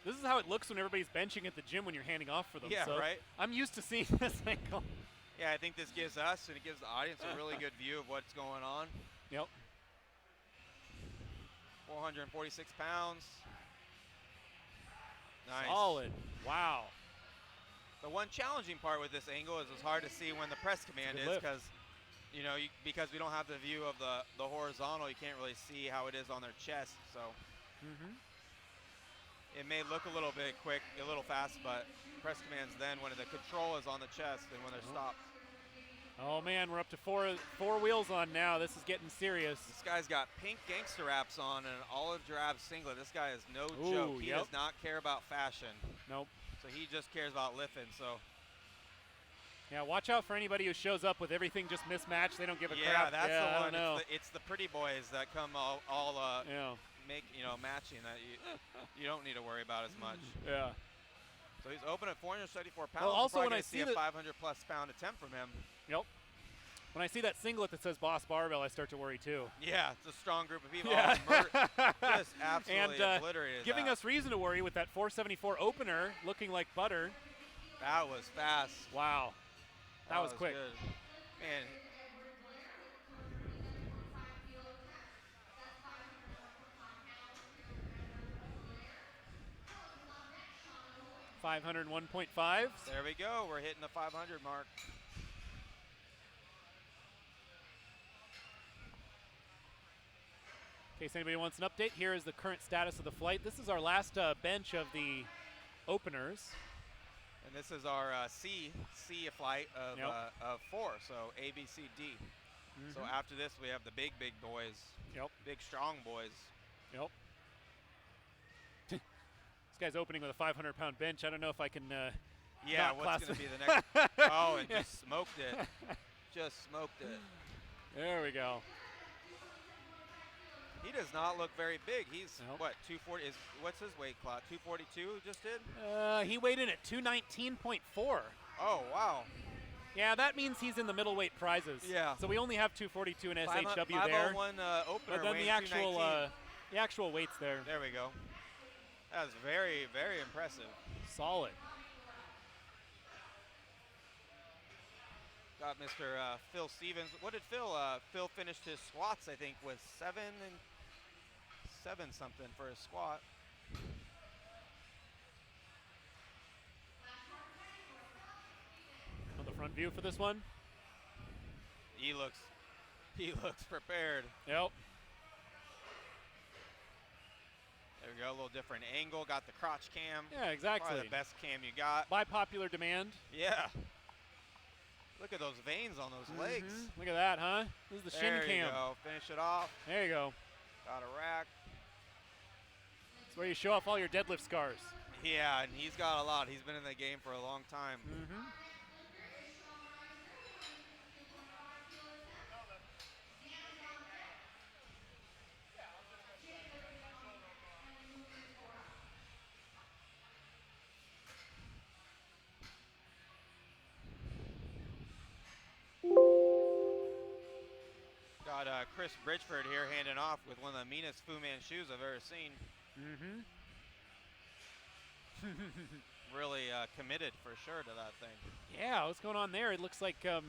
This is how it looks when everybody's benching at the gym when you're handing off for them. Yeah, so right? I'm used to seeing this angle. Yeah, I think this gives us and it gives the audience a really good view of what's going on. Yep. 446 pounds. Nice. Solid. Wow. The one challenging part with this angle is it's hard to see when the press command good is lift. because, because we don't have the view of the horizontal, you can't really see how it is on their chest. So it may look a little bit quick, a little fast, but press commands then when the control is on the chest and when they're stopped. Oh man, we're up to four wheels on now. This is getting serious. This guy's got pink gangster wraps on and an olive drab singlet. This guy is no Ooh, joke. He yep. does not care about fashion. Nope. So he just cares about lifting. So Yeah, watch out for anybody who shows up with everything just mismatched. They don't give a yeah, crap. that's yeah, the I one. don't know. It's the pretty boys that come all make matching that you don't need to worry about as much. Yeah. So he's open at 474 pounds. Well, also We're when I probably see gonna see a that- 500+ pound attempt from him. Yep. When I see that singlet that says Boss Barbell, I start to worry too. Yeah, it's a strong group of people. Yeah. Just absolutely obliterated giving that. us reason to worry with that 474 opener looking like butter. That was fast. Wow. That was quick. Good. Man. 501.5. There we go. We're hitting the 500 mark. In case anybody wants an update, here is the current status of the flight. This is our last bench of the openers. And this is our C flight of 4, so A, B, C, D. So after this, we have the big boys. Yep. Big, strong boys. Yep. This guy's opening with a 500-pound bench. I don't know if I can Yeah, not what's class going to be the next? Oh, and just smoked it. Just smoked it. There we go. He does not look very big. He's, Nope. what, 240? What's his weight class? 242 just did? He weighed in at 219.4. Oh, wow. Yeah, that means he's in the middleweight prizes. Yeah. So we only have 242 and SHW 501 there. opener But then weighing the actual weight's there. There we go. That was very, very impressive. Solid. Got Mr. Phil Stevens. What did Phil? Phil finished his squats, I think, with 7 something for his squat. On the front view for this one. He looks prepared. Yep. There we go, a little different angle. Got the crotch cam. Yeah, exactly. Probably the best cam you got. By popular demand. Yeah. Look at those veins on those legs. Look at that, huh? This is the There shin cam. you go. Finish it off. There you go. Got a rack. It's where you show off all your deadlift scars. Yeah, and he's got a lot. He's been in the game for a long time. Mm-hmm. Got Chris Bridgeford here handing off with one of the meanest Fu Man shoes I've ever seen. Mm-hmm. Really committed for sure to that thing. Yeah, what's going on there? It looks like, oh,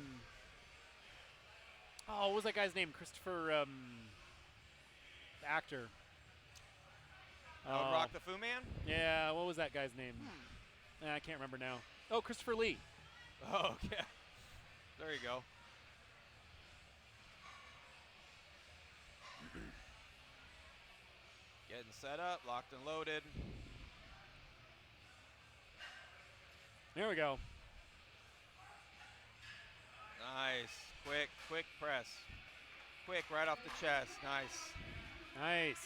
what was that guy's name? Christopher, the actor. I would rock the Fu Man? Yeah, what was that guy's name? I can't remember now. Oh, Christopher Lee. Oh, yeah. There you go. Getting set up, locked and loaded. There we go. Nice. Quick press. Quick, right off the chest. Nice. Nice.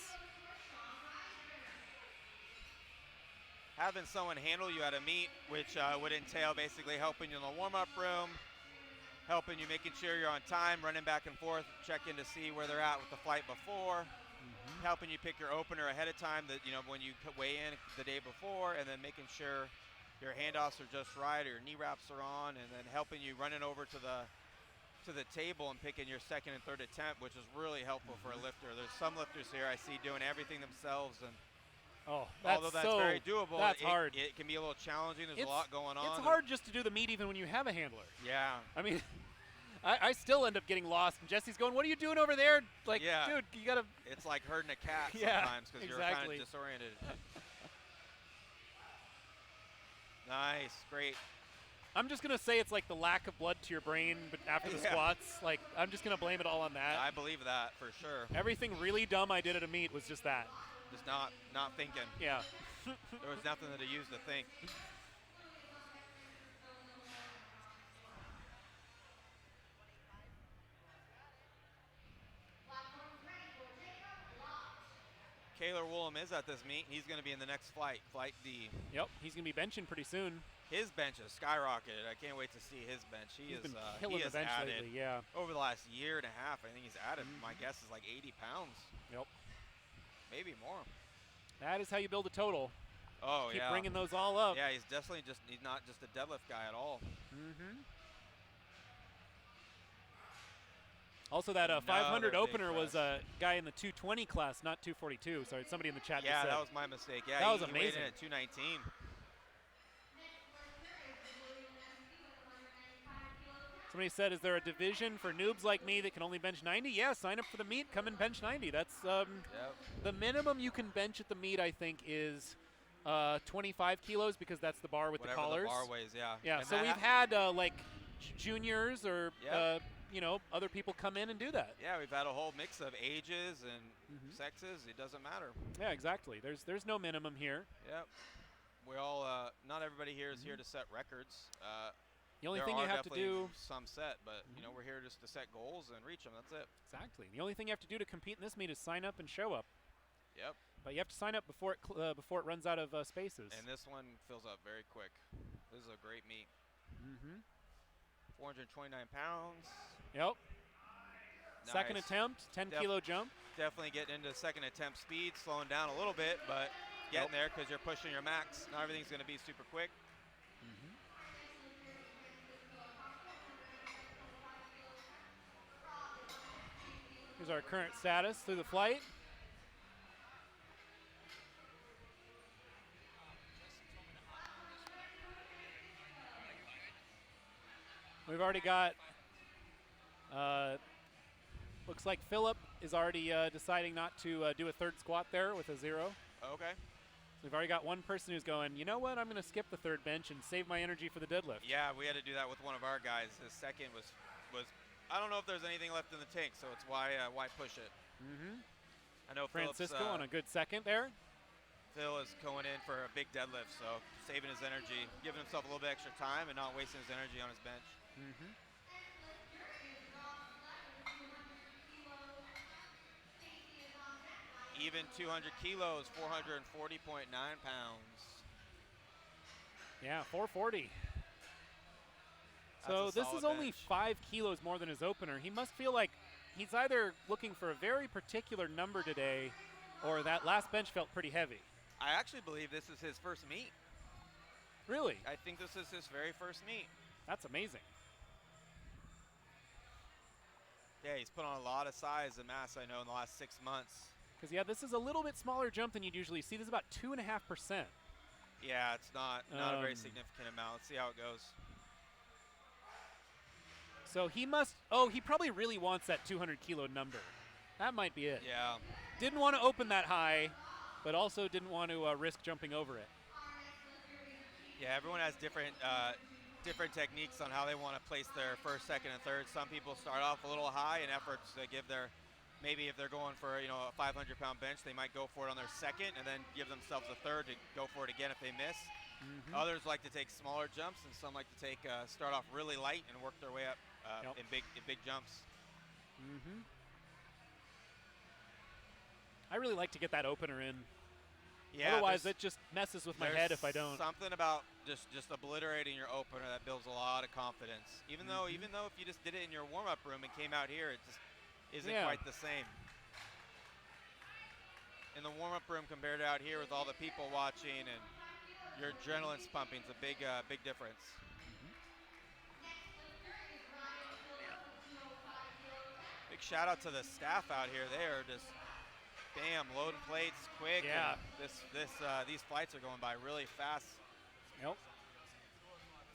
Having someone handle you at a meet, which would entail basically helping you in the warm-up room, helping you making sure you're on time, running back and forth, checking to see where they're at with the flight before, helping you pick your opener ahead of time, that when you weigh in the day before, and then making sure your handoffs are just right, or your knee wraps are on, and then helping you running over to the table and picking your second and third attempt, which is really helpful for a lifter. There's some lifters here I see doing everything themselves, and although that's very doable, that's hard. It can be a little challenging. There's a lot going on. It's hard just to do the meet even when you have a handler. Yeah. I mean, I still end up getting lost, and Jesse's going, "What are you doing over there?" Like, yeah. dude, you gotta. It's like herding a cat Yeah, sometimes because you're kind of disoriented. Nice, great. I'm just gonna say it's like the lack of blood to your brain, but after the squats, like I'm just gonna blame it all on that. I believe that for sure. Everything really dumb I did at a meet was just that. Just not thinking. Yeah. There was nothing to use to think. Kaylor Woolham is at this meet. He's going to be in the next flight, Flight D. Yep, he's going to be benching pretty soon. His bench has skyrocketed. I can't wait to see his bench. He's been killing the bench added lately, yeah. over the last year and a half. I think he's added, my guess is like 80 pounds. Yep. Maybe more. That is how you build a total. Oh, Keep yeah. bringing those all up. Yeah, he's definitely he's not just a deadlift guy at all. Mm-hmm. Also, that 500 opener was a guy in the 220 class, not 242. Sorry, somebody in the chat just said. Yeah, that was my mistake. Yeah, that was he amazing. Weighed in at 219. Somebody said, is there a division for noobs like me that can only bench 90? Yeah, sign up for the meet. Come and bench 90. That's the minimum you can bench at the meet, I think, is 25 kilos because that's the bar with Whatever the collars. The bar weighs, yeah. Yeah, and so we've had like juniors or other people come in and do that. Yeah, we've had a whole mix of ages and sexes. It doesn't matter. Yeah, exactly. There's no minimum here. Yep. We all not everybody here is here to set records. The only thing you have to do, some set, but we're here just to set goals and reach them. That's it. Exactly. The only thing you have to do to compete in this meet is sign up and show up. Yep. But you have to sign up before it runs out of spaces. And this one fills up very quick. This is a great meet. 429 pounds. Yep. Nice. Second attempt, 10-kilo jump. Definitely getting into second attempt speed, slowing down a little bit, but getting there because you're pushing your max. Not everything's going to be super quick. Here's our current status through the flight. We've already got, looks like Philip is already deciding not to do a third squat there with a 0. Okay. So we've already got one person who's going, you know what, I'm going to skip the third bench and save my energy for the deadlift. Yeah, we had to do that with one of our guys. His second was I don't know if there's anything left in the tank, so it's why push it. I know Francisco on a good second there. Phil is going in for a big deadlift, so saving his energy, giving himself a little bit extra time and not wasting his energy on his bench. Even 200 kilos, 440.9 pounds. Yeah, 440. That's So a this solid is only bench. 5 kilos more than his opener. He must feel like he's either looking for a very particular number today, or that last bench felt pretty heavy. I actually believe this is his first meet. Really? I think this is his very first meet. That's amazing. Yeah, he's put on a lot of size and mass, I know, in the last 6 months. Because, yeah, this is a little bit smaller jump than you'd usually see. This is about 2.5%. Yeah, it's not a very significant amount. Let's see how it goes. So he must, he probably really wants that 200 kilo number. That might be it. Yeah. Didn't want to open that high, but also didn't want to risk jumping over it. Yeah, everyone has different techniques on how they want to place their first, second, and third. Some people start off a little high in efforts to give their, maybe if they're going for a 500-pound bench, they might go for it on their second and then give themselves a third to go for it again if they miss. Others like to take smaller jumps, and some like to take start off really light and work their way up in big jumps. I really like to get that opener in. Yeah, otherwise, it just messes with my head if I don't. Something about just obliterating your opener that builds a lot of confidence. Even though if you just did it in your warm-up room and came out here, it just isn't quite the same. In the warm-up room compared to out here with all the people watching and your adrenaline's pumping, it's a big difference. Big shout out to the staff out here. They are just bam, loading plates quick. Yeah. And these flights are going by really fast. Yep.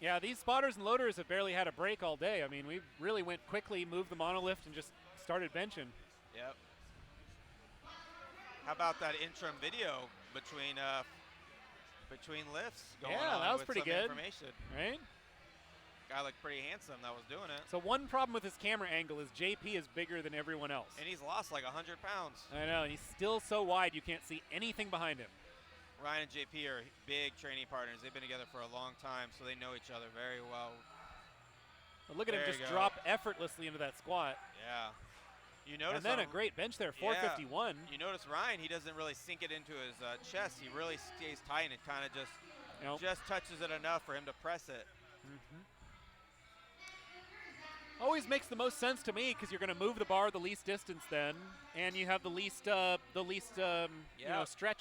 Yeah, these spotters and loaders have barely had a break all day. I mean, we really went quickly, moved the monolift, and just started benching. Yep. How about that interim video between lifts going on? Yeah, that was with pretty some good. Information. Right? Guy looked pretty handsome that was doing it. So one problem with his camera angle is JP is bigger than everyone else. And he's lost like 100 pounds. I know, and he's still so wide you can't see anything behind him. Ryan and JP are big training partners. They've been together for a long time, so they know each other very well. But look at him There just you go. drop effortlessly into that squat. Yeah. You notice And then a on- great bench there, Yeah. 451. You notice Ryan, he doesn't really sink it into his chest. He really stays tight and it kind of just touches it enough for him to press it. Always makes the most sense to me because you're going to move the bar the least distance then, and you have the least stretch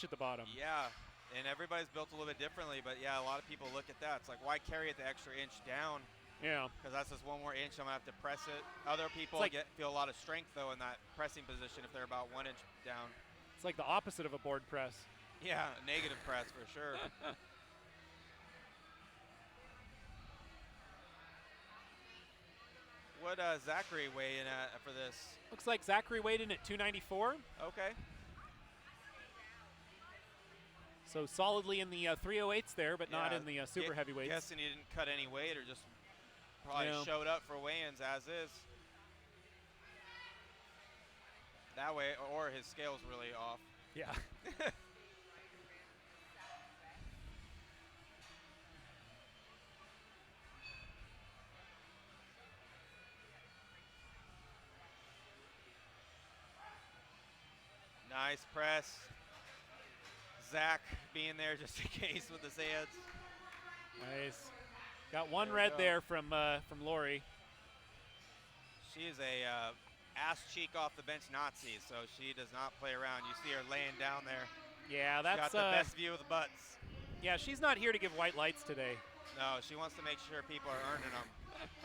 at the bottom. Yeah, and everybody's built a little bit differently, but yeah, a lot of people look at that. It's like, why carry it the extra inch down? Yeah. Because that's just one more inch. I'm going to have to press it. Other people feel a lot of strength, though, in that pressing position if they're about 1 inch down. It's like the opposite of a board press. Yeah, negative press for sure. What Zachary weigh in at for this? Looks like Zachary weighed in at 294. Okay. So solidly in the 308s there, but not in the super heavyweights. Guessing he didn't cut any weight or just probably showed up for weigh-ins as is. That way, or his scale's really off. Yeah. Nice press. Zach being there just in case with his hands. Nice. Got one red there from Lori. She is a ass cheek off the bench Nazi, so she does not play around. You see her laying down there. Yeah, She's got the best view of the butts. Yeah, she's not here to give white lights today. No, she wants to make sure people are earning them,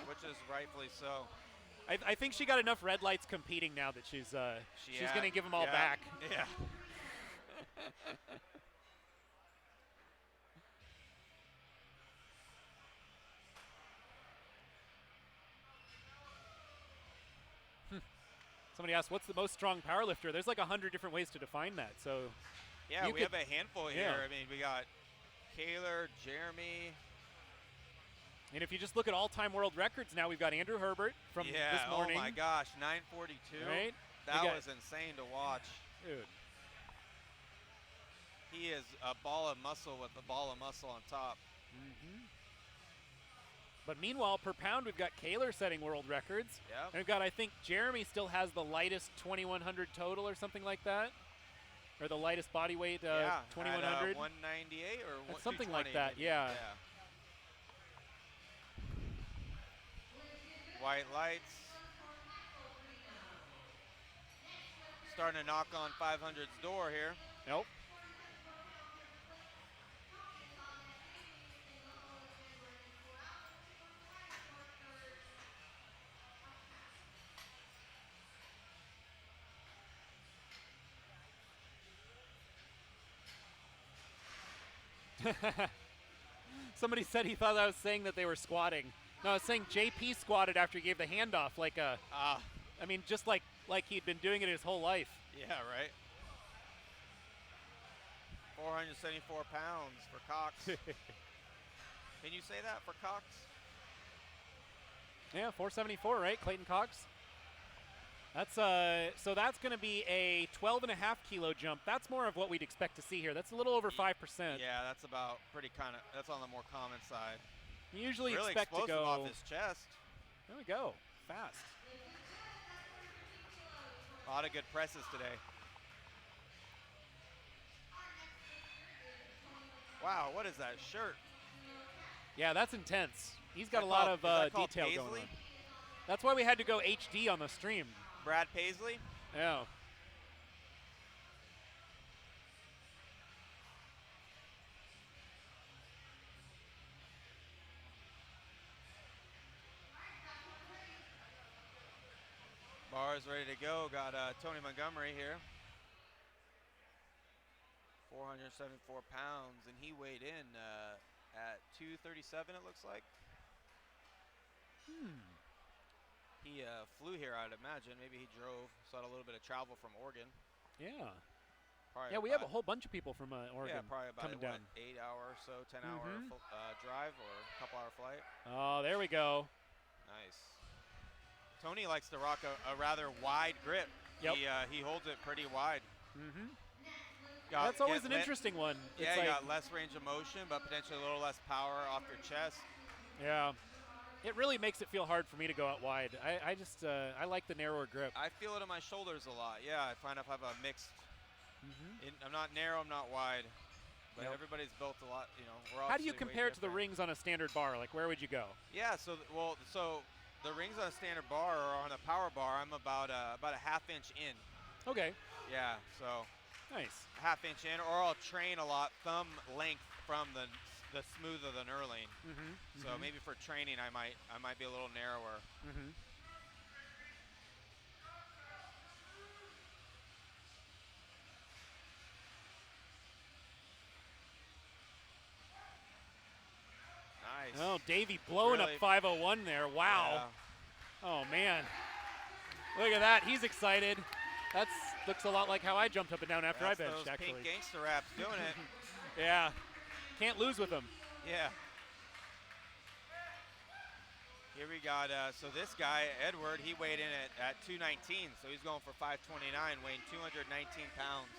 which is rightfully so. I think she got enough red lights competing now that she's going to give them all back. Yeah. Somebody asked, what's the most strong powerlifter? There's like 100 different ways to define that. So yeah, we have a handful here. I mean, we got Kaylor, Jeremy. And if you just look at all-time world records now, we've got Andrew Herbert from this morning. Oh my gosh, 942. Right? That was insane to watch. Dude. He is a ball of muscle with a ball of muscle on top. But meanwhile, per pound, we've got Kaylor setting world records. Yeah. And we've got, I think, Jeremy still has the lightest 2,100 total or something like that. Or the lightest body weight, 2,100. 198 or something like that, yeah. white lights. Starting to knock on 500's door here. Nope. Somebody said he thought I was saying that they were squatting. No, I was saying JP squatted after he gave the handoff, like I mean, just like he'd been doing it his whole life. Yeah, right. 474 pounds for Cox. Can you say that for Cox? Yeah, 474, right, Clayton Cox? That's so that's going to be a 12.5 kilo jump. That's more of what we'd expect to see here. That's a little over 5%. Yeah, that's about that's on the more common side. You usually really expect to go off his chest. There we go, fast. A lot of good presses today. Wow, what is that shirt? Yeah, that's intense. He's got a lot of detail Paisley? going on. That's why we had to go HD on the stream. Brad Paisley? Yeah. Bar is ready to go. Got Tony Montgomery here. 474 pounds, and he weighed in at 237, it looks like. He flew here, I'd imagine. Maybe he drove, so had a little bit of travel from Oregon. Yeah. Probably Yeah, we have a whole bunch of people from Oregon yeah, probably about coming down. 8 hour or so, 10 hour drive or a couple hour flight. Oh, there we go. Nice. Tony likes to rock a rather wide grip. Yep. He holds it pretty wide. That's always an interesting one. Yeah, it's you like, got less range of motion, but potentially a little less power off your chest. Yeah. It really makes it feel hard for me to go out wide. I just, I like the narrower grip. I feel it in my shoulders a lot. Yeah, I find if I have a mixed, I'm not narrow, I'm not wide, but everybody's built a lot, you know. We're How do you obviously way compare it to the different. rings on a standard bar? Like, where would you go? Yeah, so the rings on a standard bar or on a power bar, I'm about a half-inch in. Okay. Yeah, so nice. A half-inch in, or I'll train a lot thumb length from the smoother the knurling. So maybe for training, I might be a little narrower. Nice. Oh, Davey blowing Really- up 501 there. Wow. Oh, man. Look at that. He's excited. That looks a lot like how I jumped up and down after That's I benched, those actually. pink gangster raps doing it. Yeah. Can't lose with them. Yeah. Here we got, so this guy, Edward, he weighed in at 219, so he's going for 529, weighing 219 pounds.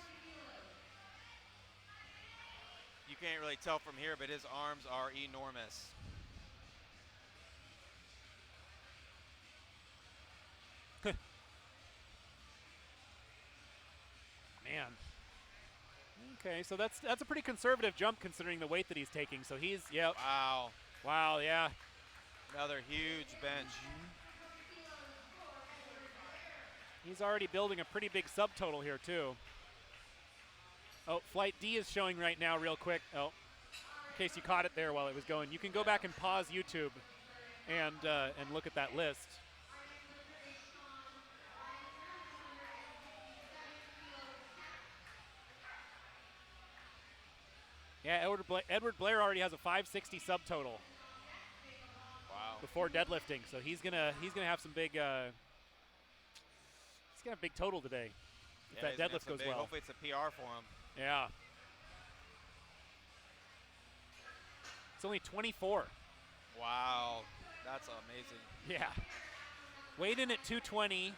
You can't really tell from here, but his arms are enormous. Man. Okay, so that's a pretty conservative jump considering the weight that he's taking. So he's, yep. Wow. Wow, yeah. Another huge bench. He's already building a pretty big subtotal here, too. Oh, Flight D is showing right now real quick. Oh, in case you caught it there while it was going. You can go back and pause YouTube and look at that list. Yeah, Edward Blair already has a 560 subtotal. Wow. Before deadlifting, so he's gonna have some big. He's gonna have a big total today. If that deadlift goes well. Hopefully it's a PR for him. Yeah. It's only 24. Wow, that's amazing. Yeah. Weighed in at 220.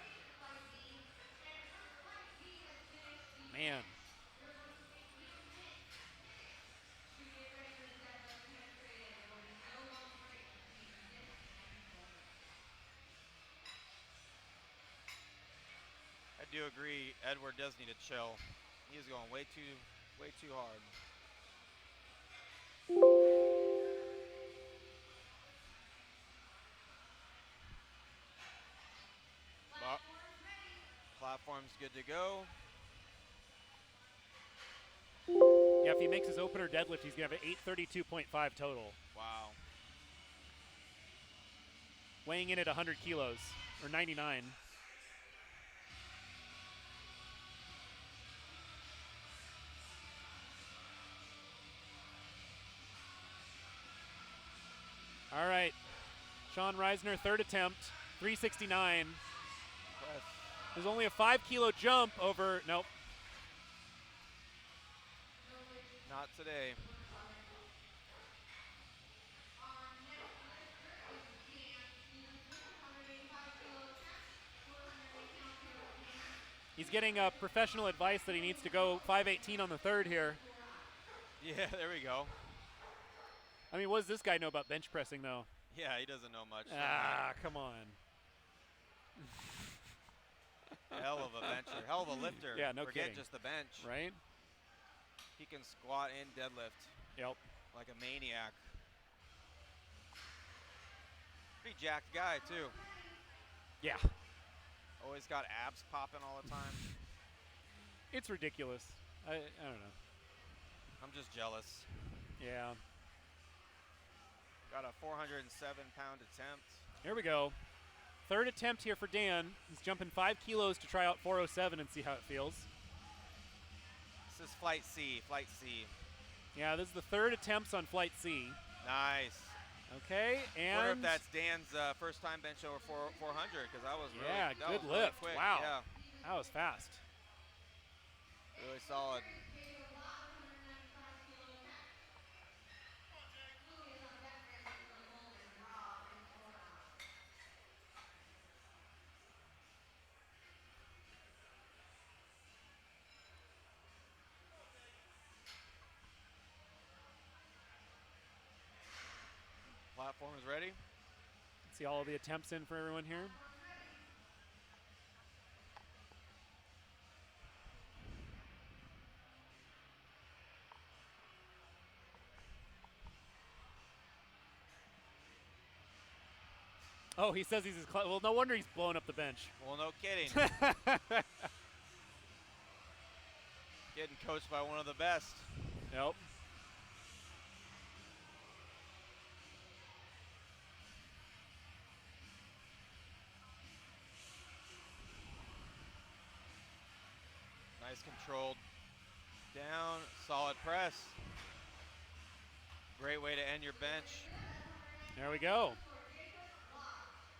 Man. I do agree, Edward does need to chill. He is going way too hard. Platform's good to go. Yeah, if he makes his opener deadlift, he's going to have an 832.5 total. Wow. Weighing in at 100 kilos, or 99. All right, Sean Reisner, third attempt, 369. There's only a 5 kilo jump over, nope. Not today. He's getting professional advice that he needs to go 518 on the third here. Yeah, there we go. I mean, what does this guy know about bench pressing, though? Yeah, he doesn't know much. Ah, come on. Hell of a bencher. Hell of a lifter. Yeah, no Forget kidding. just the bench. Right? He can squat and deadlift. Yep. Like a maniac. Pretty jacked guy, too. Yeah. Always got abs popping all the time. It's ridiculous. I don't know. I'm just jealous. Yeah. Got a 407-pound attempt. Here we go. Third attempt here for Dan. He's jumping 5 kilos to try out 407 and see how it feels. This is Flight C. Flight C. Yeah, this is the third attempts on Flight C. Nice. Okay, and I wonder if that's Dan's first time bench over 400, because that was really, yeah, that good was really lift. quick. Wow, Yeah. that was fast. Really solid. Platform is ready. See all of the attempts in for everyone here. Oh, he says he's his well, no wonder he's blowing up the bench. Well, no kidding. Getting coached by one of the best. Yep. Nice controlled down, solid press. Great way to end your bench. There we go.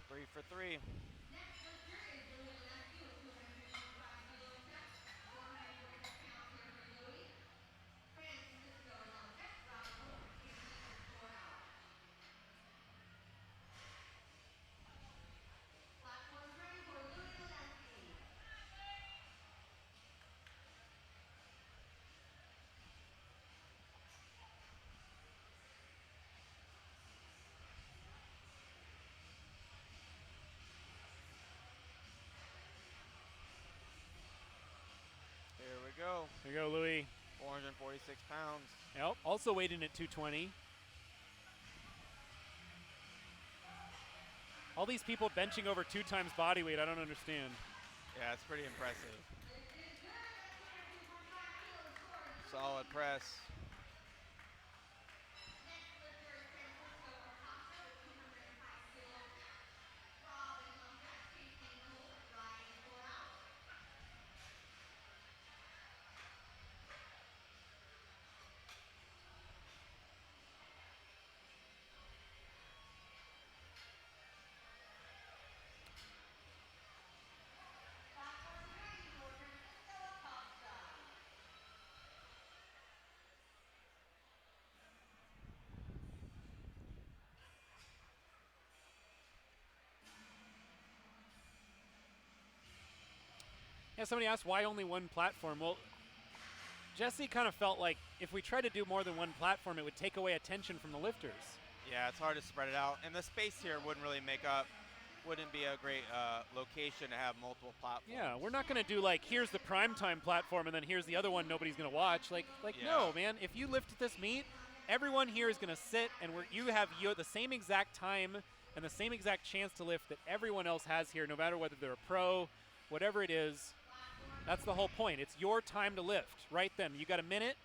3 for 3. Here we go. There you go, Louis. 446 pounds. Yep. Also weighed in at 220. All these people benching over 2 times body weight, I don't understand. Yeah, it's pretty impressive. Solid press. Yeah, somebody asked why only one platform. Well, Jesse kind of felt like if we tried to do more than one platform, it would take away attention from the lifters. Yeah, it's hard to spread it out. And the space here wouldn't really wouldn't be a great location to have multiple platforms. Yeah, we're not going to do like, here's the primetime platform and then here's the other one nobody's going to watch. Like Yeah. No, man. If you lift at this meet, everyone here is going to sit and you have the same exact time and the same exact chance to lift that everyone else has here, no matter whether they're a pro, whatever it is. That's the whole point. It's your time to lift. Right then, you got a minute,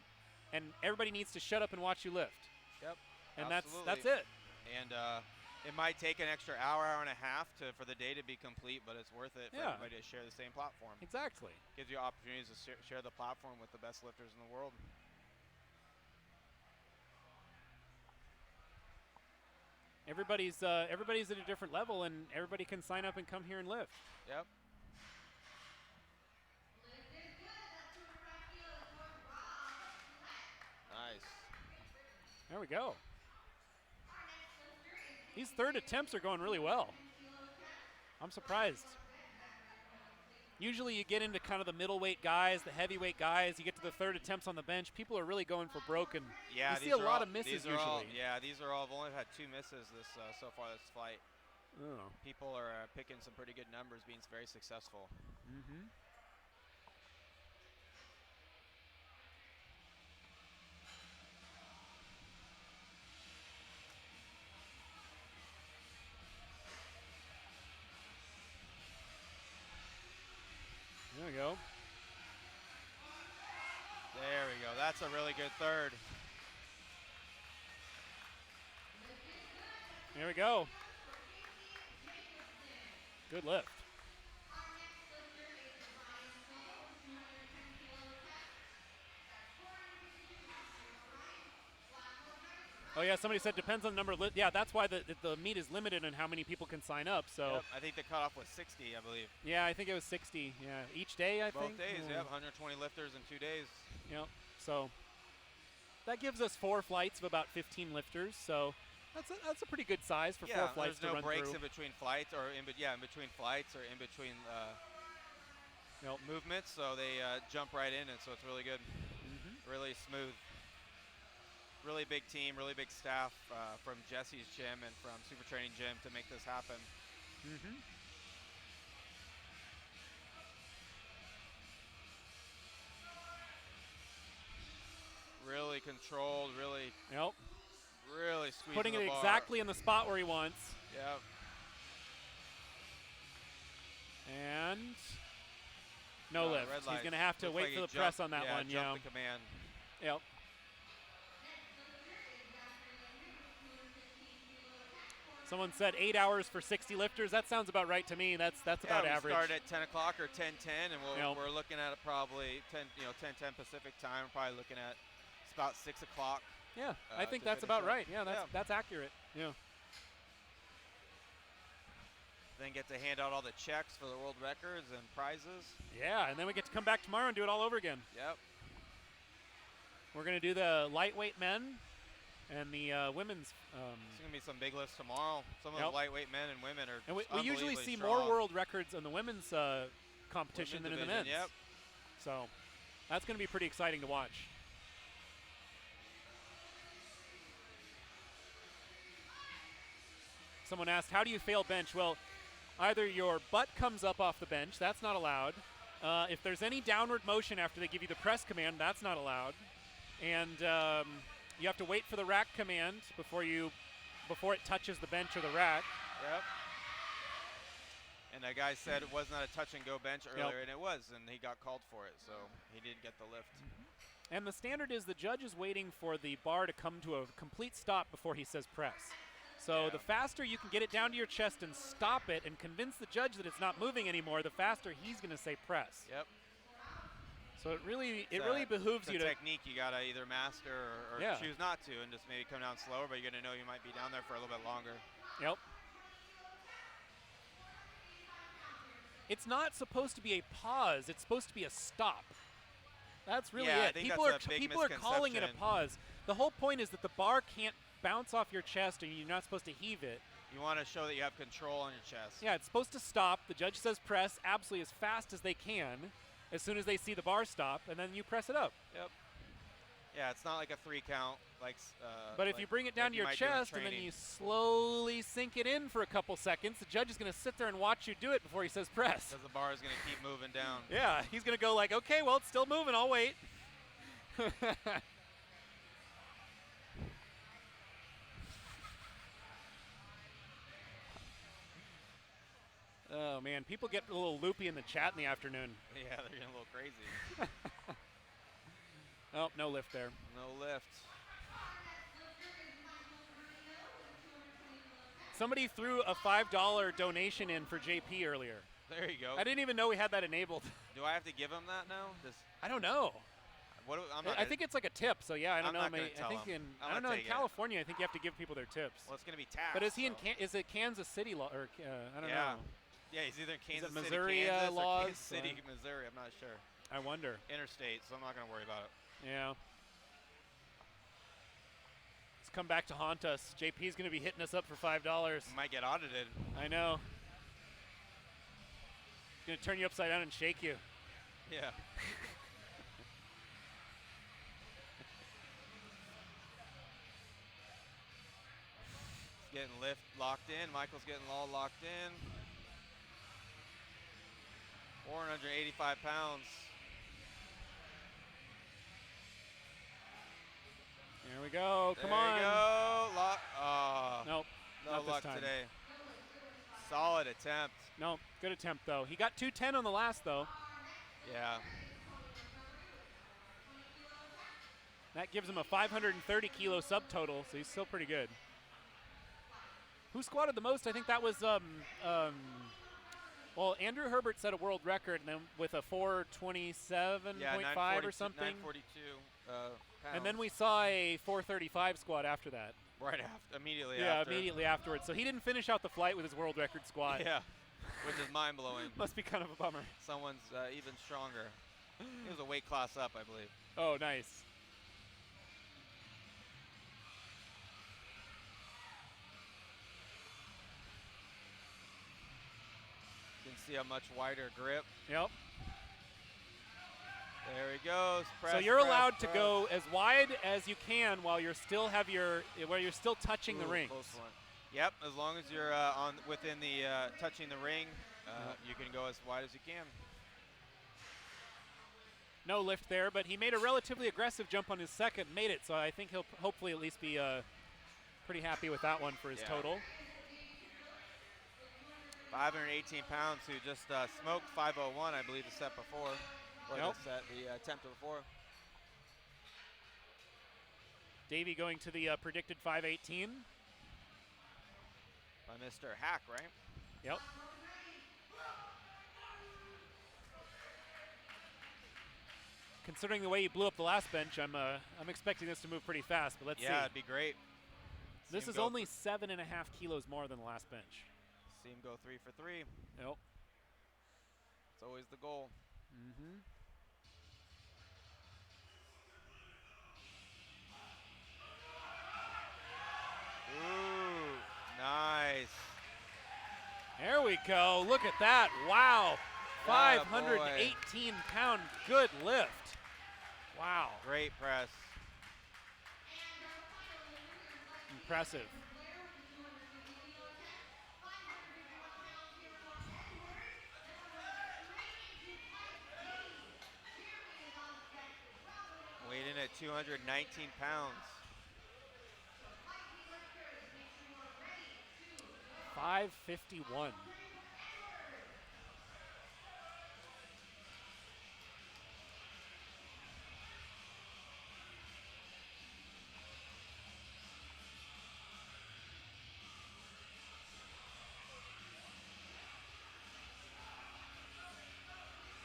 and everybody needs to shut up and watch you lift. Yep. And absolutely. that's it. And it might take an extra hour and a half for the day to be complete, but it's worth it for everybody to share the same platform. Exactly. Gives you opportunities to share the platform with the best lifters in the world. Everybody's at a different level, and everybody can sign up and come here and lift. Yep. Nice. There we go. These third attempts are going really well. I'm surprised. Usually you get into kind of the middleweight guys, the heavyweight guys, you get to the third attempts on the bench, people are really going for broken. Yeah, you see a lot of misses usually. These are all, I've only had 2 misses so far this flight. Oh. People are picking some pretty good numbers, being very successful. Mm-hmm. There we go. There we go. That's a really good third. There we go. Good lift. Oh yeah, somebody said depends on the number of yeah, that's why the meet is limited on how many people can sign up. So yep, I think the cutoff was 60, I believe. Yeah, I think it was 60. Yeah, each day I think. Both days, yeah, 120 lifters in 2 days. Yep. So that gives us 4 flights of about 15 lifters. So that's a pretty good size for 4 flights to run through. There's no breaks in between flights or in between flights or in between movements. So they jump right in, and so it's really good, really smooth. Really big team, really big staff from Jesse's gym and from SuperTraining gym to make this happen. Really controlled, really squeezing putting it the bar. exactly in the spot where he wants. Yep. And no lift. He's going to have to wait for the press on that one. Yeah, the command. Yep. Someone said 8 hours for 60 lifters. That sounds about right to me. That's about average. We start at 10 o'clock or 10:10, and we're looking at probably 10:10 Pacific time. We're probably looking at it's about 6 o'clock. Yeah, I think that's about right. Yeah, that's accurate. Yeah. Then get to hand out all the checks for the world records and prizes. Yeah, and then we get to come back tomorrow and do it all over again. Yep. We're going to do the lightweight men and the women's. It's going to be some big lifts tomorrow. Some of the lightweight men and women are and we usually see strong. more world records in the women's competition than in the men's. Yep. So that's going to be pretty exciting to watch. Someone asked, how do you fail bench? Well, either your butt comes up off the bench. That's not allowed. If there's any downward motion after they give you the press command, that's not allowed. And you have to wait for the rack command before it touches the bench or the rack. Yep. And that guy said it was not a touch and go bench earlier, and it was, and he got called for it, so he didn't get the lift. And the standard is the judge is waiting for the bar to come to a complete stop before he says press. So the faster you can get it down to your chest and stop it and convince the judge that it's not moving anymore, the faster he's going to say press. Yep. So it really behooves you to technique you gotta either master or choose not to, and just maybe come down slower. But you're gonna know you might be down there for a little bit longer. Yep. It's not supposed to be a pause. It's supposed to be a stop. That's really it. People are calling it a pause. The whole point is that the bar can't bounce off your chest, and you're not supposed to heave it. You want to show that you have control on your chest. Yeah, it's supposed to stop. The judge says press absolutely as fast as they can. As soon as they see the bar stop, and then you press it up. Yep. Yeah, it's not like a 3 count. But if you bring it down to your chest and then you slowly sink it in for a couple seconds, the judge is going to sit there and watch you do it before he says press. Because the bar is going to keep moving down. Yeah, he's going to go like, okay, well, it's still moving. I'll wait. Oh, Oh, man. People get a little loopy in the chat in the afternoon. Yeah, they're getting a little crazy. Oh, no lift there. No lift. Somebody threw a $5 donation in for JP earlier. There you go. I didn't even know we had that enabled. Do I have to give him that now? I don't know. What, I think it's like a tip, so yeah, I don't know. I'm not gonna tell him. I don't know. In California, I think you have to give people their tips. Well, it's going to be taxed. But is he in? Is it Kansas City law or I don't know? Yeah, he's either Kansas City, Missouri Kansas, laws, or Kansas City, Missouri. I'm not sure. I wonder. Interstate, so I'm not going to worry about it. Yeah. Let's come back to haunt us. JP's going to be hitting us up for $5. Might get audited. I know. He's going to turn you upside down and shake you. Yeah. Getting lift locked in. Michael's getting all locked in. 485 pounds. There we go. Come there on. There you go. Nope. No not luck this time. today. Solid attempt. No, good attempt though. He got 210 on the last though. Yeah. That gives him a 530 kilo subtotal, so he's still pretty good. Who squatted the most? I think that was well, Andrew Herbert set a world record and then with a 427.5 or something. 942 pounds. And then we saw a 435 squat after that. Right after, immediately after. Yeah, immediately afterwards. So he didn't finish out the flight with his world record squat. Yeah, which is mind-blowing. Must be kind of a bummer. Someone's even stronger. He was a weight class up, I believe. Oh, nice. You can see a much wider grip. Yep. There he goes. Press, so you're press, allowed press. to go as wide as you can while you're still where you're still touching the rings. Close one. Yep, as long as you're within the touching the ring, you can go as wide as you can. No lift there, but he made a relatively aggressive jump on his second, made it. So I think he'll hopefully at least be pretty happy with that one for his total. 518 pounds who just smoked 501, I believe, the set before. Or the attempt before. Davey going to the predicted 518. By Mr. Hack, right? Yep. Considering the way he blew up the last bench, I'm expecting this to move pretty fast, but let's see. Yeah, it'd be great. This is only 7.5 kilos more than the last bench. See him go 3 for 3. Yep. It's always the goal. Mm-hmm. Ooh, nice. There we go. Look at that. Wow. 518-pound good lift. Wow. Great press. Impressive. Weighed in at 219 pounds. 551.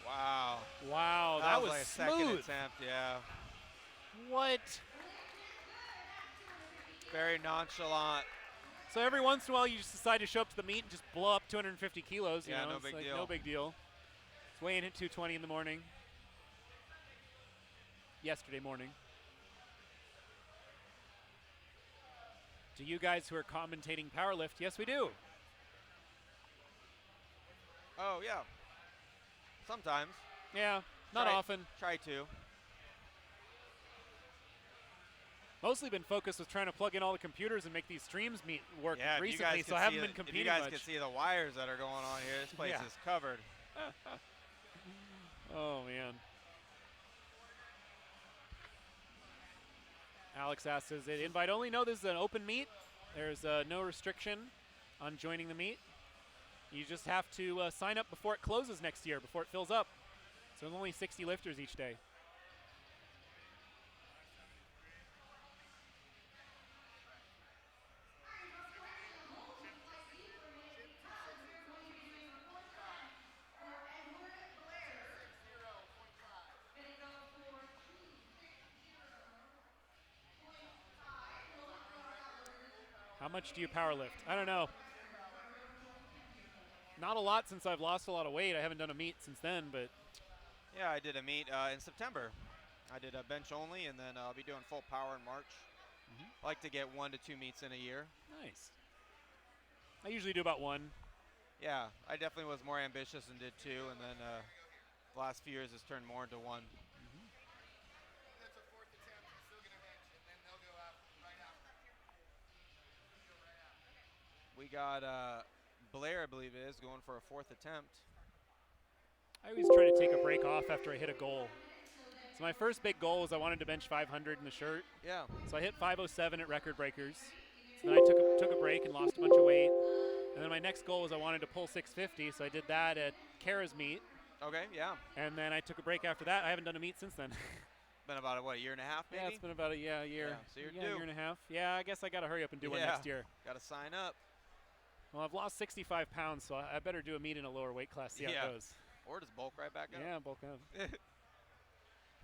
Wow. Wow, that was like a smooth. second attempt, yeah. What? Very nonchalant. So every once in a while, you just decide to show up to the meet and just blow up 250 kilos. Yeah, you know? no It's big like deal. No big deal. It's weighing at 220 in the morning. Yesterday morning. Do you guys who are commentating Powerlift? Yes, we do. Oh, yeah. Sometimes. Yeah, not often. Try to. Mostly been focused with trying to plug in all the computers and make these streams work Yeah, recently, so I haven't been competing If you guys much. can see the wires that are going on here, this place Yeah. is covered. Oh, man. Alex asks, is it invite only? No, this is an open meet. There's no restriction on joining the meet. You just have to sign up before it closes next year, before it fills up. So there's only 60 lifters each day. How much do you power lift? I don't know. Not a lot since I've lost a lot of weight. I haven't done a meet since then, but. Yeah, I did a meet in September. I did a bench only, and then I'll be doing full power in March. I like to get 1 to 2 meets in a year. Nice. I usually do about 1. Yeah, I definitely was more ambitious and did 2, and then the last few years has turned more into 1. We got Blair, I believe it is, going for a 4th attempt. I always try to take a break off after I hit a goal. So my first big goal was I wanted to bench 500 in the shirt. Yeah. So I hit 507 at Record Breakers. So then I took a break and lost a bunch of weight. And then my next goal was I wanted to pull 650, so I did that at Kara's meet. Okay, yeah. And then I took a break after that. I haven't done a meet since then. Been about a year and a half, maybe? Yeah, it's been about a year. Yeah, so you're due. A year and a half. Yeah, I guess I got to hurry up and do one next year. Got to sign up. Well, I've lost 65 pounds, so I better do a meet in a lower weight class, see how it goes. Or just bulk right back up. Yeah, bulk up.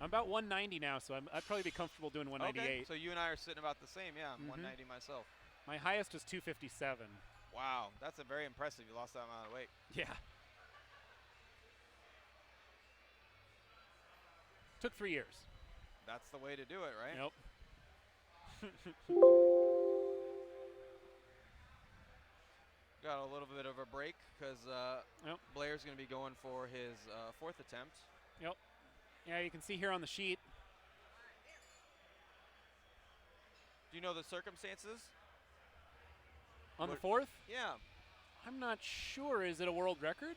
I'm about 190 now, so I'd probably be comfortable doing 198. Okay, so you and I are sitting about the same. Yeah, I'm 190 myself. My highest was 257. Wow, that's a very impressive. You lost that amount of weight. Yeah. Took 3 years. That's the way to do it, right? Yep. Got a little bit of a break because Blair's going to be going for his 4th attempt. Yep. Yeah, you can see here on the sheet. Do you know the circumstances? On the 4th? Yeah. I'm not sure. Is it a world record?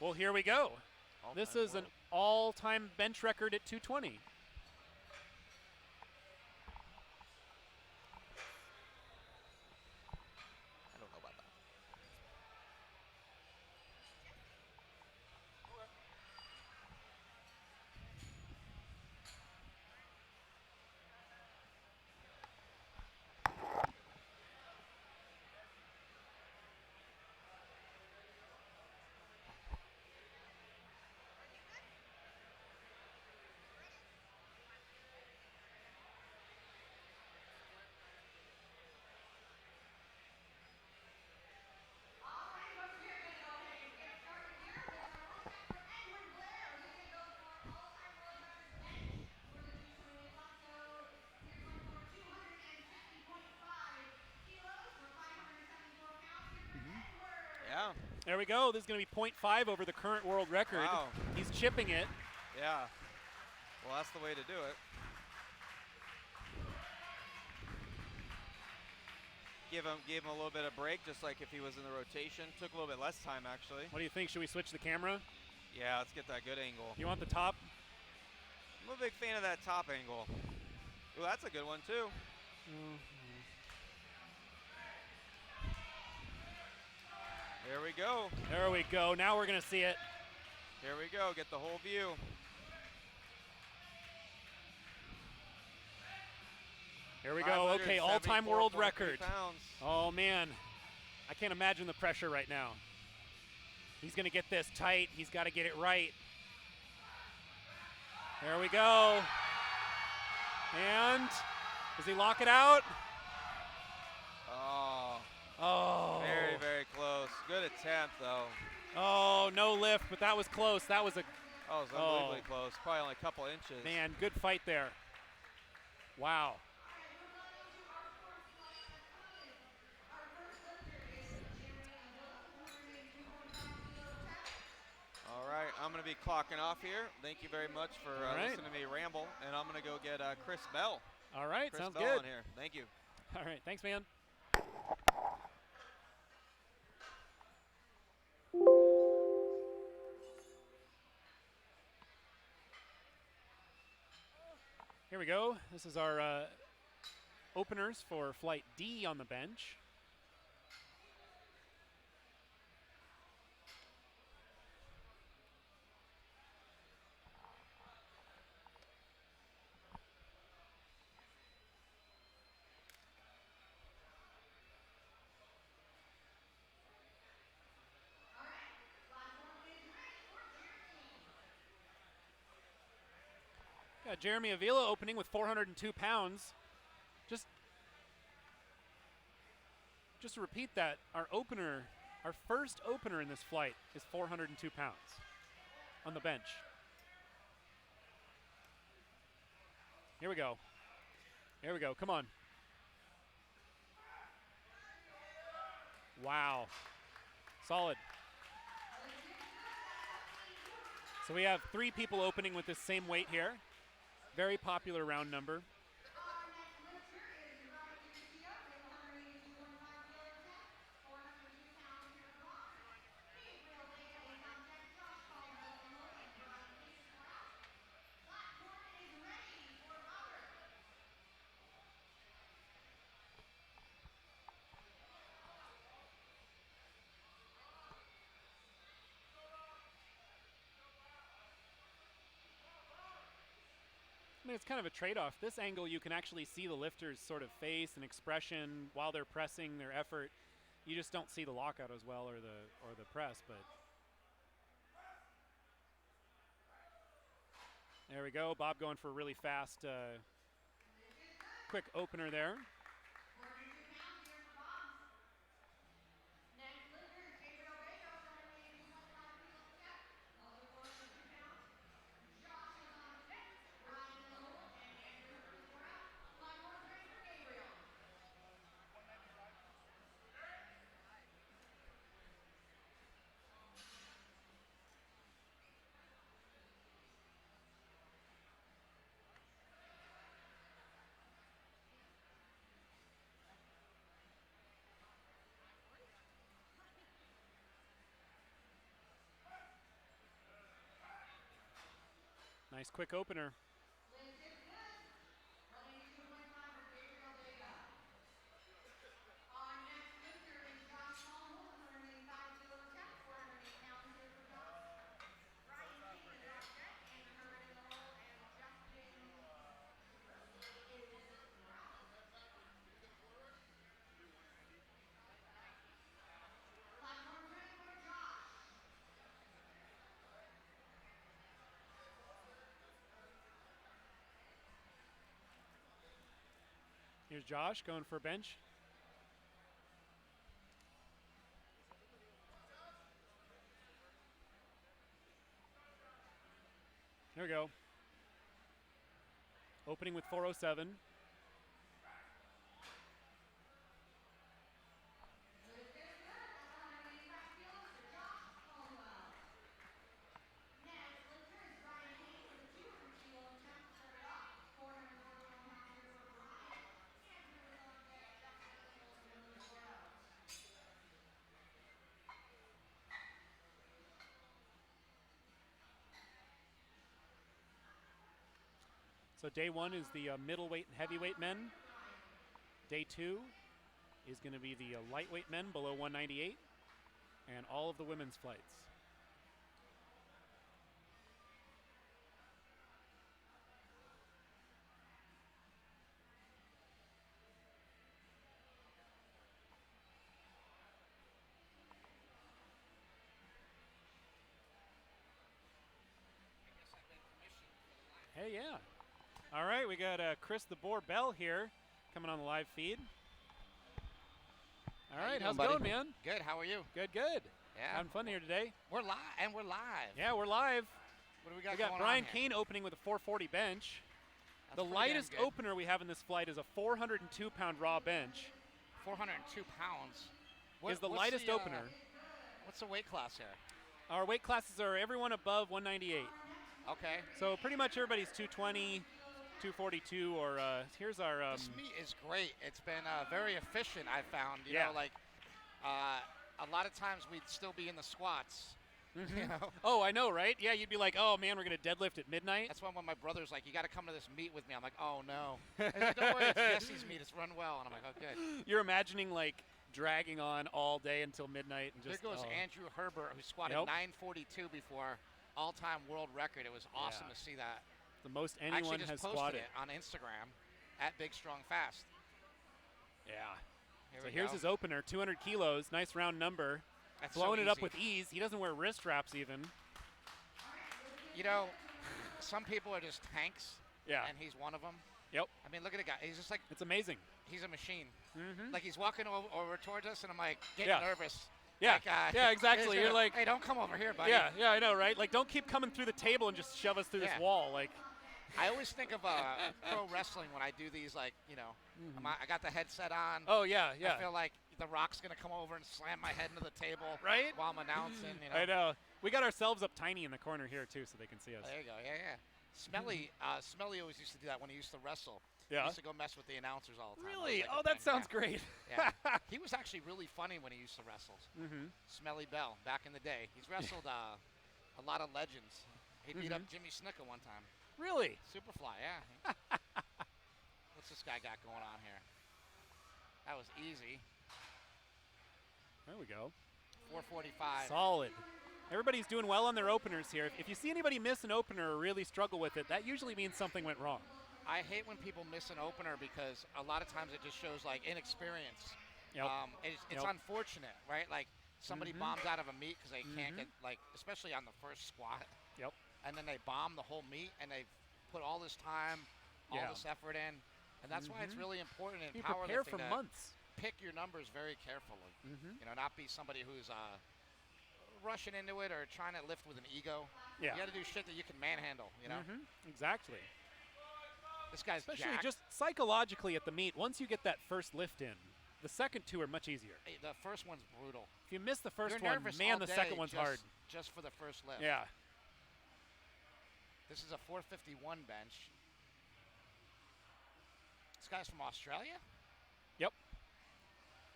Well, here we go. This is an all-time bench record at 220. I don't know about that. Yeah. There we go. This is going to be 0.5 over the current world record. Wow. He's chipping it. Yeah. Well, that's the way to do it. Gave him a little bit of break, just like if he was in the rotation. Took a little bit less time, actually. What do you think? Should we switch the camera? Yeah, let's get that good angle. You want the top? I'm a big fan of that top angle. Ooh, that's a good one, too. There we go. There we go. Now we're going to see it. Here we go. Get the whole view. Here we go. Okay, all-time world record. Pounds. Oh, man. I can't imagine the pressure right now. He's going to get this tight. He's got to get it right. There we go. And does he lock it out? Oh. Very, very close. Good attempt, though. Oh, no lift, but that was close. That was unbelievably close. Probably only a couple inches. Man, good fight there. Wow. All right, I'm going to be clocking off here. Thank you very much for listening to me ramble, and I'm going to go get Chris Bell. All right, Chris sounds Bell good. On here. Thank you. All right, thanks, man. Here we go. This is our openers for flight D on the bench. Got Jeremy Avila opening with 402 pounds. Just to repeat that, our first opener in this flight is 402 pounds on the bench. Here we go. Here we go. Come on. Wow. Solid. So we have 3 people opening with this same weight here. Very popular round number. I mean, it's kind of a trade-off. This angle, you can actually see the lifter's sort of face and expression while they're pressing their effort. You just don't see the lockout as well or the press, but there we go. Bob going for a really fast, quick opener there. Nice quick opener. Here's Josh going for a bench. There we go. Opening with 407. So day 1 is the middleweight and heavyweight men. Day 2 is going to be the lightweight men below 198 and all of the women's flights. Hey, yeah. All right, we got Chris the Boar Bell here coming on the live feed. All right, how's it going, man? Good, how are you? Good. Yeah. Having fun here today. We're live. Yeah, we're live. What do we got We got going Brian on here? Kane opening with a 440 bench. That's The pretty lightest damn good. opener we have in this flight is a 402-pound raw bench. 402 pounds. Is the what's lightest the, opener. What's the weight class here? Our weight classes are everyone above 198. Okay. So pretty much everybody's 220, 242, or here's our... This meet is great. It's been very efficient, I found. You Yeah. know, like a lot of times we'd still be in the squats, You know? Oh, I know, right? Yeah, you'd be like, oh, man, we're going to deadlift at midnight. That's when my brother's like, you got to come to this meet with me. I'm like, oh, no. He's like, don't worry, it's Jesse's meet. It's run well. And I'm like, oh, good. You're imagining, like, dragging on all day until midnight. And just, there goes Andrew Herbert, who squatted 942 before all-time world record. It was awesome to see that. The most I anyone actually has just posted squatted. it on Instagram at Big Strong Fast. Yeah. Here So we here's go. his opener, 200 kilos, nice round number. That's Blowing so it up easy. with ease. He doesn't wear wrist wraps even. You know, some people are just tanks. Yeah. And he's one of them. Yep. I mean, look at the guy. He's just like. It's amazing. He's a machine. Mm-hmm. Like he's walking over towards us, and I'm like getting nervous. Yeah. Like, yeah, exactly. You're like, hey, don't come over here, buddy. Yeah, I know, right? Like, don't keep coming through the table and just shove us through this wall. Like, I always think of pro wrestling when I do these, like, you know, I got the headset on. Oh, yeah. I feel like The Rock's going to come over and slam my head into the table right? while I'm announcing. You know? I know. We got ourselves up tiny in the corner here, too, so they can see us. There you go. Yeah. Smelly always used to do that when he used to wrestle. Yeah. He used to go mess with the announcers all the time. Really? Like Oh, that sounds great. Yeah. He was actually really funny when he used to wrestle. Smelly Bell, back in the day. He's wrestled a lot of legends. He beat up Jimmy Snuka one time. Really? Superfly, yeah. What's this guy got going on here? That was easy. There we go. 445. Solid. Everybody's doing well on their openers here. If you see anybody miss an opener or really struggle with it, that usually means something went wrong. I hate when people miss an opener because a lot of times it just shows like inexperience. Yep. It's unfortunate, right? Like somebody bombs out of a meet because they can't get, like, especially on the first squat. Yep. And then they bomb the whole meet and they put all this time, all this effort in. And that's why it's really important in You powerlifting prepare for to months. pick your numbers very carefully. You know, not be somebody who's rushing into it or trying to lift with an ego. Yeah. You got to do shit that you can manhandle, you know? Exactly. This guy's Especially jacked. just psychologically at the meet, once you get that first lift in, the second two are much easier. Hey, the first one's brutal. If you miss the 1st You're one, nervous man, all the day second one's hard. Just for the first lift. Yeah. This is a 451 bench. This guy's from Australia? Yep.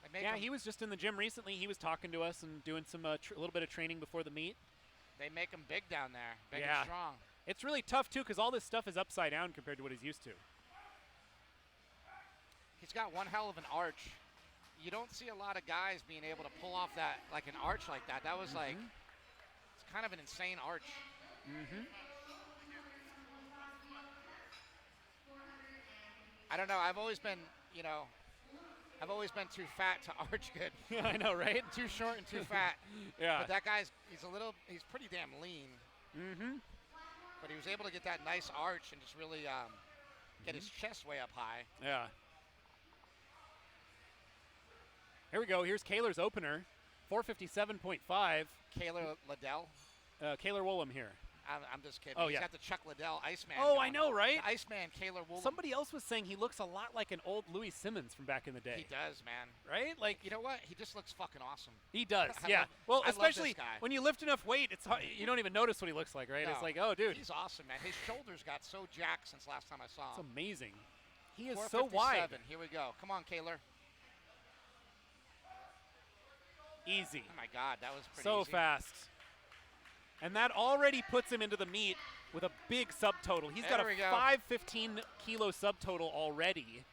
They make Yeah, him, he was just in the gym recently. He was talking to us and doing some a little bit of training before the meet. They make him big down there, big Yeah. and strong. It's really tough, too, because all this stuff is upside down compared to what he's used to. He's got one hell of an arch. You don't see a lot of guys being able to pull off that, like an arch like that. That was like, it's kind of an insane arch. I don't know. I've always been, you know, I've always been too fat to arch good. I know, right? Too short and too fat. Yeah. But that guy's, he's pretty damn lean. But he was able to get that nice arch and just really get his chest way up high. Yeah. Here we go. Here's Kaler's opener, 457.5. Kaler Liddell. Kaler Woolham here. I'm just kidding. Oh, He's yeah. got the Chuck Liddell Iceman. Oh, going. I know, right? The Iceman, Kaler Woolham. Somebody else was saying he looks a lot like an old Louis Simmons from back in the day. He does, man. Right? Like, you know what? He just looks fucking awesome. He does, I yeah. love- Well, I love especially this guy. when you lift enough weight, it's hard, you don't even notice what he looks like, right? No. It's like, oh, dude. He's awesome, man. His shoulders got so jacked since last time I saw It's him. amazing. He is so wide. 457. Here we go. Come on, Kaler. Easy. Oh, my God. That was pretty So easy. fast. And that already puts him into the meet with a big subtotal. He's got There a we go. 515 kilo subtotal already.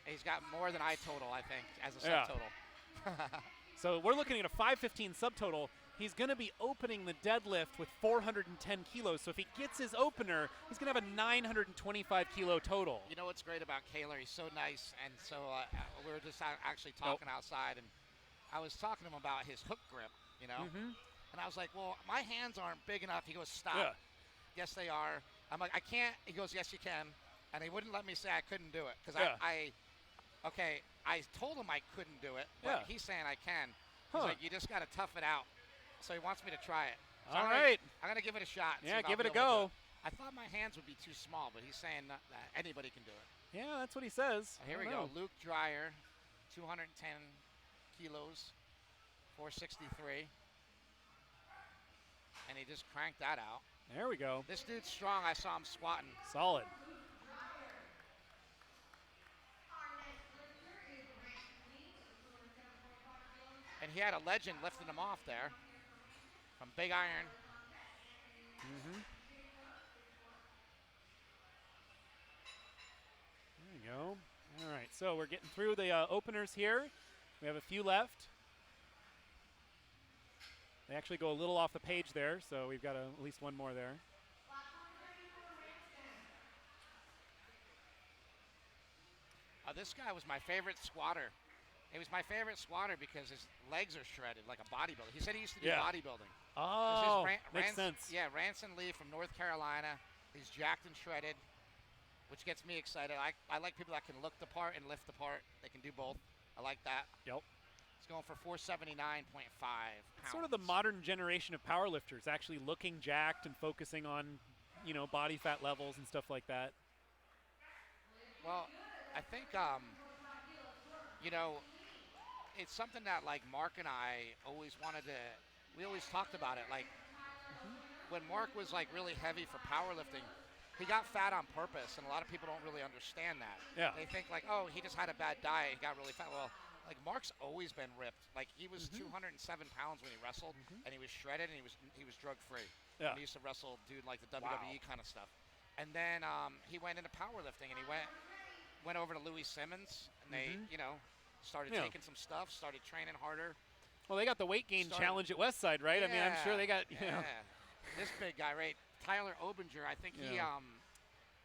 He's got more than I total, I think, as a Yeah. subtotal. So we're looking at a 515 subtotal. He's going to be opening the deadlift with 410 kilos. So if he gets his opener, he's going to have a 925 kilo total. You know what's great about Kaler? He's so nice, and so we were just actually talking outside, and I was talking to him about his hook grip, you know? And I was like, well, my hands aren't big enough. He goes, stop. Yeah. Yes, they are. I'm like, I can't. He goes, yes, you can. And he wouldn't let me say I couldn't do it. Because I told him I couldn't do it, but he's saying I can. He's like, you just got to tough it out. So he wants me to try it. So All right. I'm going to give it a shot. and see Yeah, if I'll give it be a able to do go. it. I thought my hands would be too small, but he's saying that anybody can do it. Yeah, that's what he says. Here we go. Luke Dreyer, 210 kilos, 463. And he just cranked that out. There we go. This dude's strong. I saw him squatting. Solid. And he had a legend lifting him off there from Big Iron. There you go. All right, so we're getting through the openers here. We have a few left. They actually go a little off the page there, so we've got at least one more there. This guy was my favorite squatter. He was my favorite squatter because his legs are shredded like a bodybuilder. He said he used to do bodybuilding. Oh, makes sense. Yeah, Ranson Lee from North Carolina. He's jacked and shredded, which gets me excited. I like people that can look the part and lift the part. They can do both. I like that. Yep. He's going for 479.5 pounds. It's sort of the modern generation of powerlifters, actually looking jacked and focusing on, body fat levels and stuff like that. Well, I think, it's something that, like, Mark and I always we always talked about it. Like, when Mark was, like, really heavy for powerlifting, he got fat on purpose, and a lot of people don't really understand that. Yeah. They think, like, oh, he just had a bad diet, he got really fat. Well, like, Mark's always been ripped. Like, he was 207 pounds when he wrestled, and he was shredded, and he was drug-free. Yeah. And he used to wrestle, dude, like the WWE kind of stuff. And then he went into powerlifting, and he went over to Louis Simmons, and they, started taking some stuff, started training harder. Well, they got the weight gain challenge at Westside, right? Yeah, I mean, I'm sure they got, This big guy, right? Tyler Obinger, I think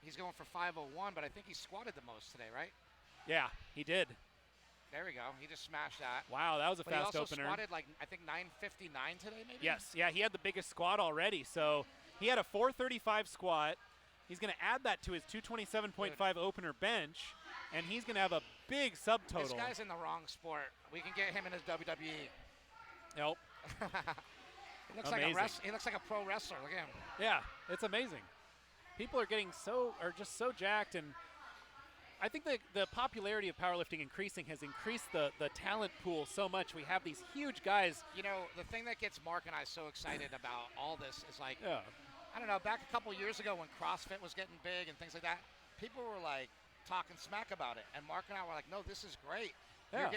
he's going for 501, but I think he squatted the most today, right? Yeah, he did. There we go. He just smashed that. Wow, that was a fast opener. He also opener. squatted, like, I think 959 today, maybe? Yes, yeah, he had the biggest squat already. So he had a 435 squat. He's going to add that to his 227.5 opener bench, and he's going to have a big subtotal. This guy's in the wrong sport. We can get him in his WWE. Nope. He looks like he looks like a pro wrestler. Look at him. Yeah, it's amazing. People are just so jacked, and I think the popularity of powerlifting has increased the talent pool so much. We have these huge guys. The thing that gets Mark and I so excited about all this is, like, I don't know, back a couple years ago when CrossFit was getting big and things like that, people were, like, talking smack about it, and Mark and I were like, no, this is great. Yeah.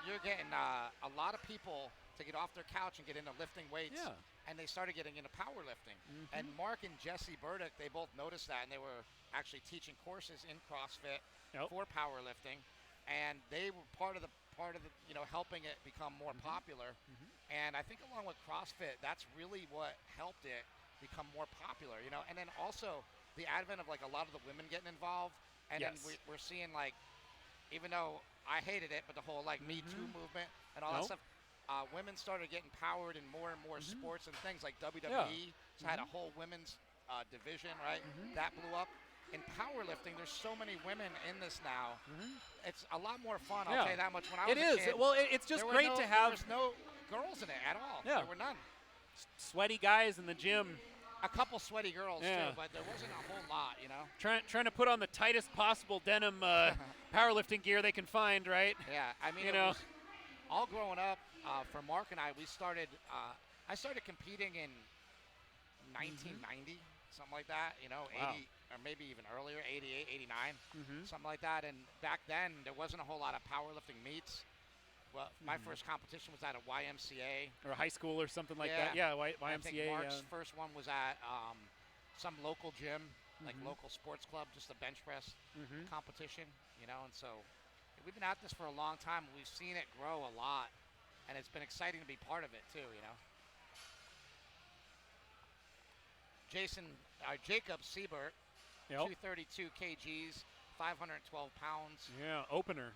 You're getting a lot of people to get off their couch and get into lifting weights, and they started getting into powerlifting. And Mark and Jesse Burdick, they both noticed that, and they were actually teaching courses in CrossFit for powerlifting, and they were part of the helping it become more popular. And I think along with CrossFit, that's really what helped it become more popular. And then also the advent of, like, a lot of the women getting involved, and then we're seeing, like, even though I hated it, but the whole, like, Me Too movement and all that stuff. Women started getting powered in more and more sports and things, like WWE had a whole women's division, right? That blew up. In powerlifting, there's so many women in this now. It's a lot more fun, I'll tell you that much. When I was a kid, well, it's just great to have. There was no girls in it at all. There were none. Sweaty guys in the gym. A couple sweaty girls, too, but there wasn't a whole lot, Trying to put on the tightest possible denim powerlifting gear they can find, right? Yeah, I mean, it was all growing up. For Mark and I, I started competing in 1990, something like that, 80, or maybe even earlier, 88, 89, something like that. And back then, there wasn't a whole lot of powerlifting meets. Well, my first competition was at a YMCA. Or high school or something like that. Yeah, YMCA. I think Mark's first one was at some local gym, like local sports club, just a bench press competition, and so we've been at this for a long time. We've seen it grow a lot. And it's been exciting to be part of it, too, Jacob Siebert, 232 kgs, 512 pounds. Yeah, opener.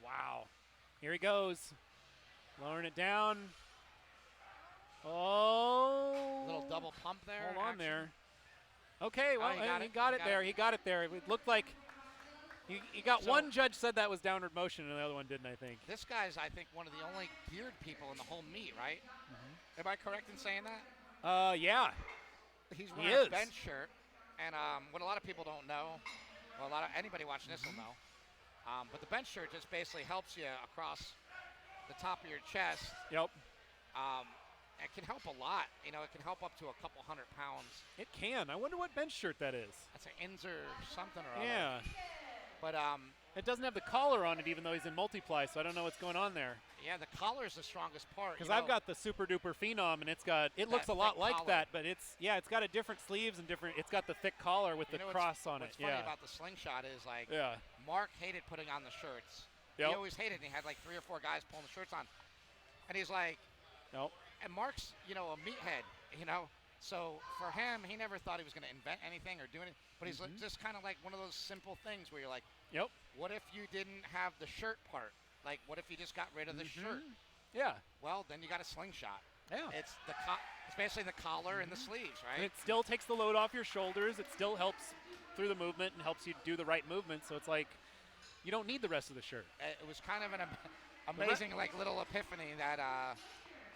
Wow. Here he goes. Lowering it down. Oh. Little double pump there. Hold on there. Okay, well, he got it there. He got it there. It looked like he got one judge said that was downward motion, and the other one didn't, I think. This guy's, I think, one of the only geared people in the whole meet, right? Am I correct in saying that? Yeah. He's wearing a bench shirt, and what a lot of people don't know, well, anybody watching this will know, but the bench shirt just basically helps you across the top of your chest. Yep. It can help a lot. It can help up to a couple 100 pounds. It can. I wonder what bench shirt that is. That's an Inzer something or other. Yeah. But it doesn't have the collar on it, even though he's in multiply, so I don't know what's going on there. Yeah, the collar is the strongest part. Because I've got the Super Duper Phenom, and it looks a lot like collar. that, but it's got a different sleeves and it's got the thick collar with the cross on it. What's funny about the Slingshot is yeah. Mark hated putting on the shirts. Yep. He always hated it. And he had like 3 or 4 guys pulling the shirts on, and he's like, nope. And Mark's a meathead, So for him, he never thought he was going to invent anything or do anything. But he's just kind of like one of those simple things where you're like, yep. What if you didn't have the shirt part? Like, what if you just got rid of the shirt? Yeah. Well, then you got a Slingshot. Yeah. It's basically the collar and the sleeves, right? And it still takes the load off your shoulders. It still helps through the movement and helps you do the right movement. So it's like you don't need the rest of the shirt. It was kind of an amazing little epiphany that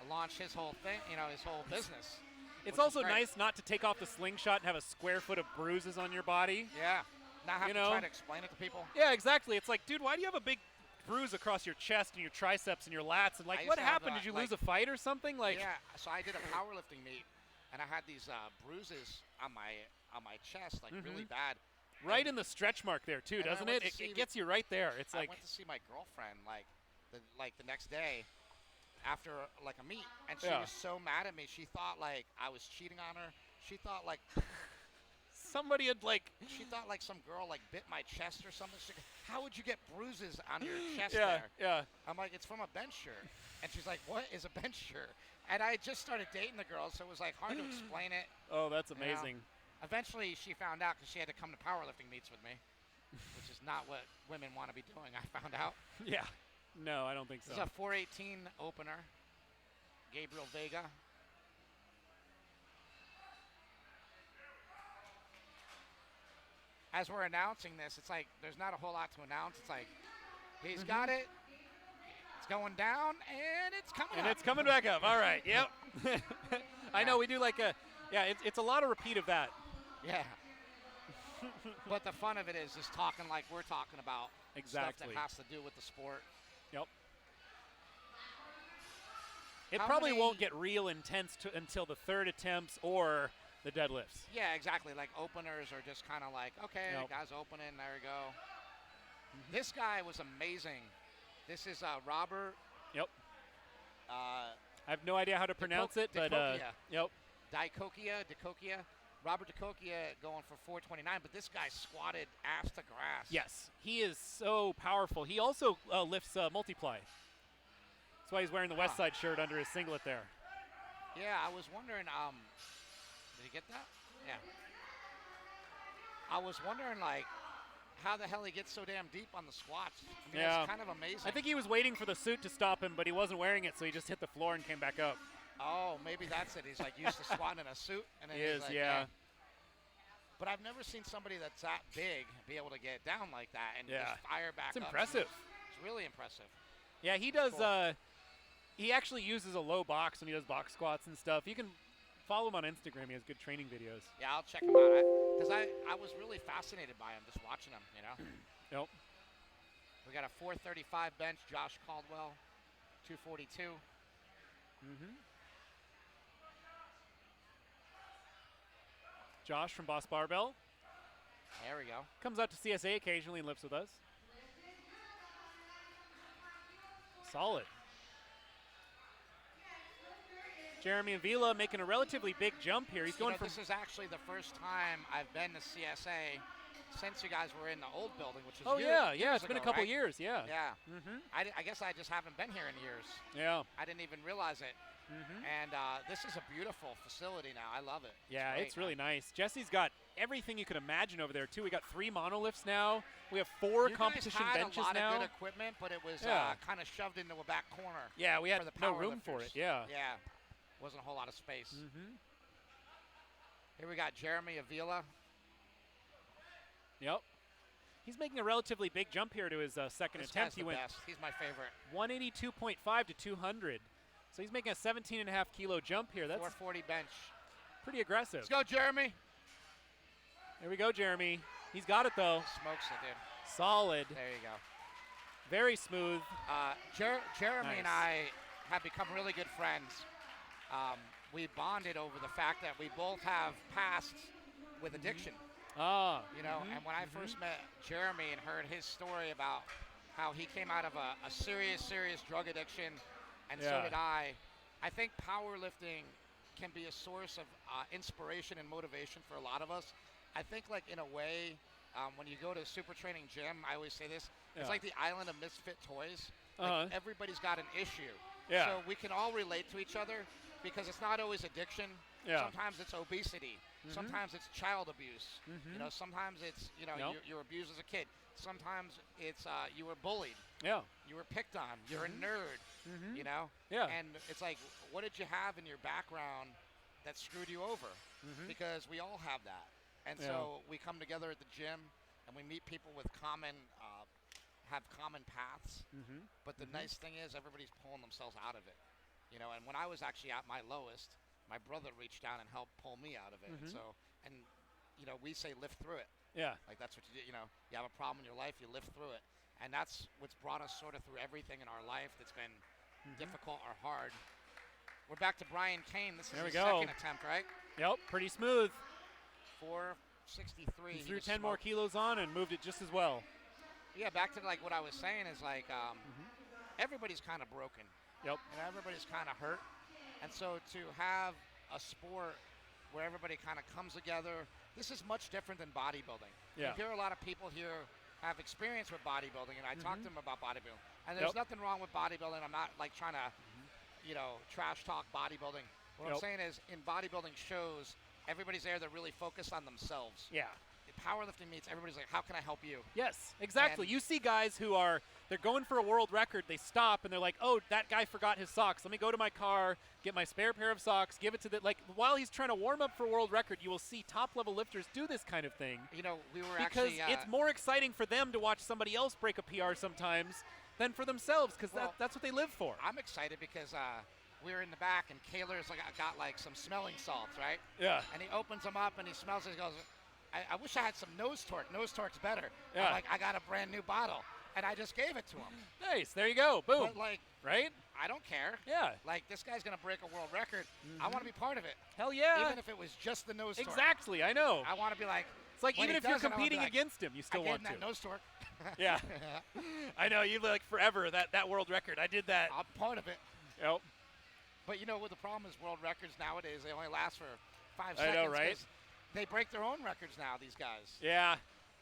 launched his whole thing, his whole business. It's also nice not to take off the Slingshot and have a square foot of bruises on your body. Yeah. Not have to try to explain it to people. Yeah, exactly. It's like, dude, why do you have a big bruise across your chest and your triceps and your lats? And what happened? Did you lose a fight or something? Yeah. So I did a powerlifting meet, and I had these bruises on my chest, really bad. Right in the stretch mark there too, doesn't it? It gets you right there. It's like I went to see my girlfriend the next day after a meet, and she was so mad at me. She thought I was cheating on her. She thought somebody had she thought some girl bit my chest or something. She's like, how would you get bruises on your chest yeah, there? Yeah. I'm like, it's from a bench shirt. And she's like, what is a bench shirt? And I just started dating the girl, so it was hard to explain it. Oh, that's amazing. Eventually she found out because she had to come to powerlifting meets with me, which is not what women want to be doing, I found out. Yeah. No, I don't think so. This is a 418 opener. Gabriel Vega. As we're announcing this, it's there's not a whole lot to announce. It's he's got it. It's going down, and it's coming up. And it's coming back up. All right. Yep. I know we do it's a lot of repeat of that. Yeah. But the fun of it is just talking like we're talking about. Exactly. Stuff that has to do with the sport. Yep. It probably won't get real intense until the third attempts or the deadlifts. Yeah, exactly. Openers are just kind of okay, guy's opening, there we go. This guy was amazing. This is Robert. Yep. I have no idea how to pronounce it, but yep. Dicokia. Robert Dicokia going for 429, but this guy squatted ass to grass. Yes, he is so powerful. He also lifts multiply. That's why he's wearing the West Side shirt under his singlet there. Yeah, I was wondering, did he get that? Yeah. I was wondering, how the hell he gets so damn deep on the squats. I mean, it's kind of amazing. I think he was waiting for the suit to stop him, but he wasn't wearing it, so he just hit the floor and came back up. Oh, maybe that's it. He's used to squatting in a suit. And then he is, yeah. But I've never seen somebody that's that big be able to get down like that and just fire back up. It's impressive. It's really impressive. Yeah, he does. Cool. He actually uses a low box when he does box squats and stuff. You can follow him on Instagram. He has good training videos. Yeah, I'll check him out. Because I was really fascinated by him, just watching him, Yep. We got a 435 bench, Josh Caldwell, 242. Josh from Boss Barbell. There we go. Comes out to CSA occasionally and lifts with us. Solid. Jeremy Avila making a relatively big jump here. He's going This is actually the first time I've been to CSA since you guys were in the old building, which was years it's been ago, a couple right? years, yeah. Yeah. I guess I just haven't been here in years. Yeah. I didn't even realize it. And this is a beautiful facility now. I love it. Yeah, it's really nice. Jesse's got everything you could imagine over there, too. We got 3 monoliths now. We have 4 competition benches now. You guys had a lot of good equipment, but it was kind of shoved into a back corner. Yeah, we had no room lifters. for it, yeah. Yeah, wasn't a whole lot of space. Here we got Jeremy Avila. Yep. He's making a relatively big jump here to his second attempt. He went best. He's my favorite. 182.5 to 200. So he's making a 17.5 kilo jump here. That's 440 bench. Pretty aggressive. Let's go, Jeremy. There we go, Jeremy. He's got it, though. Smokes it, dude. Solid. There you go. Very smooth. Jeremy and I have become really good friends. We bonded over the fact that we both have pasts with addiction. You know, and when I first met Jeremy and heard his story about how he came out of a serious drug addiction, and so did I think powerlifting can be a source of inspiration and motivation for a lot of us. I think, like, in a way, when you go to SuperTraining gym, I always say this, it's like the island of misfit toys. Like, everybody's got an issue. So we can all relate to each other because it's not always addiction. Sometimes it's obesity. Sometimes it's child abuse. You know, sometimes it's, you know, you're abused as a kid. Sometimes it's you were bullied. You were picked on. You're a nerd. You know? And it's like, what did you have in your background that screwed you over? Because we all have that. And so we come together at the gym and we meet people with common, have common paths. But the nice thing is everybody's pulling themselves out of it. You know, and when I was actually at my lowest, my brother reached down and helped pull me out of it. And so, and, you know, we say live through it. Like, that's what you do. You know, you have a problem in your life, you live through it. And that's what's brought us sort of through everything in our life that's been difficult or hard. We're back to Brian Kane. This is his second attempt, right? Yep, pretty smooth. 463. He threw 10 more kilos on and moved it just as well. Yeah, back to, like, what I was saying is, like, everybody's kind of broken. And everybody's kind of hurt. And so to have a sport where everybody kind of comes together, this is much different than bodybuilding. You hear a lot of people here have experience with bodybuilding, and I talk to them about bodybuilding. And there's nothing wrong with bodybuilding. I'm not, like, trying to, you know, trash talk bodybuilding. What I'm saying is, in bodybuilding shows, everybody's there, they're really focused on themselves. Powerlifting meets, everybody's like, how can I help you? Yes, exactly. You see guys who are, they're going for a world record, they stop and they're like, oh, that guy forgot his socks. Let me go to my car, get my spare pair of socks, give it to the, like, while he's trying to warm up for a world record, you will see top-level lifters do this kind of thing. You know, we were because it's more exciting for them to watch somebody else break a PR sometimes than for themselves, because that's what they live for. I'm excited because we were in the back and Kaler's like got like some smelling salts, right? And he opens them up and he smells it. He goes, I wish I had some nose torque. Nose torque's better. I'm like, I got a brand new bottle. And I just gave it to him. Nice. There you go. Boom. But, like, right? I don't care. Like, this guy's going to break a world record. I want to be part of it. Hell yeah. Even if it was just the nose torque. Exactly. I know. I want to be like, it's like, even if you're competing against him, you still want to. I gave him that nose torque. I know. You like forever, that world record. I did that. I'm part of it. Yep. But you know what the problem is? World records nowadays, they only last for 5 seconds. I know, right? They break their own records now, these guys. Yeah,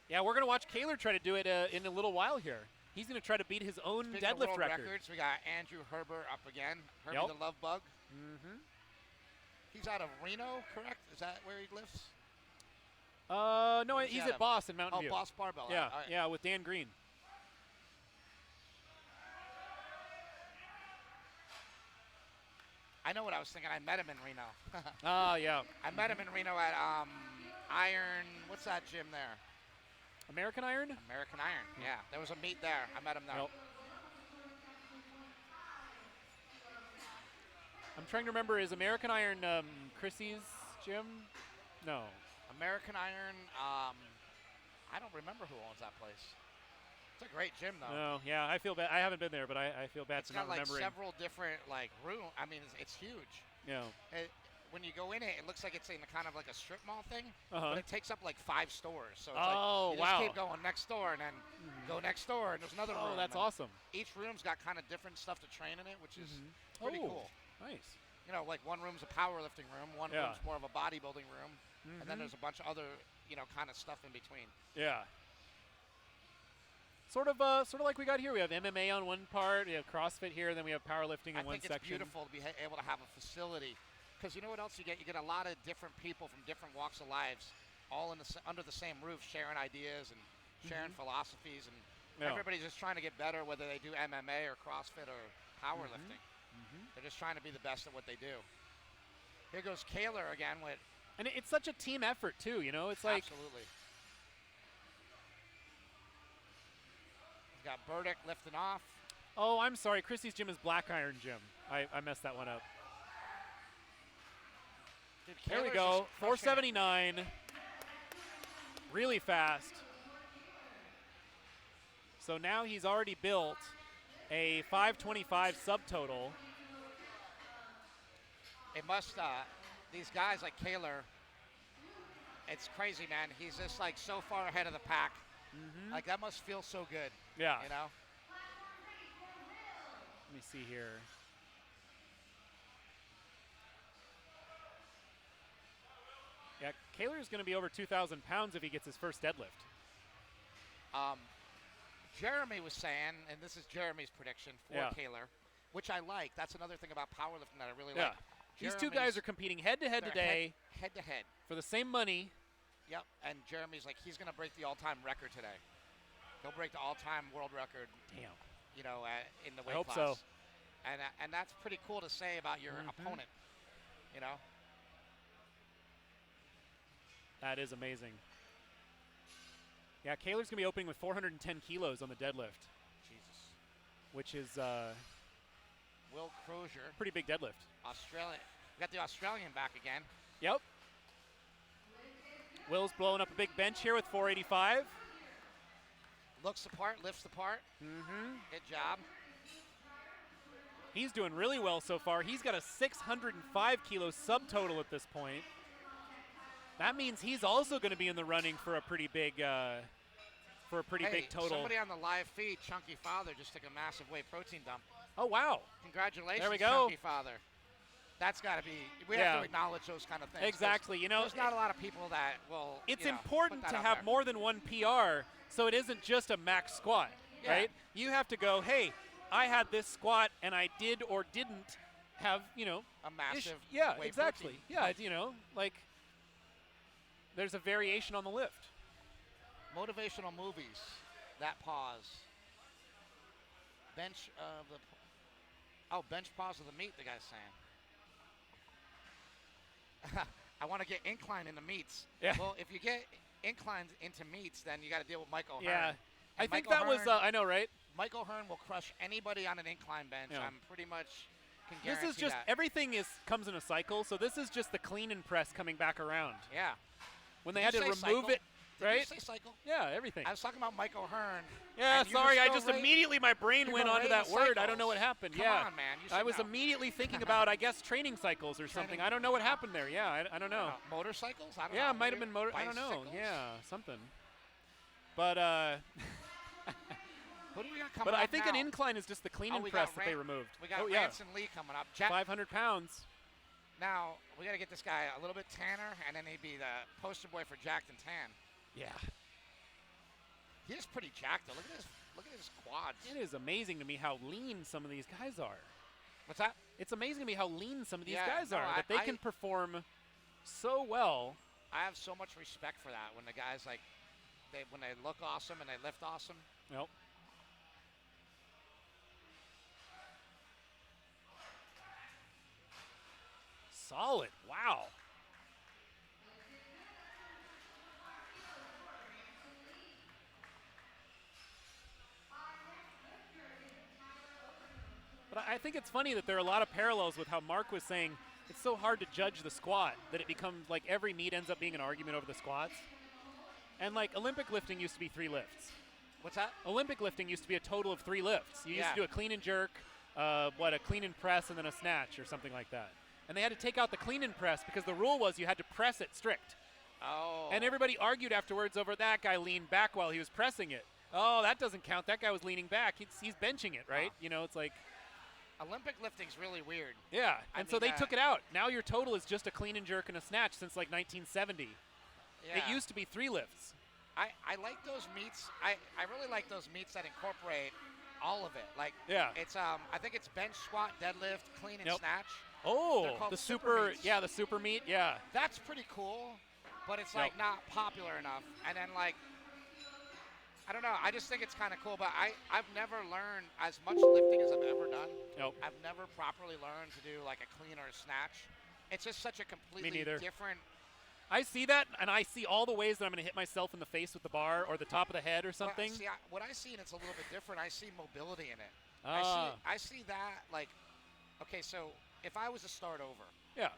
we're going to watch Kaler try to do it in a little while here. He's going to try to beat his own deadlift record. Records, we got Andrew Herbert up again. Herbert the Love Bug. He's out of Reno, correct? Is that where he lifts? No, he's at Boss in Mountain View. Oh, Boss Barbell. Yeah, right. yeah, with Dan Green. I know what I was thinking. I met him in Reno. Yeah. I met him in Reno at Iron. What's that gym there? American Iron? American Iron, yeah. There was a meet there. I met him there. Yep. I'm trying to remember, is American Iron Chrissy's gym? No. American Iron, I don't remember who owns that place. It's a great gym, though. No, yeah, I feel bad. I haven't been there, but I feel bad for not remembering. It's got, like, several different, like, rooms. I mean, it's huge. Yeah. When you go in it, it looks like it's in kind of like a strip mall thing, but it takes up like 5 stores. So it's like you just keep going next door and then go next door, and there's another room. Oh, that's awesome. Each room's got kind of different stuff to train in it, which is pretty cool. Nice. You know, like one room's a powerlifting room, one room's more of a bodybuilding room, and then there's a bunch of other, you know, kind of stuff in between. Yeah. Sort of like we got here. We have MMA on one part, we have CrossFit here, and then we have powerlifting in one section. I think it's beautiful to be able to have a facility, because you know what else you get? You get a lot of different people from different walks of lives, all in under the same roof, sharing ideas and sharing philosophies, and everybody's just trying to get better, whether they do MMA or CrossFit or powerlifting. They're just trying to be the best at what they do. Here goes Kaler again with. And it's such a team effort too, you know. It's like absolutely. Got Burdick lifting off. Oh, I'm sorry. Chrissy's gym is Black Iron Gym. I messed that one up. There we go. 479. Really fast. So now he's already built a 525 subtotal. It must, these guys like Kaler, it's crazy, man. He's just like so far ahead of the pack. Mm-hmm. Like that must feel so good. Yeah. You know. Let me see here. Yeah, Kaler's going to be over 2,000 pounds if he gets his first deadlift. Jeremy was saying, and this is Jeremy's prediction for Kaler, which I like. That's another thing about powerlifting that I really like. These two guys are competing head-to-head today. Head-to-head. For the same money. Yep, and Jeremy's like, he's going to break the all-time record today. He'll break the all-time world record. Damn. You know, in the weight class. I hope so. And that's pretty cool to say about your opponent, you know? That is amazing. Yeah, Kaler's going to be opening with 410 kilos on the deadlift. Jesus. Which is Will Crozier. Pretty big deadlift. Australia. We got the Australian back again. Yep. Will's blowing up a big bench here with 485. Looks the part, lifts the part. Mm-hmm. Good job. He's doing really well so far. He's got a 605 kilo subtotal at this point. That means he's also going to be in the running for a pretty big, big total. Somebody on the live feed, Chunky Father, just took a massive whey protein dump. Oh wow! Congratulations, there we go. Chunky Father. That's got to be. We have to acknowledge those kind of things. Exactly. You know, there's not a lot of people that will. It's important to have more than one PR, so it isn't just a max squat, right? You have to go, hey, I had this squat and I did or didn't have, a massive. Yeah, exactly. Protein. Yeah, like. There's a variation on the lift. Motivational movies. That pause. Bench pause of the meat, the guy's saying. I want to get incline into meats. Yeah. Well, if you get inclined into meats, then you got to deal with Mike O'Hearn. Yeah. I think Michael that was, I know, right? Mike O'Hearn will crush anybody on an incline bench. Yeah. I'm pretty much can guarantee This is just, that. everything comes in a cycle, so this is just the clean and press coming back around. Yeah. When they had to remove cycle? it, right? Did you say cycle? Yeah, everything. I was talking about Mike O'Hearn. Yeah, sorry, I just immediately, my brain went onto that word. I don't know what happened. Come on, man. You I was know. immediately thinking about, I guess, training cycles or something. I don't know what happened there. Yeah, I don't know. Motorcycles? I don't know. Yeah, it might have been motor. I don't know. Yeah, something. But who do we got coming but up I think now? an incline is just the clean and press that they removed. We got Ranson Lee coming up. 500 pounds. Now, we got to get this guy a little bit tanner, and then he'd be the poster boy for jacked and tan. Yeah. He is pretty jacked, though. Look at his quads. It is amazing to me how lean some of these guys are. What's that? It's amazing to me how lean some of these guys no, are, that they can perform so well. I have so much respect for that when the guys, like, when they look awesome and they lift awesome. Yep. Solid. Wow. But I think it's funny that there are a lot of parallels with how Mark was saying it's so hard to judge the squat that it becomes like every meet ends up being an argument over the squats. And like Olympic lifting used to be 3 lifts. What's that? Olympic lifting used to be a total of 3 lifts. You used to do a clean and jerk, a clean and press, and then a snatch or something like that. And they had to take out the clean and press because the rule was you had to press it strict. Oh. And everybody argued afterwards over that guy leaned back while he was pressing it. Oh, that doesn't count. That guy was leaning back. He's benching it, right? It's like. Olympic lifting's really weird. Yeah, and so they took it out. Now your total is just a clean and jerk and a snatch since like 1970. Yeah. It used to be 3 lifts. I like those meets. I really like those meets that incorporate all of it. Like, it's I think it's bench, squat, deadlift, clean, and snatch. Oh, the super the super meet, That's pretty cool, but it's like not popular enough. And then like, I don't know. I just think it's kind of cool, but I've never learned as much lifting as I've ever done. Nope. I've never properly learned to do like a clean or a snatch. It's just such a completely different. I see that, and I see all the ways that I'm going to hit myself in the face with the bar or the top of the head or something. What I see, and it's a little bit different, I see mobility in it. Ah. I see that, like, okay, so if I was to start over,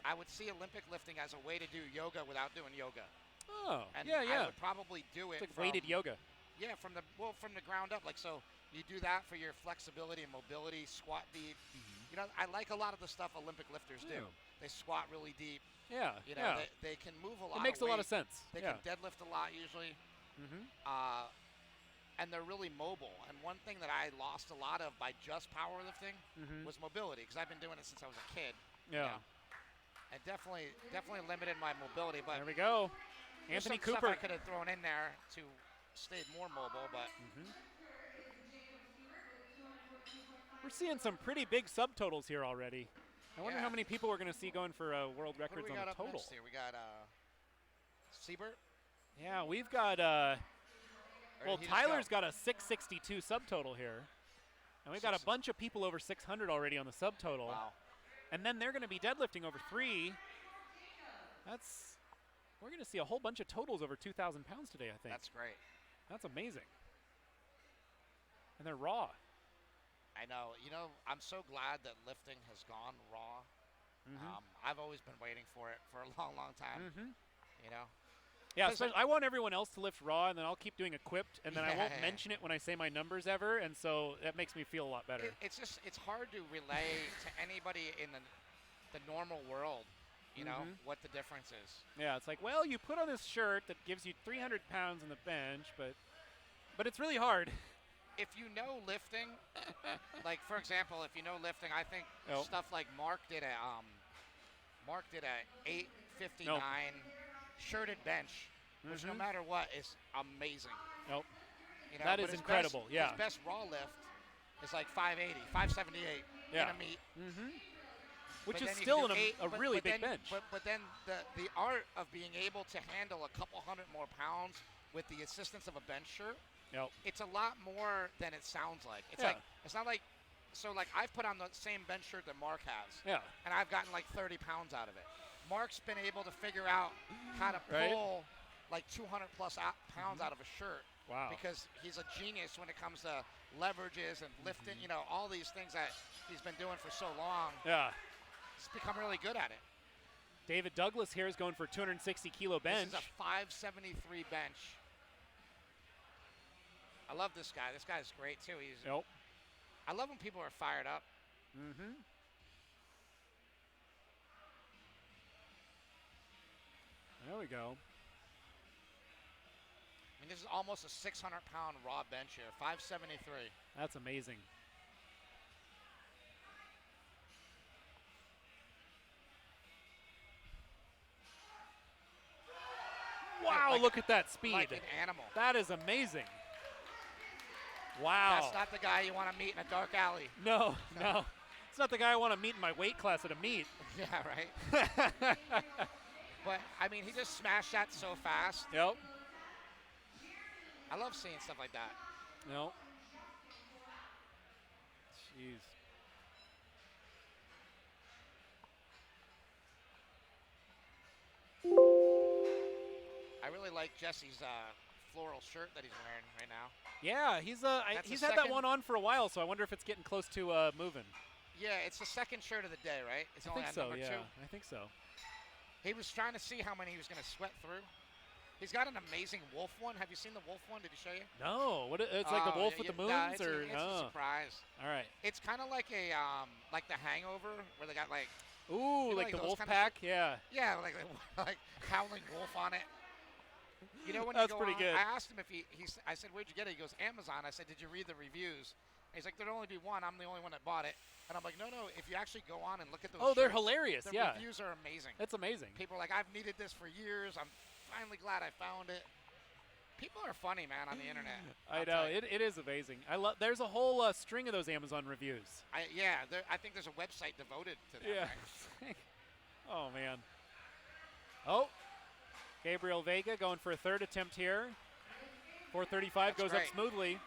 I would see Olympic lifting as a way to do yoga without doing yoga. Oh, and yeah. I would probably do it It's like weighted yoga. Yeah, from the ground up. Like, so you do that for your flexibility and mobility, squat deep. Mm-hmm. I like a lot of the stuff Olympic lifters do. They squat really deep. Yeah. You know, they can move a lot. It makes of a lot weight. of sense. They can deadlift a lot usually. And they're really mobile. And one thing that I lost a lot of by just powerlifting was mobility, because I've been doing it since I was a kid. Yeah. You know? And definitely limited my mobility. But there we go. Anthony some Cooper. Stuff I could have thrown in there to stay more mobile, but. We're seeing some pretty big subtotals here already. I wonder how many people we're going to see going for world records on the total. What do we got up next here? We got Siebert. Yeah, we've got, well, Tyler's got a 662 subtotal here. And we've got a bunch of people over 600 already on the subtotal. Wow. And then they're going to be deadlifting over 3. We're going to see a whole bunch of totals over 2,000 pounds today, I think. That's great. That's amazing. And they're raw. I know. You know, I'm so glad that lifting has gone raw. I've always been waiting for it for a long, long time. You know? Yeah, I want everyone else to lift raw, and then I'll keep doing equipped, and then I won't mention it when I say my numbers ever, and so that makes me feel a lot better. It's hard to relay to anybody in the normal world, you know, what the difference is. Yeah, it's like, well, you put on this shirt that gives you 300 pounds on the bench, but it's really hard. If you know lifting, like for example, if you know lifting, I think stuff like Mark did a 859 shirted bench, which no matter what is amazing. Nope. You know, that is incredible. His best raw lift is like 580, 578 in a meet. Which is still a really big bench. But then the art of being able to handle a couple hundred more pounds with the assistance of a bench shirt. It's a lot more than it sounds like. It's like it's not like I've put on the same bench shirt that Mark has. And I've gotten like 30 pounds out of it. Mark's been able to figure out how to pull like 200 plus pounds out of a shirt. Wow. Because he's a genius when it comes to leverages and lifting, you know, all these things that he's been doing for so long. Yeah. He's become really good at it. David Douglas here is going for 260 kilo bench. This is a 573 bench. I love this guy. This guy's great too. I love when people are fired up. There we go. I mean, this is almost a 600-pound raw bench here, 573. That's amazing. Wow, look at that speed. Like an animal. That is amazing. Wow. That's not the guy you want to meet in a dark alley. No. It's not the guy I want to meet in my weight class at a meet. Yeah, right. But, I mean, he just smashed that so fast. Yep. I love seeing stuff like that. Nope. Jeez. I really like Jesse's floral shirt that he's wearing right now. Yeah, he's had that one on for a while, so I wonder if it's getting close to moving. Yeah, it's the second shirt of the day, right? It's I only think so, number 2. I think so. He was trying to see how many he was going to sweat through. He's got an amazing wolf one. Have you seen the wolf one? Did he show you? No. It's like the wolf with the moons, it's a surprise. All right. It's kind of like a like the Hangover, where they got like. Ooh, you know, like the wolf pack, yeah. Yeah, like howling wolf on it. You know when that's you go pretty on, good. I asked him if I said, where'd you get it? He goes, Amazon. I said, did you read the reviews? And he's like, there'd only be one. I'm the only one that bought it. And I'm like, no. If you actually go on and look at those. Oh, they're shirts, hilarious. the yeah. reviews are amazing. It's amazing. People are like, I've needed this for years. I'm finally glad I found it. People are funny, man, on the internet. I know it is amazing. There's a whole string of those Amazon reviews. I think there's a website devoted to that. Yeah. Right? Oh man. Oh, Gabriel Vega going for a third attempt here. 435 goes great. up smoothly.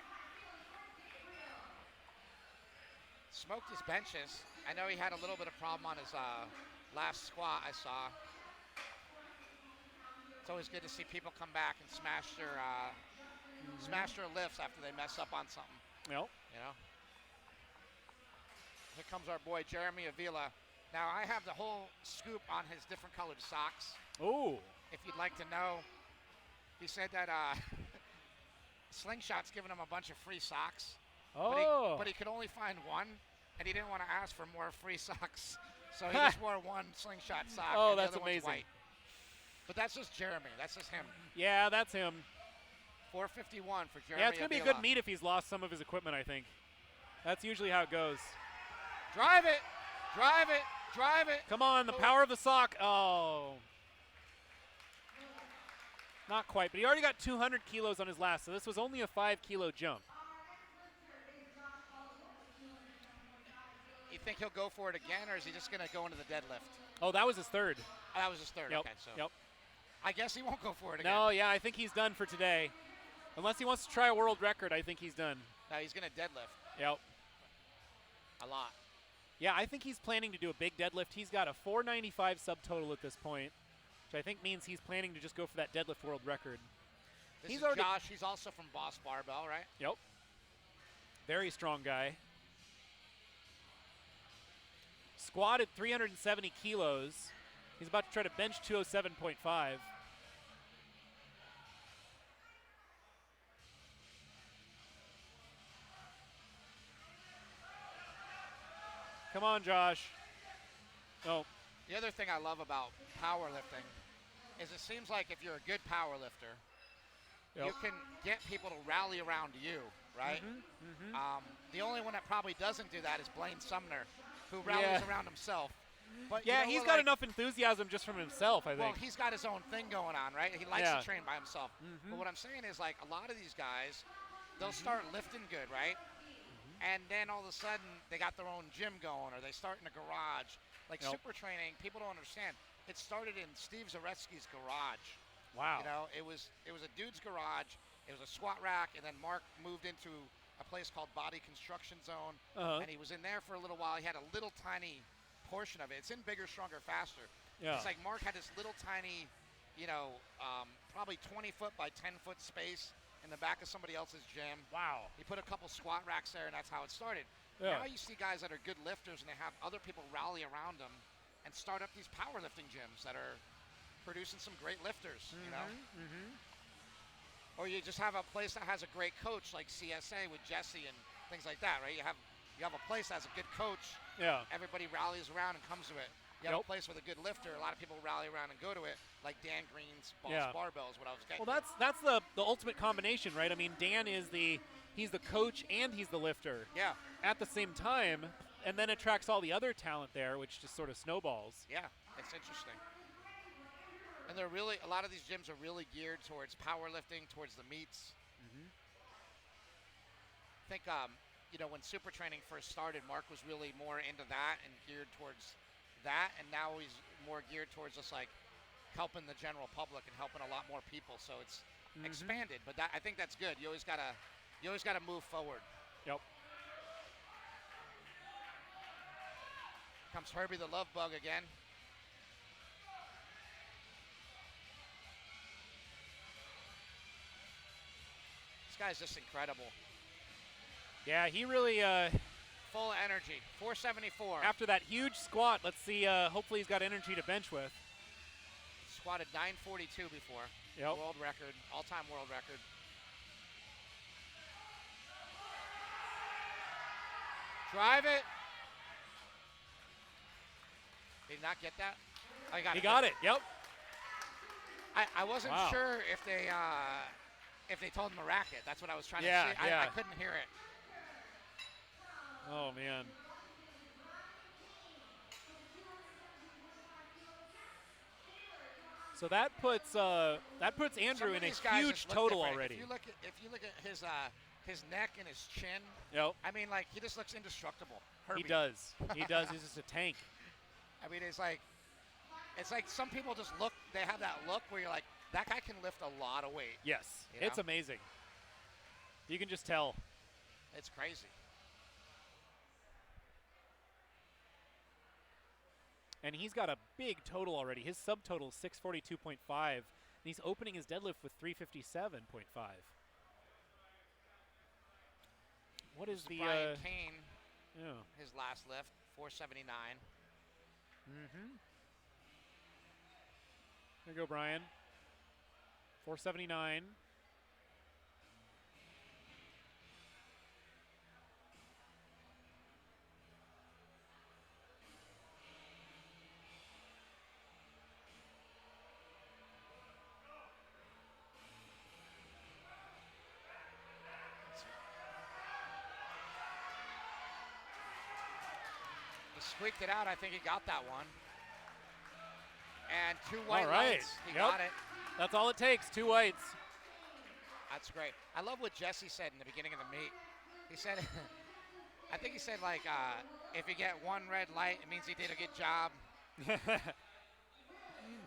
Smoked his benches. I know he had a little bit of problem on his last squat I saw. It's always good to see people come back and smash their lifts after they mess up on something. Yep. You know. Here comes our boy Jeremy Avila. Now I have the whole scoop on his different colored socks. Ooh. If you'd like to know, he said that Slingshot's giving him a bunch of free socks. Oh. But he could only find one, and he didn't want to ask for more free socks. So he just wore one slingshot sock. Oh, and the that's other one's amazing. white. But that's just Jeremy. That's just him. Yeah, that's him. 451 for Jeremy. Yeah, it's going to be a Avila. good meet if he's lost some of his equipment, I think. That's usually how it goes. Drive it. Drive it. Drive it. Come on, the power of the sock. Oh. Not quite, but he already got 200 kilos on his last, so this was only a 5-kilo jump. You think he'll go for it again, or is he just going to go into the deadlift? Oh, that was his third. Oh, that was his third. Yep. Okay, so Yep. I guess he won't go for it again. No, yeah, I think he's done for today. Unless he wants to try a world record, I think he's done. No, he's going to deadlift. Yep. A lot. Yeah, I think he's planning to do a big deadlift. He's got a 495 subtotal at this point, which I think means he's planning to just go for that deadlift world record. This is Josh. He's also from Boss Barbell, right? Yep. Very strong guy. Squatted 370 kilos. He's about to try to bench 207.5. Come on, Josh. Oh. The other thing I love about powerlifting is it seems like if you're a good powerlifter, you can get people to rally around you, right? The only one that probably doesn't do that is Blaine Sumner, who rallies around himself. But yeah, you know he's what, got like, enough enthusiasm just from himself, I think. Well, he's got his own thing going on, right? He likes to train by himself. But what I'm saying is, like, a lot of these guys, they'll start lifting good, right? And then all of a sudden, they got their own gym going, or they start in a garage. Like SuperTraining, people don't understand. It started in Steve Zaretsky's garage. Wow. You know, it was a dude's garage. It was a squat rack, and then Mark moved into a place called Body Construction Zone, and he was in there for a little while. He had a little tiny portion of it. It's in Bigger, Stronger, Faster. Yeah. It's like Mark had this little tiny, you know, probably 20-foot by 10-foot space in the back of somebody else's gym. Wow. He put a couple squat racks there, and that's how it started. Yeah. Now you see guys that are good lifters, and they have other people rally around them and start up these powerlifting gyms that are producing some great lifters, you know? Or you just have a place that has a great coach like CSA with Jesse and things like that, right? You have a place that has a good coach. Yeah. Everybody rallies around and comes to it. You have a place with a good lifter. A lot of people rally around and go to it, like Dan Green's Boss Barbell is what I was getting. Well, that's the ultimate combination, right? I mean, Dan is he's the coach and he's the lifter. Yeah. At the same time, and then attracts all the other talent there, which just sort of snowballs. Yeah, it's interesting. And they're really, a lot of these gyms are really geared towards powerlifting, towards the meets. I think, you know, when SuperTraining first started, Mark was really more into that and geared towards that, and now he's more geared towards just like helping the general public and helping a lot more people. So it's expanded, but I think that's good. You always gotta move forward. Yep. Comes Herbie the Love Bug again. This guy's just incredible. Yeah, he really full of energy. 474. After that huge squat, let's see. Hopefully, he's got energy to bench with. Squatted 942 before. Yep. World record, all-time world record. Drive it. Did he not get that? Oh, he got it. Yep. I wasn't sure if they told him to rack it. That's what I was trying to see. I couldn't hear it. Oh man. So that puts Andrew in a huge total already. If you look at his neck and his chin, I mean, like, he just looks indestructible. Herbie. He does. He does. He's just a tank. I mean, it's like some people just look. They have that look where you're like, that guy can lift a lot of weight. Yes, you it's know? amazing. You can just tell. It's crazy. And he's got a big total already. His subtotal is 642.5, and he's opening his deadlift with 357.5. What is the Brian Kane? His last lift, 479. There you go, Brian. 479. squeaked it out. I think he got that one. And 2 white all right. lights. He got it. That's all it takes, 2 whites. That's great. I love what Jesse said in the beginning of the meet. He said, I think he said, like, if you get 1 red light, it means he did a good job.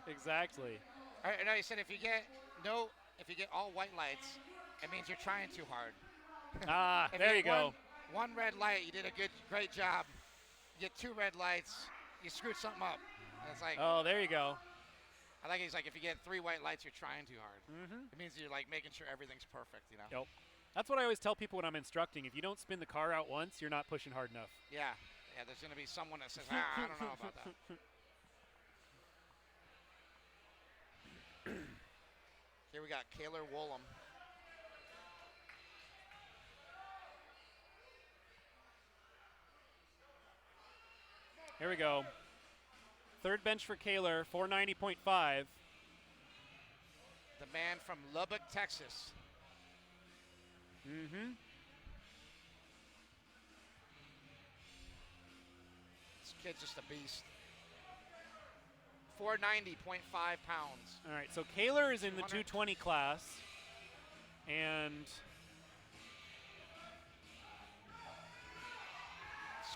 Exactly. Or, no, he said if you get all white lights, it means you're trying too hard. There you go. One red light, you did a great job. You get 2 red lights, you screwed something up. And it's like, oh, there you go. I like he's like, if you get 3 white lights, you're trying too hard. Mm-hmm. It means you're like making sure everything's perfect, you know? Yep. That's what I always tell people when I'm instructing. If you don't spin the car out once, you're not pushing hard enough. Yeah. Yeah, there's going to be someone that says, I don't know about that. Here we got Kaylor Woolham. Here we go. Third bench for Kaylor, 490.5. The man from Lubbock, Texas. Mm-hmm. This kid's just a beast. 490.5 pounds. All right, so Kaylor is in the 220 class, and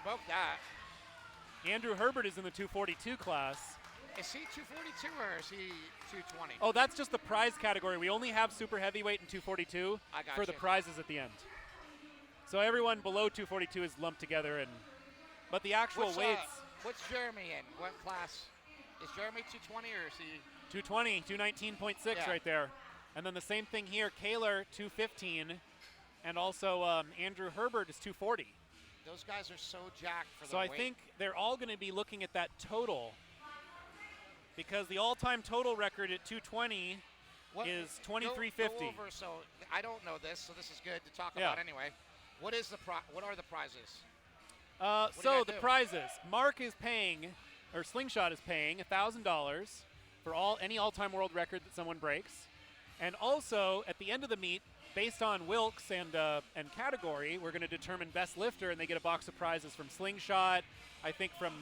smoke that. Andrew Herbert is in the 242 class. Is he 242 or is he 220? Oh, that's just the prize category. We only have super heavyweight and 242 for the prizes at the end. So everyone below 242 is lumped together, but the actual weights. What's Jeremy in? What class? Is Jeremy 220 or is he? 220, 219.6 right there. And then the same thing here, Kaylor 215, and also Andrew Herbert is 240. Those guys are so jacked for So their I weight. think they're all going to be looking at that total, because the all-time total record at 220 is 2350. Go over, so I don't know this, so this is good to talk about anyway. What is what are the prizes? So the prizes, Mark is paying, or Slingshot is paying $1,000 for any all-time world record that someone breaks, and also at the end of the meet, based on Wilks and category, we're going to determine best lifter, and they get a box of prizes from Slingshot. I think from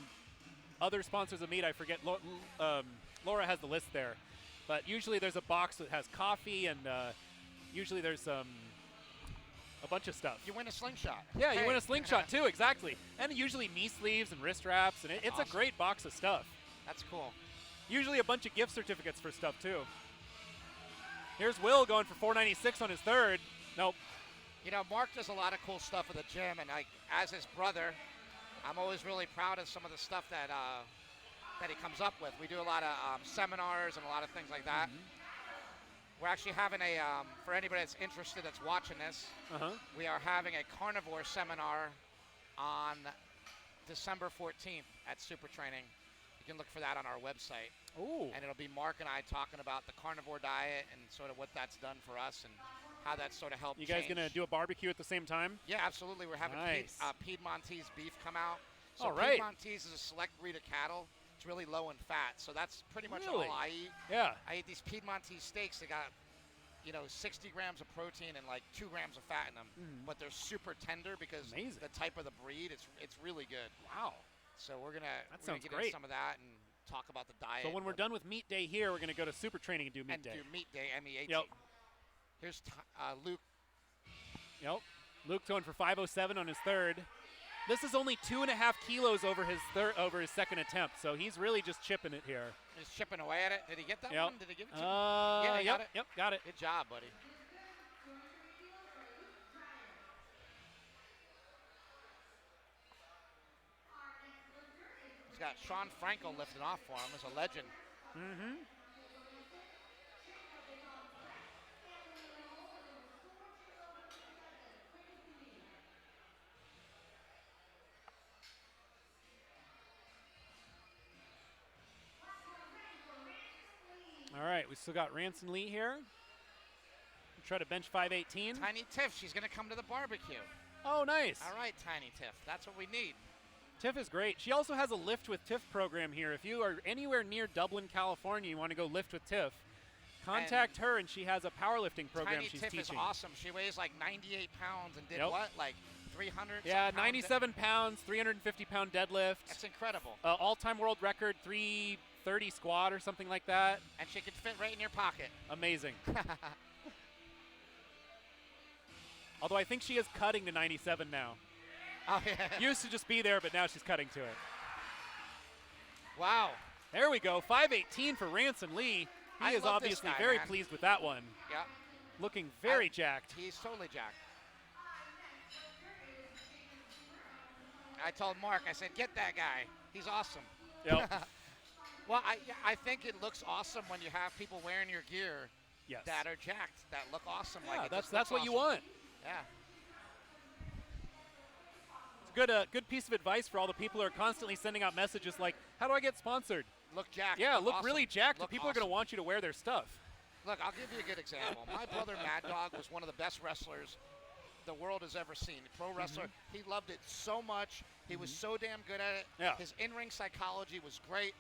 other sponsors of meet, I forget. Laura has the list there, but usually there's a box that has coffee, and usually there's a bunch of stuff. You win a Slingshot. Yeah, you win a Slingshot too, exactly. And usually knee sleeves and wrist wraps, and it's awesome. A great box of stuff. That's cool. Usually a bunch of gift certificates for stuff too. Here's Will going for 496 on his third. Nope. You know, Mark does a lot of cool stuff at the gym, and as his brother, I'm always really proud of some of the stuff that he comes up with. We do a lot of seminars and a lot of things like that. We're actually having for anybody that's interested that's watching this, we are having a carnivore seminar on December 14th at SuperTraining. You can look for that on our website. Ooh. And it'll be Mark and I talking about the carnivore diet and sort of what that's done for us and how that sort of helped You guys going to do a barbecue at the same time? Yeah, absolutely. We're having Piedmontese beef come out. So all right. Piedmontese is a select breed of cattle. It's really low in fat. So that's pretty much really? all I eat. Yeah. I eat these Piedmontese steaks. They got 60 grams of protein and like 2 grams of fat in them. But they're super tender because the type of the breed, it's really good. Wow. So we're gonna get great. into some of that and talk about the diet. So when we're done with meet day here, we're gonna go to SuperTraining and do meet day. Do meet day, MEAT. Yep. Here's Luke. Yep. Luke going for 507 on his third. This is only 2.5 kilos over his second attempt, so he's really just chipping it here. He's chipping away at it. Did he get that one? Did he give it to him? Yeah, he got it. Yep, got it. Good job, buddy. He's got Sean Frankel lifting off for him as a legend. All right, we still got Ranson Lee here. We'll try to bench 518. Tiny Tiff, she's going to come to the barbecue. Oh, nice. All right, Tiny Tiff, that's what we need. Tiff is great. She also has a Lift with Tiff program here. If you are anywhere near Dublin, California, you want to go lift with Tiff, contact her, and she has a powerlifting program Tiny she's Tiff teaching. is awesome. She weighs like 98 pounds and did like 300. Yeah, 97 pounds, 350-pound deadlift. That's incredible. All-time world record, 330 squat or something like that. And she can fit right in your pocket. Amazing. Although I think she is cutting to 97 now. Oh, yeah. Used to just be there, but now she's cutting to it. Wow. There we go. 518 for Ranson Lee. He is obviously very pleased with that one. Yeah. Looking very jacked. He's totally jacked. I told Mark, I said, get that guy. He's awesome. Yep. Well, I think it looks awesome when you have people wearing your gear that are jacked, that look awesome. Yeah, like that's what you want. Yeah. It's a good piece of advice for all the people who are constantly sending out messages like, how do I get sponsored? Look jacked. Yeah, look awesome. really jacked. Look People awesome. are going to want you to wear their stuff. Look, I'll give you a good example. My brother Mad Dog was one of the best wrestlers the world has ever seen. Pro wrestler. He loved it so much. He was so damn good at it. Yeah. His in-ring psychology was great.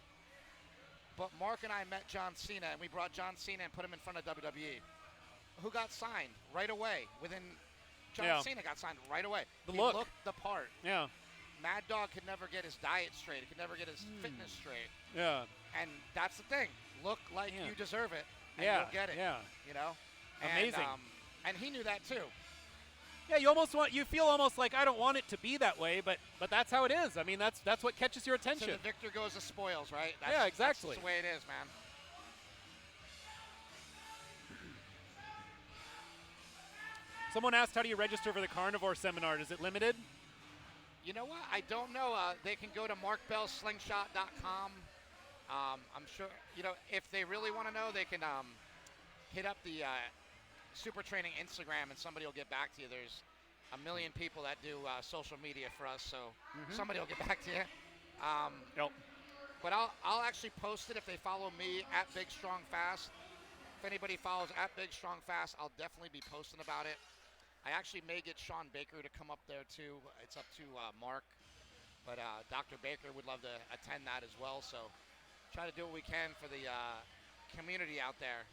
But Mark and I met John Cena, and we brought John Cena and put him in front of WWE. Who got signed right away? John Cena got signed right away. He looked the part. Yeah. Mad Dog could never get his diet straight. He could never get his fitness straight. Yeah. And that's the thing. Look like you deserve it, and Yeah. you'll get it. Yeah. You know? Amazing. And he knew that too. Yeah, you feel almost like I don't want it to be that way, but that's how it is. I mean, that's what catches your attention. So the victor goes the spoils, right? Yeah, exactly. That's the way it is, man. Someone asked, how do you register for the carnivore seminar? Is it limited? You know what? I don't know. They can go to markbellslingshot.com. I'm sure, if they really want to know, they can hit up the SuperTraining Instagram, and somebody will get back to you. There's a million people that do social media for us, so somebody will get back to you. But I'll actually post it if they follow me at Big Strong Fast. If anybody follows at Big Strong Fast, I'll definitely be posting about it. I actually may get Sean Baker to come up there too. It's up to Mark, but Dr. Baker would love to attend that as well. So try to do what we can for the community out there.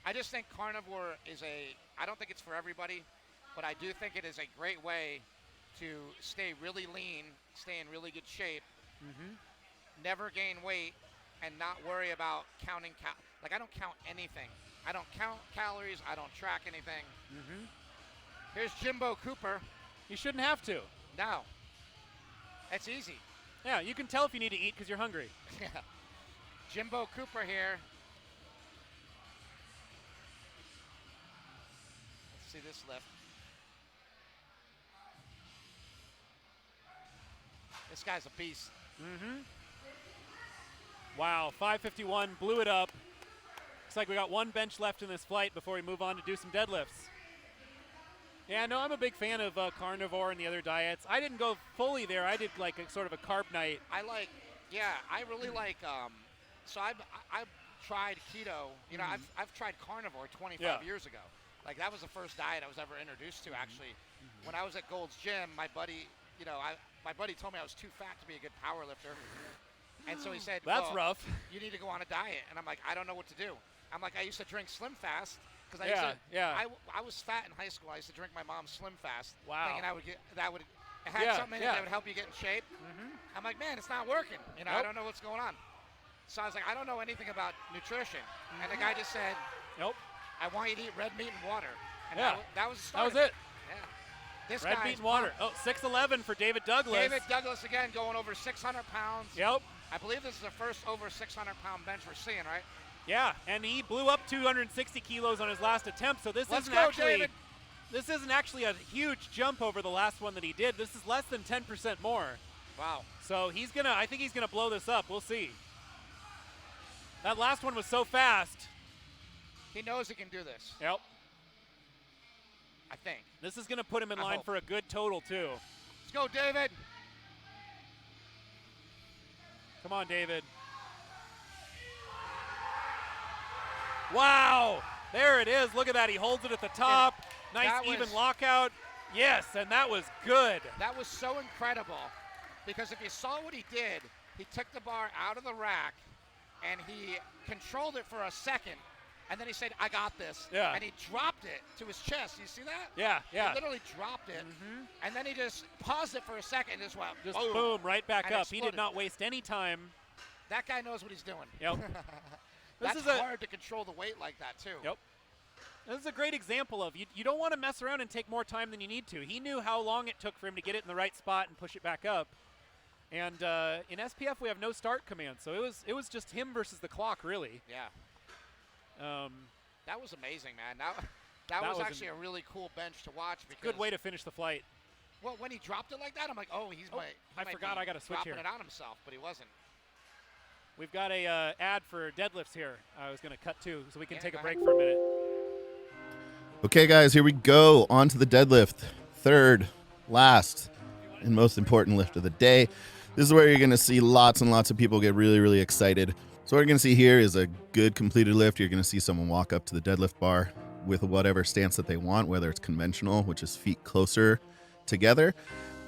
I just think carnivore I don't think it's for everybody, but I do think it is a great way to stay really lean, stay in really good shape, never gain weight, and not worry about counting I don't count anything. I don't count calories. I don't track anything. Here's Jimbo Cooper. You shouldn't have to. No. It's easy. Yeah, you can tell if you need to eat because you're hungry. Yeah. Jimbo Cooper here. Let's see this lift. This guy's a beast. Wow, 551, blew it up. Looks like we got one bench left in this flight before we move on to do some deadlifts. Yeah, no, I'm a big fan of carnivore and the other diets. I didn't go fully there. I did like a sort of a carb night. I really like, so I've tried keto. I've tried carnivore 25 years ago. Like that was the first diet I was ever introduced to actually. When I was at Gold's Gym, my buddy told me I was too fat to be a good power lifter. And so he said, that's rough. You need to go on a diet. And I'm like, I don't know what to do. I'm like, I used to drink Slim Fast because I was fat in high school. I used to drink my mom's Slim Fast. Wow. Thinking it had something in it that would help you get in shape. I'm like, man, it's not working. I don't know what's going on. So I was like, I don't know anything about nutrition. And the guy just said, nope. I want you to eat red meat and water. And that was the That start. was it. Yeah. This red meat and water. Oh, 6'11" for David Douglas. David Douglas again going over 600 pounds. Yep. I believe this is the first over 600-pound bench we're seeing, right? Yeah, and he blew up 260 kilos on his last attempt, so this isn't actually a huge jump over the last one that he did. This is less than 10% more. Wow. So I think he's gonna blow this up. We'll see. That last one was so fast. He knows he can do this. Yep. I think. This is gonna put him in line for a good total too. Let's go, David. Come on, David. Wow, there it is. Look at that. He holds it at the top. Nice even lockout. Yes, and that was good. That was so incredible because if you saw what he did, he took the bar out of the rack and he controlled it for a second And then he said, I got this. Yeah. And he dropped it to his chest. You see that? Yeah, yeah. He literally dropped it. And then he just paused it for a second and just went, Just boom, right back and up. He did exploded. not waste any time. That guy knows what he's doing. Yep. That's hard to control the weight like that, too. Yep. This is a great example of you don't want to mess around and take more time than you need to. He knew how long it took for him to get it in the right spot and push it back up. And in SPF, we have no start command, so it was just him versus the clock, really. Yeah. That was amazing, man. That was actually a really cool bench to watch. Because good way to finish the flight. Well, when he dropped it like that, I'm like, oh, I forgot I got to switch dropping here. it on himself, but he wasn't. We've got a ad for deadlifts here. I was going to cut to, so we can take a break for a minute. Okay, guys, here we go. On to the deadlift. Third, last, and most important lift of the day. This is where you're going to see lots and lots of people get really, really excited. So what you're going to see here is a good completed lift. You're going to see someone walk up to the deadlift bar with whatever stance that they want, whether it's conventional, which is feet closer together,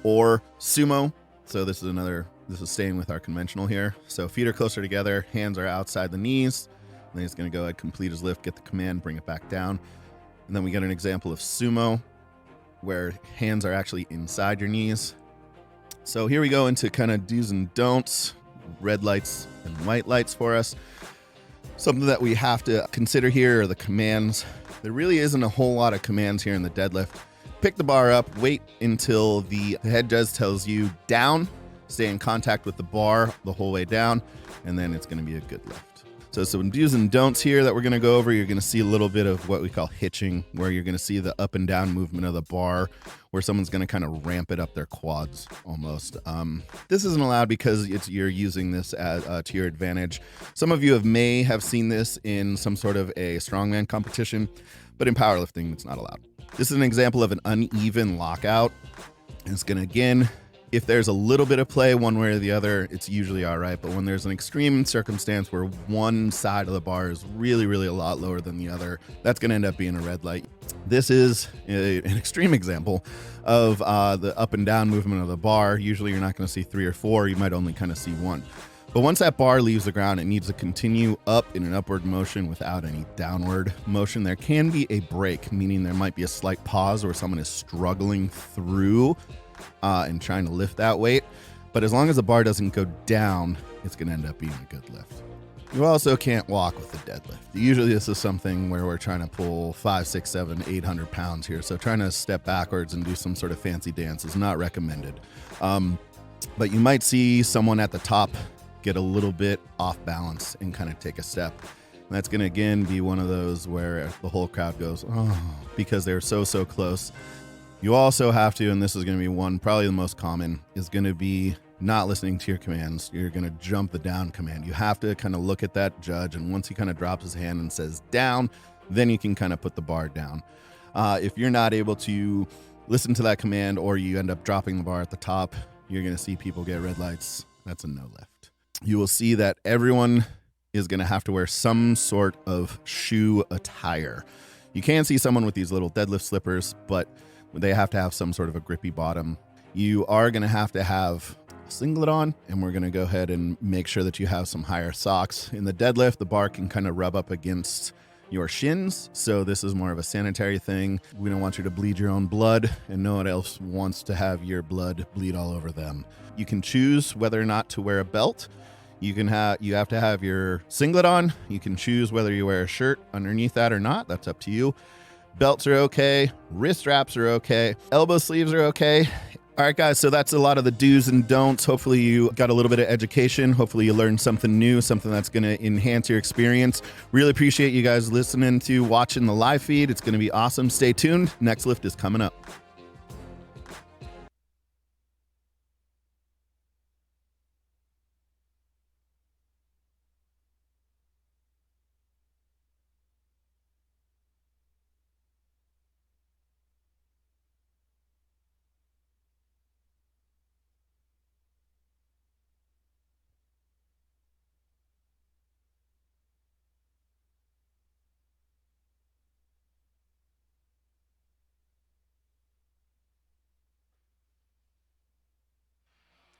or sumo. So this is staying with our conventional here. So feet are closer together, hands are outside the knees. And then he's going to go ahead, complete his lift, get the command, bring it back down. And then we get an example of sumo, where hands are actually inside your knees. So here we go into kind of do's and don'ts, red lights and white lights for us. Something that we have to consider here are the commands. There really isn't a whole lot of commands here in the deadlift. Pick the bar up, wait until the head judge tells you down, stay in contact with the bar the whole way down, and then it's going to be a good lift. So some do's and don'ts here that we're going to go over. You're going to see a little bit of what we call hitching, where you're going to see the up and down movement of the bar, where someone's going to kind of ramp it up their quads almost. This isn't allowed because you're using this as, to your advantage. Some of you may have seen this in some sort of a strongman competition, but in powerlifting, it's not allowed. This is an example of an uneven lockout. It's going to, again, if there's a little bit of play one way or the other, it's usually all right. But when there's an extreme circumstance where one side of the bar is really, really a lot lower than the other, that's going to end up being a red light. This is an extreme example of the up and down movement of the bar. Usually you're not going to see 3 or 4. You might only kind of see 1. But once that bar leaves the ground, it needs to continue up in an upward motion without any downward motion. There can be a break, meaning there might be a slight pause where someone is struggling through and trying to lift that weight. But as long as the bar doesn't go down, it's going to end up being a good lift. You also can't walk with the deadlift. Usually this is something where we're trying to pull 5, 6, 7, 800 pounds here. So trying to step backwards and do some sort of fancy dance is not recommended. But you might see someone at the top get a little bit off balance and kind of take a step. And that's going to, again, be one of those where the whole crowd goes, oh, because they're so close. You also have to, and this is going to be one, probably the most common, is going to be not listening to your commands. You're going to jump the down command. You have to kind of look at that judge, and once he kind of drops his hand and says down, then you can kind of put the bar down. If you're not able to listen to that command, or you end up dropping the bar at the top, you're going to see people get red lights. That's a no lift. You will see that everyone is going to have to wear some sort of shoe attire. You can see someone with these little deadlift slippers, but they have to have some sort of a grippy bottom. You are going to have a singlet on, and we're going to go ahead and make sure that you have some higher socks. In the deadlift, the bar can kind of rub up against your shins, so this is more of a sanitary thing. We don't want you to bleed your own blood, and no one else wants to have your blood bleed all over them. You can choose whether or not to wear a belt. You have to have your singlet on. You can choose whether you wear a shirt underneath that or not. That's up to you. Belts are okay. Wrist straps are okay. Elbow sleeves are okay. All right, guys, so that's a lot of the do's and don'ts. Hopefully you got a little bit of education. Hopefully you learned something new, something that's going to enhance your experience. Really appreciate you guys listening to, watching the live feed. It's going to be awesome. Stay tuned. Next lift is coming up.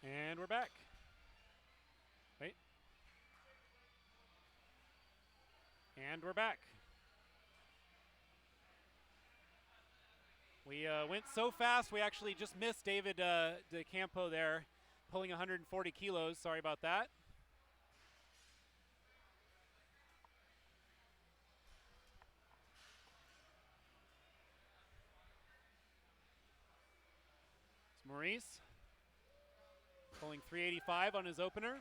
And we're back. Wait. And we're back. We went so fast, we actually just missed David DeCampo there, pulling 140 kilos. Sorry about that. It's Maurice pulling 385 on his opener.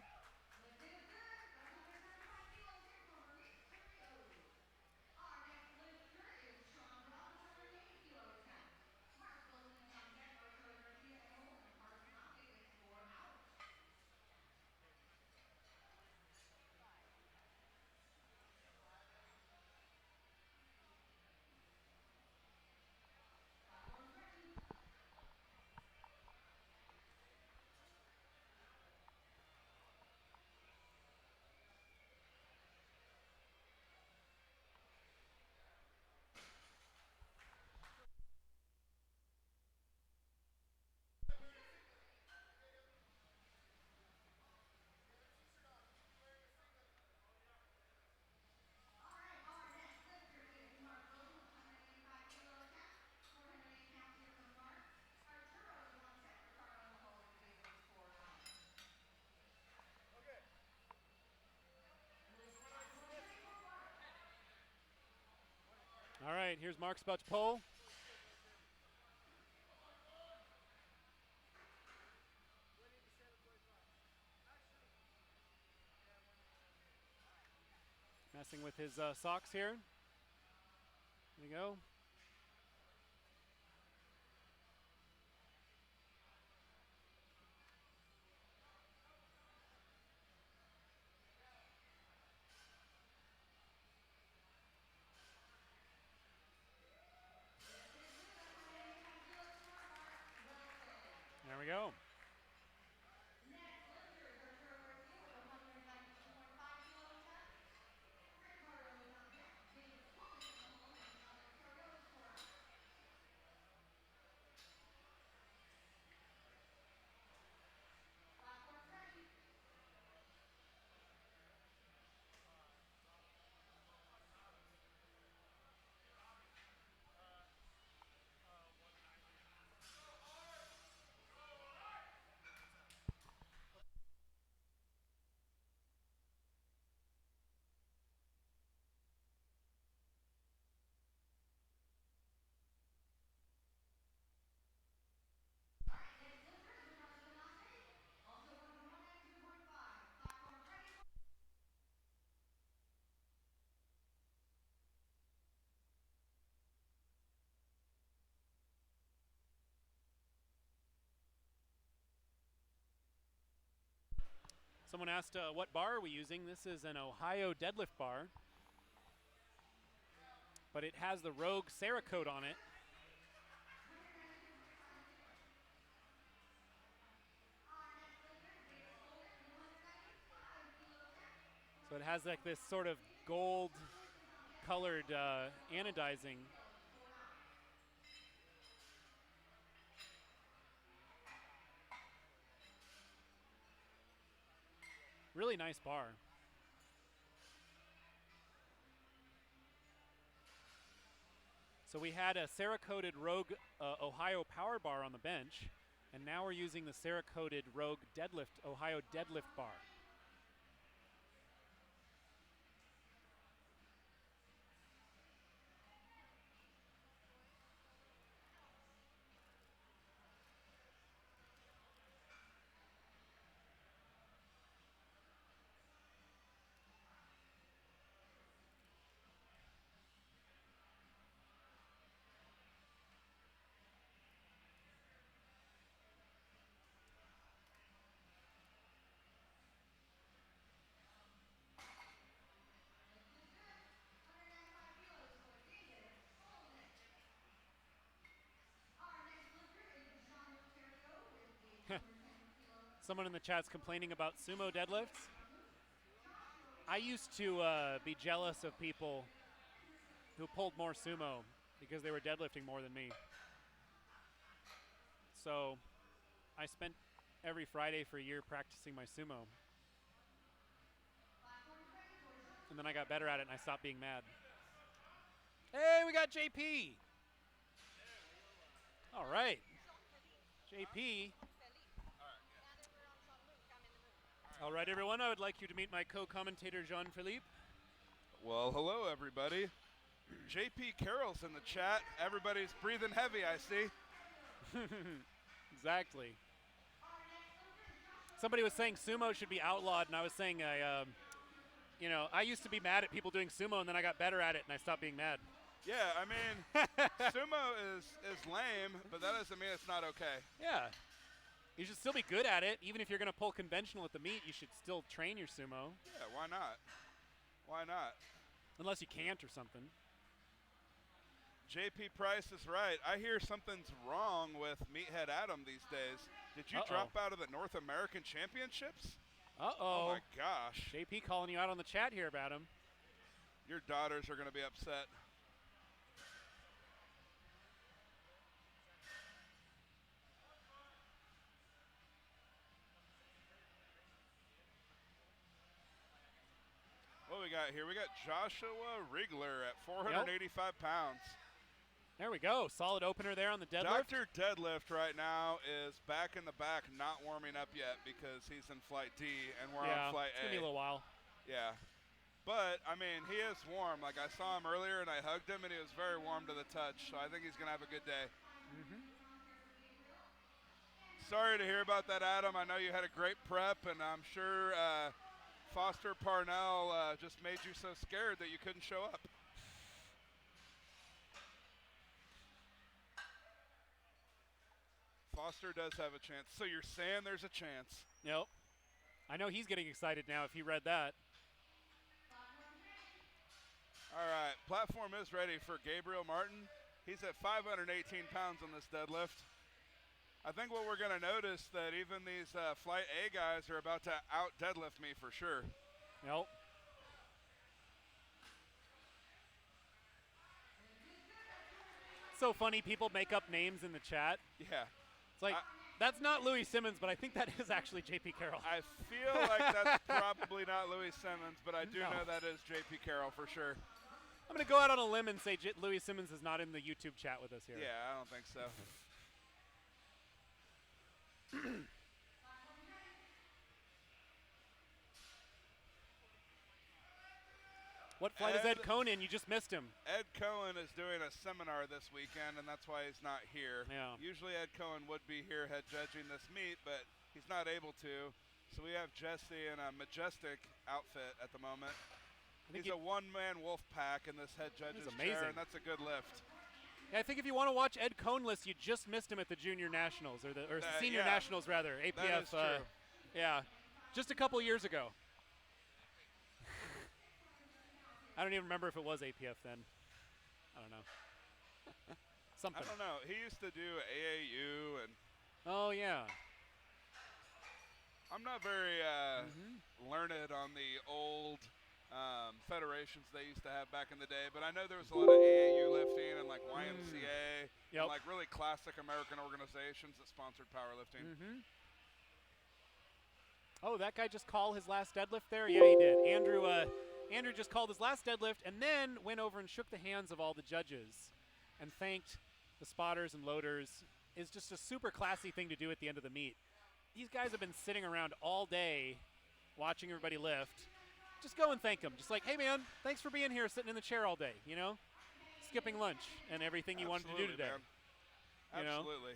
All right, here's Mark's about to pull. Messing with his socks here. There you go. There we go. Someone asked what bar are we using. This is an Ohio deadlift bar, but it has the Rogue Cerakote on it. So it has like this sort of gold colored anodizing. Really nice bar. So we had a Cerakoted Rogue Ohio Power Bar on the bench, and now we're using the Cerakoted Rogue Deadlift Ohio Deadlift Bar. Someone in the chat's complaining about sumo deadlifts. I used to be jealous of people who pulled more sumo because they were deadlifting more than me. So I spent every Friday for a year practicing my sumo. And then I got better at it and I stopped being mad. Hey, we got JP. All right. JP. All right, everyone. I would like you to meet my co-commentator, Jean-Philippe. Well, hello, everybody. JP Carroll's in the chat. Everybody's breathing heavy, I see. Exactly. Somebody was saying sumo should be outlawed, and I was saying, I used to be mad at people doing sumo, and then I got better at it, and I stopped being mad. Yeah, I mean, sumo is lame, but that doesn't mean it's not okay. Yeah. You should still be good at it. Even if you're going to pull conventional at the meet, you should still train your sumo. Yeah, why not? Why not? Unless you can't or something. JP Price is right. I hear something's wrong with Meathead Adam these days. Did you drop out of the North American Championships? Uh-oh. Oh, my gosh. JP calling you out on the chat here about him. Your daughters are going to be upset. What we got here? We got Joshua Rigler at 485 pounds. There we go. Solid opener there on the deadlift. Dr. Deadlift right now is back in the back, not warming up yet because he's in flight D and we're on flight A. It's going to be a little while. Yeah. But, I mean, he is warm. Like, I saw him earlier and I hugged him and he was very warm to the touch. So I think he's going to have a good day. Sorry to hear about that, Adam. I know you had a great prep and I'm sure Foster Parnell just made you so scared that you couldn't show up. Foster does have a chance. So you're saying there's a chance? Yep. I know he's getting excited now if he read that. All right, platform is ready for Gabriel Martin. He's at 518 pounds on this deadlift. I think what we're going to notice that even these Flight A guys are about to out deadlift me for sure. Yep. So funny, people make up names in the chat. Yeah. It's like, that's not Louis Simmons, but I think that is actually JP Carroll. I feel like that's probably not Louis Simmons, but I do know that is JP Carroll for sure. I'm going to go out on a limb and say Louis Simmons is not in the YouTube chat with us here. Yeah, I don't think so. What flight is Ed Cohen in? You just missed him. Ed Cohen is doing a seminar this weekend, and that's why he's not here. Yeah. Usually Ed Cohen would be here head judging this meet, but he's not able to. So we have Jesse in a majestic outfit at the moment. He's a one-man wolf pack in this head judge's chair, and that's a good lift. Yeah, I think if you want to watch Ed Cohnless, you just missed him at the Junior Nationals, or the Senior Nationals, rather. APF. That is true. Yeah, just a couple years ago. I don't even remember if it was APF then. I don't know. Something. I don't know. He used to do AAU and. Oh yeah. I'm not very learned on the old federations they used to have back in the day, but I know there was a lot of AAU lifting and like YMCA, and like really classic American organizations that sponsored powerlifting. Oh, that guy just called his last deadlift there? Yeah, he did. Andrew just called his last deadlift and then went over and shook the hands of all the judges and thanked the spotters and loaders. It's just a super classy thing to do at the end of the meet. These guys have been sitting around all day watching everybody lift. Just go and thank them. Just like, hey, man, thanks for being here sitting in the chair all day, you know? Skipping lunch and everything you wanted to do today. Man. Absolutely.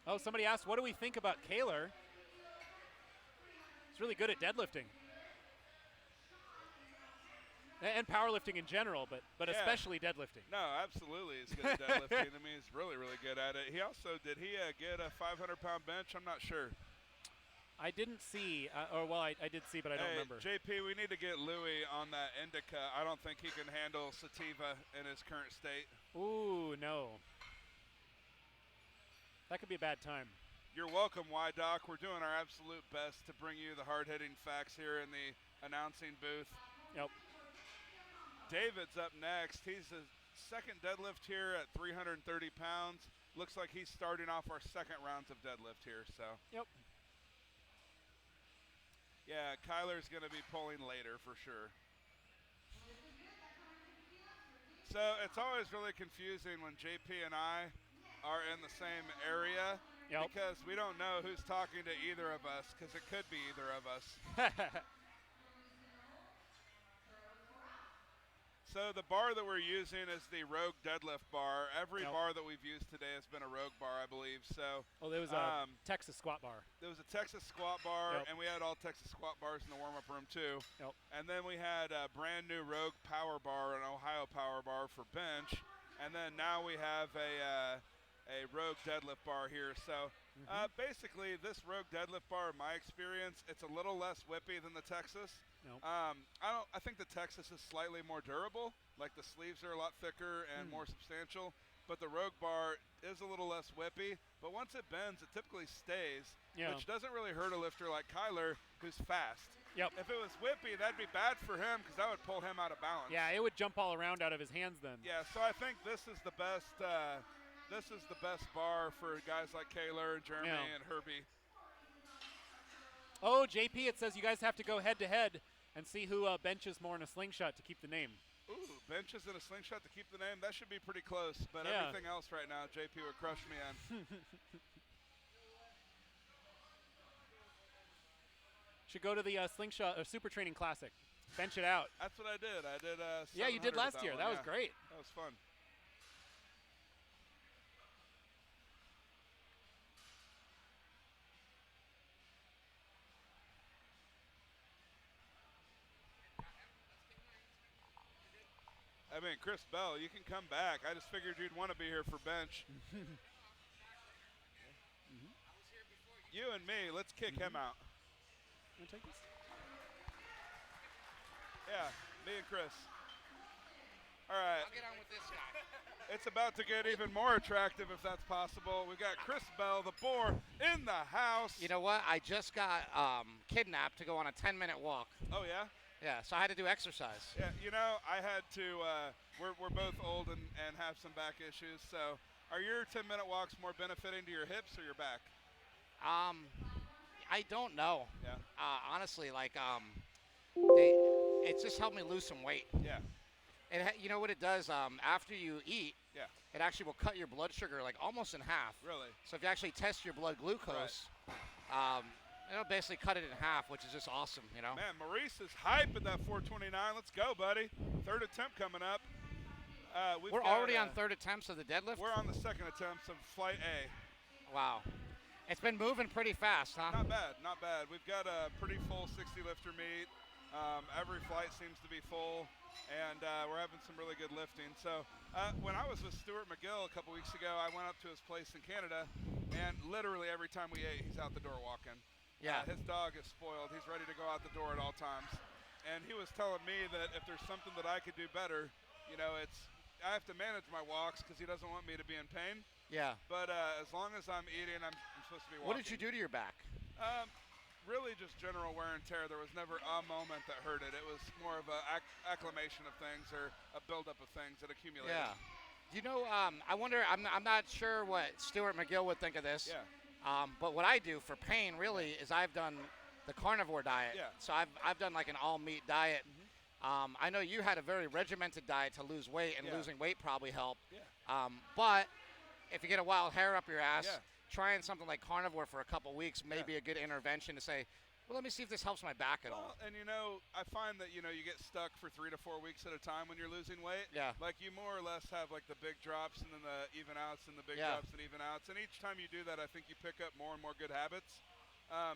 Oh, somebody asked, what do we think about Kaler? He's really good at deadlifting. And powerlifting in general, but especially deadlifting. No, absolutely. He's good at deadlifting. I mean, he's really, really good at it. He also, did he get a 500-pound bench? I'm not sure. I didn't see, I did see, but I don't remember. JP, we need to get Louis on that indica. I don't think he can handle sativa in his current state. Ooh, no. That could be a bad time. You're welcome, Y-Doc. We're doing our absolute best to bring you the hard-hitting facts here in the announcing booth. Yep. David's up next. He's the second deadlift here at 330 pounds. Looks like he's starting off our second rounds of deadlift here. So. Yep. Yeah, Kyler's going to be pulling later for sure. So So it's always really confusing when JP and I are in the same area because we don't know who's talking to either of us because it could be either of us. So the bar that we're using is the Rogue deadlift bar. Every bar that we've used today has been a Rogue bar, I believe. So there was a Texas squat bar. There was a Texas squat bar, and we had all Texas squat bars in the warm-up room too. And then we had a brand new Rogue power bar, an Ohio power bar for bench. And then now we have a Rogue deadlift bar here. So basically this Rogue deadlift bar, in my experience, it's a little less whippy than the Texas. I think the Texas is slightly more durable. Like the sleeves are a lot thicker and more substantial. But the Rogue bar is a little less whippy. But once it bends, it typically stays, which doesn't really hurt a lifter like Kyler, who's fast. If it was whippy, that'd be bad for him because that would pull him out of balance. Yeah, it would jump all around out of his hands then. Yeah, so I think this is the best. This is the best bar for guys like Kaler and Jeremy and Herbie. Oh, JP, it says you guys have to go head-to-head and see who benches more in a slingshot to keep the name. Ooh, benches in a slingshot to keep the name? That should be pretty close, but everything else right now, JP would crush me on. Should go to the slingshot or SuperTraining Classic. Bench it out. That's what I did. I did yeah, you did last year. That was great. That was fun. I mean, Chris Bell, you can come back. I just figured you'd want to be here for bench. You and me, let's kick him out. You want to take this? Yeah, me and Chris. All right. I'll get on with this guy. It's about to get even more attractive if that's possible. We've got Chris Bell, the boar, in the house. You know what? I just got kidnapped to go on a 10-minute walk. Oh, yeah? Yeah, so I had to do exercise. Yeah, you know, I had to, we're both old and have some back issues, so are your 10-minute walks more benefiting to your hips or your back? I don't know. Yeah. Honestly, like, it just helped me lose some weight. Yeah. You know what it does? After you eat, it actually will cut your blood sugar like almost in half. Really? So if you actually test your blood glucose, it'll basically cut it in half, which is just awesome, you know? Man, Maurice is hype at that 429. Let's go, buddy. Third attempt coming up. We're already on third attempts of the deadlift? We're on the second attempts of flight A. Wow. It's been moving pretty fast, huh? Not bad, not bad. We've got a pretty full 60 lifter meet. Every flight seems to be full, and we're having some really good lifting. So when I was with Stuart McGill a couple weeks ago, I went up to his place in Canada, and literally every time we ate, he's out the door walking. Yeah. His dog is spoiled. He's ready to go out the door at all times. And he was telling me that if there's something that I could do better, you know, I have to manage my walks because he doesn't want me to be in pain. Yeah. But as long as I'm eating, I'm supposed to be walking. What did you do to your back? Really just general wear and tear. There was never a moment that hurt it. It was more of an acclimation of things or a buildup of things that accumulated. Yeah. You know, I wonder, I'm not sure what Stuart McGill would think of this. Yeah. But what I do for pain really is I've done the carnivore diet. Yeah. So I've done like an all meat diet. I know you had a very regimented diet to lose weight, and losing weight probably helped. Yeah. But if you get a wild hair up your ass, trying something like carnivore for a couple weeks may be a good intervention to say, well, let me see if this helps my back at all. And, you know, I find that, you know, you get stuck for 3 to 4 weeks at a time when you're losing weight. Yeah. Like, you more or less have, like, the big drops and then the even outs and the big drops and even outs. And each time you do that, I think you pick up more and more good habits.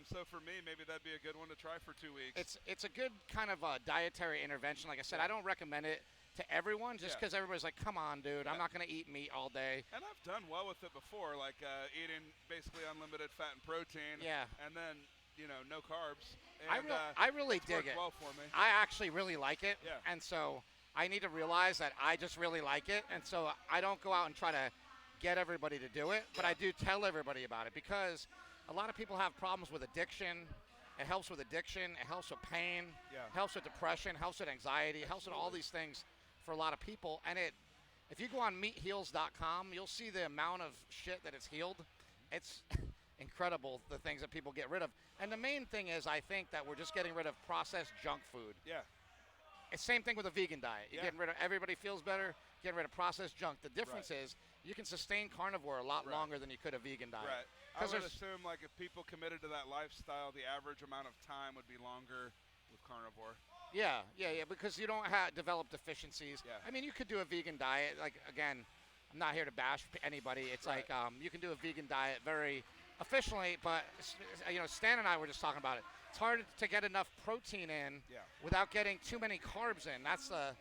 So for me, maybe that'd be a good one to try for 2 weeks. It's a good kind of dietary intervention. Like I said, I don't recommend it to everyone just because everybody's like, come on, dude, I'm not going to eat meat all day. And I've done well with it before, like eating basically unlimited fat and protein. Yeah. And then, you know, no carbs. And, I really dig it. Well for me. I actually really like it. Yeah. And so I need to realize that I just really like it. And so I don't go out and try to get everybody to do it, but I do tell everybody about it because a lot of people have problems with addiction. It helps with addiction. It helps with pain. Yeah. Helps with depression. Helps with anxiety. It helps with all these things for a lot of people. And if you go on meatheals.com, you'll see the amount of shit that it's healed. It's incredible, the things that people get rid of. And the main thing is, I think that we're just getting rid of processed junk food. Yeah. same thing with a vegan diet. You're getting rid of, everybody feels better, getting rid of processed junk. The difference is you can sustain carnivore a lot longer than you could a vegan diet. Right. I would assume, like, if people committed to that lifestyle, the average amount of time would be longer with carnivore. Yeah, because you don't develop deficiencies. Yeah. I mean, you could do a vegan diet. Like, again, I'm not here to bash anybody. It's like you can do a vegan diet very efficiently, but, Stan and I were just talking about it. It's hard to get enough protein in without getting too many carbs in. That's the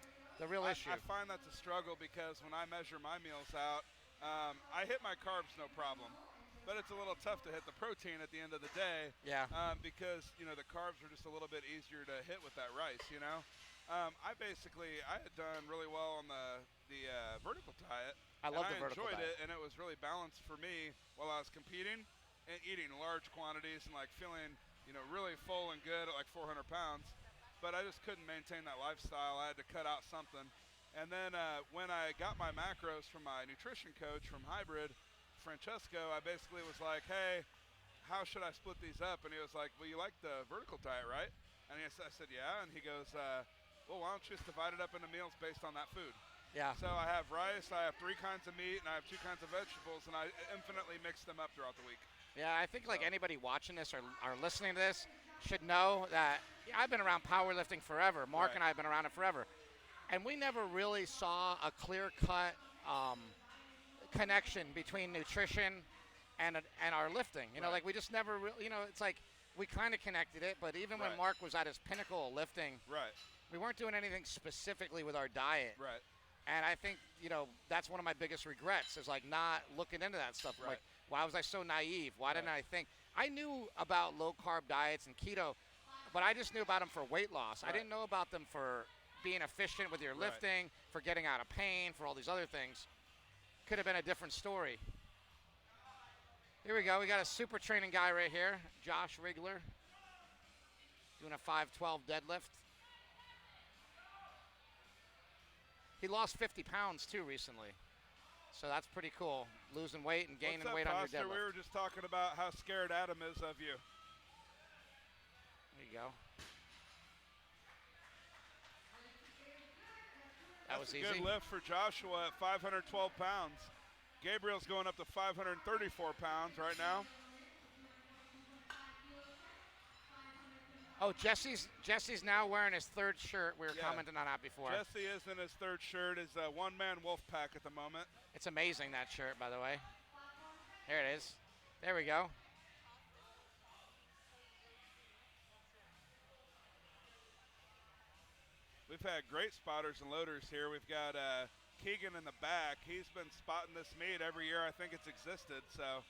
real issue. I find that's a struggle because when I measure my meals out, I hit my carbs no problem. But it's a little tough to hit the protein at the end of the day. Yeah. Because, the carbs are just a little bit easier to hit with that rice, I had done really well on the vertical diet. I love the vertical diet. I enjoyed it, and it was really balanced for me while I was competing and eating large quantities and, like, feeling, really full and good at, like, 400 pounds. But I just couldn't maintain that lifestyle. I had to cut out something. And then when I got my macros from my nutrition coach from Hybrid, Francesco, I basically was like, hey, how should I split these up? And he was like, well, you like the vertical diet, right? And I said, yeah. And he goes, well, why don't you just divide it up into meals based on that food? Yeah. So I have rice, I have 3 kinds of meat, and I have 2 kinds of vegetables, and I infinitely mix them up throughout the week. Yeah, I think like anybody watching this or listening to this should know that I've been around powerlifting forever. Mark and I have been around it forever. And we never really saw a clear-cut connection between nutrition and our lifting. Like we just never really, it's like we kind of connected it, but even when Mark was at his pinnacle of lifting, we weren't doing anything specifically with our diet. Right. And I think, that's one of my biggest regrets is like not looking into that stuff. Right. Like, why was I so naive? Why didn't I think? I knew about low-carb diets and keto, but I just knew about them for weight loss. I didn't know about them for being efficient with your lifting, for getting out of pain, for all these other things. Could have been a different story. Here we go. We got a SuperTraining guy right here, Josh Rigler, doing a 512 deadlift. He lost 50 pounds, too, recently. So that's pretty cool, losing weight and gaining weight on your deadlift. We were just talking about how scared Adam is of you. There you go. That was easy. Good lift for Joshua at 512 pounds. Gabriel's going up to 534 pounds right now. Oh, Jesse's now wearing his 3rd shirt. We were commenting on that before. Jesse is in his 3rd shirt. His one-man wolf pack at the moment. It's amazing, that shirt, by the way. There it is. There we go. We've had great spotters and loaders here. We've got Keegan in the back. He's been spotting this meet every year I think it's existed. So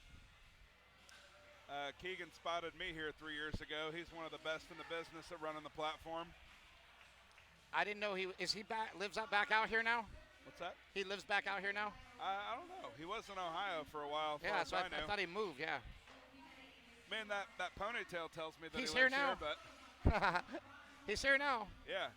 Keegan spotted me here 3 years ago. He's one of the best in the business at running the platform. I didn't know lives back out here now? What's that? He lives back out here now? I don't know. He was in Ohio for a while. Yeah, so I thought he moved, yeah. Man, that ponytail tells me that he's he here lives now. Here, but he's here now. Yeah.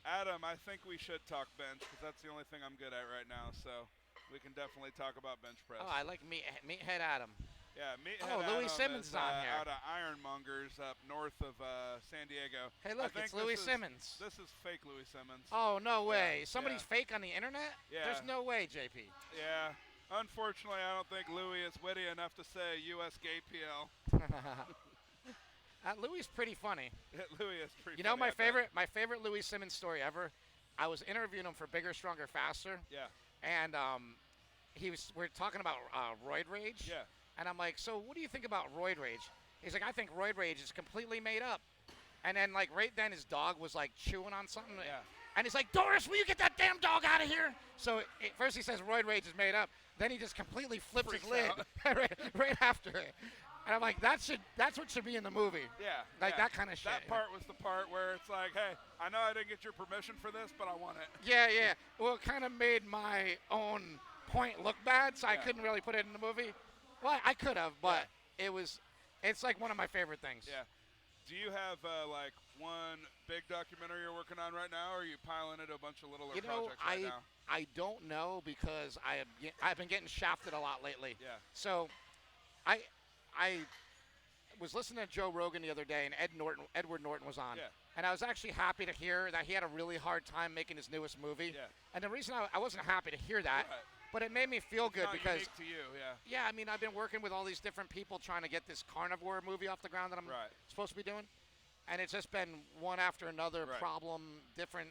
Adam, I think we should talk bench because that's the only thing I'm good at right now. So we can definitely talk about bench press. Oh, I like Meathead Adam. Yeah, Meathead Adam. Louis Simmons is on here. Out of Ironmongers up north of San Diego. Hey, look, it's Louis Simmons. This is fake Louis Simmons. Oh, no way. Somebody's fake on the internet? Yeah. There's no way, JP. Yeah. Unfortunately, I don't think Louis is witty enough to say U.S. Gay PL. Louis is pretty funny. Louis is pretty funny. You know my favorite Louis Simmons story ever? I was interviewing him for Bigger, Stronger, Faster. Yeah. And we're talking about roid rage. Yeah. And I'm like, so what do you think about roid rage? He's like, I think roid rage is completely made up. And then like right then his dog was like chewing on something. Yeah. And he's like, Doris, will you get that damn dog out of here? So first he says roid rage is made up. Then he just completely flips his lid right after it. And I'm like, that's what should be in the movie. Yeah. Like that kind of shit. That part was the part where it's like, hey, I know I didn't get your permission for this, but I want it. Yeah. Well, it kind of made my own point look bad, so I couldn't really put it in the movie. Well, I could have, but it's like one of my favorite things. Yeah. Do you have like one big documentary you're working on right now, or are you piling into a bunch of littler projects right now? I don't know because I've been getting shafted a lot lately. Yeah. So was listening to Joe Rogan the other day, and Edward Norton was on. Yeah. And I was actually happy to hear that he had a really hard time making his newest movie. Yeah. And the reason I wasn't happy to hear that, but it made me feel good Not because unique to you, yeah. Yeah, I mean, I've been working with all these different people trying to get this carnivore movie off the ground that I'm supposed to be doing. And it's just been one after another problem, different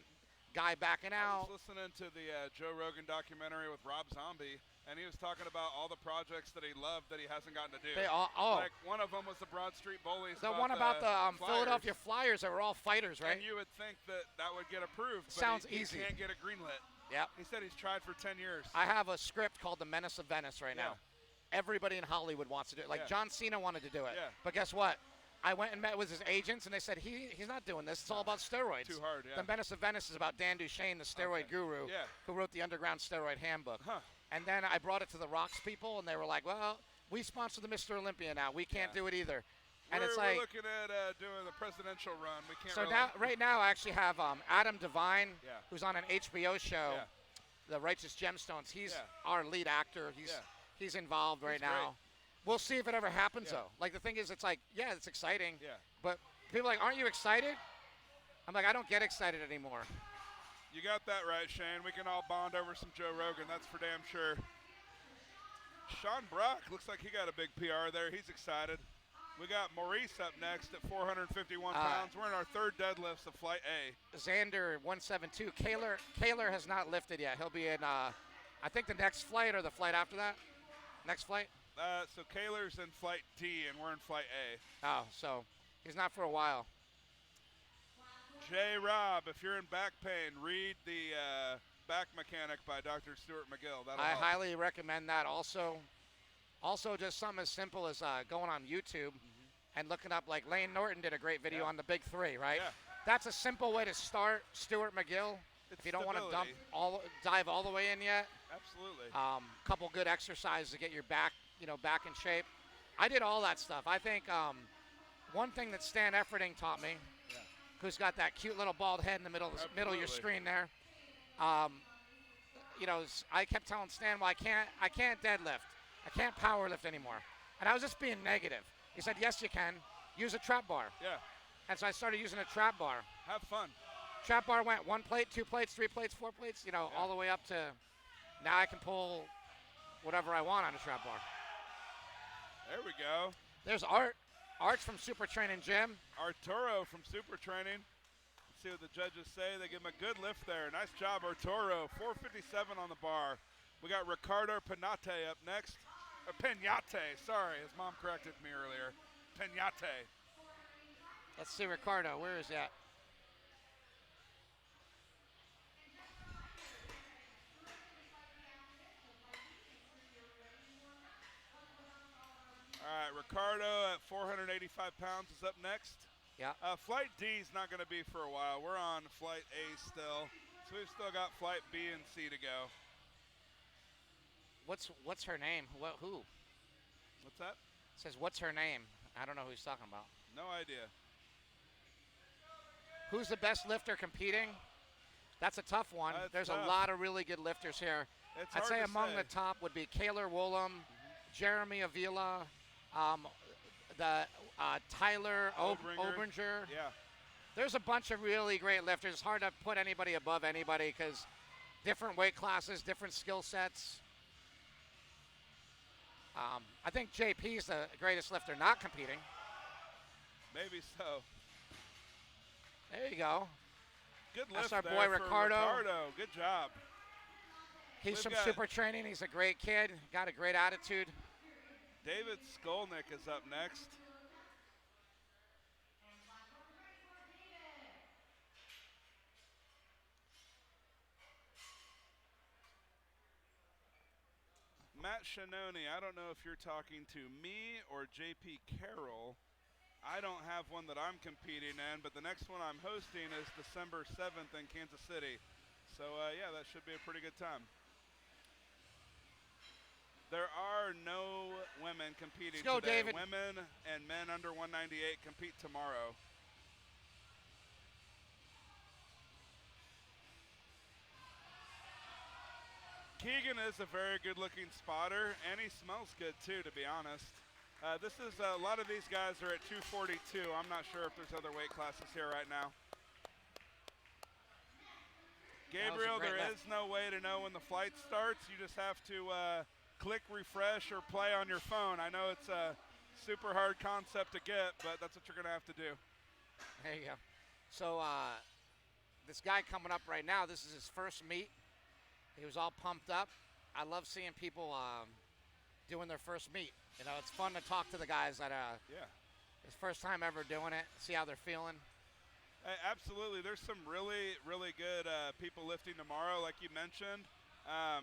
guy backing out. I was listening to the Joe Rogan documentary with Rob Zombie, and he was talking about all the projects that he loved that he hasn't gotten to do. Like one of them was the Broad Street Bullies. The one about the Philadelphia Flyers that were all fighters, right? And you would think that that would get approved. But Sounds he easy. He can't get it greenlit. Yeah. He said he's tried for 10 years. I have a script called The Menace of Venice right now. Everybody in Hollywood wants to do it. Like John Cena wanted to do it. Yeah. But guess what? I went and met with his agents, and they said he's not doing this. It's all about steroids. Too hard, The Menace of Venice is about Dan Duchesne, the steroid guru, who wrote the Underground Steroid Handbook. And then I brought it to the Rocks people, and they were like, well, we sponsor the Mr. Olympia now. We can't do it either. And it's like, we're looking at doing the presidential run. We can't so really. now, right now, I actually have Adam Devine, who's on an HBO show, The Righteous Gemstones. He's our lead actor. He's involved right now. We'll see if it ever happens, though. Like, the thing is, it's like, yeah, it's exciting. Yeah. But people are like, aren't you excited? I'm like, I don't get excited anymore. You got that right, Shane. We can all bond over some Joe Rogan. That's for damn sure. Sean Brock looks like he got a big PR there. He's excited. We got Maurice up next at 451 pounds. We're in our third deadlifts of Flight A. Xander 172. Kaler has not lifted yet. He'll be in, I think, the next flight or the flight after that. Next flight? So Kaler's in Flight D, and we're in Flight A. Oh, so he's not for a while. J-Rob, if you're in back pain, read the Back Mechanic by Dr. Stuart McGill. That'll help. Highly recommend that. Also, just something as simple as going on YouTube and looking up, like Lane Norton did a great video on the Big Three, right? Yeah. That's a simple way to start Stuart McGill. It's if you don't want to stability. dive all the way in yet. Absolutely. Couple good exercises to get your back, back in shape. I did all that stuff. I think one thing that Stan Efferding taught me, who's got that cute little bald head in the middle of your screen there. I kept telling Stan, well, I can't deadlift. I can't power lift anymore. And I was just being negative. He said, yes, you can. Use a trap bar. Yeah. And so I started using a trap bar. Have fun. Trap bar went 1 plate, 2 plates, 3 plates, 4 plates, all the way up to now I can pull whatever I want on a trap bar. There we go. There's Art. Art's from SuperTraining Gym. Arturo from SuperTraining. Let's see what the judges say. They give him a good lift there. Nice job, Arturo. 457 on the bar. We got Ricardo Penate up next. Or Penate, sorry. His mom corrected me earlier. Penate. Let's see Ricardo. Where is that? All right, Ricardo at 485 pounds is up next. Yeah. Flight D is not going to be for a while. We're on Flight A still. So we've still got Flight B and C to go. What's her name? Who? What's that? It says, what's her name? I don't know who he's talking about. No idea. Who's the best lifter competing? That's a tough one. There's a lot of really good lifters here. I'd say among the top would be Kaler Woolham, Jeremy Avila, Tyler Obringer. Yeah. There's a bunch of really great lifters. It's hard to put anybody above anybody because different weight classes, different skill sets. I think JP's the greatest lifter not competing. Maybe so. There you go. Good lift That's our there boy for Ricardo. Good job. He's from SuperTraining. He's a great kid. Got a great attitude. David Skolnick is up next. Matt Shanoni, I don't know if you're talking to me or JP Carroll. I don't have one that I'm competing in, but the next one I'm hosting is December 7th in Kansas City. So, yeah, that should be a pretty good time. There are no women competing Let's go, today. David. Women and men under 198 compete tomorrow. Keegan is a very good-looking spotter, and he smells good, too, to be honest. This is a lot of these guys are at 242. I'm not sure if there's other weight classes here right now. Gabriel, there is no way to know when the flight starts. You just have to click refresh or play on your phone. I know it's a super hard concept to get, but that's what you're going to have to do. There you go. So this guy coming up right now, this is his first meet. He was all pumped up. I love seeing people doing their first meet. You know, it's fun to talk to the guys that it's first time ever doing it, see how they're feeling. Absolutely. There's some really, really good people lifting tomorrow, like you mentioned.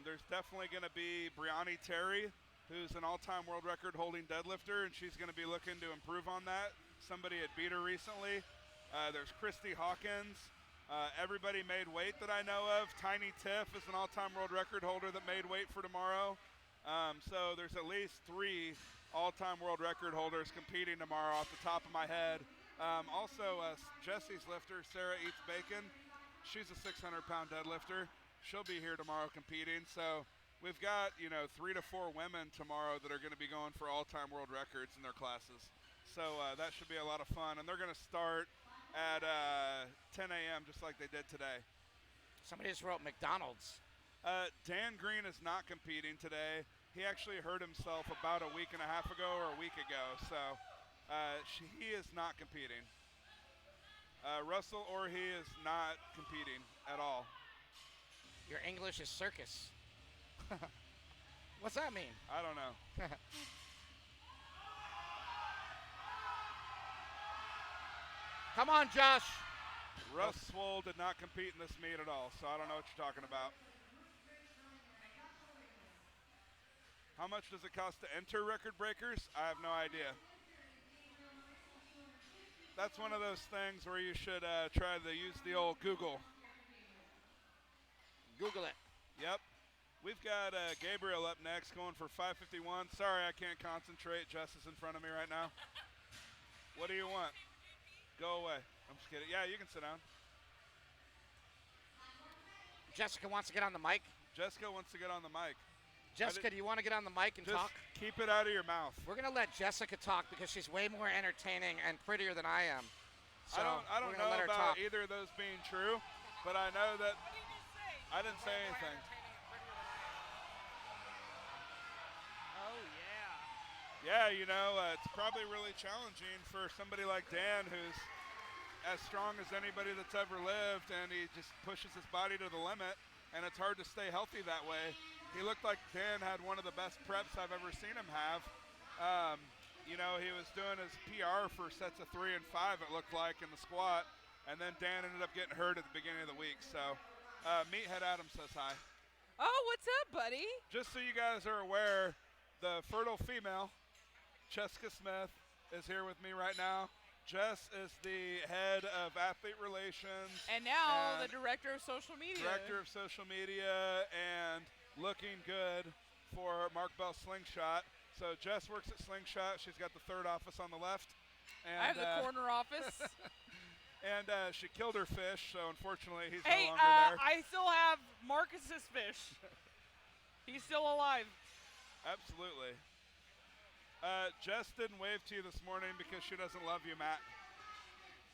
There's definitely going to be Brianni Terry, who's an all-time world record holding deadlifter, and she's going to be looking to improve on that. Somebody had beat her recently. There's Christy Hawkins. Everybody made weight that I know of. Tiny Tiff is an all-time world record holder that made weight for tomorrow. So there's at least 3 all-time world record holders competing tomorrow off the top of my head. Also, Jesse's lifter, Sarah Eats Bacon. She's a 600-pound deadlifter. She'll be here tomorrow competing. So we've got, 3 to 4 women tomorrow that are going to be going for all-time world records in their classes. So that should be a lot of fun. And they're going to start at 10 a.m. just like they did today. Somebody just wrote McDonald's. Dan Green is not competing today. He actually hurt himself about a week and a half ago or a week ago. So he is not competing. Russell Orhe is not competing at all. Your English is circus. What's that mean? I don't know. Come on, Josh. Russ Swoll did not compete in this meet at all, so I don't know what you're talking about. How much does it cost to enter Record Breakers? I have no idea. That's one of those things where you should try to use the old Google. Google it. Yep. We've got Gabriel up next going for 551. Sorry, I can't concentrate. Jess is in front of me right now. What do you want? Go away. I'm just kidding. Yeah, you can sit down. Jessica wants to get on the mic. Jessica wants to get on the mic. Jessica, do you want to get on the mic and just talk? Keep it out of your mouth. We're going to let Jessica talk because she's way more entertaining and prettier than I am. So I don't know about either of those being true, but I know that I didn't say anything. Oh, yeah. Yeah, it's probably really challenging for somebody like Dan, who's as strong as anybody that's ever lived, and he just pushes his body to the limit, and it's hard to stay healthy that way. He looked like Dan had one of the best preps I've ever seen him have. He was doing his PR for sets of 3 and 5, it looked like, in the squat, and then Dan ended up getting hurt at the beginning of the week. So, Meathead Adam says hi. Oh, what's up, buddy? Just so you guys are aware, the fertile female, Jessica Smith, is here with me right now. Jess is the head of athlete relations. And now the director of social media. Director of social media and looking good for Mark Bell's Slingshot. So Jess works at Slingshot. She's got the 3rd office on the left. And I have the corner office. And she killed her fish, so unfortunately he's no longer there. I still have Marcus's fish. He's still alive. Absolutely. Jess didn't wave to you this morning because she doesn't love you, Matt.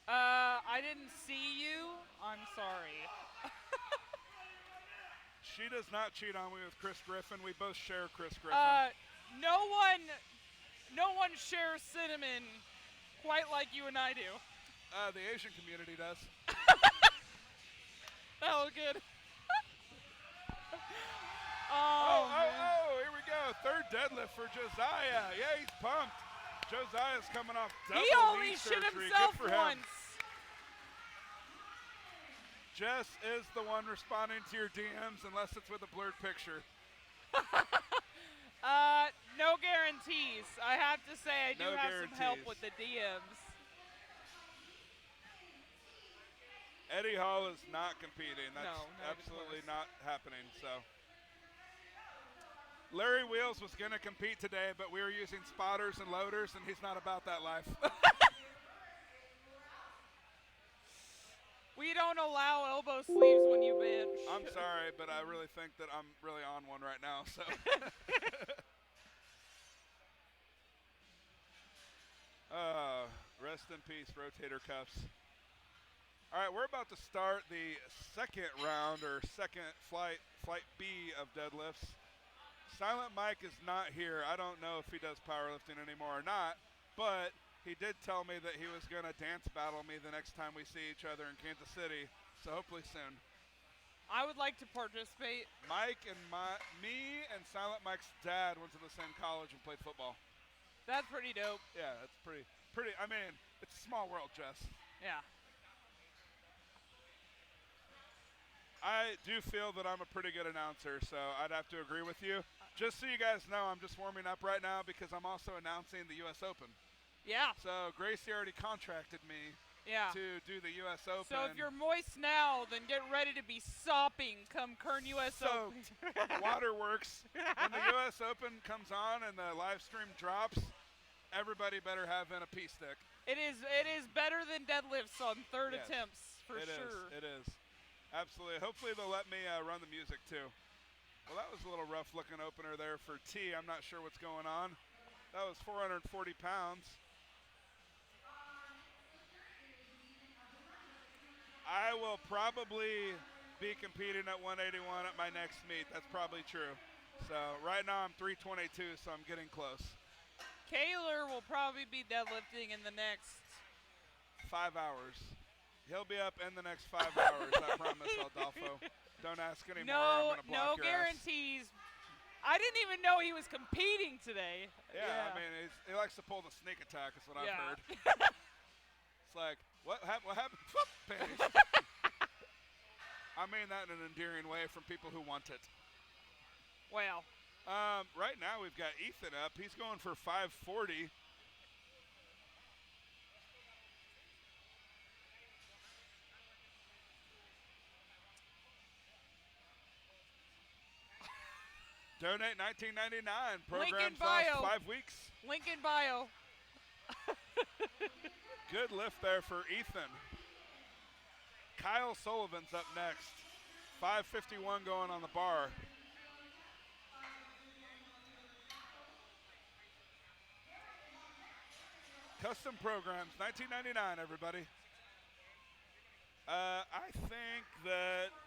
I didn't see you. I'm sorry. She does not cheat on me with Chris Griffin. We both share Chris Griffin. No one shares cinnamon quite like you and I do. The Asian community does. That was good. Oh, here we go. 3rd deadlift for Josiah. Yeah, he's pumped. Josiah's coming off double He only knee shit surgery. himself Good for him. once. Jess is the one responding to your DMs unless it's with a blurred picture. No guarantees. I have to say I do have some help with the DMs. Eddie Hall is not competing. That's no, absolutely not happening. So Larry Wheels was going to compete today, but we were using spotters and loaders, and he's not about that life. We don't allow elbow sleeves when you bench. I'm sorry, but I really think that I'm really on one right now. So Rest in peace, rotator cuffs. All right, we're about to start the second round or second flight B of deadlifts. Silent Mike is not here. I don't know if he does powerlifting anymore or not, but he did tell me that he was going to dance battle me the next time we see each other in Kansas City, so hopefully soon. I would like to participate. Mike and me and Silent Mike's dad went to the same college and played football. That's pretty dope. Yeah, that's pretty. I mean, it's a small world, Jess. Yeah. I do feel that I'm a pretty good announcer, so I'd have to agree with you. Just so you guys know, I'm just warming up right now because I'm also announcing the U.S. Open. Yeah. So Gracie already contracted me to do the U.S. Open. So if you're moist now, then get ready to be sopping come Kern U.S. Open. Waterworks. When the U.S. Open comes on and the live stream drops, everybody better have in a pee stick. It is better than deadlifts on third attempts, for sure. It is. Absolutely. Hopefully they'll let me run the music too. Well, that was a little rough looking opener there for T. I'm not sure what's going on. That was 440 pounds. I will probably be competing at 181 at my next meet. That's probably true. So right now I'm 322, so I'm getting close. Kaler will probably be deadlifting in the next 5 hours. He'll be up in the next 5 hours, I promise, Aldolfo. Don't ask anymore. I'm gonna block your guarantees. I didn't even know he was competing today. Yeah. I mean, he likes to pull the sneak attack, is what I've heard. It's like, what happened? Panties. I mean that in an endearing way from people who want it. Wow. Right now we've got Ethan up. He's going for 540. Donate $19.99. Programs last 5 weeks. Link in bio. Good lift there for Ethan. Kyle Sullivan's up next. 551 going on the bar. Custom programs, $19.99, everybody. I think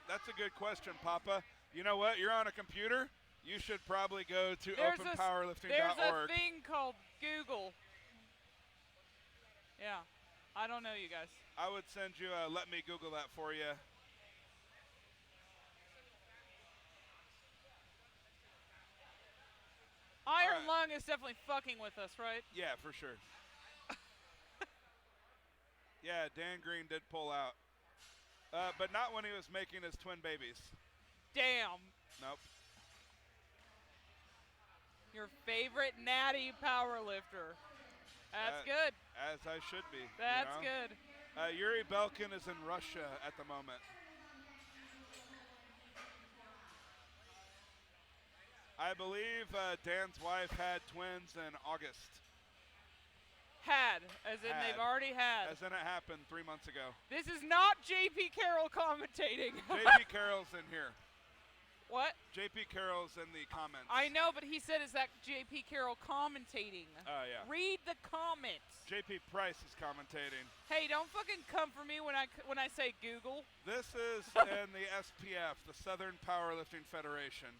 that's a good question, Papa. You know what? You're on a computer. You should probably go to openpowerlifting.org. There's a thing called Google. Yeah. I don't know, you guys. I would send you let me Google that for you. Iron Lung is definitely fucking with us, right? Yeah, for sure. Yeah, Dan Green did pull out. But not when he was making his twin babies. Damn. Nope. Your favorite natty powerlifter. That's good. As I should be. That's good. Yuri Belkin is in Russia at the moment. I believe Dan's wife had twins in August. Had, as in they've already had. As in it happened 3 months ago. This is not JP Carroll commentating. JP Carroll's in here. What? JP Carroll's in the comments. I know, but he said, is that JP Carroll commentating? Oh, yeah. Read the comments. JP Price is commentating. Hey, don't fucking come for me when I say Google. This is in the SPF, the Southern Powerlifting Federation.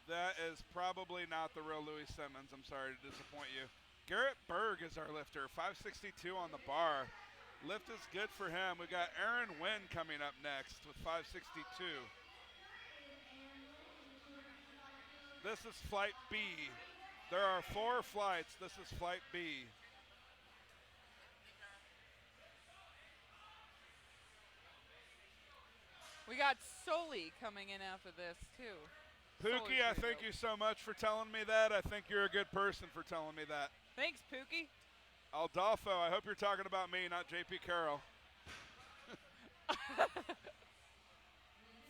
That is probably not the real Louis Simmons. I'm sorry to disappoint you. Garrett Berg is our lifter, 562 on the bar. Lift is good for him. We've got Aaron Wynn coming up next with 562. This is flight B. There are 4 flights. This is flight B. We got Soli coming in after this, too. Pookie, I thank you so much for telling me that. I think you're a good person for telling me that. Thanks, Pookie. Aldolfo, I hope you're talking about me, not JP Carroll.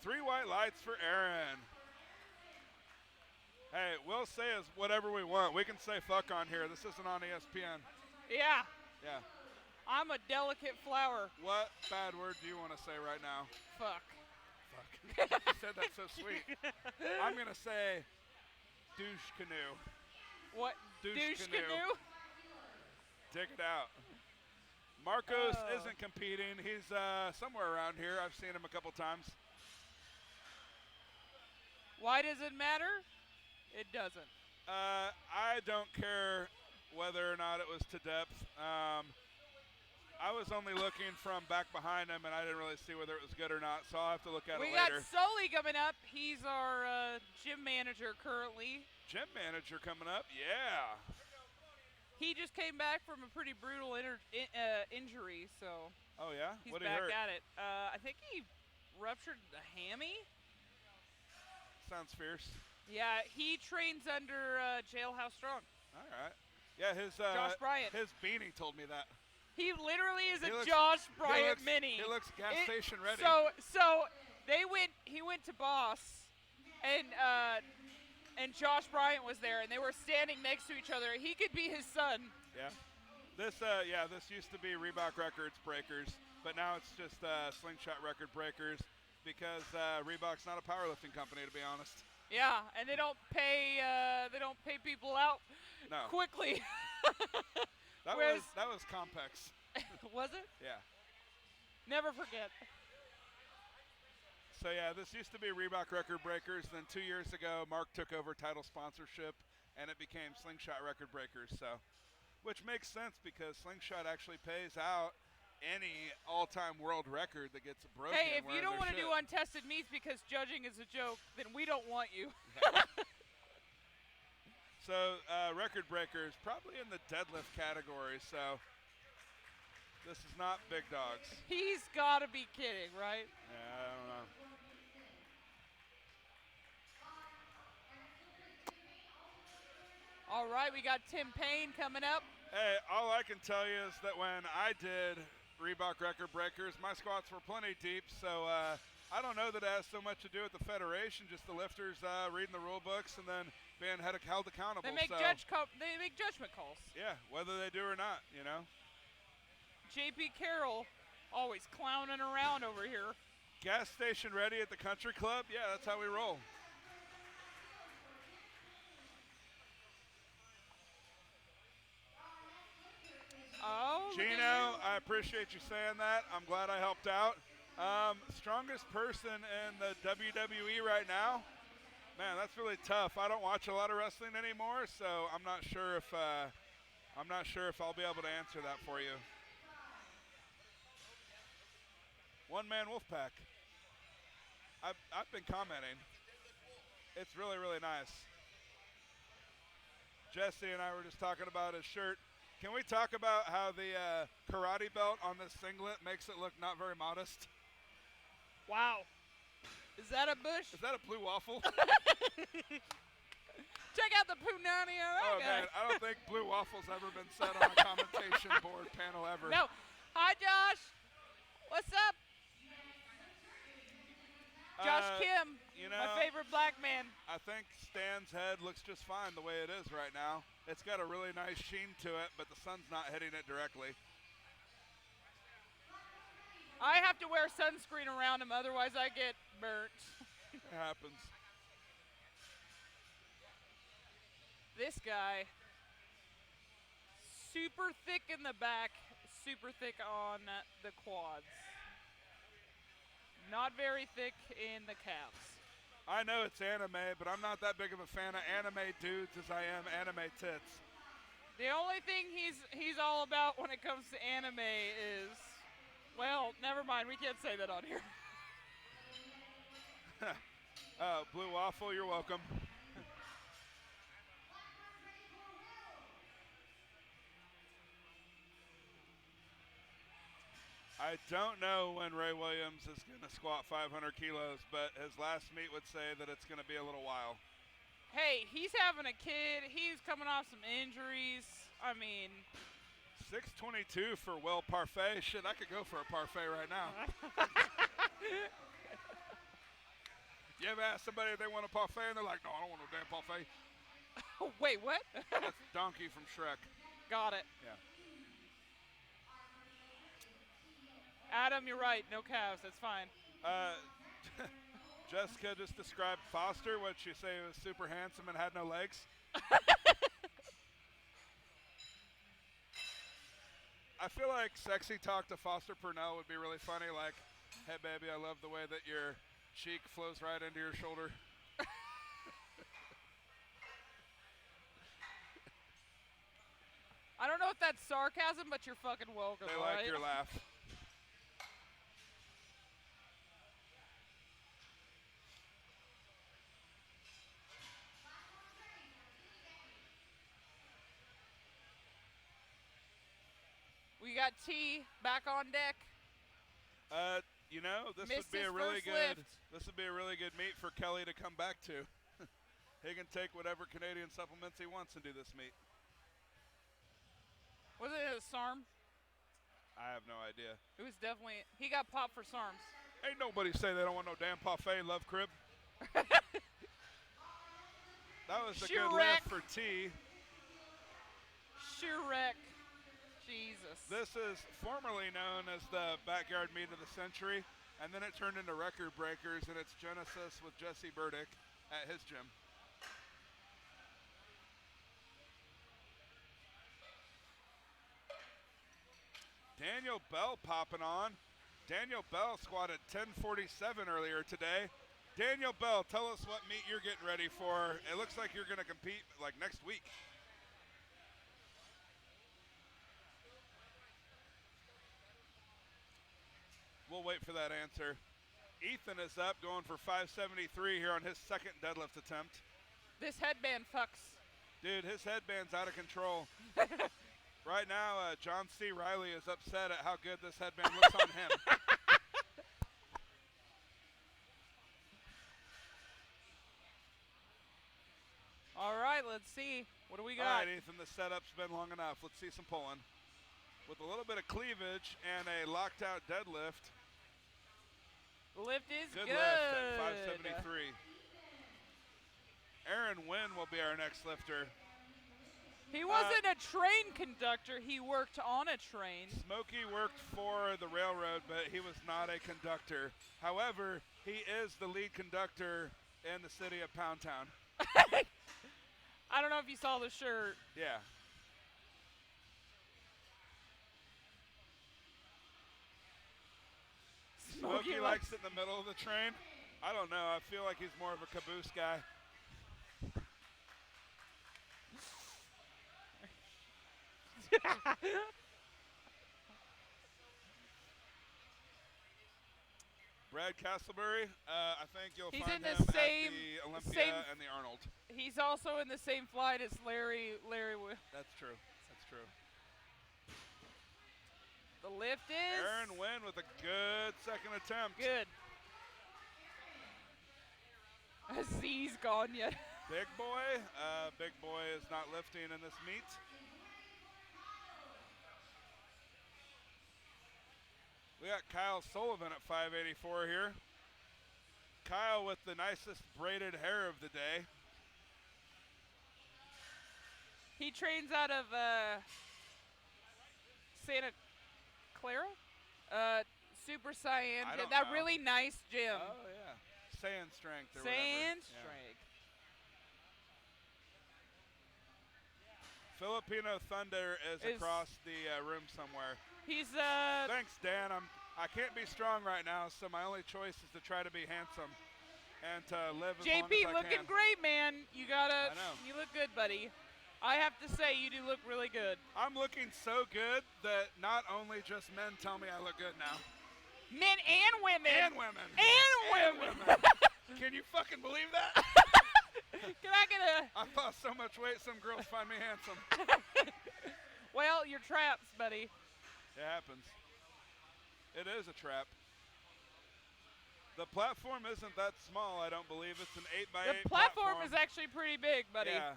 3 white lights for Aaron. Hey, we'll say whatever we want. We can say fuck on here. This isn't on ESPN. Yeah. Yeah. I'm a delicate flower. What bad word do you want to say right now? Fuck. Fuck. You said that so sweet. I'm going to say douche canoe. What? Douche canoe? Dig it out. Marcos isn't competing. He's somewhere around here. I've seen him a couple times. Why does it matter? It doesn't. I don't care whether or not it was to depth. I was only looking from back behind him, and I didn't really see whether it was good or not, so I'll have to look at it later. We got Sully coming up. He's our gym manager currently. Gym manager coming up? Yeah. He just came back from a pretty brutal injury, so. Oh, yeah? He's What did he back hurt? at it. I think he ruptured the hammy. Sounds fierce. Yeah, he trains under Jailhouse Strong. All right. Yeah, his Josh Bryant. His beanie told me that. He literally is He a looks- Josh he Bryant looks- mini. he looks gas station ready. So he went to Boss, and Josh Bryant was there, and they were standing next to each other. He could be his son. Yeah. This used to be Reebok Records Breakers, but now it's just Slingshot Record Breakers because Reebok's not a powerlifting company, to be honest. Yeah, and they don't pay people out quickly. That was Compex. Was it? Yeah. Never forget. So yeah, this used to be Reebok Record Breakers. Then 2 years ago, Mark took over title sponsorship, and it became Slingshot Record Breakers. So, which makes sense because Slingshot actually pays out any all-time world record that gets broken. Hey, if you wearing don't their want to shit. do untested meets because judging is a joke, then we don't want you. So Record Breakers probably in the deadlift category. So this is not big dogs. He's got to be kidding, right? Yeah, I don't know. All right, we got Tim Payne coming up. Hey, all I can tell you is that when I did Reebok Record Breakers, my squats were plenty deep, so I don't know that it has so much to do with the federation, just the lifters reading the rule books and then being held accountable. They make they make judgment calls. Yeah, whether they do or not, you know. JP Carroll always clowning around over here. Gas station ready at the country club? Yeah, that's how we roll. Oh, Gino, I appreciate you saying that. I'm glad I helped out. Strongest person in the WWE right now? Man, that's really tough. I don't watch a lot of wrestling anymore, so I'm not sure if I'll be able to answer that for you. One Man Wolfpack. I've been commenting. It's really, really nice. Jesse and I were just talking about his shirt. Can we talk about how the karate belt on this singlet makes it look not very modest? Wow. Is that a bush? Is that a blue waffle? Check out the punani on that guy. Man, I don't think blue waffle's ever been said on a commentation board panel ever. No. Hi, Josh. What's up? Josh Kim, my favorite black man. I think Stan's head looks just fine the way it is right now. It's got a really nice sheen to it, but the sun's not hitting it directly. I have to wear sunscreen around him, otherwise I get burnt. It happens. This guy, super thick in the back, super thick on the quads. Not very thick in the calves. I know it's anime, but I'm not that big of a fan of anime dudes as I am anime tits. The only thing he's all about when it comes to anime is, well, never mind, we can't say that on here. Blue Waffle, you're welcome. I don't know when Ray Williams is going to squat 500 kilos, but his last meet would say that it's going to be a little while. Hey, he's having a kid. He's coming off some injuries. I mean, 622 for Will Parfait. Shit, I could go for a parfait right now. You ever ask somebody if they want a parfait and they're like, no, I don't want no damn parfait. Wait, what? That's Donkey from Shrek. Got it. Yeah. Adam, you're right. No calves. That's fine. Jessica just described Foster. What'd she say? He was super handsome and had no legs? I feel like sexy talk to Foster Purnell would be really funny. Like, hey, baby, I love the way that your cheek flows right into your shoulder. I don't know if that's sarcasm, but you're fucking welcome. They like your laugh. We got T back on deck. You know, this Missed would be his a really first good. lift. This would be a really good meet for Kelly to come back to. He can take whatever Canadian supplements he wants and do this meet. Was it a SARM? I have no idea. It was definitely. He got popped for SARMs. Ain't nobody say they don't want no damn parfait, love crib. That was a good lift for T. Shrek. Jesus. This is formerly known as the backyard meet of the century, and then it turned into Record Breakers, and it's Genesis with Jesse Burdick at his gym. Daniel Bell popping on. Daniel Bell squatted 1047 earlier today. Daniel Bell, tell us what meet you're getting ready for. It looks like you're going to compete like next week. We'll wait for that answer. Ethan is up, going for 573 here on his second deadlift attempt. This headband fucks. Dude, his headband's out of control. Right now, John C. Riley is upset at how good this headband looks on him. All right, let's see. What do we got? All right, Ethan, the setup's been long enough. Let's see some pulling. With a little bit of cleavage and a locked out deadlift. The lift is good. Good lift at 573. Aaron Wynn will be our next lifter. He wasn't a train conductor. He worked on a train. Smokey worked for the railroad, but he was not a conductor. However, he is the lead conductor in the city of Pound Town. I don't know if you saw the shirt. Yeah. Smokey likes it in the middle of the train. I don't know. I feel like he's more of a caboose guy. Brad Castleberry, I think you'll find him at the Olympia and the Arnold. He's also in the same flight as Larry. That's true. That's true. The lift is? Aaron Wynn with a good second attempt. Good. Z's gone yet. Big Boy is not lifting in this meet. We got Kyle Sullivan at 584 here. Kyle with the nicest braided hair of the day. He trains out of Santa Clara? Super Saiyan. That really nice gym. Oh, yeah. Saiyan Strength or Saiyan whatever. Strength. Filipino Thunder is across the room somewhere. He's Thanks, Dan. I can't be strong right now, so my only choice is to try to be handsome and to live as long as I JP can. looking great, man. You gotta. I know. You look good, buddy. I have to say, you do look really good. I'm looking so good that not only just men tell me I look good now. Men and women. And women. And women. Can you fucking believe that? Can I get a? I lost so much weight, some girls find me handsome. Well, you're traps, buddy. It happens. It is a trap. The platform isn't that small, I don't believe. It's an 8x8 The platform is actually pretty big, buddy. Yeah.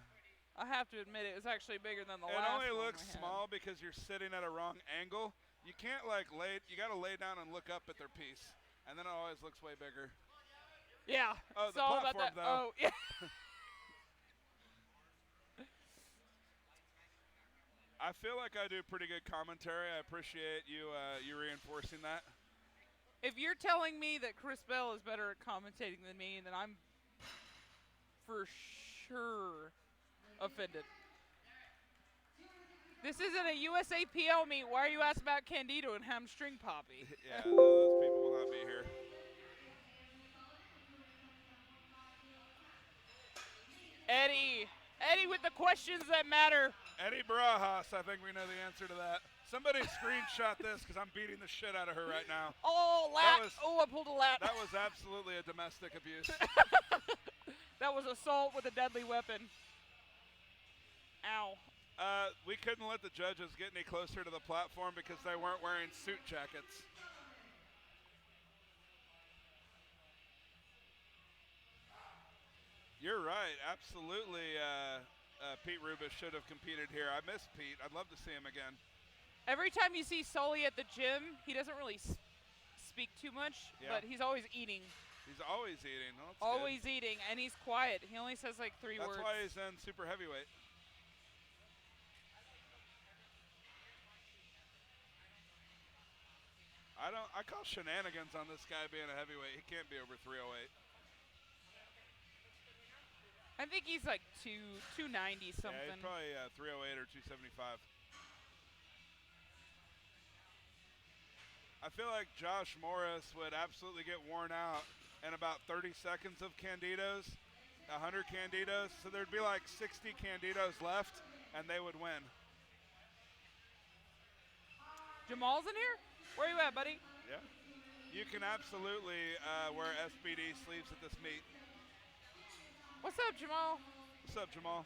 I have to admit it was actually bigger than the It last only one looks we had. small because you're sitting at a wrong angle. You can't you got to lay down and look up at their piece. And then it always looks way bigger. Yeah. Oh, it's the all about platform, that. though. Oh, yeah. I feel like I do pretty good commentary. I appreciate you reinforcing that. If you're telling me that Chris Bell is better at commentating than me, then I'm for sure offended. This isn't a USAPL meet. Why are you asking about Candido and Hamstring Poppy? Yeah, those people will not be here. Eddie with the questions that matter. Eddie Barajas, I think we know the answer to that. Somebody screenshot this because I'm beating the shit out of her right now. Oh, lat. I pulled a lat. That was absolutely a domestic abuse. That was assault with a deadly weapon. Ow. We couldn't let the judges get any closer to the platform because they weren't wearing suit jackets. You're right. Absolutely, Pete Rubis should have competed here. I miss Pete. I'd love to see him again. Every time you see Sully at the gym, he doesn't really speak too much, but he's always eating. He's always eating. Well, always eating, and he's quiet. He only says like 3 words. That's why he's in super heavyweight. I call shenanigans on this guy being a heavyweight. He can't be over 308. I think he's like 290 something. Yeah, he's probably 308 or 275. I feel like Josh Morris would absolutely get worn out in about 30 seconds of Candidos, 100 Candidos. So there'd be like 60 Candidos left, and they would win. Jamal's in here? Where you at, buddy? Yeah. You can absolutely wear SBD sleeves at this meet. What's up, Jamal? What's up, Jamal?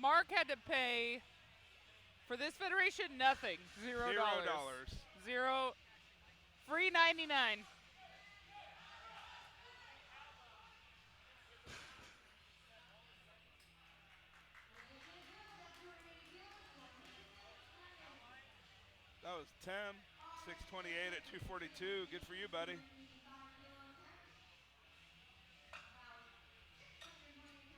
Mark had to pay for this federation nothing. $0. Zero. Free 99. That was Tim, 628 at 242. Good for you, buddy.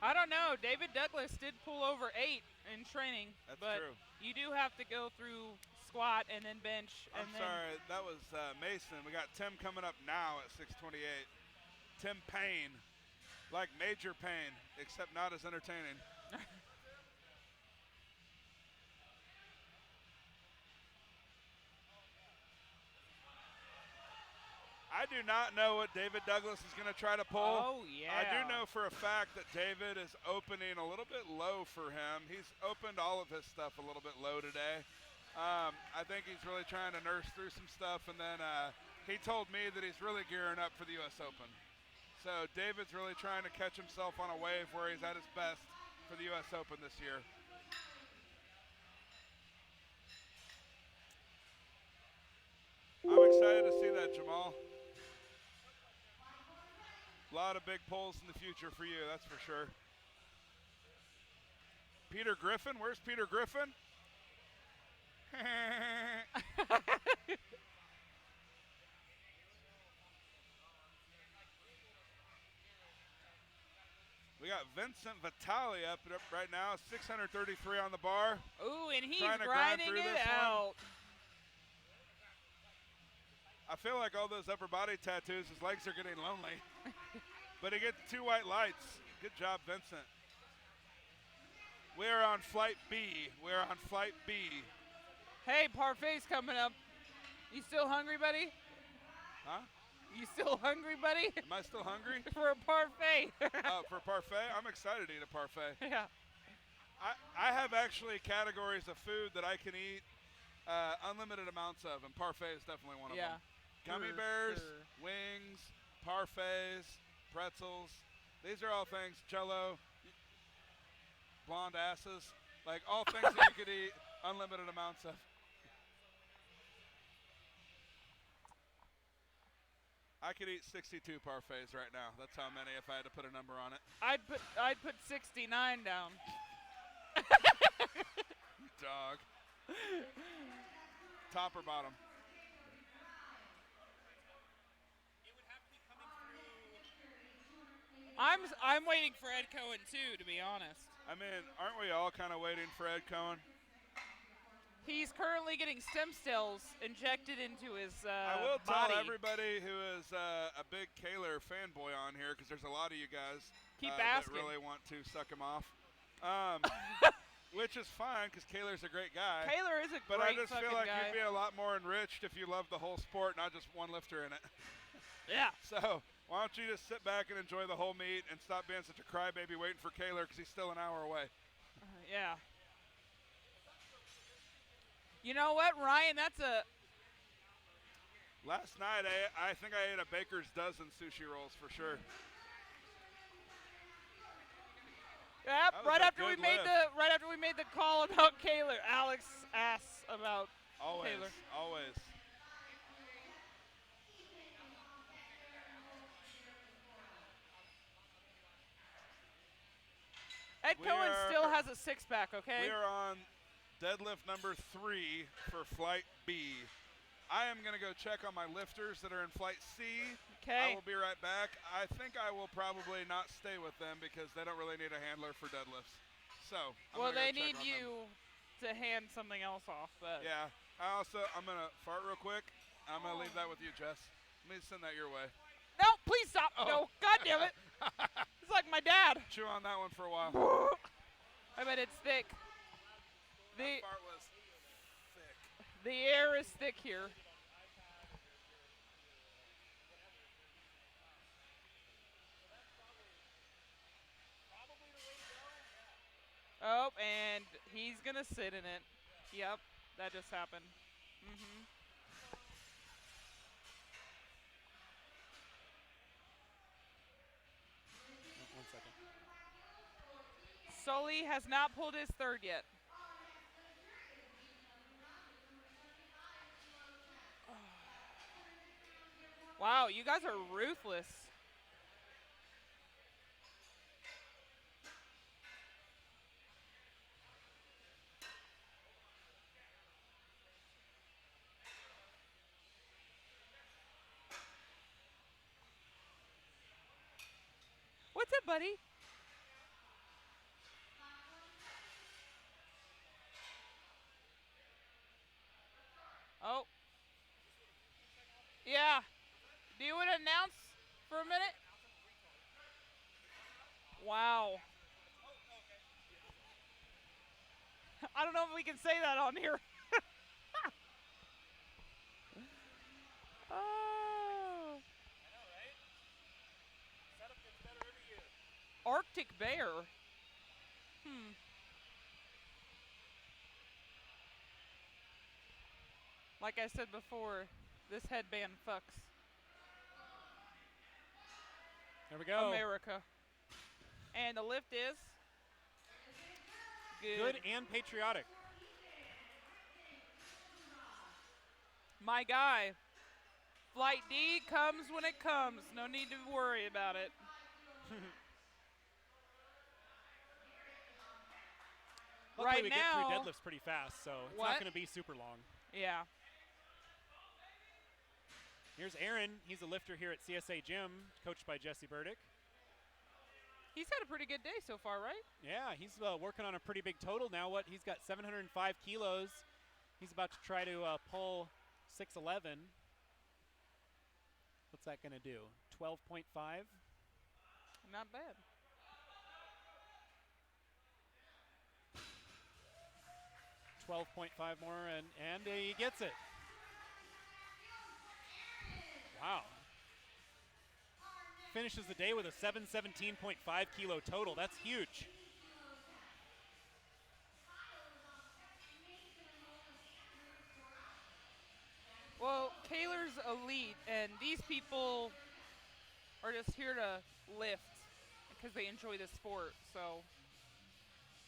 I don't know. David Douglas did pull over 8 in training. That's but true. You do have to go through squat and then bench. I'm sorry, that was Mason. We got Tim coming up now at 628. Tim Payne, like Major Payne, except not as entertaining. I do not know what David Douglas is going to try to pull. Oh, yeah. I do know for a fact that David is opening a little bit low for him. He's opened all of his stuff a little bit low today. I think he's really trying to nurse through some stuff, and then he told me that he's really gearing up for the U.S. Open. So David's really trying to catch himself on a wave where he's at his best for the U.S. Open this year. I'm excited to see that, Jamal. A lot of big pulls in the future for you, that's for sure. Peter Griffin, where's Peter Griffin? We got Vincent Vitale up right now, 633 on the bar. Ooh, and he's grinding it out. I feel like all those upper body tattoos, his legs are getting lonely. But he gets 2 white lights. Good job, Vincent. We're on flight B. We're on flight B. Hey, parfait's coming up. You still hungry, buddy? Huh? You still hungry, buddy? Am I still hungry? For a parfait. For parfait? I'm excited to eat a parfait. Yeah. I have actually categories of food that I can eat unlimited amounts of, and parfait is definitely one of them. Gummy bears, wings, parfaits, pretzels. These are all things, Jell-O, blonde asses, like all things that you could eat unlimited amounts of. I could eat 62 parfaits right now. That's how many if I had to put a number on it. I'd put 69 down. Dog. top or bottom. I'm waiting for Ed Cohen too, to be honest. I mean, aren't we all kind of waiting for Ed Cohen? He's currently getting stem cells injected into his I will body. tell everybody who is a big Kaler fanboy on here, because there's a lot of you guys that really want to suck him off, which is fine because Kaler's a great guy. Kaler is a great But I just feel like guy. you'd be a lot more enriched if you loved the whole sport, not just one lifter in it. Yeah. So why don't you just sit back and enjoy the whole meet and stop being such a crybaby waiting for Kaler because he's still an hour away. Yeah. You know what, Ryan? That's a. Last night, I think I ate a baker's dozen sushi rolls for sure. Yep. Right after we made the call about Kaler, Alex asked about Kaler. Always. Ed Cohen still has a six-pack, okay? We are on deadlift number 3 for flight B. I am going to go check on my lifters that are in flight C. Okay. I will be right back. I think I will probably not stay with them because they don't really need a handler for deadlifts. So, they need you to hand something else off. But yeah. I'm going to fart real quick. I'm going to leave that with you, Jess. Let me send that your way. No, please stop. No, God damn it. It's like my dad. Chew on that one for a while. I bet it's thick. That part was thick. The air is thick here. Oh, and he's going to sit in it. Yep, that just happened. Mm-hmm. One second. Sully has not pulled his third yet. Wow, you guys are ruthless. What's up, buddy? Oh. Yeah. Do you want to announce for a minute? Wow. I don't know if we can say that on here. Oh. Arctic Bear. Like I said before, this headband fucks. There we go. America. And the lift is good and patriotic. My guy. Flight D comes when it comes. No need to worry about it. Luckily, right we now, get through deadlifts pretty fast, so it's not going to be super long. Yeah. Here's Aaron. He's a lifter here at CSA Gym, coached by Jesse Burdick. He's had a pretty good day so far, right? Yeah, he's working on a pretty big total now. He's got 705 kilos. He's about to try to pull 611. What's that going to do? 12.5? Not bad. $12.5 more, and he gets it. Wow. Finishes the day with a 717.5 kilo total. That's huge. Well, Kaler's elite, and these people are just here to lift because they enjoy the sport, so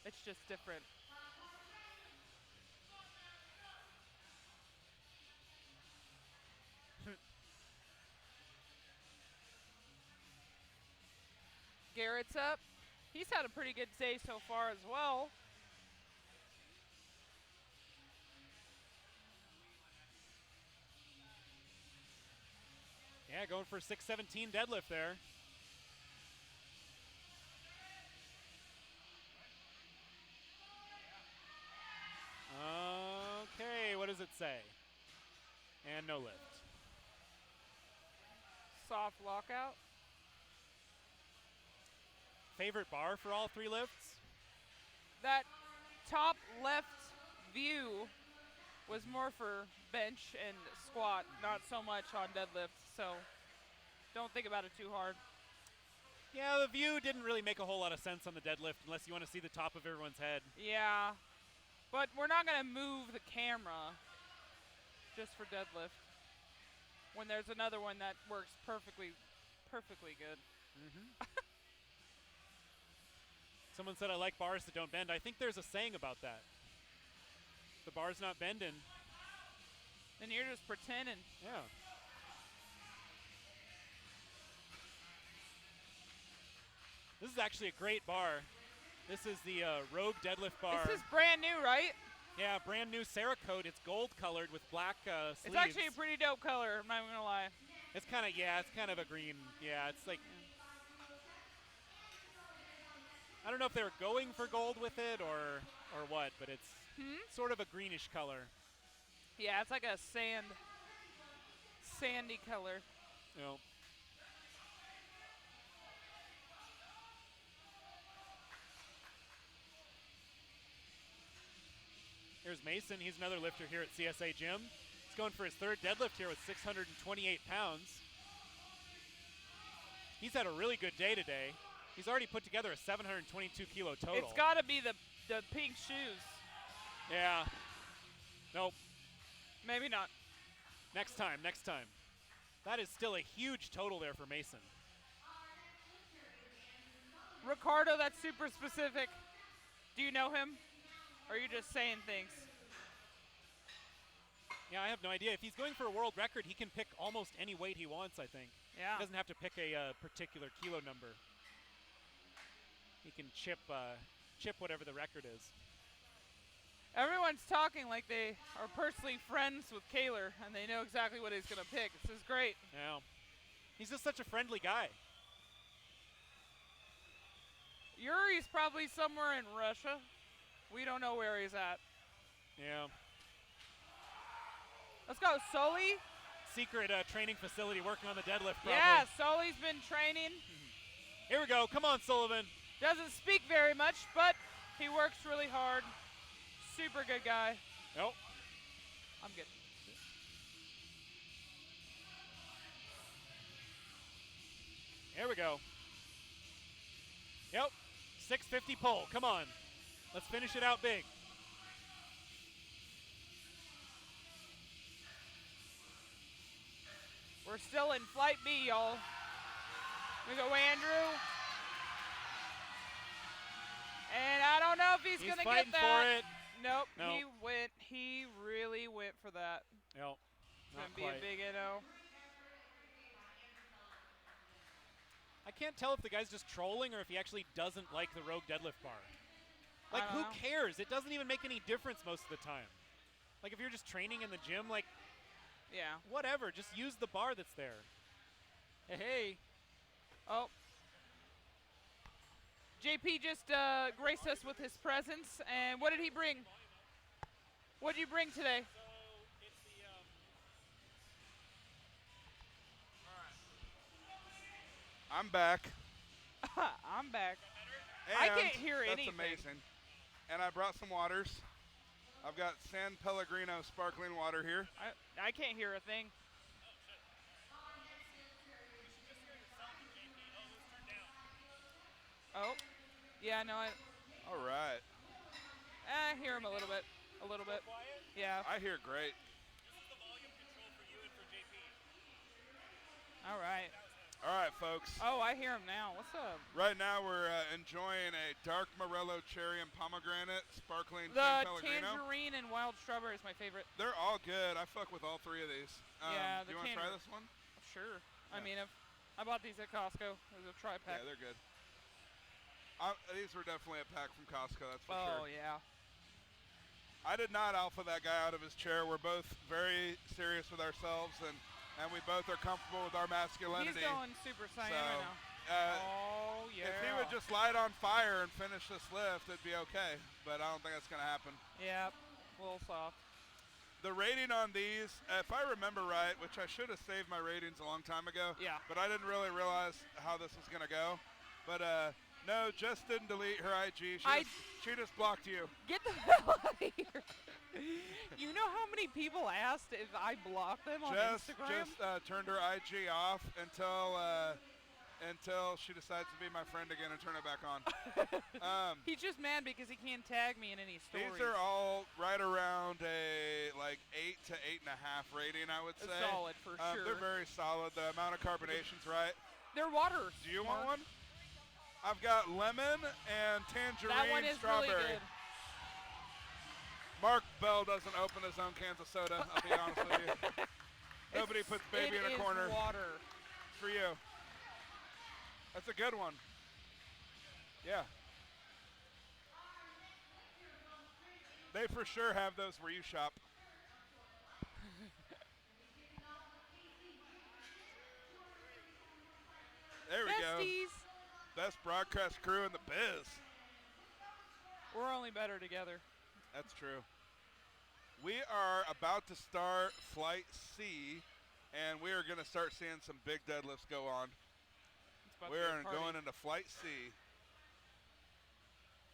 it's just different. Garrett's up. He's had a pretty good day so far as well. Yeah, going for 617 deadlift there. Okay, what does it say? And no lift. Soft lockout. Favorite bar for all 3 lifts? That top left view was more for bench and squat, not so much on deadlift, so don't think about it too hard. Yeah, the view didn't really make a whole lot of sense on the deadlift unless you want to see the top of everyone's head. Yeah, but we're not going to move the camera just for deadlift when there's another one that works perfectly good. Someone said I like bars that don't bend. I think there's a saying about that. The bar's not bending. And you're just pretending. Yeah. This is actually a great bar. This is the Rogue deadlift bar. This is brand new, right? Yeah, brand new Cerakote. It's gold colored with black sleeves. It's actually a pretty dope color, I'm not even gonna lie. It's kind of, yeah, it's kind of a green. Yeah, it's like, I don't know if they were going for gold with it or what, but it's sort of a greenish color. Yeah, it's like a sandy color. Yep. Here's Mason. He's another lifter here at CSA Gym. He's going for his 3rd deadlift here with 628 pounds. He's had a really good day today. He's already put together a 722 kilo total. It's got to be the pink shoes. Yeah. Nope. Maybe not. Next time, next time. That is still a huge total there for Mason. Ricardo, that's super specific. Do you know him? Or are you just saying things? Yeah, I have no idea. If he's going for a world record, he can pick almost any weight he wants, I think. Yeah. He doesn't have to pick a particular kilo number. He can chip whatever the record is. Everyone's talking like they are personally friends with Kaler, and they know exactly what he's going to pick. This is great. Yeah. He's just such a friendly guy. Yuri's probably somewhere in Russia. We don't know where he's at. Yeah. Let's go, Sully. Secret training facility working on the deadlift, probably. Yeah, Sully's been training. Here we go. Come on, Sullivan. Doesn't speak very much, but he works really hard. Super good guy. Nope. I'm good. Here we go. Yep. 650 pull. Come on. Let's finish it out big. We're still in Flight B, y'all. We go Andrew. And I don't know if he's going to get that. For it. Nope. No. He really went for that. Nope. Not quite. Be a big NO. I can't tell if the guy's just trolling or if he actually doesn't like the Rogue deadlift bar. Like, who cares? It doesn't even make any difference most of the time. Like, if you're just training in the gym, like, yeah, whatever. Just use the bar that's there. Hey. Oh. JP just graced us with his presence. And what did he bring? What did you bring today? So it's the, I'm back. I'm back. And I can't hear anything. That's amazing. And I brought some waters. I've got San Pellegrino sparkling water here. I can't hear a thing. Oh, yeah, no, All right. I hear him a little bit. A little bit. Yeah. I hear great. This is the volume control for you and for JP. All right. All right, folks. Oh, I hear him now. What's up? Right now we're enjoying a dark Morello cherry and pomegranate sparkling The San Pellegrino. tangerine and wild strawberry is my favorite. They're all good. I fuck with all 3 of these. Yeah, do you want to try this one? Sure. Yeah. I mean, I bought these at Costco. There's a tri-pack. Yeah, they're good. These were definitely a pack from Costco, that's for sure. Oh, yeah. I did not alpha that guy out of his chair. We're both very serious with ourselves, and and we both are comfortable with our masculinity. He's going Super Saiyan So, right now. Oh, yeah. If he would just light on fire and finish this lift, it'd be okay. But I don't think that's going to happen. Yep, a little soft. The rating on these, if I remember right, which I should have saved my ratings a long time ago. Yeah. But I didn't really realize how this was going to go. But no, Jess didn't delete her IG. She just blocked you. Get the hell out of here. You know how many people asked if I blocked them on Instagram? Just turned her IG off until she decides to be my friend again and turn it back on. He's just mad because he can't tag me in any stories. These are all right around a 8 to 8.5 rating, I would say. Solid for sure. They're very solid. The amount of carbonation's right. They're water. Do you want one? I've got lemon and tangerine that one is strawberry. Really good. Mark Bell doesn't open his own cans of soda, I'll be honest with you. Nobody puts baby in a corner. It is water. For you. That's a good one. Yeah. They for sure have those where you shop. There we Besties. go. Best broadcast crew in the biz. We're only better together. That's true. We are about to start Flight C, and we are going to start seeing some big deadlifts go on. We're going into Flight C.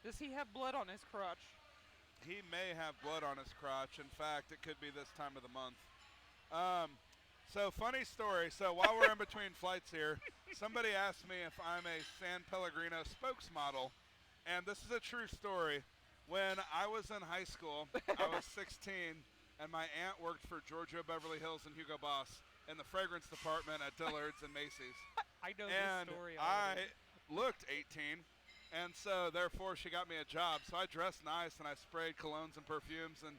Does he have blood on his crotch? He may have blood on his crotch. In fact, it could be this time of the month. So funny story. So while we're in between flights here, somebody asked me if I'm a San Pellegrino spokesmodel, and this is a true story. When I was in high school, I was 16, and my aunt worked for Giorgio Beverly Hills and Hugo Boss in the fragrance department at Dillard's and Macy's. I know and this story I already. looked 18, and so therefore she got me a job. So I dressed nice, and I sprayed colognes and perfumes and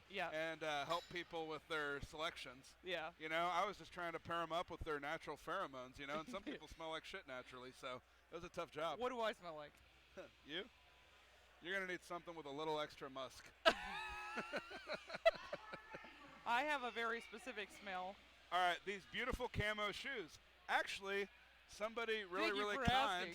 helped people with their selections. Yeah. You know, I was just trying to pair them up with their natural pheromones, you know, and some people smell like shit naturally, so it was a tough job. What do I smell like? You? You're going to need something with a little extra musk. I have a very specific smell. All right, these beautiful camo shoes. Actually, somebody really kind,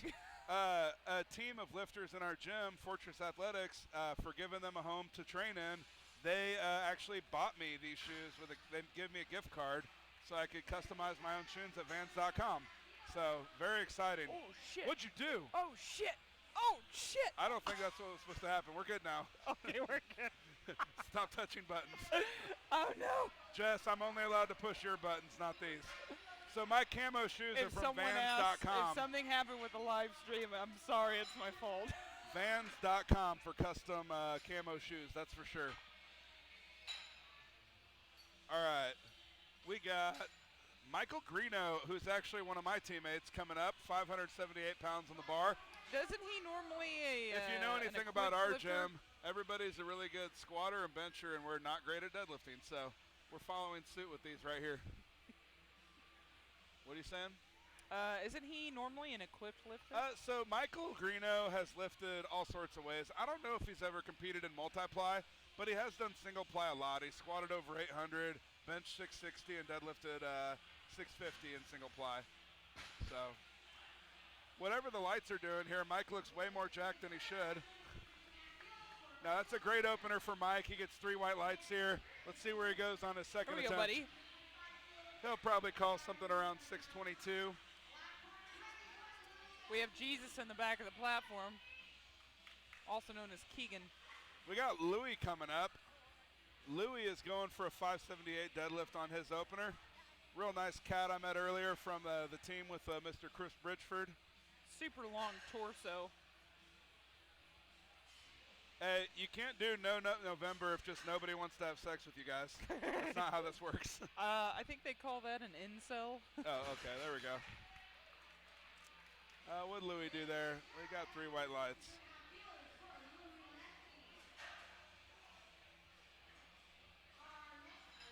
a team of lifters in our gym, Fortress Athletics, for giving them a home to train in, they actually bought me these shoes. They gave me a gift card so I could customize my own shoes at Vans.com. So, very exciting. Oh, shit. What'd you do? Oh, shit. Oh, shit. I don't think that's what was supposed to happen. We're good now. Okay, we're good. Stop touching buttons. Oh, no. Jess, I'm only allowed to push your buttons, not these. So my camo shoes are from Vans.com. If something happened with the live stream, I'm sorry, it's my fault. Vans.com for custom camo shoes, that's for sure. All right. We got Michael Greeno, who's actually one of my teammates, coming up, 578 pounds on the bar. Doesn't he normally If you know anything about our gym, everybody's a really good squatter and bencher, and we're not great at deadlifting, so we're following suit with these right here. What are you saying? Isn't he normally an equipped lifter? So Michael Greeno has lifted all sorts of ways. I don't know if he's ever competed in multiply, but he has done single ply a lot. He squatted over 800, bench 660, and deadlifted 650 in single ply. So whatever the lights are doing here, Mike looks way more jacked than he should. Now that's a great opener for Mike. He gets 3 white lights here. Let's see where he goes on his second attempt. Here we go, buddy. He'll probably call something around 622. We have Jesus in the back of the platform, also known as Keegan. We got Louis coming up. Louis is going for a 578 deadlift on his opener. Real nice cat I met earlier from the team with Mr. Chris Bridgeford. Super long torso. Hey, you can't do No Nut November if just nobody wants to have sex with you guys. That's not how this works. I think they call that an incel. Oh, okay, there we go. What'd Louis do there? We got 3 white lights.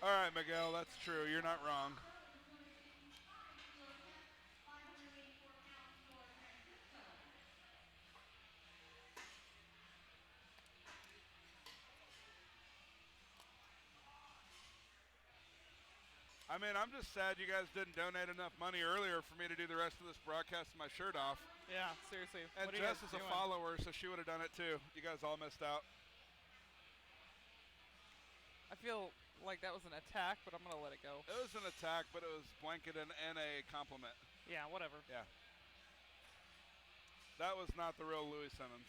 All right, Miguel, that's true. You're not wrong. I mean, I'm just sad you guys didn't donate enough money earlier for me to do the rest of this broadcast with my shirt off. Yeah, seriously. And what are you Jess guys is a doing? follower, so she would have done it too. You guys all missed out. I feel like that was an attack, but I'm going to let it go. It was an attack, but it was blanketed in a compliment. Yeah, whatever. Yeah. That was not the real Louis Simmons.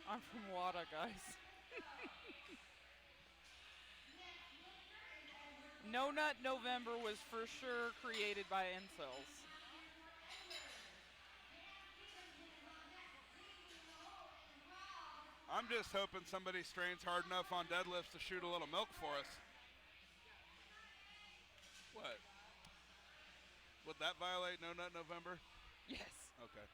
I'm from WADA, guys. No Nut November was for sure created by incels. I'm just hoping somebody strains hard enough on deadlifts to shoot a little milk for us. What? Would that violate No Nut November? Yes. Okay.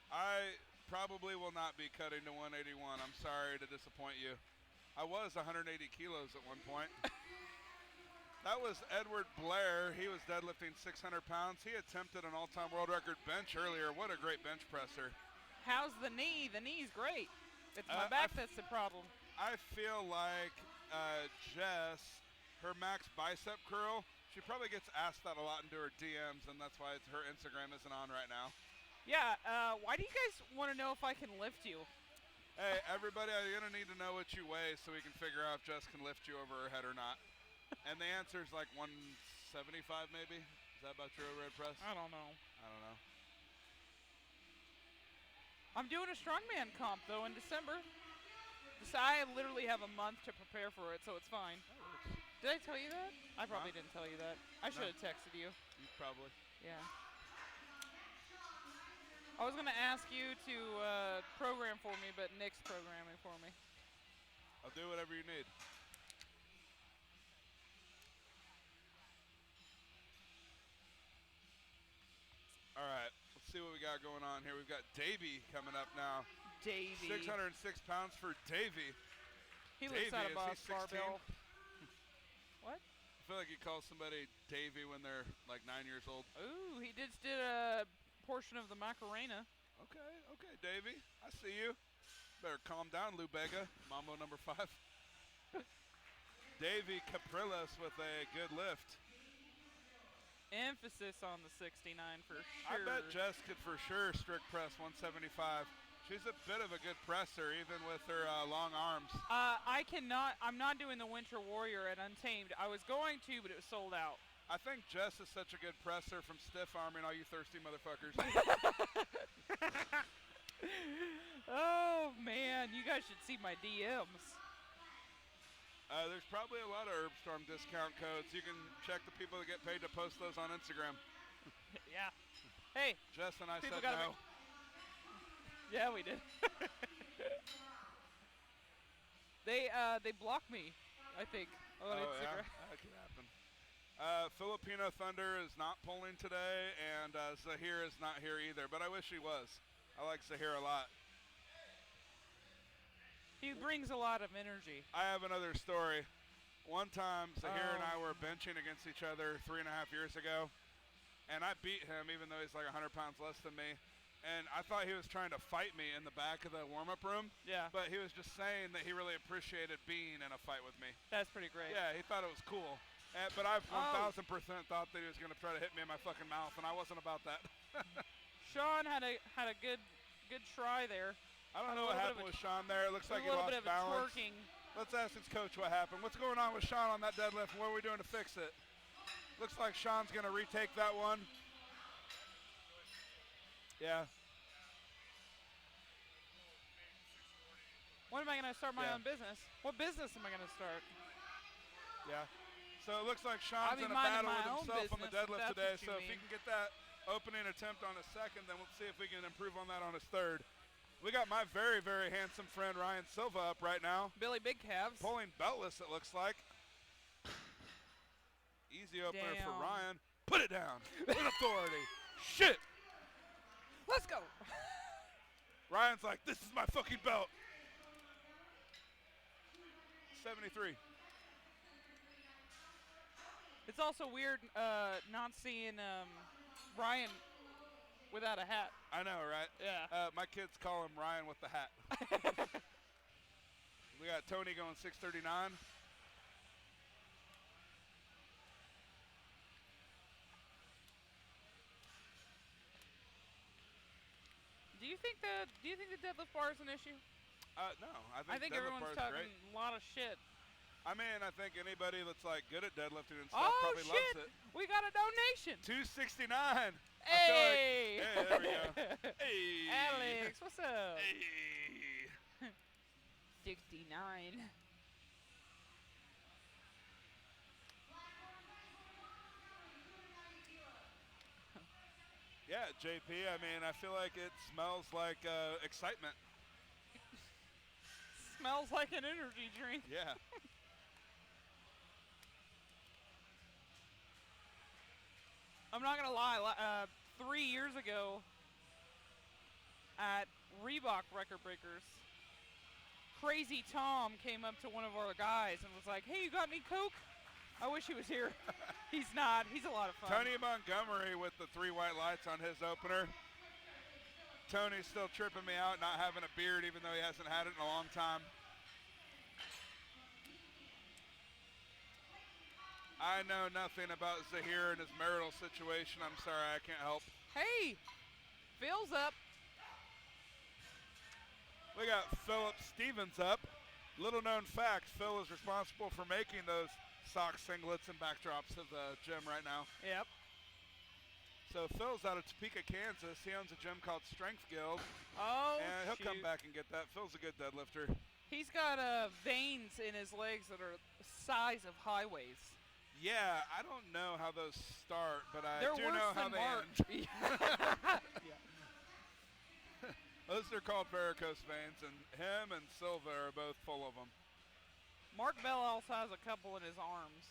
I probably will not be cutting to 181. I'm sorry to disappoint you. I was 180 kilos at one point. That was Edward Blair. He was deadlifting 600 pounds. He attempted an all-time world record bench earlier. What a great bench presser. How's the knee? The knee's great. It's my back that's the problem. I feel like Jess, her max bicep curl, she probably gets asked that a lot into her DMs, and that's why her Instagram isn't on right now. Yeah, why do you guys want to know if I can lift you? Hey, everybody, I'm going to need to know what you weigh so we can figure out if Jess can lift you over her head or not. And the answer is like 175 maybe? Is that about your overhead press? I don't know. I don't know. I'm doing a strongman comp, though, in December. So I literally have a month to prepare for it, so it's fine. Did I tell you that? I probably didn't tell you that. I should have texted you. Probably. Yeah. I was going to ask you to program for me, but Nick's programming for me. I'll do whatever you need. All right, let's see what we got going on here. We've got Davey coming up now. Davey. 606 pounds for Davey. He looks out of is he 16? barbell. What? I feel like you call somebody Davey when they're like 9 years old. Ooh, he just did a portion of the Macarena. Okay, Davey. I see you. Better calm down, Lou Bega. Mambo number 5. Davey Capriles with a good lift. Emphasis on the 69 for sure. I bet Jess could for sure strict press 175. She's a bit of a good presser, even with her long arms. I cannot. I'm not doing the Winter Warrior at Untamed. I was going to, but it was sold out. I think Jess is such a good presser from stiff arming all you thirsty motherfuckers. Oh man, you guys should see my DMs. There's probably a lot of Herbstorm discount codes. You can check the people that get paid to post those on Instagram. Yeah. Hey. Jess and I people said no. Yeah, we did. They blocked me, I think, on Instagram. Yeah, that could happen. Filipino Thunder is not pulling today, and Zahir is not here either, but I wish he was. I like Zahir a lot. He brings a lot of energy. I have another story. One time, Zahir and I were benching against each other 3.5 years ago, and I beat him even though he's like 100 pounds less than me. And I thought he was trying to fight me in the back of the warm-up room. Yeah. But he was just saying that he really appreciated being in a fight with me. That's pretty great. Yeah, he thought it was cool. But I 1,000% thought that he was going to try to hit me in my fucking mouth, and I wasn't about that. Sean had a good try there. I don't know what happened with Sean there. It looks like he lost balance. A little bit of twerking. Let's ask his coach what happened. What's going on with Sean on that deadlift, and what are we doing to fix it? Looks like Sean's going to retake that one. Yeah. When am I going to start my own business? What business am I going to start? Yeah. So it looks like Sean's in a battle with himself on the deadlift today. So if he can get that opening attempt on his second, then we'll see if we can improve on that on his third. We got my very, very handsome friend Ryan Silva up right now. Billy Big Calves. Pulling beltless, it looks like. Easy opener for Damn. Ryan. Put it down with authority. Shit. Let's go. Ryan's like, this is my fucking belt. 73. It's also weird not seeing Ryan without a hat. I know, right? Yeah. My kids call him Ryan with the hat. We got Tony going 639. think the deadlift bar is an issue? No, I think everyone's talking a lot of shit. I mean, I think anybody that's like good at deadlifting and stuff probably loves it. We got a donation. $269. Hey. Hey, there we go. Hey. Alex, what's up? Hey. 69. Yeah, JP, I mean, I feel like it smells like excitement. Smells like an energy drink. Yeah. I'm not going to lie. 3 years ago at Reebok Record Breakers, Crazy Tom came up to one of our guys and was like, hey, you got any Coke? I wish he was here. He's not. He's a lot of fun. Tony Montgomery with the 3 white lights on his opener. Tony's still tripping me out not having a beard even though he hasn't had it in a long time. I know nothing about Zahir and his marital situation. I'm sorry, I can't help. Hey, Phil's up. We got Philip Stevens up. Little known fact, Phil is responsible for making those sock singlets and backdrops of the gym right now. Yep. So Phil's out of Topeka, Kansas. He owns a gym called Strength Guild. Oh, and he'll come back and get that. Phil's a good deadlifter. He's got veins in his legs that are the size of highways. Yeah, I don't know how those start, but I They're do worse know how than they Mark. end. Those are called varicose veins, and him and Silva are both full of them. Mark Bell also has a couple in his arms.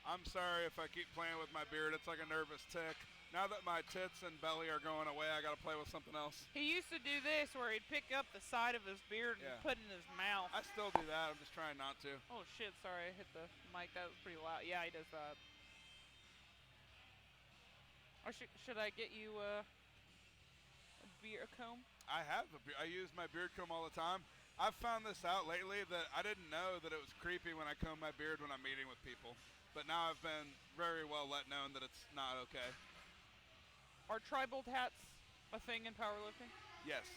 I'm sorry if I keep playing with my beard. It's like a nervous tick. Now that my tits and belly are going away, I got to play with something else. He used to do this where he'd pick up the side of his beard and put it in his mouth. I still do that. I'm just trying not to. Oh, shit. Sorry. I hit the mic. That was pretty loud. Yeah, he does that. Or should I get you a beard comb? I have I use my beard comb all the time. I've found this out lately that I didn't know that it was creepy when I comb my beard when I'm meeting with people. But now I've been very well let known that it's not okay. Are tribal hats a thing in powerlifting? Yes.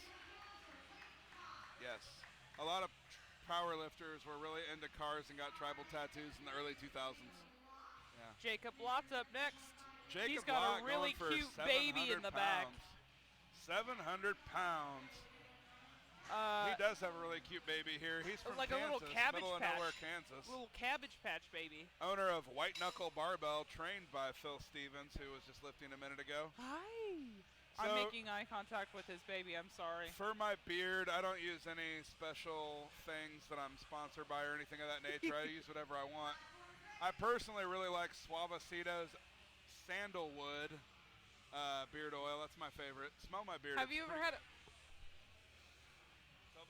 Yes. A lot of powerlifters were really into cars and got tribal tattoos in the early 2000s. Yeah. Jacob Lott's up next. Jacob He's got Lott a really going for cute baby in the back. 700 pounds. He does have a really cute baby here. He's from like Kansas, a little cabbage middle of patch. nowhere, Kansas. Little cabbage patch baby. Owner of White Knuckle Barbell, trained by Phil Stevens, who was just lifting a minute ago. Hi. So, I'm making eye contact with his baby. I'm sorry. For my beard, I don't use any special things that I'm sponsored by or anything of that nature. I use whatever I want. I personally really like Suavecito's Sandalwood beard oil. That's my favorite. Smell my beard. Have you ever had a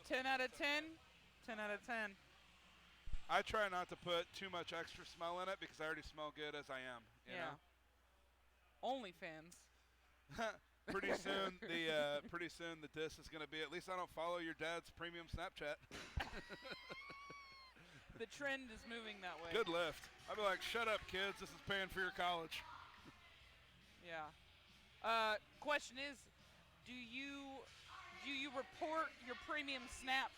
10 out of 10? 10 out of 10. I try not to put too much extra smell in it because I already smell good as I am. You know? OnlyFans. Pretty soon the diss is going to be, at least I don't follow your dad's premium Snapchat. The trend is moving that way. Good lift. I'd be like, shut up, kids. This is paying for your college. Yeah. Question is, do you report your premium Snap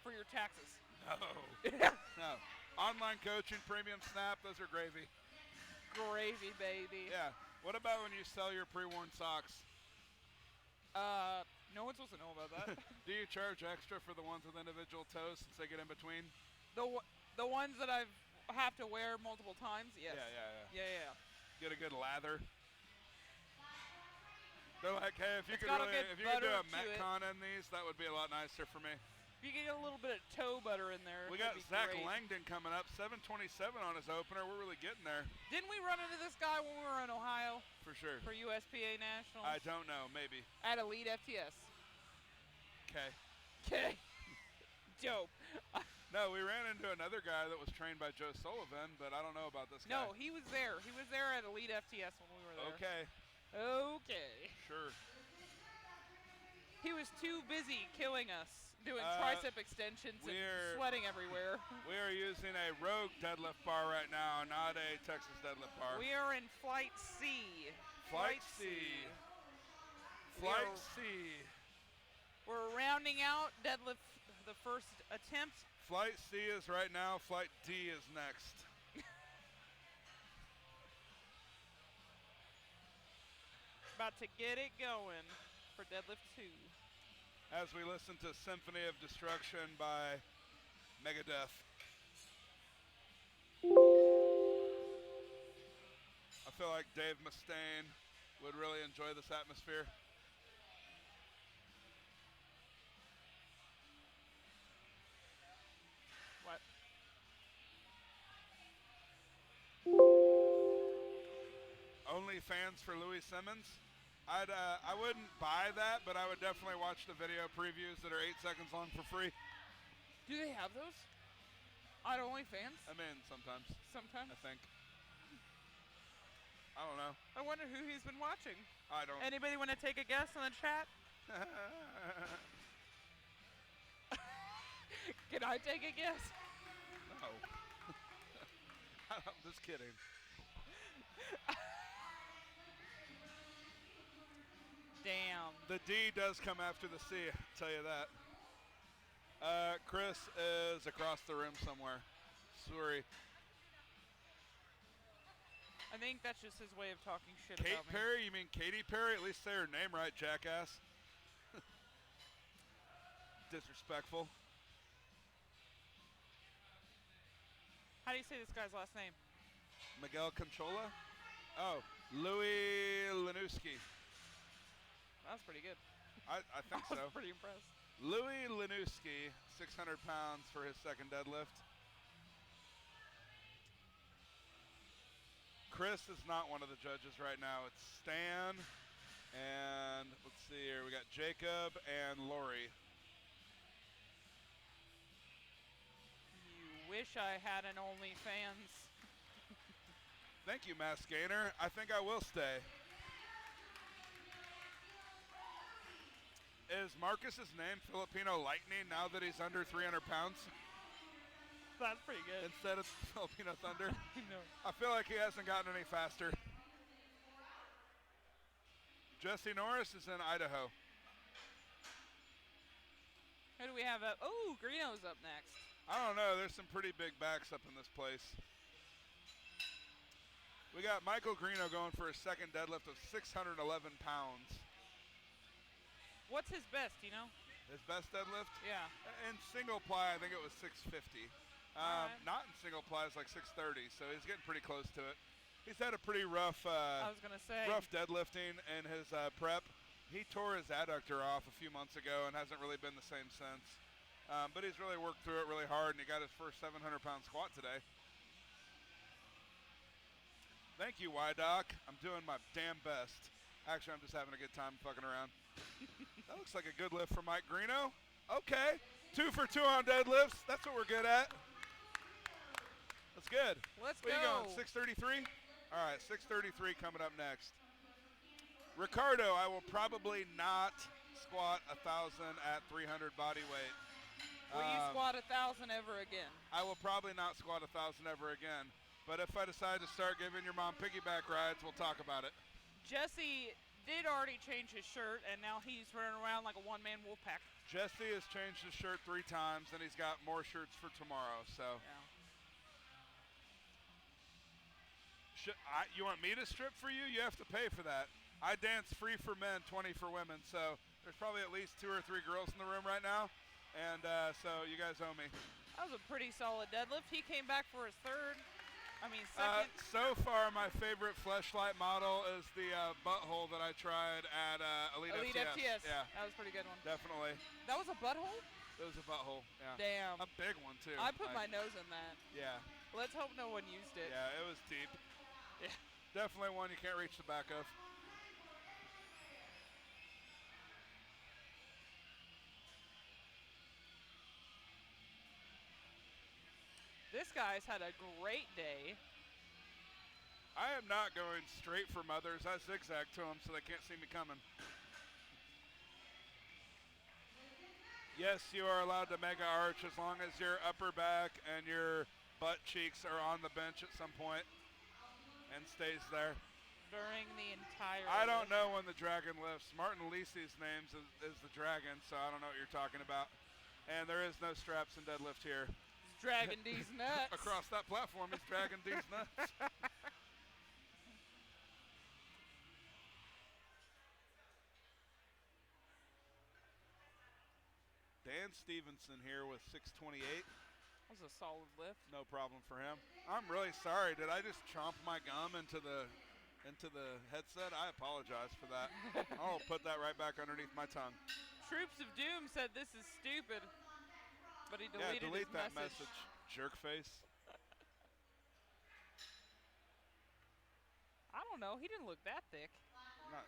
for your taxes? No. No. Online coaching, premium Snap, those are gravy. Gravy, baby. Yeah. What about when you sell your pre-worn socks? No one's supposed to know about that. Do you charge extra for the ones with individual toes since they get in between? The ones that I have to wear multiple times, yes. Yeah. Get a good lather. They're like, hey, if you could do a Metcon in these, that would be a lot nicer for me. If you could get a little bit of toe butter in there. We got Zach great. Langdon coming up, 727 on his opener. We're really getting there. Didn't we run into this guy when we were in Ohio? For sure. For USPA Nationals? I don't know, maybe. At Elite FTS. Okay. Dope. No, we ran into another guy that was trained by Joe Sullivan, but I don't know about this guy. No, he was there. He was there at Elite FTS when we were there. Okay. Sure. He was too busy killing us, doing tricep extensions and sweating everywhere. We are using a Rogue deadlift bar right now, not a Texas deadlift bar. We are in Flight C. Flight C. Flight C. We're rounding out deadlift, the first attempt. Flight C is right now. Flight D is next. About to get it going for deadlift 2. As we listen to Symphony of Destruction by Megadeth. I feel like Dave Mustaine would really enjoy this atmosphere. What? Only fans for Louis Simmons. I wouldn't buy that, but I would definitely watch the video previews that are 8 seconds long for free. Do they have those on OnlyFans? I mean, sometimes. Sometimes? I think. I don't know. I wonder who he's been watching. I don't. Anybody want to take a guess in the chat? Can I take a guess? No. I'm just kidding. Damn. The D does come after the C, I'll tell you that. Chris is across the room somewhere. Sorry. I think that's just his way of talking shit Kate about me. Perry? You mean Katy Perry? At least say her name right, jackass. Disrespectful. How do you say this guy's last name? Miguel Conchola? Oh, Louis Lanuski. That was pretty good. I think I was so. pretty impressed. Louis Lanuski, 600 pounds for his second deadlift. Chris is not one of the judges right now. It's Stan, and let's see here. We got Jacob and Lori. You wish I had an OnlyFans. Thank you, Mass Gainer. I think I will stay. Is Marcus's name Filipino Lightning now that he's under 300 pounds? That's pretty good. Instead of Filipino Thunder? No. I feel like he hasn't gotten any faster. Jesse Norris is in Idaho. Who do we have up? Oh, Greeno's up next. I don't know. There's some pretty big backs up in this place. We got Michael Greeno going for a second deadlift of 611 pounds. What's his best, you know? His best deadlift? Yeah. In single ply, I think it was 650. Right. Not in single ply, it's like 630, so he's getting pretty close to it. He's had a pretty rough I was going to say. rough deadlifting in his prep. He tore his adductor off a few months ago and hasn't really been the same since. But he's really worked through it really hard, and he got his first 700-pound squat today. Thank you, Y-Doc. I'm doing my damn best. Actually, I'm just having a good time fucking around. That looks like a good lift for Mike Greeno. Okay. 2 for 2 on deadlifts. That's what we're good at. That's good. Let's Where go. you going, 633? All right, 633 coming up next. Ricardo, I will probably not squat 1,000 at 300 body weight. Will you squat 1,000 ever again? I will probably not squat 1,000 ever again. But if I decide to start giving your mom piggyback rides, we'll talk about it. Jesse did already change his shirt, and now he's running around like a one-man wolf pack. Jesse has changed his shirt 3 times, and he's got more shirts for tomorrow. So, yeah. You want me to strip for you? You have to pay for that. I dance free for men, 20 for women. So there's probably at least 2 or 3 girls in the room right now, and so you guys owe me. That was a pretty solid deadlift. He came back for his second. So far, my favorite fleshlight model is the butthole that I tried at Elite FTS. Yeah, that was a pretty good one. Definitely. That was a butthole? It was a butthole, yeah. Damn. A big one, too. I put my nose in that. Yeah. Let's hope no one used it. Yeah, it was deep. Yeah. Definitely one you can't reach the back of. This guy's had a great day. I am not going straight for mothers. I zigzag to them so they can't see me coming. Yes, you are allowed to mega arch as long as your upper back and your butt cheeks are on the bench at some point and stays there. during the entire I don't lift. know when the dragon lifts. Martin Lisi's name is the dragon, so I don't know what you're talking about. And there is no straps in deadlift here. He's dragging these nuts. Across that platform, he's dragging these nuts. Dan Stevenson here with 628. That was a solid lift. No problem for him. I'm really sorry. Did I just chomp my gum into the headset? I apologize for that. I'll put that right back underneath my tongue. Troops of Doom said this is stupid, but he deleted delete his that message, jerk face. I don't know. He didn't look that thick. No.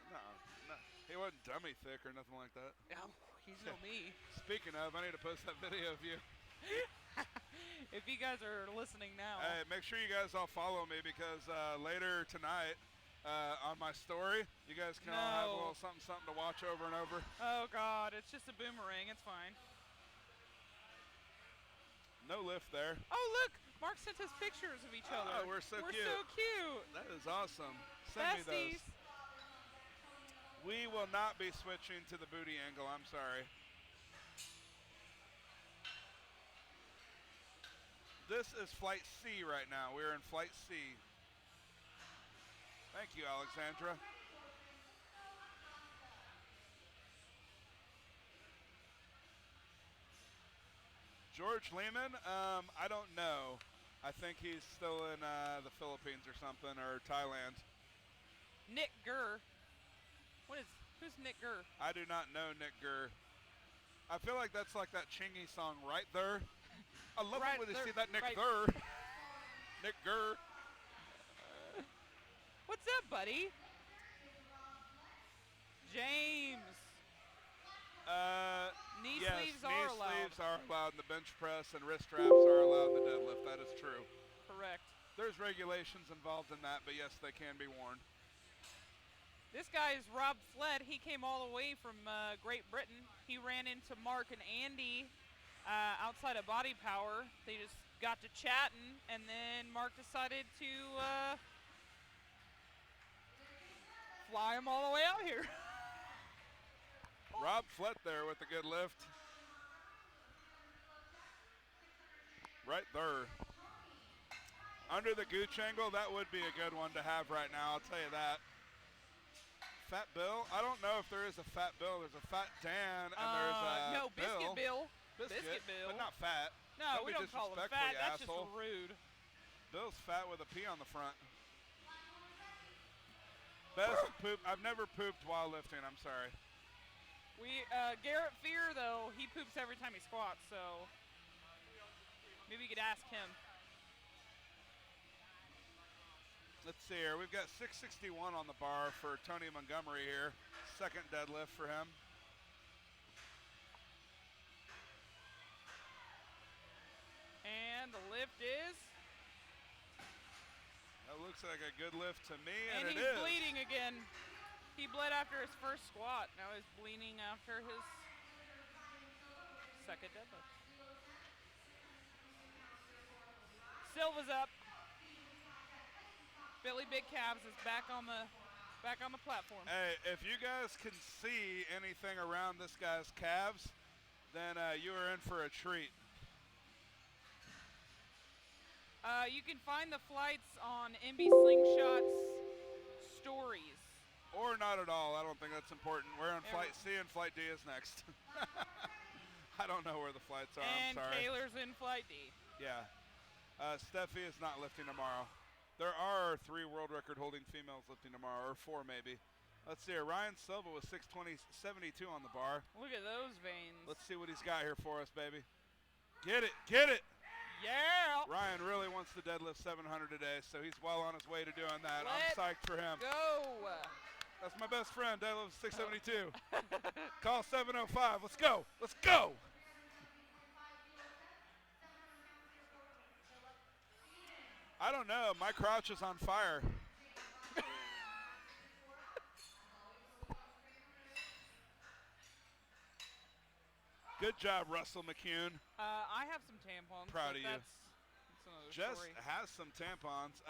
He wasn't dummy thick or nothing like that. Oh, he's no me. Speaking of, I need to post that video of you. If you guys are listening now. Hey, make sure you guys all follow me because later tonight on my story, you guys can all have a little something to watch over and over. Oh, God. It's just a boomerang. It's fine. No lift there. Oh, look. Mark sent us pictures of each other. Oh, we're so cute. We're so cute. That is awesome. Send me those. We will not be switching to the booty angle. I'm sorry. This is flight C right now. We're in flight C. Thank you, Alexandra. George Lehman, I don't know. I think he's still in the Philippines or something, or Thailand. Nick Gurr. Who's Nick Gurr? I do not know Nick Gurr. I feel like that's like that Chingy song, Right There. I love it when you see that Nick Gurr. Nick Gurr. What's up, buddy? James. Knee sleeves are allowed. Knee sleeves are allowed in the bench press, and wrist straps are allowed in the deadlift. That is true. Correct. There's regulations involved in that, but yes, they can be worn. This guy is Rob Fled. He came all the way from Great Britain. He ran into Mark and Andy outside of Body Power. They just got to chatting, and then Mark decided to fly him all the way out here. Rob Flett there with a good lift. Right there. Under the gooch angle, that would be a good one to have right now, I'll tell you that. Fat Bill? I don't know if there is a Fat Bill. There's a Fat Dan, and there's a no, Biscuit Bill. Biscuit Bill. But not fat. No, we don't call him fat. That's asshole. just rude. Bill's fat with a P on the front. Best poop. I've never pooped while lifting. I'm sorry. Garrett Fear, though, he poops every time he squats, so maybe you could ask him. Let's see here. We've got 661 on the bar for Tony Montgomery here. Second deadlift for him. And the lift is? That looks like a good lift to me, and it he's is. bleeding again. He bled after his first squat. Now he's bleeding after his second deadlift. Silva's up. Billy Big Calves is back on the platform. Hey, if you guys can see anything around this guy's calves, then you are in for a treat. You can find the flights on MBSlingshot's stories. Or not at all. I don't think that's important. We're on Flight C, and Flight D is next. I don't know where the flights are. I'm sorry. And Taylor's in Flight D. Yeah. Steffi is not lifting tomorrow. There are 3 world record holding females lifting tomorrow, or 4 maybe. Let's see here. Ryan Silva with 620.72 on the bar. Look at those veins. Let's see what he's got here for us, baby. Get it. Get it. Yeah. Ryan really wants to deadlift 700 today, so he's well on his way to doing that. I'm psyched for him. Go. That's my best friend, deadlift 672. Call 705. Let's go. Let's go. I don't know. My crotch is on fire. Good job, Russell McCune. I have some tampons. Proud of you. That's another Jess story. has some tampons.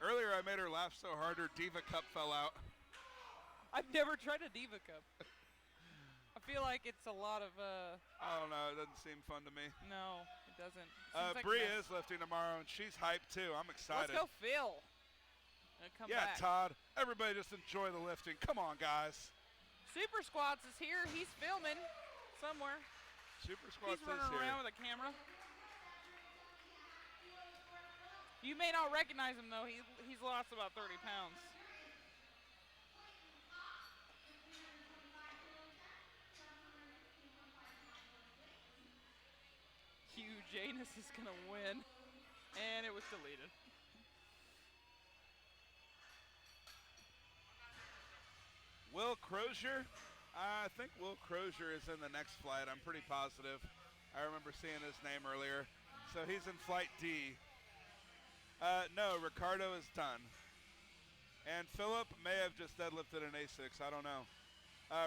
Earlier, I made her laugh so hard her Diva Cup fell out. I've never tried a Diva Cup. I feel like it's a lot of, I don't know. It doesn't seem fun to me. No, it doesn't. Seems like Bree is lifting tomorrow, and she's hyped, too. I'm excited. Let's go, Phil. Come back. Todd. Everybody just enjoy the lifting. Come on, guys. Super Squats is here. He's filming somewhere. Super Squats is here. He's running around with a camera. You may not recognize him, though. He's lost about 30 pounds. Hugh Janus is going to win. And it was deleted. Will Crozier? I think Will Crozier is in the next flight. I'm pretty positive. I remember seeing his name earlier. So he's in flight D. No, Ricardo is done. And Philip may have just deadlifted an A6. I don't know.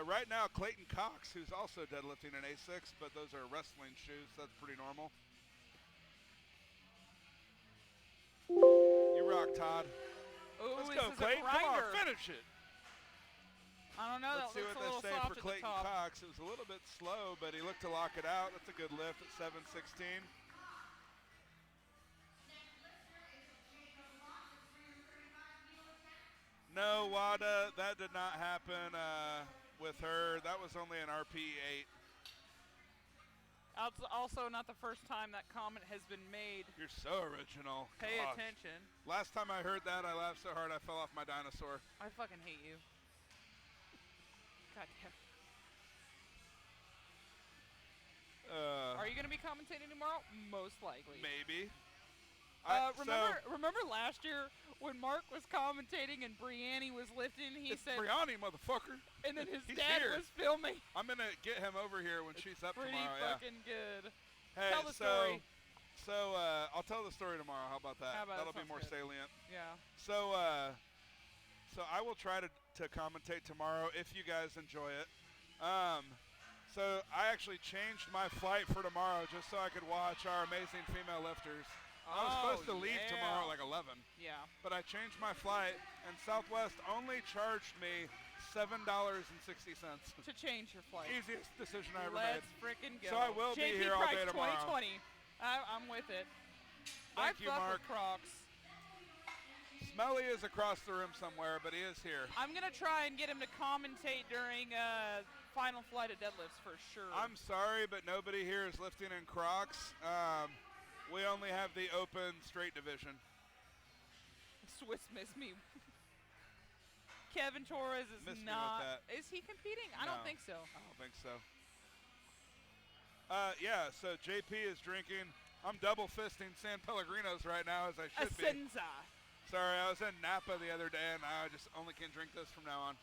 Right now, Clayton Cox, who's also deadlifting an A6, but those are wrestling shoes. So that's pretty normal. You rock, Todd. Ooh, Let's go, Clayton. Come on, finish it. I don't know. Let's see what they say for Clayton Cox. It was a little bit slow, but he looked to lock it out. That's a good lift at 7:16. No, Wada, that did not happen with her. That was only an RP8. Also not the first time that comment has been made. You're so original. Pay Gosh. attention. Last time I heard that, I laughed so hard I fell off my dinosaur. I fucking hate you. God damn. Are you going to be commentating tomorrow? Most likely. Maybe. Remember last year when Mark was commentating and Brianne was lifting? He said, Brianne, motherfucker. And then his dad was filming. I'm going to get him over here when she's up tomorrow. Pretty fucking good. Hey, tell the story. So I'll tell the story tomorrow. How about that? That'll be more salient. Yeah. So I will try to commentate tomorrow if you guys enjoy it. So I actually changed my flight for tomorrow just so I could watch our amazing female lifters. I was supposed to leave tomorrow at like 11. Yeah. But I changed my flight, and Southwest only charged me $7.60. To change your flight. Easiest decision I ever made. Let's freaking go. So I will be here all day tomorrow. 2020. I'm with it. Thank you, Mark. With Crocs. Smelly is across the room somewhere, but he is here. I'm going to try and get him to commentate during final flight of deadlifts for sure. I'm sorry, but nobody here is lifting in Crocs. We only have the open straight division. Swiss miss me. Kevin Torres is not. Is he competing? I don't think so. I don't think so. Yeah, so JP is drinking. I'm double fisting San Pellegrinos right now as I should be. Sorry, I was in Napa the other day and I just only can drink this from now on.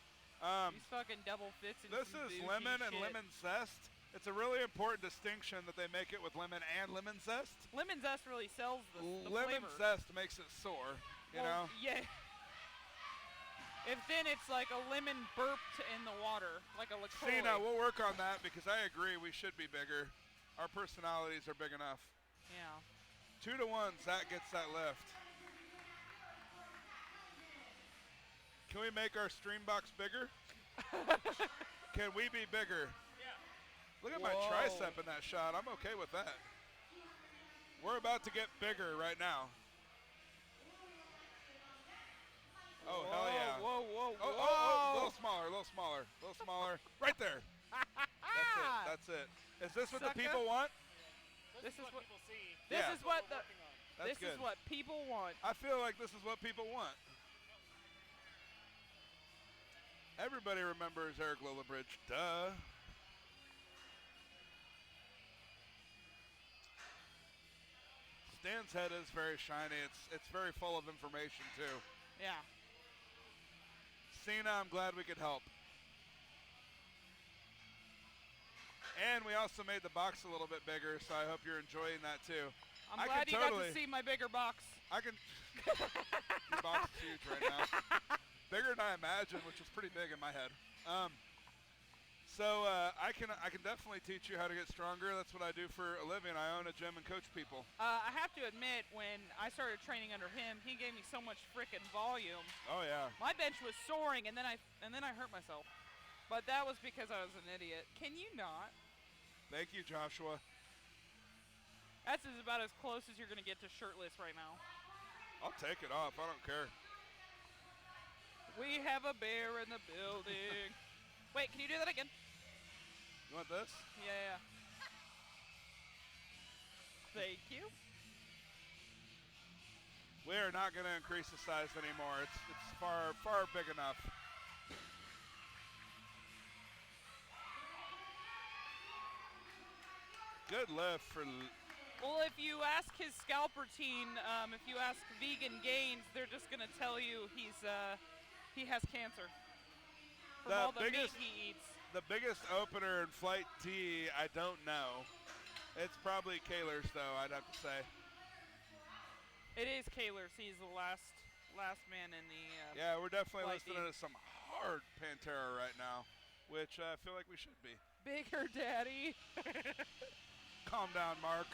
He's fucking double fisting. This is lemon and lemon zest. It's a really important distinction that they make it with lemon and lemon zest. Lemon zest really sells the lemon flavor. zest makes it sore, you know? Yeah. If then it's like a lemon burped in the water, like a LaCroix. Cena, we'll work on that because I agree we should be bigger. Our personalities are big enough. Yeah. 2 to 1, Zach gets that lift. Can we make our stream box bigger? Can we be bigger? Look at my tricep in that shot. I'm okay with that. We're about to get bigger right now. Oh, hell yeah. Whoa. A little smaller, a little smaller, a little smaller. Right there. That's it. Is this what the people want? This is what people see. This is what people want. I feel like this is what people want. Everybody remembers Eric Lillibridge. Duh. Stan's head is very shiny. It's very full of information too. Yeah. Cena, I'm glad we could help. And we also made the box a little bit bigger, so I hope you're enjoying that too. I'm glad you got to see my bigger box. I can. Your box is huge right now. Bigger than I imagined, which is pretty big in my head. So I can definitely teach you how to get stronger. That's what I do for a living. I own a gym and coach people. I have to admit, when I started training under him, he gave me so much frickin' volume. Oh yeah. My bench was soaring, and then I hurt myself. But that was because I was an idiot. Can you not? Thank you, Joshua. That's about as close as you're gonna get to shirtless right now. I'll take it off. I don't care. We have a bear in the building. Wait, can you do that again? You want this? Yeah. Thank you. We are not going to increase the size anymore. It's far big enough. Good lift for. Well, if you ask his scalp routine, if you ask Vegan Gains, they're just gonna tell you he has cancer from all the meat he eats. The biggest opener in Flight D, I don't know. It's probably Kaler's though, I'd have to say. It is Kaler's. He's the last man in the. Yeah, we're definitely Flight listening D. to some hard Pantera right now, which I feel like we should be. Bigger Daddy. Calm down, Mark.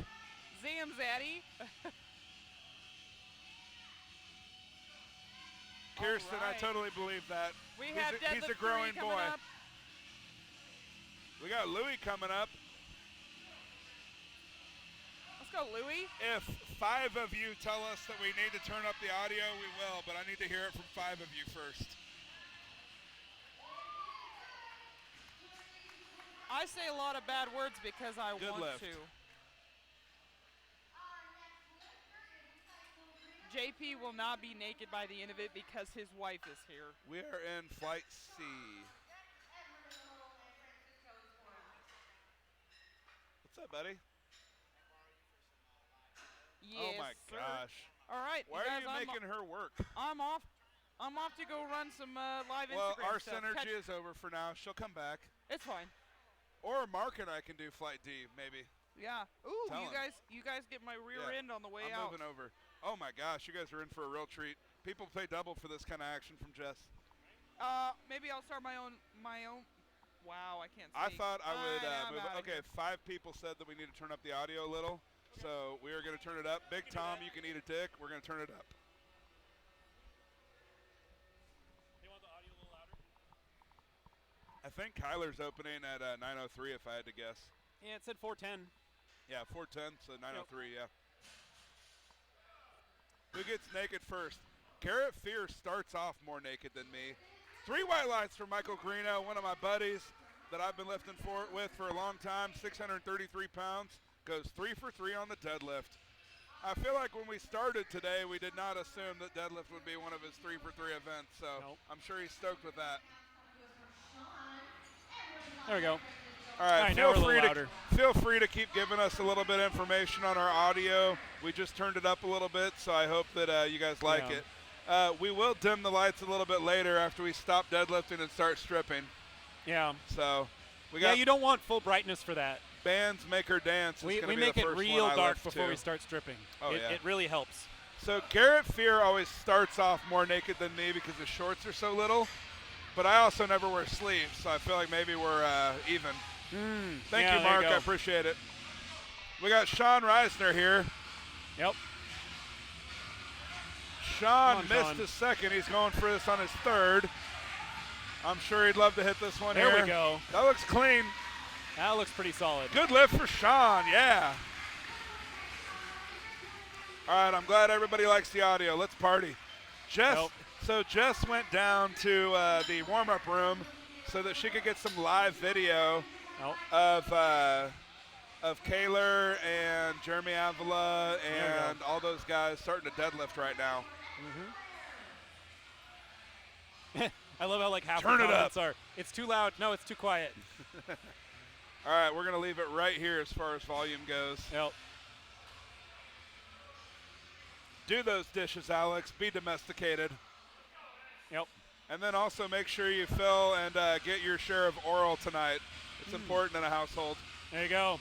Zam Zaddy. Kirsten, right. I totally believe that. He's a growing boy. Up. We got Louie coming up. Let's go, Louie. If 5 of you tell us that we need to turn up the audio, we will, but I need to hear it from 5 of you first. I say a lot of bad words because I want lift. to. JP will not be naked by the end of it because his wife is here. We are in Flight C. What's up, buddy? Yes, oh my sir. gosh. All right. Why guys, are you making her work? I'm off to go run some live Well, Instagram our stuff. synergy is over for now. She'll come back. It's fine. Or Mark and I can do Flight D, maybe. Yeah. Ooh, Tell you guys get my rear end on the way I'm out. moving over. Oh my gosh, you guys are in for a real treat. People pay double for this kind of action from Jess. Maybe I'll start my own. Wow, I can't. I speak. thought I would move. outta Okay, here. 5 people said that we need to turn up the audio a little, so we are going to turn it up. Big Tom, you can eat a dick. We're going to turn it up. You want the audio a little louder? I think Kyler's opening at 9:03, if I had to guess. Yeah, it said 410. Yeah, 4:10, so 9:03. Yeah. Who gets naked first? Garrett Fear starts off more naked than me. 3 white lights for Michael Carino, one of my buddies that I've been lifting with for a long time, 633 pounds, goes 3 for 3 on the deadlift. I feel like when we started today, we did not assume that deadlift would be one of his 3 for 3 events, so I'm sure he's stoked with that. There we go. All right, now we're a little louder. Feel free to keep giving us a little bit of information on our audio. We just turned it up a little bit, so I hope that you guys like it. We will dim the lights a little bit later after we stop deadlifting and start stripping. Yeah. So we got. Yeah, you don't want full brightness for that. Bands make her dance. We make it real dark before we start stripping. Oh, yeah. It really helps. So Garrett Fear always starts off more naked than me because his shorts are so little. But I also never wear sleeves, so I feel like maybe we're even. Thank you, Mark. I appreciate it. We got Sean Reisner here. Yep. Sean missed his second. He's going for this on his third. I'm sure he'd love to hit this one here. There we go. That looks clean. That looks pretty solid. Good lift for Sean, yeah. All right, I'm glad everybody likes the audio. Let's party. So Jess went down to the warm-up room so that she could get some live video of Kaler and Jeremy Avila and all those guys starting to deadlift right now. I love how like half Turn the it comments are, it's too loud. No, it's too quiet. All right, we're going to leave it right here as far as volume goes. Yep. Do those dishes, Alex. Be domesticated. Yep. And then also make sure you fill and get your share of oral tonight. It's important in a household. There you go.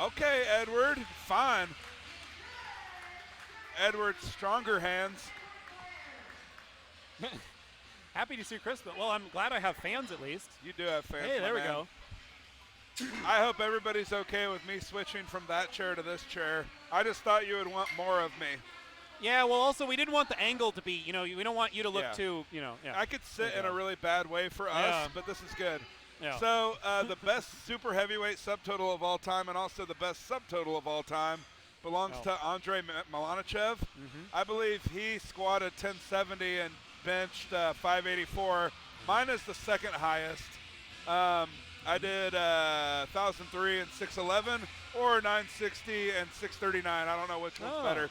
Okay, Edward. Fine. Edward's stronger hands. Happy to see Chris, but well, I'm glad I have fans at least. You do have fans. Hey, there we man. go. I hope everybody's okay with me switching from that chair to this chair. I just thought you would want more of me. Yeah, well, also, we didn't want the angle to be, we don't want you to look too, I could sit in a really bad way for us, but this is good. Yeah. So the best super heavyweight subtotal of all time and also the best subtotal of all time belongs to Andrei Milanichev. I believe he squatted 1070 and benched 584. Mine is the second highest. I did 1,003 and 611 or 960 and 639. I don't know which one's better.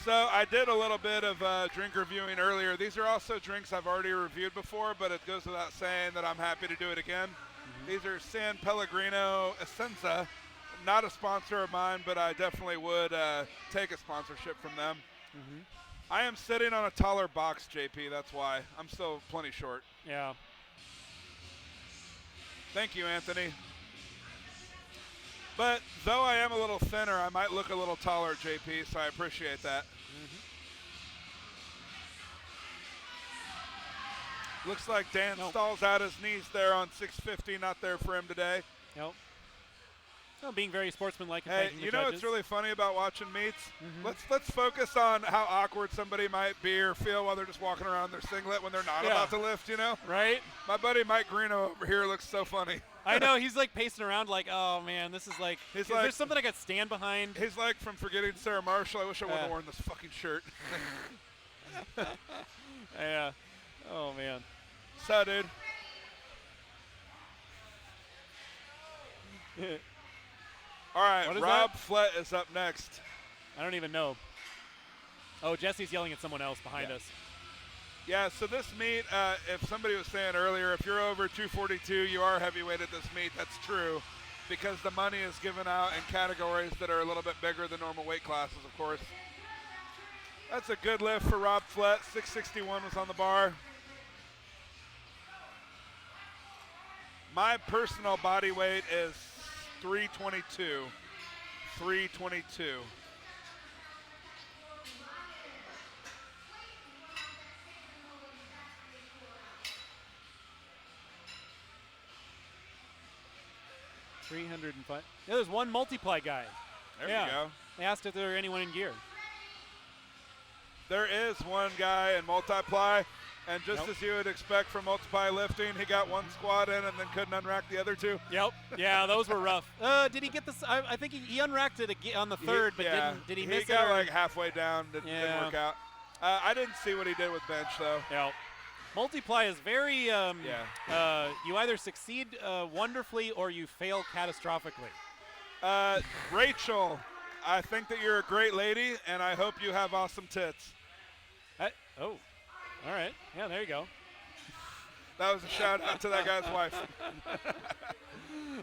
So I did a little bit of drink reviewing earlier. These are also drinks I've already reviewed before, but it goes without saying that I'm happy to do it again. These are San Pellegrino Essenza. Not a sponsor of mine, but I definitely would take a sponsorship from them. I am sitting on a taller box, JP. That's why. I'm still plenty short. Yeah. Thank you, Anthony. But though I am a little thinner, I might look a little taller, JP, so I appreciate that. Looks like Dan stalls out his knees there on 650, not there for him today. Nope. No, being very sportsmanlike. Hey, you know what's really funny about watching meets? Let's focus on how awkward somebody might be or feel while they're just walking around in their singlet when they're not about to lift, Right? My buddy Mike Greeno over here looks so funny. I know, he's like pacing around like, oh man, this is like, is there something I got stand behind? He's like from Forgetting Sarah Marshall. I wish I would have worn this fucking shirt. Yeah. Oh man. So, dude. All right, Rob Flett is up next. I don't even know. Oh, Jesse's yelling at someone else behind us. Yeah, so this meet, if somebody was saying earlier, if you're over 242, you are heavyweight at this meet. That's true, because the money is given out in categories that are a little bit bigger than normal weight classes, of course. That's a good lift for Rob Flett. 661 was on the bar. My personal body weight is 322. 322. $305. Yeah, there's one multiply guy. There we go. They asked if there were anyone in gear. There is one guy in multiply, and just as you would expect from multiply lifting, he got one squat in and then couldn't unrack the other two. Yep. Yeah, those were rough. Did he get this? I think he unracked it on the third, but did he miss it? He got like halfway down. Didn't work out. I didn't see what he did with bench, though. Yeah. Multiply is very, you either succeed wonderfully or you fail catastrophically. Rachel, I think that you're a great lady, and I hope you have awesome tits. All right. Yeah, there you go. That was a shout out to that guy's wife.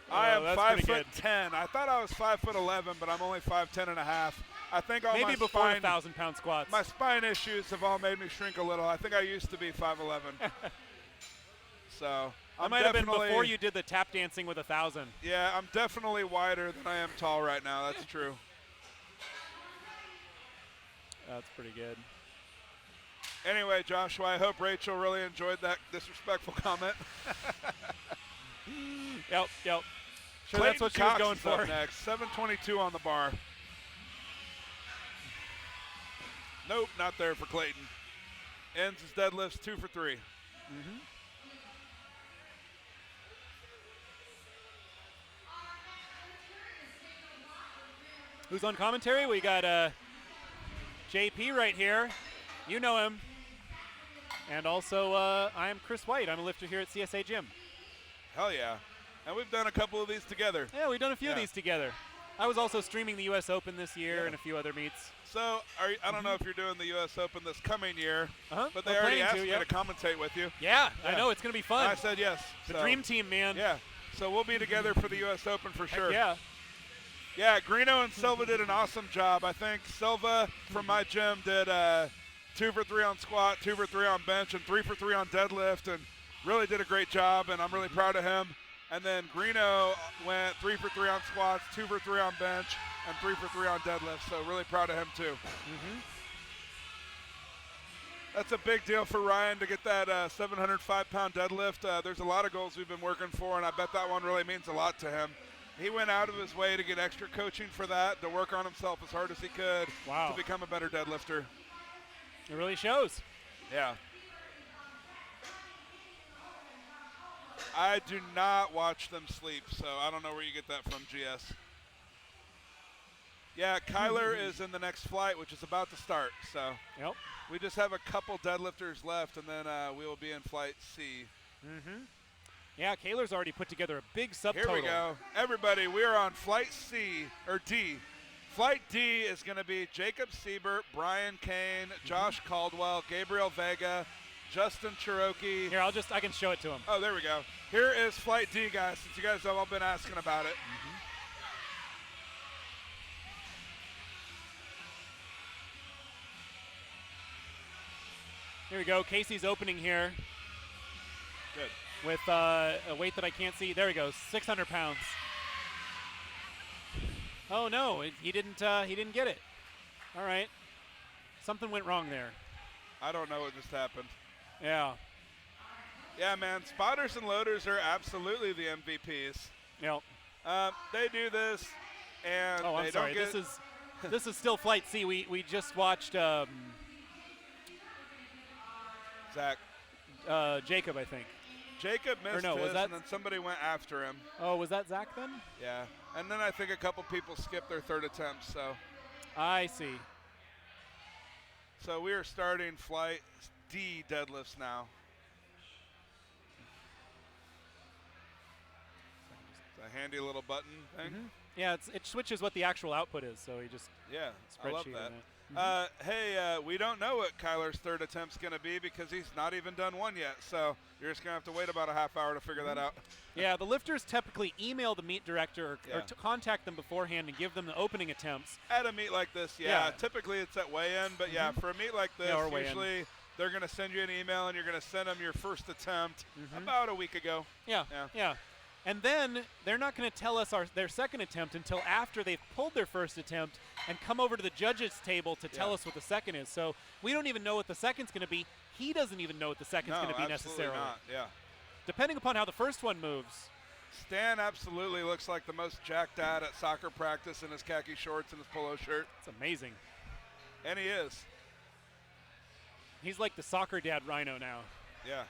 I am 5'10". I thought I was 5'11", but I'm only 5'10 and a half. I think all maybe my before spine, 1,000-pound squats. My spine issues have all made me shrink a little. I think I used to be 5'11". So I might have been before you did the tap dancing with 1,000. Yeah, I'm definitely wider than I am tall right now. That's true. That's pretty good. Anyway, Joshua, I hope Rachel really enjoyed that disrespectful comment. Yep. Sure, Clayton that's what she was going for. Next, 722 on the bar. Nope, not there for Clayton. Ends his deadlifts 2 for 3. Who's on commentary? We got JP right here. You know him. And also, I am Chris White. I'm a lifter here at CSA Gym. Hell yeah. And we've done a couple of these together. Yeah, we've done a few of these together. I was also streaming the U.S. Open this year and a few other meets. So, I don't know if you're doing the U.S. Open this coming year, but they We're already planning asked to, me to commentate with you. Yeah, I know. It's going to be fun. And I said yes. The dream team, man. Yeah. So we'll be together for the U.S. Open for sure. Yeah. Yeah, Greeno and Silva did an awesome job. I think Silva from my gym did 2 for 3 on squat, 2 for 3 on bench, and 3 for 3 on deadlift, and really did a great job, and I'm really proud of him. And then Greeno went 3 for 3 on squats, 2 for 3 on bench, and 3 for 3 on deadlift, so really proud of him too. That's a big deal for Ryan to get that 705-pound deadlift. There's a lot of goals we've been working for, and I bet that one really means a lot to him. He went out of his way to get extra coaching for that, to work on himself as hard as he could to become a better deadlifter. It really shows. Yeah. I do not watch them sleep, so I don't know where you get that from, GS. Yeah, Kyler is in the next flight, which is about to start. So we just have a couple deadlifters left, and then we will be in flight C. Yeah, Kaler's already put together a big subtotal. Here we go. Everybody, we are on flight C, or D. Flight D is going to be Jacob Siebert, Brian Kane, Josh Caldwell, Gabriel Vega, Justin Cherokee. Here, I can show it to him. Oh, there we go. Here is flight D, guys, since you guys have all been asking about it. Here we go. Casey's opening here. Good. With a weight that I can't see. There we go. 600 pounds. Oh no, he didn't get it. All right. Something went wrong there. I don't know what just happened. Yeah. Yeah, man. Spotters and loaders are absolutely the MVPs. Yep. They do this, and I'm sorry. This is still flight C. We just watched Zach. Jacob, I think. Jacob missed no, his, and then somebody went after him. Oh, was that Zach then? Yeah. And then I think a couple people skipped their third attempt, so. I see. So we are starting flight D deadlifts now. It's a handy little button thing. Yeah, it switches what the actual output is, so he just I love that. Hey, we don't know what Kyler's third attempt's going to be because he's not even done one yet. So you're just going to have to wait about a half hour to figure that out. Yeah, the lifters typically email the meet director or to contact them beforehand and give them the opening attempts. At a meet like this, typically it's at weigh-in. But, for a meet like this, usually they're going to send you an email and you're going to send them your first attempt about a week ago. Yeah. And then they're not going to tell us their second attempt until after they've pulled their first attempt and come over to the judges' table to tell us what the second is. So we don't even know what the second's going to be. He doesn't even know what the second's going to be necessarily. Not. Yeah. Depending upon how the first one moves. Stan absolutely looks like the most jacked dad at soccer practice in his khaki shorts and his polo shirt. It's amazing. And he is. He's like the soccer dad Rhino now. Yeah,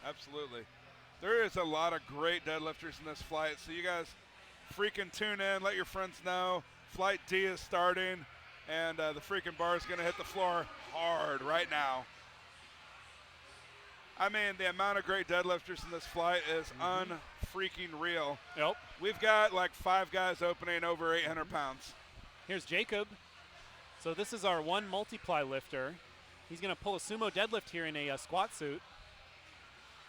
absolutely. There is a lot of great deadlifters in this flight, so you guys freaking tune in, let your friends know. Flight D is starting, and the freaking bar is going to hit the floor hard right now. I mean, the amount of great deadlifters in this flight is unfreaking real. Yep. We've got like 5 guys opening over 800 pounds. Here's Jacob. So this is our one multiply lifter. He's going to pull a sumo deadlift here in a squat suit.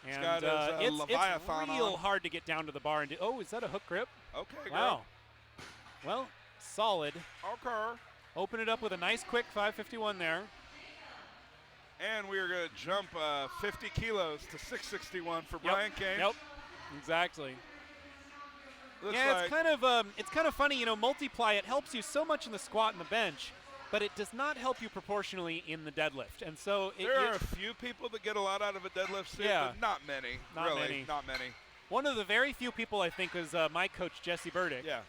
And it's real hard to get down to the bar and do. Oh, is that a hook grip? Okay, wow. Well, solid. Okay. Open it up with a nice quick 551 there. And we are going to jump 50 kilos to 661 for Brian Kane. Yep, exactly. Looks it's kind of funny, multiply, it helps you so much in the squat and the bench, but it does not help you proportionally in the deadlift. And so there are a few people that get a lot out of a deadlift suit, but not many. Not many. One of the very few people I think was my coach, Jesse Burdick. Yeah.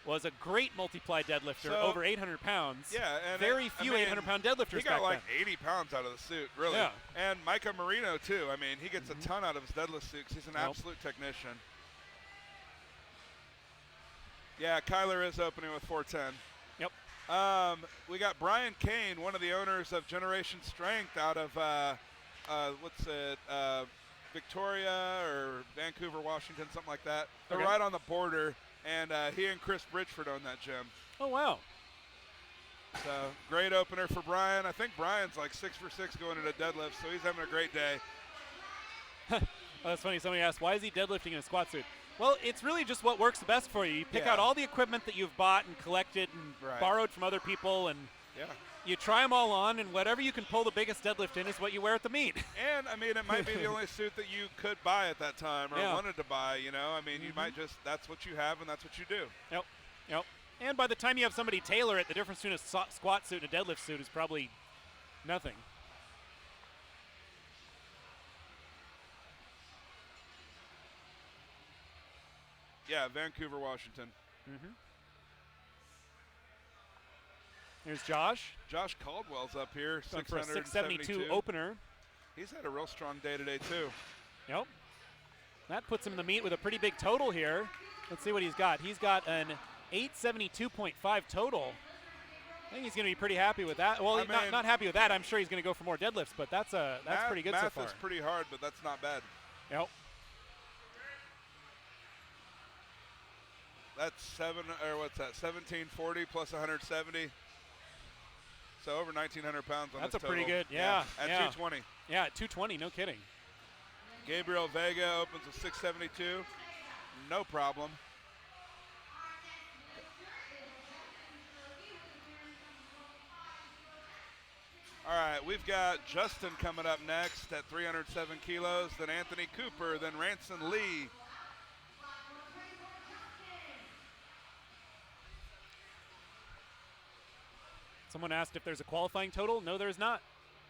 Was a great multiply deadlifter, over 800 pounds. Yeah, and very few 800-pound deadlifters. He got like 80 pounds out of the suit, really. Yeah. And Micah Marino too. I mean, he gets a ton out of his deadlift suit because he's an absolute technician. Yeah, Kyler is opening with 410. Yep. We got Brian Kane, one of the owners of Generation Strength, out of Victoria or Vancouver, Washington, something like that. They're right on the border. And he and Chris Bridgeford own that gym. Oh, wow. So, great opener for Brian. I think Brian's like 6 for 6 going into deadlift, so he's having a great day. Oh, that's funny. Somebody asked, why is he deadlifting in a squat suit? Well, it's really just what works the best for you. You pick out all the equipment that you've bought and collected and borrowed from other people, and you try them all on, and whatever you can pull the biggest deadlift in is what you wear at the meet. And, I mean, it might be the only suit that you could buy at that time or wanted to buy, I mean, you might just, that's what you have and that's what you do. Yep. And by the time you have somebody tailor it, the difference between a squat suit and a deadlift suit is probably nothing. Yeah, Vancouver, Washington. Here's Josh. Josh Caldwell's up here, Going for a 672 opener. He's had a real strong day today, too. Yep. That puts him in the meet with a pretty big total here. Let's see what he's got. He's got an 872.5 total. I think he's going to be pretty happy with that. Well, not happy with that. I'm sure he's going to go for more deadlifts, but that's pretty good so far. Math is pretty hard, but that's not bad. Yep. That's 1740 plus 170. So over 1,900 pounds on that's this a pretty total. good, yeah. At 220. Yeah, at 220, no kidding. Gabriel Vega opens with 672. No problem. All right, we've got Justin coming up next at 307 kilos, then Anthony Cooper, then Ranson Lee. Someone asked if there's a qualifying total. No, there's not.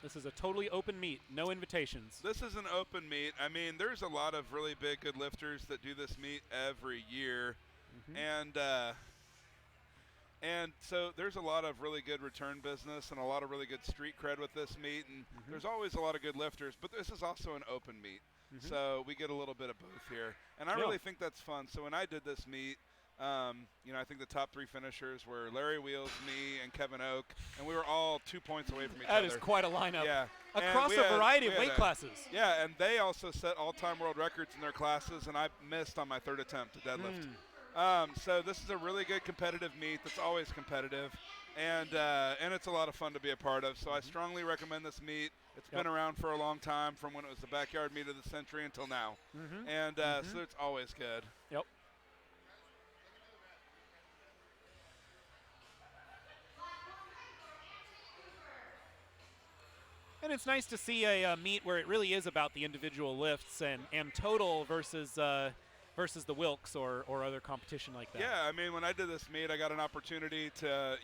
This is a totally open meet, no invitations. This is an open meet. I mean, there's a lot of really big, good lifters that do this meet every year. And so there's a lot of really good return business and a lot of really good street cred with this meet. And there's always a lot of good lifters, but this is also an open meet. So we get a little bit of both here. And I really think that's fun. So when I did this meet, I think the top 3 finishers were Larry Wheels, me, and Kevin Oak, and we were all 2 points away from each other. That is quite a lineup. Yeah. Across a variety of weight classes. Yeah, and they also set all-time world records in their classes, and I missed on my 3rd attempt to deadlift. So this is a really good competitive meet that's always competitive, and it's a lot of fun to be a part of. So I strongly recommend this meet. It's been around for a long time, from when it was the backyard meet of the century until now. And so it's always good. Yep. And it's nice to see a meet where it really is about the individual lifts and total versus the Wilks or other competition like that. Yeah, I mean, when I did this meet, I got an opportunity to,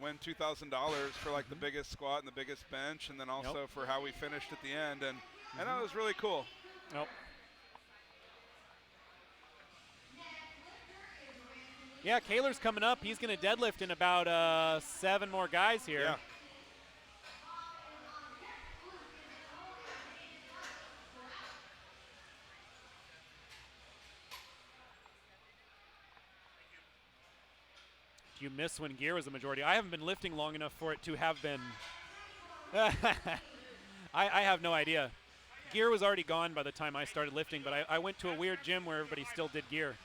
win $2,000 for like the biggest squat and the biggest bench, and then also for how we finished at the end, and that was really cool. Yep. Yeah, Kaler's coming up. He's going to deadlift in about 7 more guys here. Yeah. You miss when gear was the majority. I haven't been lifting long enough for it to have been. I have no idea. Gear was already gone by the time I started lifting, but I went to a weird gym where everybody still did gear.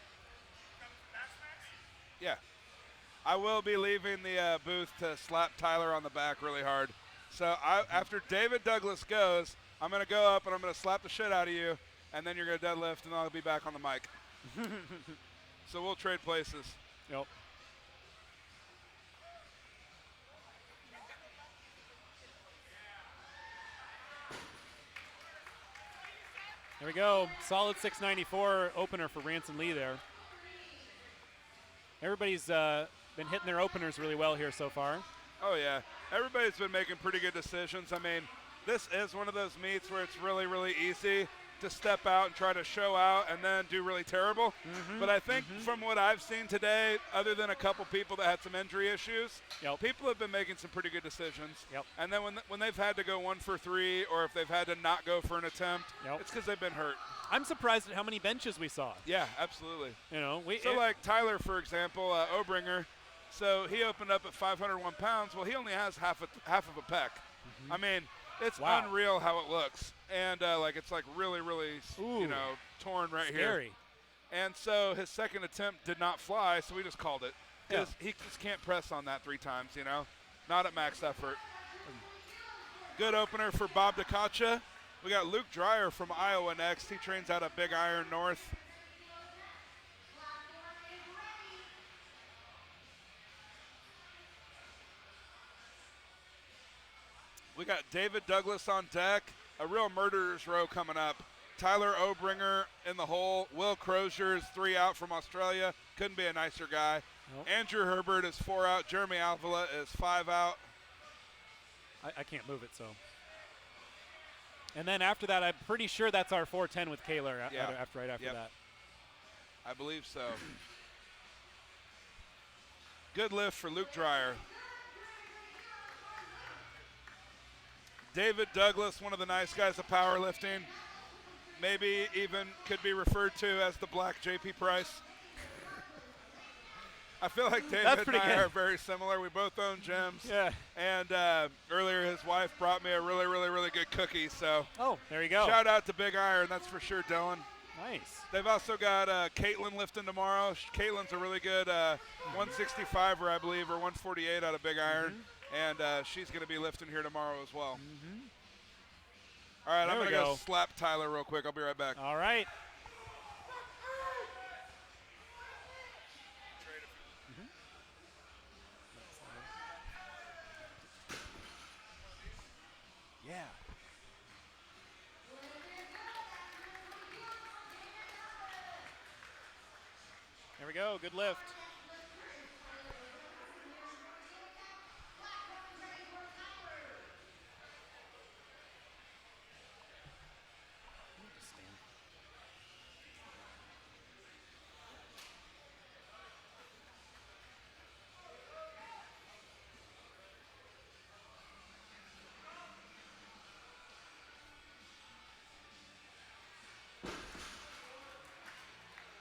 Yeah. I will be leaving the booth to slap Tyler on the back really hard. So after David Douglas goes, I'm going to go up and I'm going to slap the shit out of you, and then you're going to deadlift, and I'll be back on the mic. So we'll trade places. Yep. There we go. Solid 694 opener for Ranson Lee there. Everybody's been hitting their openers really well here so far. Oh, yeah. Everybody's been making pretty good decisions. I mean, this is one of those meets where it's really, really easy to step out and try to show out and then do really terrible. But I think from what I've seen today, other than a couple people that had some injury issues, people have been making some pretty good decisions. And then when they've had to go 1 for 3, or if they've had to not go for an attempt, it's because they've been hurt. I'm surprised at how many benches we saw. Yeah, absolutely. Like Tyler, for example, Obringer, so he opened up at 501 pounds. Well, he only has half of a pec. I mean, it's unreal how it looks. And it's like really, really, torn right scary here. And so his second attempt did not fly, so we just called it. Because he just can't press on that 3 times, Not at max effort. Good opener for Bob DeCacha. We got Luke Dreyer from Iowa next. He trains out of Big Iron North. We got David Douglas on deck. A real murderer's row coming up. Tyler Obringer in the hole. Will Crozier is 3 out from Australia. Couldn't be a nicer guy. Andrew Herbert is 4 out. Jeremy Avila is 5 out. I can't move it, so. And then after that, I'm pretty sure that's our 410 with Kaler right after that. I believe so. Good lift for Luke Dreyer. David Douglas, one of the nice guys of powerlifting. Maybe even could be referred to as the Black JP Price. I feel like David and I are very similar. We both own gyms. Yeah. And earlier his wife brought me a really, really, really good cookie. So there you go. Shout out to Big Iron, that's for sure, Dylan. Nice. They've also got Caitlin lifting tomorrow. Caitlin's a really good 165er, I believe, or 148 out of Big Iron. And she's going to be lifting here tomorrow as well. All right, I'm going to go slap Tyler real quick. I'll be right back. All right. Yeah. There we go. Good lift.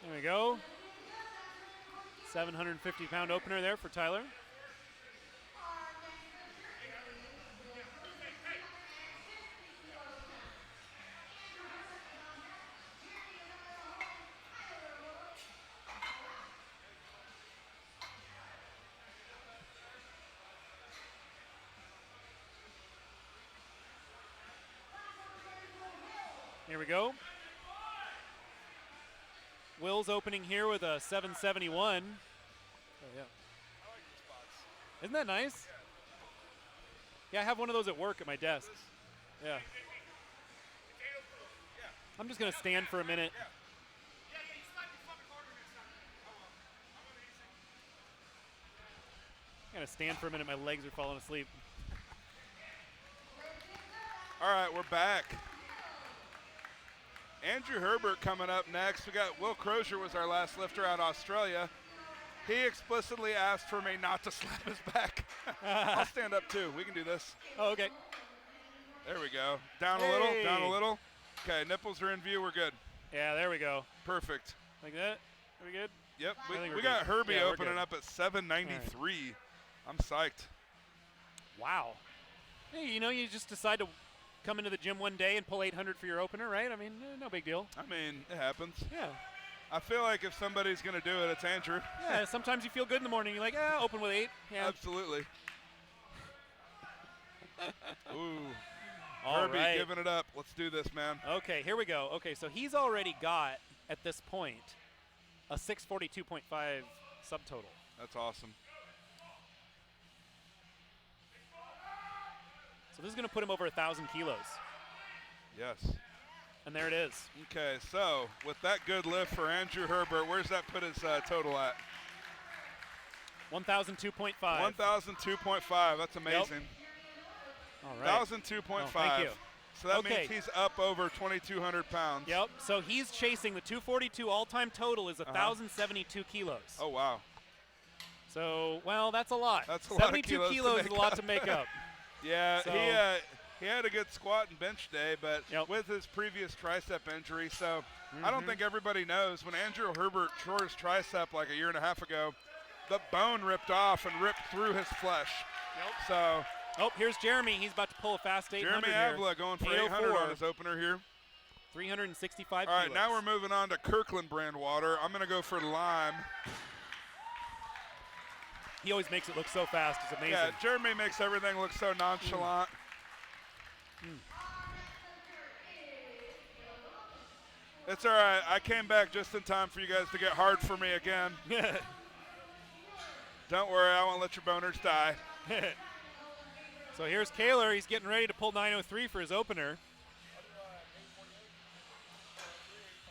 There we go. 750-pound opener there for Tyler. Here we go. Will's opening here with a 771. Oh, yeah. Isn't that nice? Yeah, I have one of those at work at my desk. Yeah. I'm just going to stand for a minute. I'm going to stand for a minute. My legs are falling asleep. All right, we're back. Andrew Herbert coming up next. We got Will Crozier was our last lifter out of Australia. He explicitly asked for me not to slap his back. I'll stand up too. We can do this. Oh, okay. There we go. Down a little, down a little. Okay, nipples are in view. We're good. Yeah, there we go. Perfect. Like that? Are we good? Yep. We got good. Herbie Yeah, opening up at 793. Right. I'm psyched. Wow. Hey, you know, you just decide to come into the gym one day and pull 800 for your opener, right? I mean, no big deal. I mean, it happens. Yeah. I feel like if somebody's going to do it, it's Andrew. Yeah, sometimes you feel good in the morning. You're like, open with 8. Yeah. Absolutely. Ooh. Herbie giving it up. Let's do this, man. Okay, here we go. Okay, so he's already got, at this point, a 642.5 subtotal. That's awesome. So this is going to put him over 1,000 kilos. Yes. And there it is. Okay, so with that good lift for Andrew Herbert, where's that put his total at? 1,002.5. 1,002.5. That's amazing. Yep. All right. 1,002.5. Oh, thank you. So that means he's up over 2,200 pounds. Yep. So he's chasing the 242 all-time total is 1,072 kilos. Oh, wow. So, well, that's a lot. That's a lot of 72 kilos is a lot to make up. Yeah, so he had a good squat and bench day, but with his previous tricep injury, so I don't think everybody knows, when Andrew Herbert tore his tricep like a year and a half ago, the bone ripped off and ripped through his flesh. Yep. So. Oh, here's Jeremy. He's about to pull a fast 800 Jeremy Avila going for 800 on his opener here. 365 All right, kilos. now we're moving on to Kirkland brand water. I'm going to go for lime. He always makes it look so fast. It's amazing. Yeah, Jeremy makes everything look so nonchalant. It's all right. I came back just in time for you guys to get hard for me again. Don't worry, I won't let your boners die. So here's Kaler. He's getting ready to pull 903 for his opener.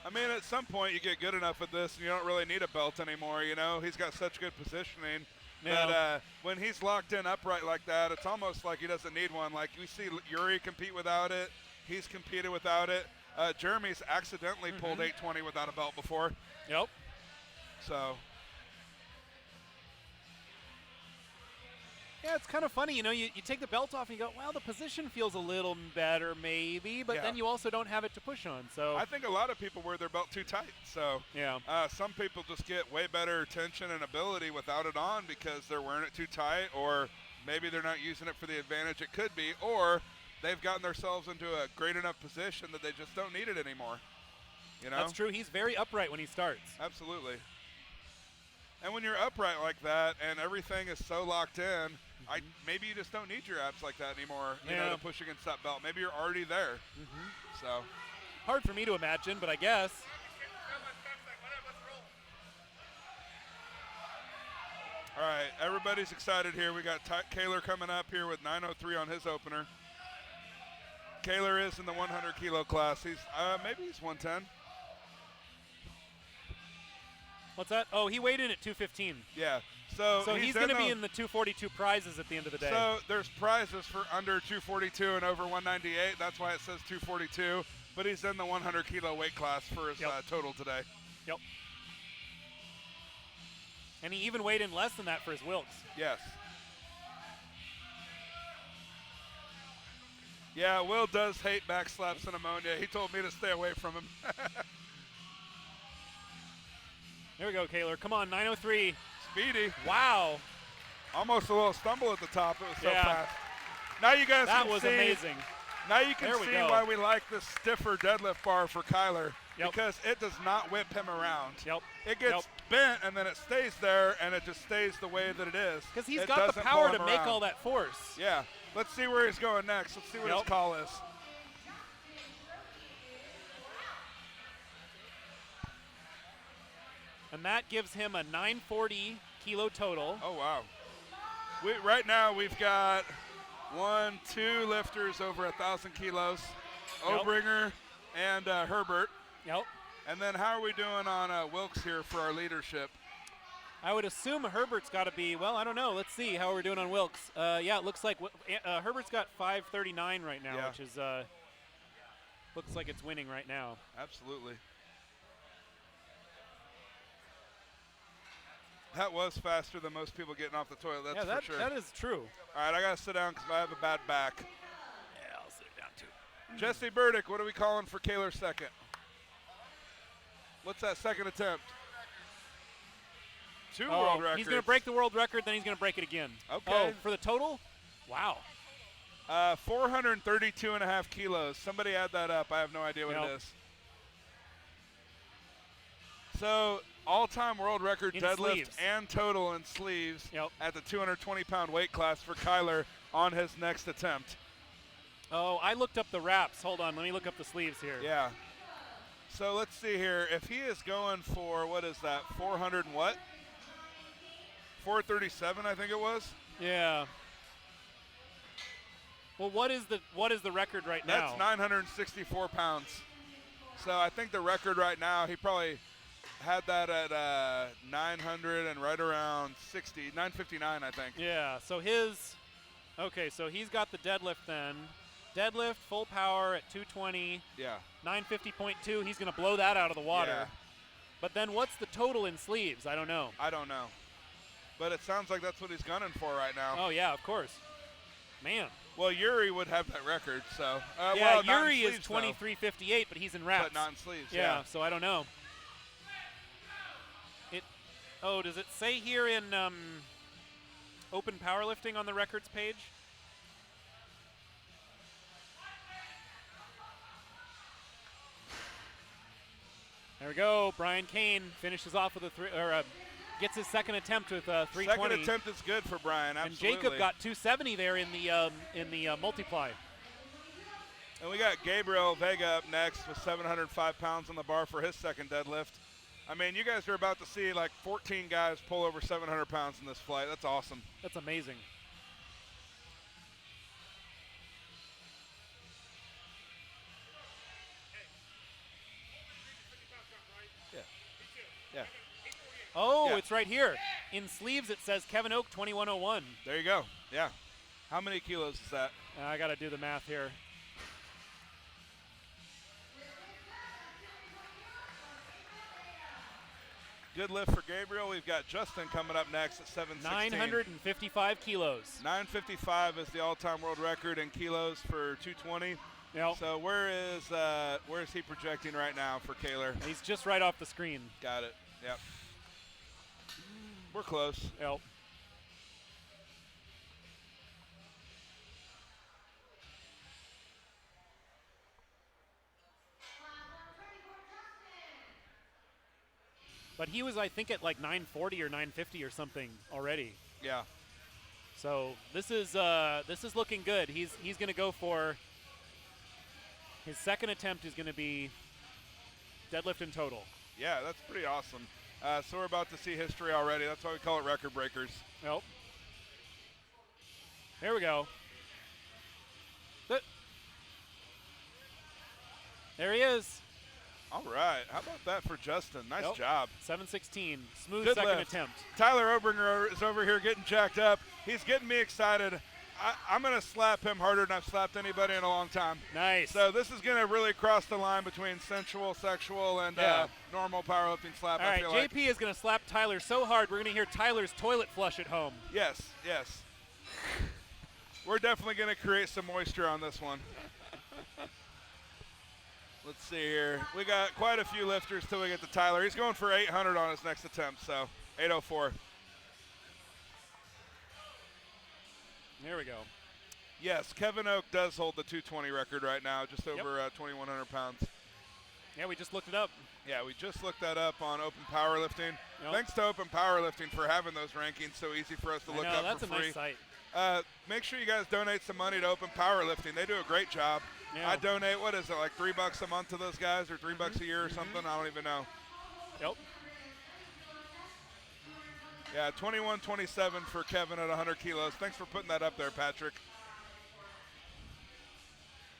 I mean, at some point you get good enough at this and you don't really need a belt anymore, you know? He's got such good positioning that when he's locked in upright like that, it's almost like he doesn't need one. Like we see Yuri compete without it. He's competed without it. Jeremy's accidentally pulled 820 without a belt before. Yep. So. Yeah, it's kind of funny, you know, you take the belt off and you go, well, the position feels a little better maybe, but then you also don't have it to push on. So I think a lot of people wear their belt too tight. So yeah, some people just get way better tension and ability without it on because they're wearing it too tight, or maybe they're not using it for the advantage it could be, or they've gotten themselves into a great enough position that they just don't need it anymore. You know? That's true. He's very upright when he starts. Absolutely. And when you're upright like that and everything is so locked in, maybe you just don't need your abs like that anymore, you know, to push against that belt. Maybe you're already there. So hard for me to imagine, but I guess. All right, everybody's excited here. We got Kaler coming up here with 9:03 on his opener. Kaler is in the 100 kilo class. He's maybe he's 110. What's that? Oh, he weighed in at 215. Yeah. So he's going to be in the 242 prizes at the end of the day. So there's prizes for under 242 and over 198. That's why it says 242. But he's in the 100 kilo weight class for his total today. Yep. And he even weighed in less than that for his Wilks. Yes. Yeah, Will does hate back slaps and ammonia. He told me to stay away from him. There we go, Kaler. Come on, 9:03. Speedy. Wow. Almost a little stumble at the top. It was so fast. Now you guys can see. That was amazing. Now you can see why we like this stiffer deadlift bar for Kyler. Because it does not whip him around. It gets bent and then it stays there and it just stays the way that it is. Because he's got the power to make all that force. Yeah. Let's see where he's going next. Let's see what his call is. And that gives him a 940 kilo total. Oh, wow. Right now we've got 2 lifters over 1,000 kilos. Obringer and Herbert. Yep. And then how are we doing on Wilks here for our leadership? I would assume Herbert's got to be, well, I don't know. Let's see how we're doing on Wilks. Yeah, it looks like Herbert's got 539 right now, which is looks like it's winning right now. Absolutely. That was faster than most people getting off the toilet, that's for sure. That is true. All right, I got to sit down because I have a bad back. Yeah, I'll sit down too. Jesse Burdick, what are we calling for Kaler's second? What's that second attempt? 2 world records. He's going to break the world record, then he's going to break it again. Okay. Oh, for the total? Wow. 432.5 kilos. Somebody add that up. I have no idea what it is. So all-time world record in deadlift sleeves. And total in sleeves at the 220-pound weight class for Kyler on his next attempt. Oh, I looked up the wraps. Hold on, let me look up the sleeves here. Yeah. So let's see here. If he is going for, what is that, 400 and what? 437, I think it was. Yeah. Well, what is the record right now? That's 964 pounds. So I think the record right now, he probably had that at 900 and right around 60, 959, I think. Yeah, so so he's got the deadlift then. Deadlift, full power at 220. Yeah. 950.2, he's going to blow that out of the water. Yeah. But then what's the total in sleeves? I don't know. I don't know. But it sounds like that's what he's gunning for right now. Oh, yeah, of course. Man. Well, Yuri would have that record, so. Yeah, well, Yuri is 23.58, but he's in wraps. But not in sleeves, yeah. So I don't know. Does it say here in Open Powerlifting on the records page? There we go. Brian Kane finishes off with gets his second attempt with 320. Second attempt is good for Brian, absolutely. And Jacob got 270 there in the multiply. And we got Gabriel Vega up next with 705 pounds on the bar for his second deadlift. I mean, you guys are about to see like 14 guys pull over 700 pounds in this flight. That's awesome. That's amazing. Yeah. Oh, it's right here. In sleeves, it says Kevin Oak 2101. There you go. Yeah. How many kilos is that? I got to do the math here. Good lift for Gabriel. We've got Justin coming up next at 716. 955 kilos. 955 is the all-time world record in kilos for 220. Yep. So where is he projecting right now for Kaler? He's just right off the screen. Got it. Yep. We're close. Yep. But he was, I think, at like 940 or 950 or something already. Yeah. So this is looking good. He's going to go for his second attempt is going to be deadlift in total. Yeah, that's pretty awesome. So we're about to see history already. That's why we call it record breakers. Nope. Here we go. There he is. All right. How about that for Justin? Nice job. 716. Smooth Good second lift. attempt. Tyler Obringer is over here getting jacked up. He's getting me excited. I'm going to slap him harder than I've slapped anybody in a long time. Nice. So this is going to really cross the line between sensual, sexual, and normal powerlifting slap. All right, JP is going to slap Tyler so hard we're going to hear Tyler's toilet flush at home. Yes, yes. We're definitely going to create some moisture on this one. Let's see here. We got quite a few lifters till we get to Tyler. He's going for 800 on his next attempt, so 804. There we go. Yes, Kevin Oak does hold the 220 record right now, just over 2,100 pounds. Yeah, we just looked it up. Yeah, we just looked that up on Open Powerlifting. Yep. Thanks to Open Powerlifting for having those rankings so easy for us to look up that's for free. That's a nice site. Make sure you guys donate some money to Open Powerlifting. They do a great job. Yeah. I donate, what is it, like $3 a month to those guys or $3 a year or something? I don't even know. Yep. Yeah, 21.27 for Kevin at 100 kilos. Thanks for putting that up there, Patrick.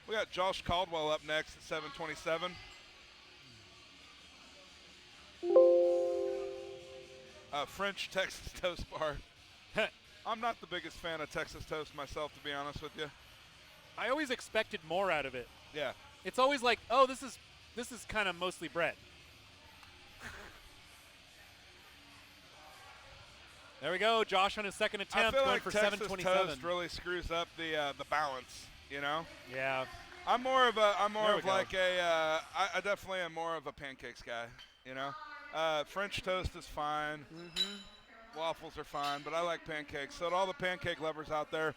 We got Josh Caldwell up next at 727. French Texas Toast Bar. I'm not the biggest fan of Texas Toast myself, to be honest with you. I always expected more out of it. Yeah. It's always like, oh, this is kind of mostly bread. There we go, Josh on his second attempt, I feel going like for Texas 727. Toast really screws up the balance, you know? Yeah. I definitely am more of a pancakes guy, you know? French toast is fine. Waffles are fine, but I like pancakes. So to all the pancake lovers out there.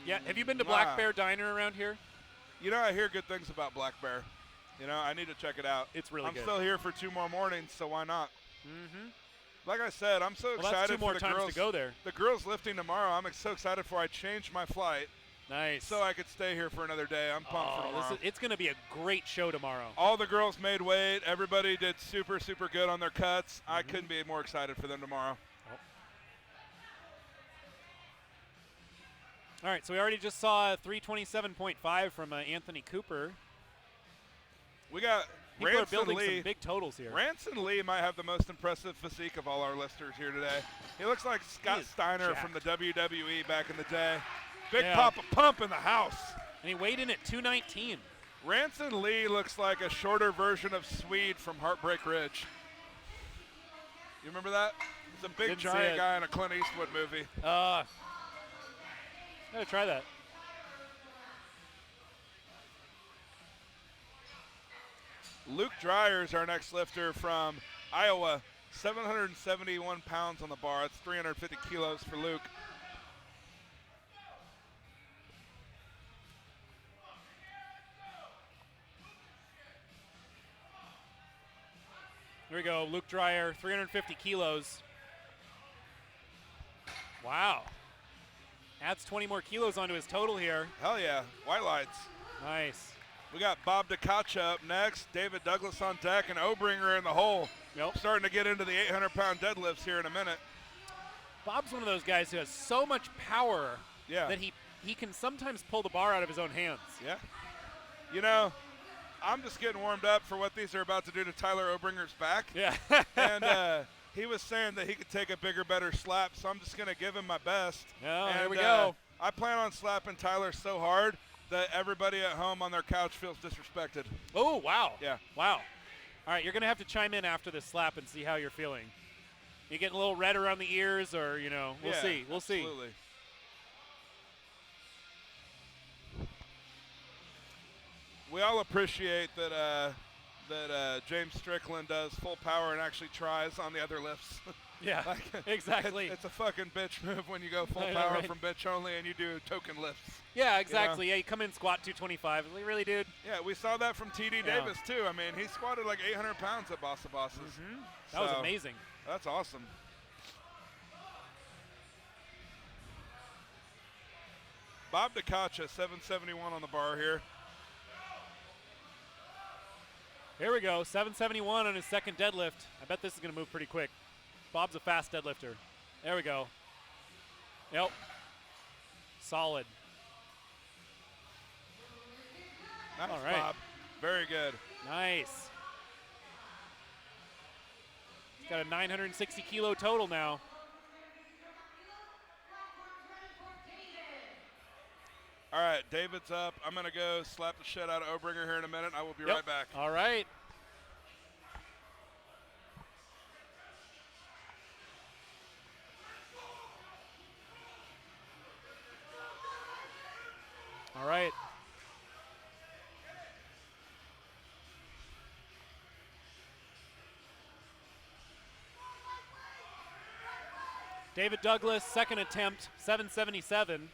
Yeah, have you been to Black Bear Diner around here? You know, I hear good things about Black Bear. You know, I need to check it out. It's really good. I'm still here for 2 more mornings, so why not? Like I said, I'm so excited that's 2 more for the times girls to go there. The girls lifting tomorrow. I'm so excited for. I changed my flight. Nice. So I could stay here for another day. I'm pumped for tomorrow. It's going to be a great show tomorrow. All the girls made weight. Everybody did super, super good on their cuts. I couldn't be more excited for them tomorrow. All right, so we already just saw 327.5 from Anthony Cooper. We got People Ranson are building Lee. some big totals here. Ranson Lee might have the most impressive physique of all our lifters here today. He looks like Scott Steiner from the WWE back in the day. Big Papa Pump in the house. And he weighed in at 219. Ranson Lee looks like a shorter version of Swede from Heartbreak Ridge. You remember that? He's a big giant guy in a Clint Eastwood movie. Gotta try that. Luke Dreyer is our next lifter from Iowa. 771 pounds on the bar. That's 350 kilos for Luke. Here we go, Luke Dreyer, 350 kilos. Wow. Adds 20 more kilos onto his total here. Hell yeah, white lights. Nice. We got Bob DeCacha up next, David Douglas on deck, and Obringer in the hole. Yep. Starting to get into the 800-pound deadlifts here in a minute. Bob's one of those guys who has so much power that he can sometimes pull the bar out of his own hands. Yeah. You know, I'm just getting warmed up for what these are about to do to Tyler Obringer's back. Yeah. And he was saying that he could take a bigger, better slap, so I'm just going to give him my best. Oh, and there we go. I plan on slapping Tyler so hard that everybody at home on their couch feels disrespected. Oh, wow. Yeah. Wow. All right, you're going to have to chime in after this slap and see how you're feeling. You getting a little red around the ears, or, you know, we'll see. We'll absolutely. see. We all appreciate that James Strickland does full power and actually tries on the other lifts. Yeah, like, exactly. It's a fucking bitch move when you go full I know, power right? from bench only and you do token lifts. Yeah, exactly. You know? Yeah, you come in squat 225. Like, really, dude? Yeah, we saw that from TD Yeah. Davis, too. I mean, he squatted like 800 pounds at Bossa Boss's. That was amazing. That's awesome. Bob DeCacha, 771 on the bar here. Here we go, 771 on his second deadlift. I bet this is going to move pretty quick. Bob's a fast deadlifter. There we go. Yep. Solid. Nice, all right. Bob. Very good. Nice. He's got a 960 kilo total now. All right, David's up. I'm going to go slap the shit out of Obringer here in a minute. I will be right back. All right. All right. David Douglas, second attempt, 777.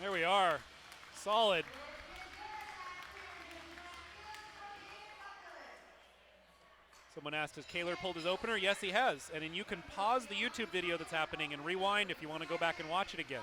There we are. Solid. Someone asked, has Kaler pulled his opener? Yes, he has. And then you can pause the YouTube video that's happening and rewind if you want to go back and watch it again.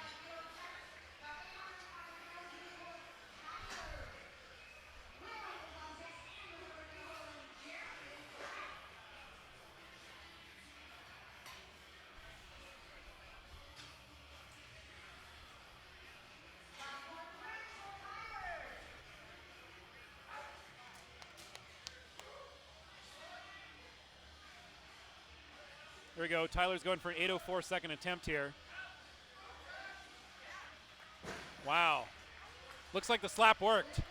Here we go. Tyler's going for an 8:04 second attempt here. Wow. Looks like the slap worked.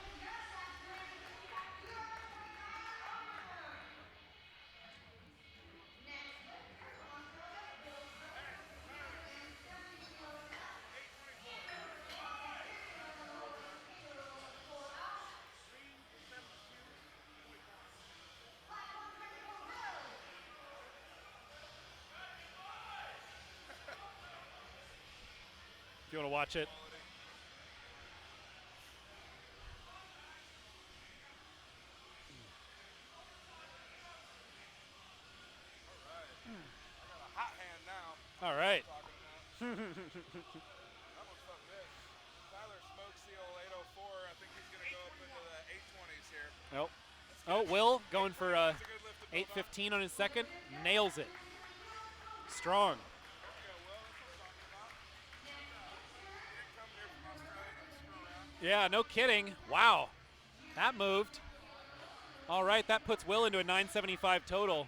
If you want to watch it. Hot hand now. All right. That was fucking good. Tyler smokes the old 804. I think he's going to go up into the 820s here. Nope. Oh, Will going for 8:15 on his second. Nails it. Strong. Yeah, no kidding. Wow. That moved. All right, that puts Will into a 975 total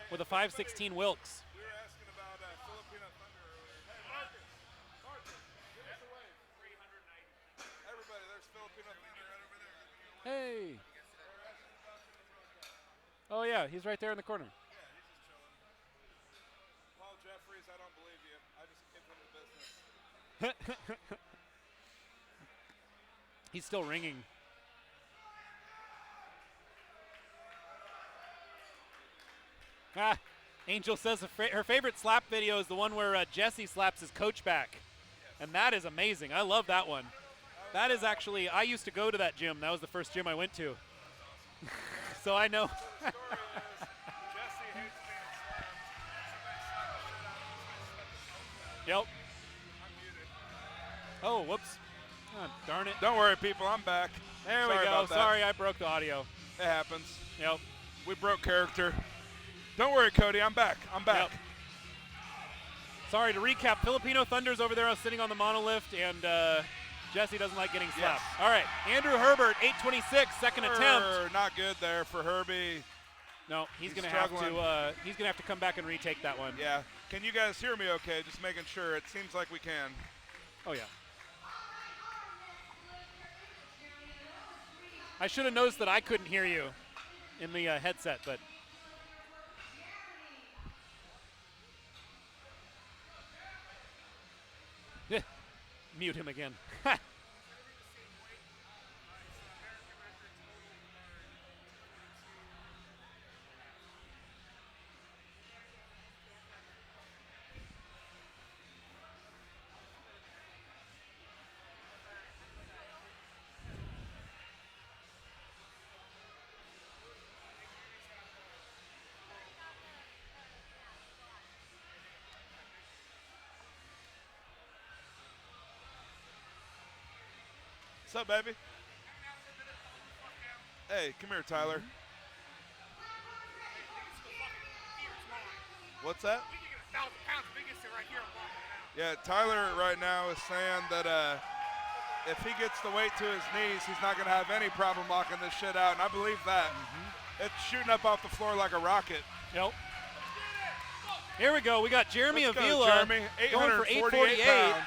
with a 516 Wilks. We were asking about Filipino Thunder earlier. Marcus, give us a wave. 390. Everybody, there's Filipino Thunder right over there. Hey. Oh, yeah, he's right there in the corner. Yeah, he's just chilling. Paul Jeffries, I don't believe you. I just give him the business. He's still ringing. Ah, Angel says her favorite slap video is the one where Jesse slaps his coach back. And that is amazing. I love that one. That is actually, I used to go to that gym. That was the first gym I went to. So I know. Yep. Oh, whoops. Oh, darn it. Don't worry, people. I'm back. There we go. Sorry, I broke the audio. It happens. Yep. We broke character. Don't worry, Cody. I'm back. I'm back. Yep. Sorry, to recap, Filipino Thunder's over there sitting on the monolift, and Jesse doesn't like getting slapped. Yes. All right, Andrew Herbert, 826, second attempt. Not good there for Herbie. No, he's gonna have to come back and retake that one. Yeah, Can you guys hear me okay? Just making sure. It seems like we can. Oh, yeah. I should have noticed that I couldn't hear you in the headset, but. Mute him again. What's up, baby? Hey, come here, Tyler. What's that? Yeah, Tyler right now is saying that if he gets the weight to his knees, he's not going to have any problem locking this shit out, and I believe that. It's shooting up off the floor like a rocket. Yep. Here we go. We got Jeremy Let's Avila go, Jeremy. going for 848 pounds.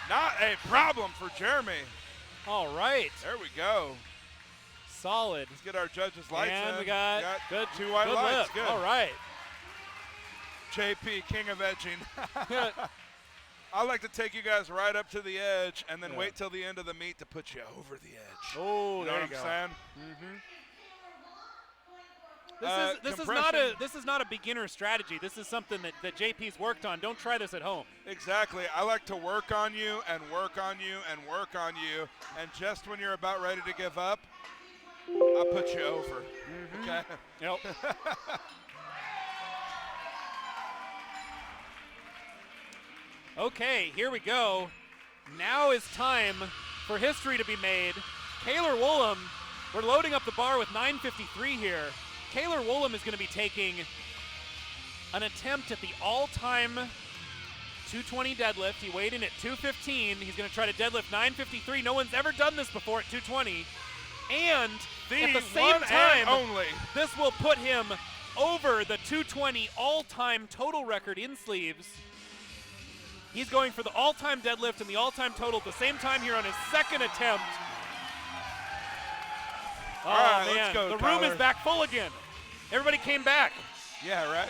Not a problem for Jeremy. All right. There we go. Solid. Let's get our judges' lights and in. we got good 2 white good lights. lift. Good. All right. JP, king of edging. I like to take you guys right up to the edge and then wait till the end of the meet to put you over the edge. Oh, you know there what you I'm go. saying? This is not a beginner strategy. This is something that JP's worked on. Don't try this at home. Exactly. I like to work on you and work on you and work on you, and just when you're about ready to give up, I put you over. Okay? Yep. Okay, here we go. Now is time for history to be made. Kaylor Woolham, we're loading up the bar with 9:53 here. Kaylor Woolham is going to be taking an attempt at the all-time 220 deadlift. He weighed in at 215. He's going to try to deadlift 953. No one's ever done this before at 220. And at the same time, this will put him over the 220 all-time total record in sleeves. He's going for the all-time deadlift and the all-time total at the same time here on his second attempt. Oh, all right, man, let's go, the Tyler. room is back full again. Everybody came back. Yeah, right?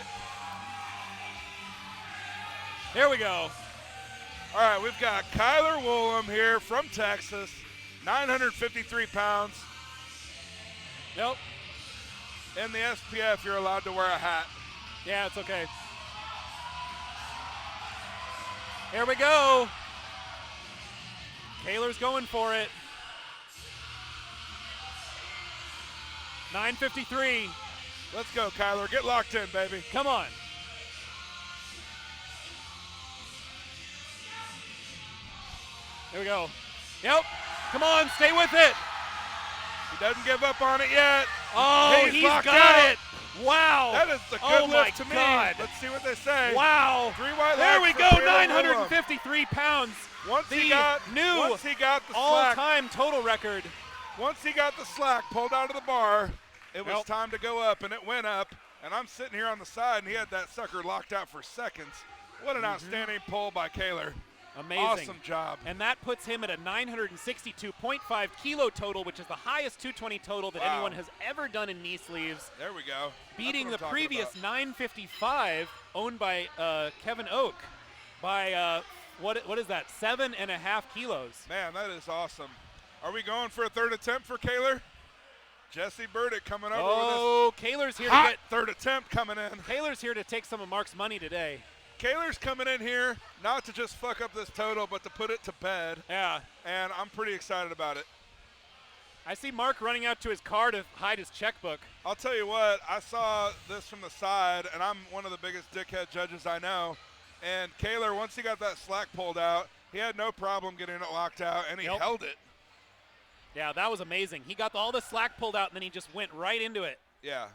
There we go. All right, we've got Kyler Woolham here from Texas, 953 pounds. Yep. In the SPF, you're allowed to wear a hat. Yeah, it's okay. Here we go. Kaylor's going for it. 9:53. Let's go, Kyler. Get locked in, baby. Come on. Here we go. Yep. Come on, stay with it. He doesn't give up on it yet. Oh, he's locked got out. it. Wow. That is a good lift to me. God. Let's see what they say. Wow. 3 white There lights we for go, Kaylor 953 pounds. Once the he got new the slack, all-time total record. Once he got the slack pulled out of the bar, it was time to go up, and it went up. And I'm sitting here on the side, and he had that sucker locked out for seconds. What an outstanding pull by Kaylor. Amazing. Awesome job. And that puts him at a 962.5 kilo total, which is the highest 220 total that anyone has ever done in knee sleeves. There we go. Beating the That's what I'm previous talking 955 owned by Kevin Oak by, what is that, 7.5 kilos. Man, that is awesome. Are we going for a third attempt for Kaylor? Jesse Burdick coming over with us. Oh, Kaylor's here Hot to get third attempt coming in. Kaylor's here to take some of Mark's money today. Kaylor's coming in here not to just fuck up this total, but to put it to bed. Yeah. And I'm pretty excited about it. I see Mark running out to his car to hide his checkbook. I'll tell you what, I saw this from the side, and I'm one of the biggest dickhead judges I know. And Kaylor, once he got that slack pulled out, he had no problem getting it locked out, and he held it. Yeah, that was amazing. He got all the slack pulled out, and then he just went right into it. Yeah.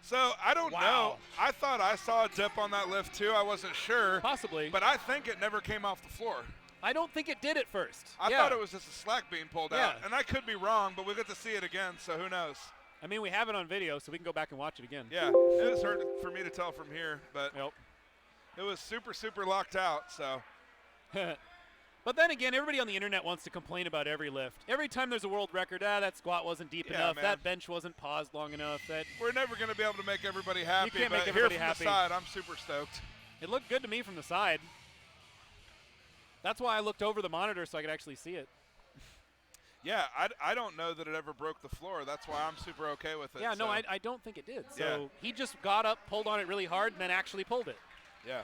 So, I don't know. I thought I saw a dip on that lift, too. I wasn't sure. Possibly. But I think it never came off the floor. I don't think it did at first. I thought it was just a slack being pulled out. Yeah. And I could be wrong, but we'll get to see it again, so who knows. I mean, we have it on video, so we can go back and watch it again. Yeah, it was hard for me to tell from here, but It was super, super locked out, so. But then again, everybody on the internet wants to complain about every lift. Every time there's a world record, that squat wasn't deep enough, man. that bench wasn't paused long enough. That We're never going to be able to make everybody happy, You can't but make everybody here from happy. the side, I'm super stoked. It looked good to me from the side. That's why I looked over the monitor so I could actually see it. Yeah, I don't know that it ever broke the floor. That's why I'm super okay with it. Yeah, no, so. I don't think it did. So he just got up, pulled on it really hard, and then actually pulled it. Yeah.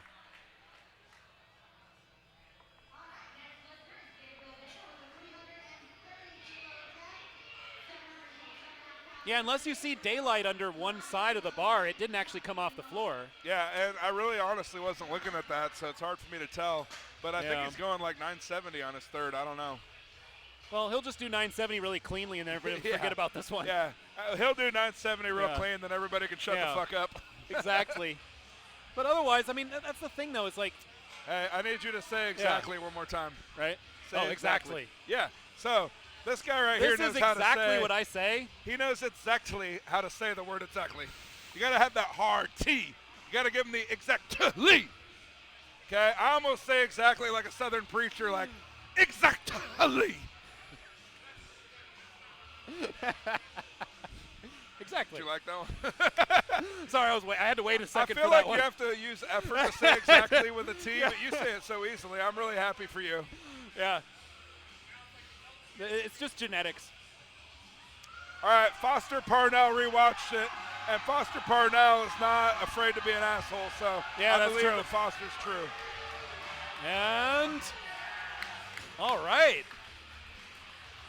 Yeah, unless you see daylight under one side of the bar, it didn't actually come off the floor. Yeah, and I really honestly wasn't looking at that, so it's hard for me to tell. But I think he's going like 970 on his third. I don't know. Well, he'll just do 970 really cleanly and then everybody forget about this one. Yeah, he'll do 970 real clean, then everybody can shut the fuck up. Exactly. But otherwise, I mean, that's the thing, though. It's like. Hey, I need you to say exactly one more time. Right? Say exactly. Yeah, so this guy right here knows how to say. This is exactly what I say. He knows exactly how to say the word exactly. You got to have that hard T. You got to give him the exactly. Okay, I almost say exactly like a southern preacher, like exactly. Exactly. Did you like that one? Sorry, I had to wait a second I feel for like that one. you have to use effort to say exactly with a T, but you say it so easily. I'm really happy for you. Yeah. It's just genetics. All right, Foster Parnell rewatched it, and Foster Parnell is not afraid to be an asshole, so yeah, I believe that Foster's true. And all right.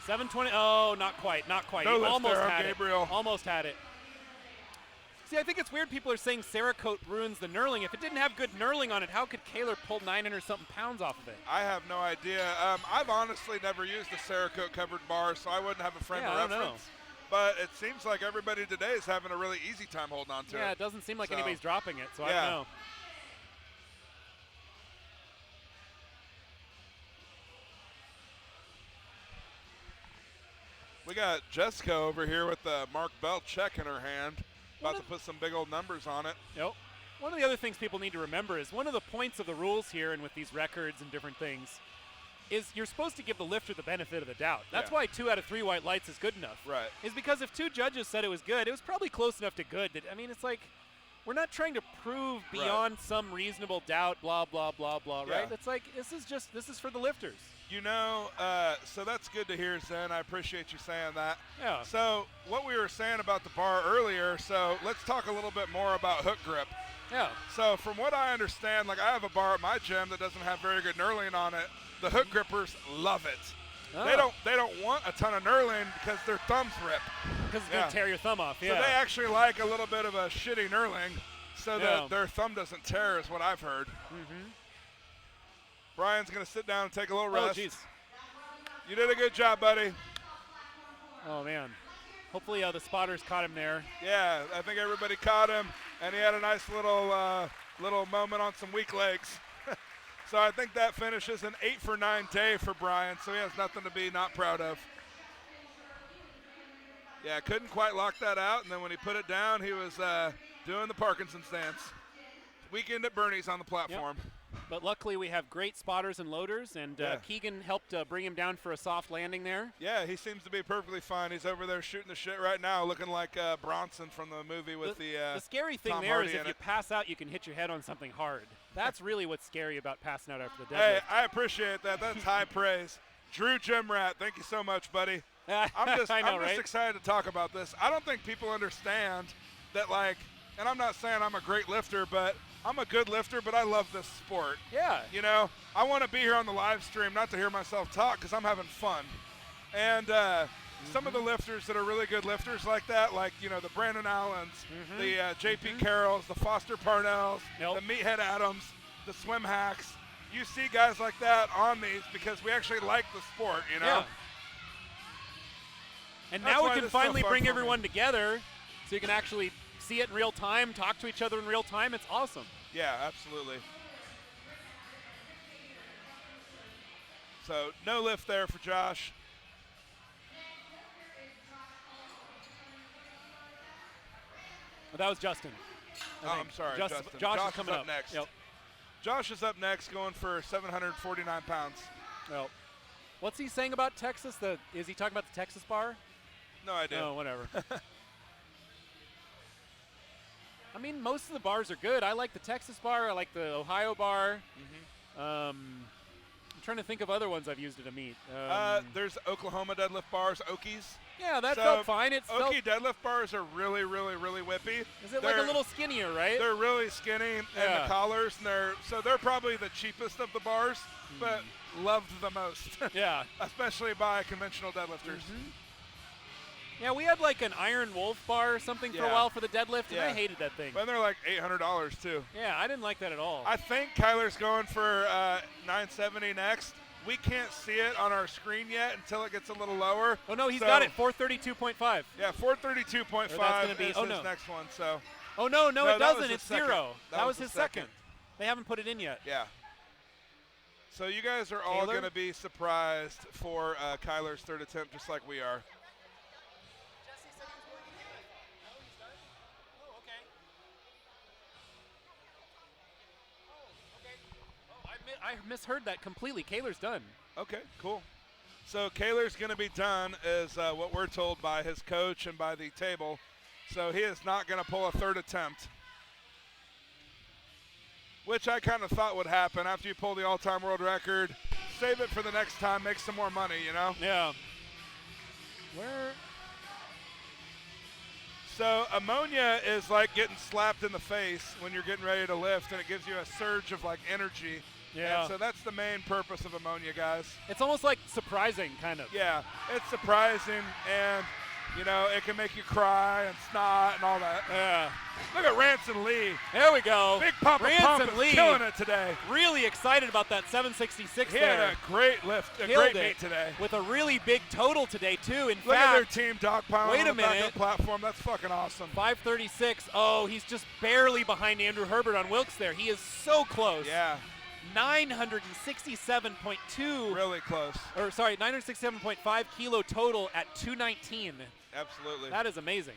720. Oh, not quite. Not quite. No He lift almost there, had Gabriel. it. Almost had it. See, I think it's weird people are saying Cerakote ruins the knurling. If it didn't have good knurling on it, how could Kaler pull 900-something pounds off of it? I have no idea. I've honestly never used a Cerakote covered bar, so I wouldn't have a frame of reference. But it seems like everybody today is having a really easy time holding on to it. Yeah, it doesn't seem like anybody's dropping it, so I don't know. We got Jessica over here with the Mark Bell check in her hand, about to put some big old numbers on it. Yep. One of the other things people need to remember is one of the points of the rules here and with these records and different things is you're supposed to give the lifter the benefit of the doubt. That's why 2 out of 3 white lights is good enough. Right. Is because if 2 judges said it was good, it was probably close enough to good. I mean, it's like we're not trying to prove beyond some reasonable doubt, blah, blah, blah, blah, right? It's like this is for the lifters. You know, so that's good to hear, Zen. I appreciate you saying that. Yeah. So what we were saying about the bar earlier, so let's talk a little bit more about hook grip. Yeah. So from what I understand, like I have a bar at my gym that doesn't have very good knurling on it. The hook grippers love it. Oh. They don't want a ton of knurling because their thumbs rip. Because it's going to tear your thumb off, So they actually like a little bit of a shitty knurling so that their thumb doesn't tear is what I've heard. Mm-hmm. Brian's going to sit down and take a little rest. Oh, jeez. You did a good job, buddy. Oh, man. Hopefully the spotters caught him there. Yeah, I think everybody caught him, and he had a nice little moment on some weak legs. So I think that finishes an 8 for 9 day for Brian, so he has nothing to be not proud of. Yeah, couldn't quite lock that out, and then when he put it down, he was doing the Parkinson's dance. Weekend at Bernie's on the platform. Yep. But luckily we have great spotters and loaders, and Keegan helped bring him down for a soft landing there. Yeah, he seems to be perfectly fine. He's over there shooting the shit right now, looking like Bronson from the movie with the scary thing Tom there Hardy is if in you it. pass out, you can hit your head on something hard. That's really what's scary about passing out after the deadlift. Hey, I appreciate that. That's high praise. Drew Jimrat, thank you so much, buddy. I'm just excited to talk about this. I don't think people understand that, like, and I'm not saying I'm a great lifter, but I'm a good lifter, but I love this sport. Yeah. You know, I want to be here on the live stream, not to hear myself talk, because I'm having fun. And some of the lifters that are really good lifters like that, like, you know, the Brandon Allens, the J.P. Carrolls, the Foster Parnells, the Meathead Adams, the Swim Hacks. You see guys like that on these because we actually like the sport, you know? Yeah. And That's now why we can this is so finally fun bring for me. everyone together so you can actually see it in real time, talk to each other in real time. It's awesome. Yeah, absolutely. So no lift there for Josh. Well, that was Justin. Oh, I'm sorry, Josh Justin. is Josh coming is up next. Yep. Josh is up next, going for 749 pounds. Well, what's he saying about Texas? Is he talking about the Texas bar? No idea. Oh, whatever. I mean, most of the bars are good. I like the Texas bar. I like the Ohio bar. I'm trying to think of other ones I've used at a meet. There's Oklahoma deadlift bars, Okies. Yeah, that felt fine. Okie deadlift bars are really, really, really whippy. Is it like a little skinnier, right? They're really skinny, and the collars, and they're probably the cheapest of the bars, but loved the most. Yeah. Especially by conventional deadlifters. Yeah, we had like an Iron Wolf bar or something for a while for the deadlift, and I hated that thing. But they're like $800 too. Yeah, I didn't like that at all. I think Kyler's going for 970 next. We can't see it on our screen yet until it gets a little lower. Oh no, he's got it, 432.5. Yeah, 432.5 is his next one. So. Oh no, it doesn't. It's second. 0. That was his second. They haven't put it in yet. Yeah. So you guys are all going to be surprised for Kyler's third attempt, just like we are. I misheard that completely. Kaler's done. Okay, cool. So Kaler's going to be done is what we're told by his coach and by the table. So he is not going to pull a third attempt, which I kind of thought would happen after you pull the all-time world record. Save it for the next time, make some more money, you know? Yeah. So ammonia is like getting slapped in the face when you're getting ready to lift, and it gives you a surge of like energy. Yeah. And so that's the main purpose of ammonia, guys. It's almost like surprising, kind of. Yeah, it's surprising, and you know, it can make you cry and snot and all that. Yeah. Look at Ranson Lee. There we go. Big Papa Pump is killing it today. Really excited about that 766 He there. had a great lift, a great meet today. With a really big total today, too. In Look fact, at their team dogpiling wait on a the minute. backup platform. That's fucking awesome. 536. Oh, he's just barely behind Andrew Herbert on Wilkes there. He is so close. Yeah. 967.2. Really close. Or sorry, 967.5 kilo total at 219. Absolutely. That is amazing.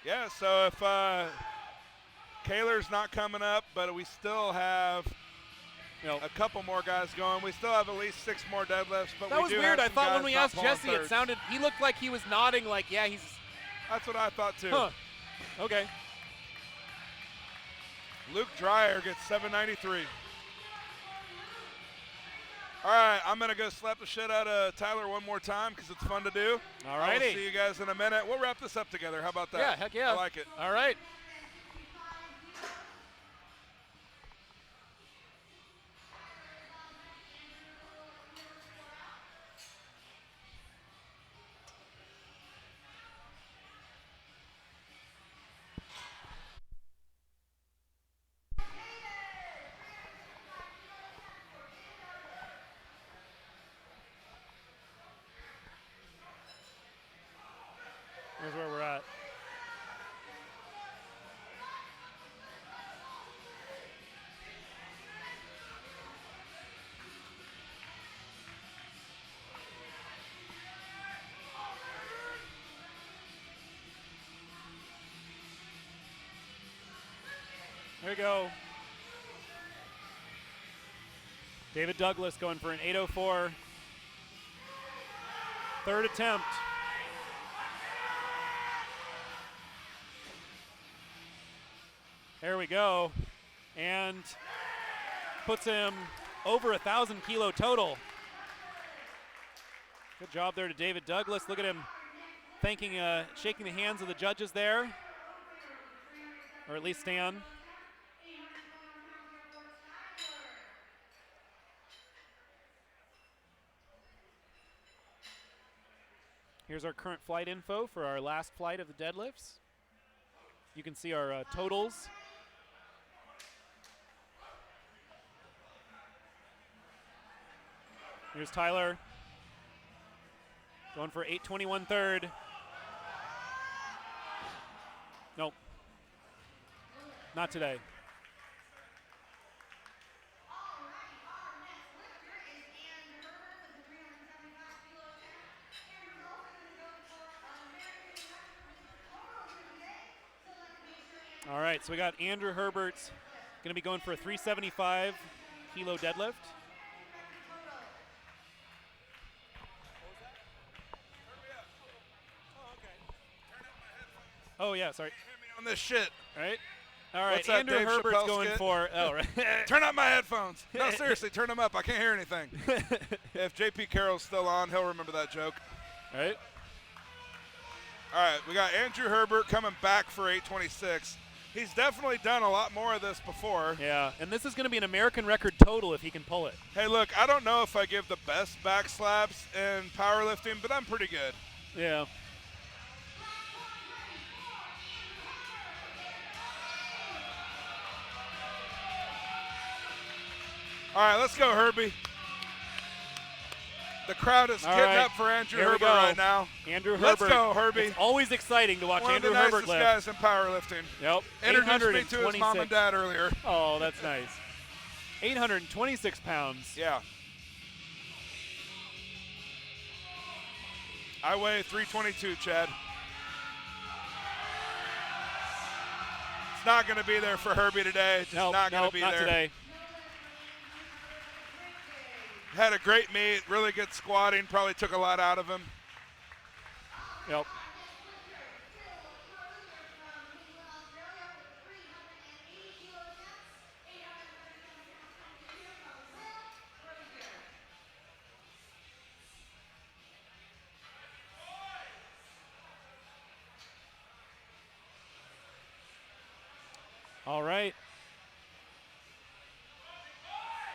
Yeah, so if Kaler's not coming up, but we still have a couple more guys going. We still have at least 6 more deadlifts, but that was weird. I thought when we asked Jesse, thirds. it sounded, he looked like he was nodding like, yeah, he's. That's what I thought too. Huh. Okay. Luke Dreyer gets 793. All right, I'm going to go slap the shit out of Tyler one more time because it's fun to do. All righty. I'll see you guys in a minute. We'll wrap this up together. How about that? Yeah, heck yeah. I like it. All right. Here's where we're at. There we go. David Douglas going for an 804. Third attempt. There we go. And puts him over 1,000 kilo total. Good job there to David Douglas. Look at him thanking, shaking the hands of the judges there. Or at least Stan. Here's our current flight info for our last flight of the deadlifts. You can see our totals. Here's Tyler going for 821 third. Nope. Not today. right, so we got Andrew Herbert's going to be going for a 375 kilo deadlift. Oh, yeah, sorry. On this shit. Right? All right, What's that Andrew Dave Herbert's Chappelle going skit? for, oh, right. Turn up my headphones. No, seriously, turn them up. I can't hear anything. If JP Carroll's still on, he'll remember that joke. All right. All right, we got Andrew Herbert coming back for 826. He's definitely done a lot more of this before. Yeah, and this is going to be an American record total if he can pull it. Hey, look, I don't know if I give the best back slabs in powerlifting, but I'm pretty good. Yeah. All right, let's go, Herbie. The crowd is getting up for Andrew Herbert right now. Andrew Herbert. Let's go, Herbie. It's always exciting to watch One Andrew of the Herbert nicest lift. guys in powerlifting. Yep. Introduced me to his mom and dad earlier. Oh, that's nice. 826 pounds. Yeah. I weigh 322, Chad. It's not going to be there for Herbie today. It's just not going to be not there. Today. Had a great meet, really good squatting, probably took a lot out of him. Yep. All right.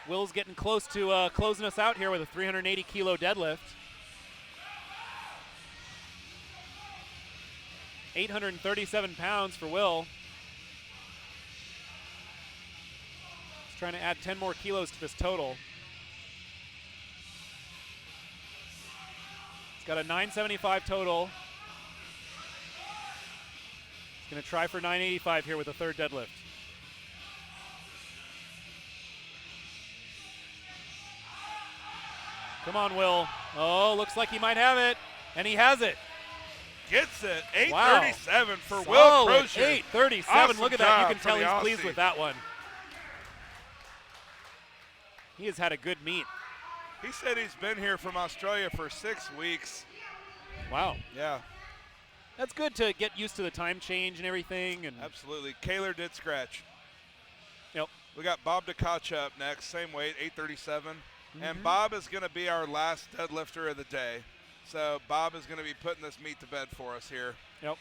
Will's getting close to closing us out here with a 380 kilo deadlift. 837 pounds for Will. He's trying to add 10 more kilos to this total. He's got a 975 total. He's going to try for 985 here with the third deadlift. Come on, Will. Oh, looks like he might have it. And he has it. Gets it. 837 wow. for Will Solid Crozier. 837. Awesome Look at that. You job can tell for he's the pleased Aussie. with that one. He has had a good meet. He said he's been here from Australia for 6 weeks. Wow. Yeah. That's good to get used to the time change and everything. And Absolutely. Kaler did scratch. Yep. We got Bob DeKocha up next, same weight, 837. And Bob is going to be our last deadlifter of the day. So Bob is going to be putting this meet to bed for us here. Yep.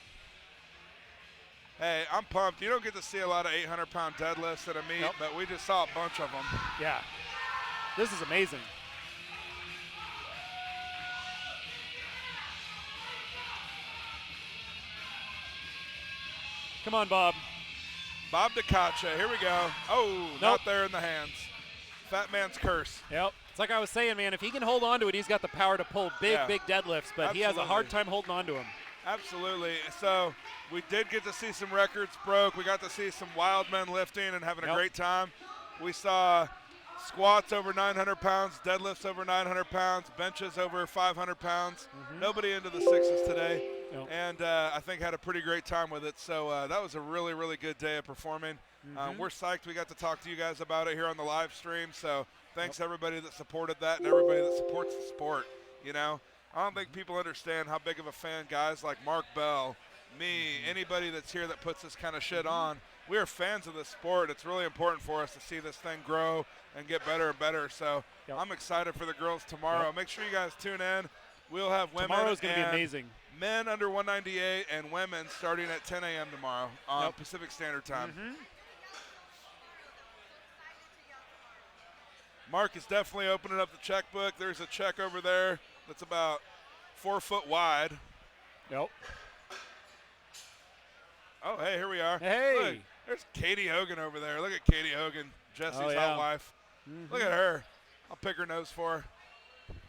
Hey, I'm pumped. You don't get to see a lot of 800-pound deadlifts at a meet, but we just saw a bunch of them. Yeah. This is amazing. Come on, Bob. Bob DeKocha, here we go. Oh, not there in the hands. Fat man's curse. Yep. It's like I was saying, man, if he can hold on to it, he's got the power to pull big deadlifts, but he has a hard time holding on to him. Absolutely. So we did get to see some records broke. We got to see some wild men lifting and having a great time. We saw squats over 900 pounds, deadlifts over 900 pounds, benches over 500 pounds. Nobody into the sixes today. And I think had a pretty great time with it. So that was a really, really good day of performing. We're psyched we got to talk to you guys about it here on the live stream. So thanks everybody that supported that and everybody that supports the sport. You know, I don't think people understand how big of a fan guys like Mark Bell, me, anybody that's here that puts this kind of shit on. We are fans of this sport. It's really important for us to see this thing grow and get better and better. So I'm excited for the girls tomorrow. Make sure you guys tune in. We'll have women. Tomorrow's going to be amazing. Men under 198 and women starting at 10 a.m. tomorrow on Pacific Standard Time. Mark is definitely opening up the checkbook. There's a check over there that's about 4 foot wide. Yep. Oh, hey, here we are. Hey. Look, there's Katie Hogan over there. Look at Katie Hogan, Jesse's hot wife. Look at her. I'll pick her nose for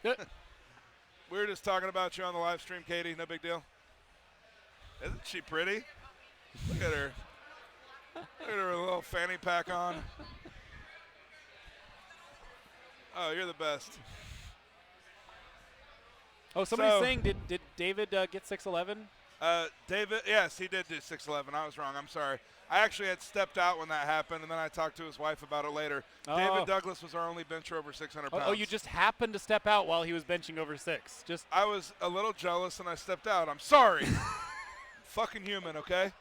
her. We were just talking about you on the live stream, Katie. No big deal. Isn't she pretty? Look at her. Look at her little fanny pack on. Oh, you're the best. Oh, somebody's saying, did David get 6'11"? David, yes, he did do 6'11". I was wrong. I'm sorry. I actually had stepped out when that happened, and then I talked to his wife about it later. Oh. David Douglas was our only bencher over 600 pounds. Oh, you just happened to step out while he was benching over 6. I was a little jealous, and I stepped out. I'm sorry. Fucking human, okay?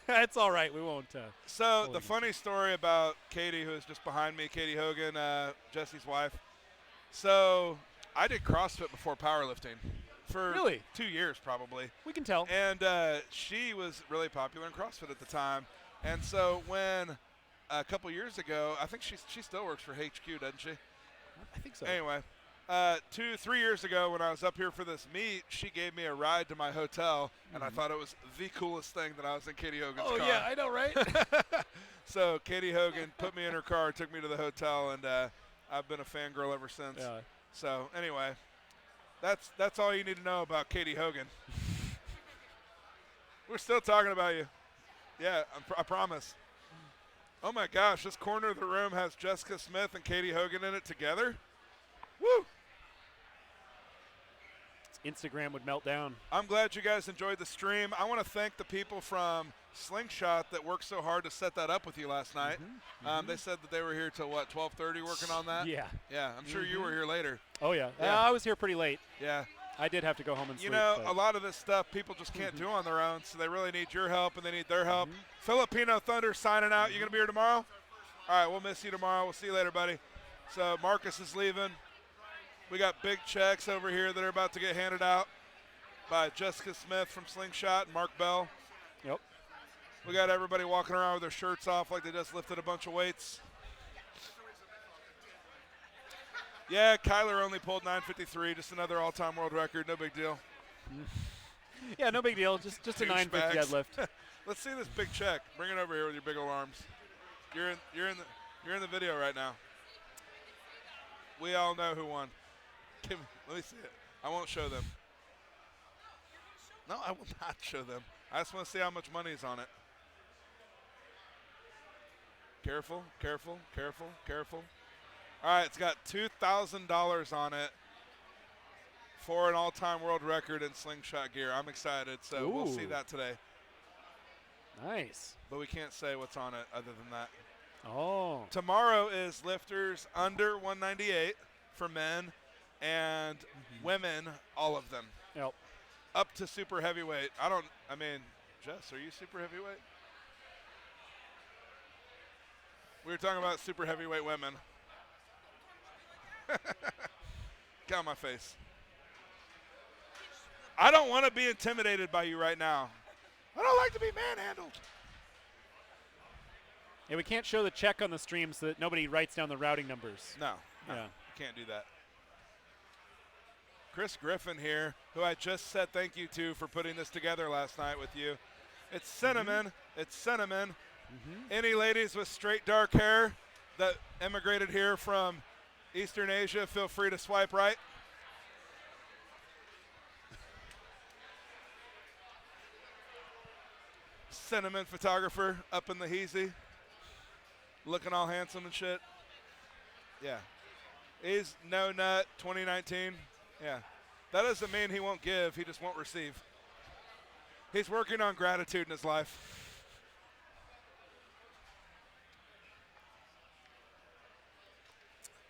That's all right. We won't. So the funny story about Katie, who is just behind me, Katie Hogan, Jesse's wife. So I did CrossFit before powerlifting. For really? 2 years, probably. We can tell. And she was really popular in CrossFit at the time. And so when a couple years ago, I think she still works for HQ, doesn't she? I think so. Anyway, 3 years ago when I was up here for this meet, she gave me a ride to my hotel, and I thought it was the coolest thing that I was in Katie Hogan's car. Oh, yeah, I know, right? So Katie Hogan put me in her car, took me to the hotel, and I've been a fangirl ever since. Yeah. So anyway. That's all you need to know about Katie Hogan. We're still talking about you. Yeah, I promise. Oh my gosh, this corner of the room has Jessica Smith and Katie Hogan in it together. Woo! Instagram would melt down. I'm glad you guys enjoyed the stream. I want to thank the people from Slingshot that worked so hard to set that up with you last night. They said that they were here till, what, 12:30 working on that? Yeah. Yeah, I'm sure you were here later. Oh, yeah. I was here pretty late. Yeah. I did have to go home and sleep. You know, a lot of this stuff people just can't do on their own, so they really need your help and they need their help. Filipino Thunder signing out. You going to be here tomorrow? All right, we'll miss you tomorrow. We'll see you later, buddy. So Marcus is leaving. We got big checks over here that are about to get handed out by Jessica Smith from Slingshot and Mark Bell. Yep. We got everybody walking around with their shirts off like they just lifted a bunch of weights. Yeah, Kyler only pulled 953, just another all-time world record. No big deal. Yeah, no big deal. Just a 950 deadlift. Let's see this big check. Bring it over here with your big old arms. You're in the video right now. We all know who won. Let me see it. I won't show them. No, I will not show them. I just want to see how much money is on it. Careful, careful, careful, careful. All right, it's got $2,000 on it for an all-time world record in slingshot gear. I'm excited, so we'll see that today. Nice. But we can't say what's on it other than that. Oh. Tomorrow is lifters under 198 for men and women, all of them. Yep. Up to super heavyweight. Jess, are you super heavyweight? We were talking about super heavyweight women. Get on my face. I don't want to be intimidated by you right now. I don't like to be manhandled. Yeah, we can't show the check on the stream so that nobody writes down the routing numbers. No. Yeah. You can't do that. Chris Griffin here, who I just said thank you to for putting this together last night with you. It's Cinnamon. It's Cinnamon. Any ladies with straight dark hair that immigrated here from Eastern Asia, feel free to swipe right. Cinnamon photographer up in the Heezy, looking all handsome and shit. Yeah. He's No Nut 2019. Yeah. That doesn't mean he won't give, he just won't receive. He's working on gratitude in his life.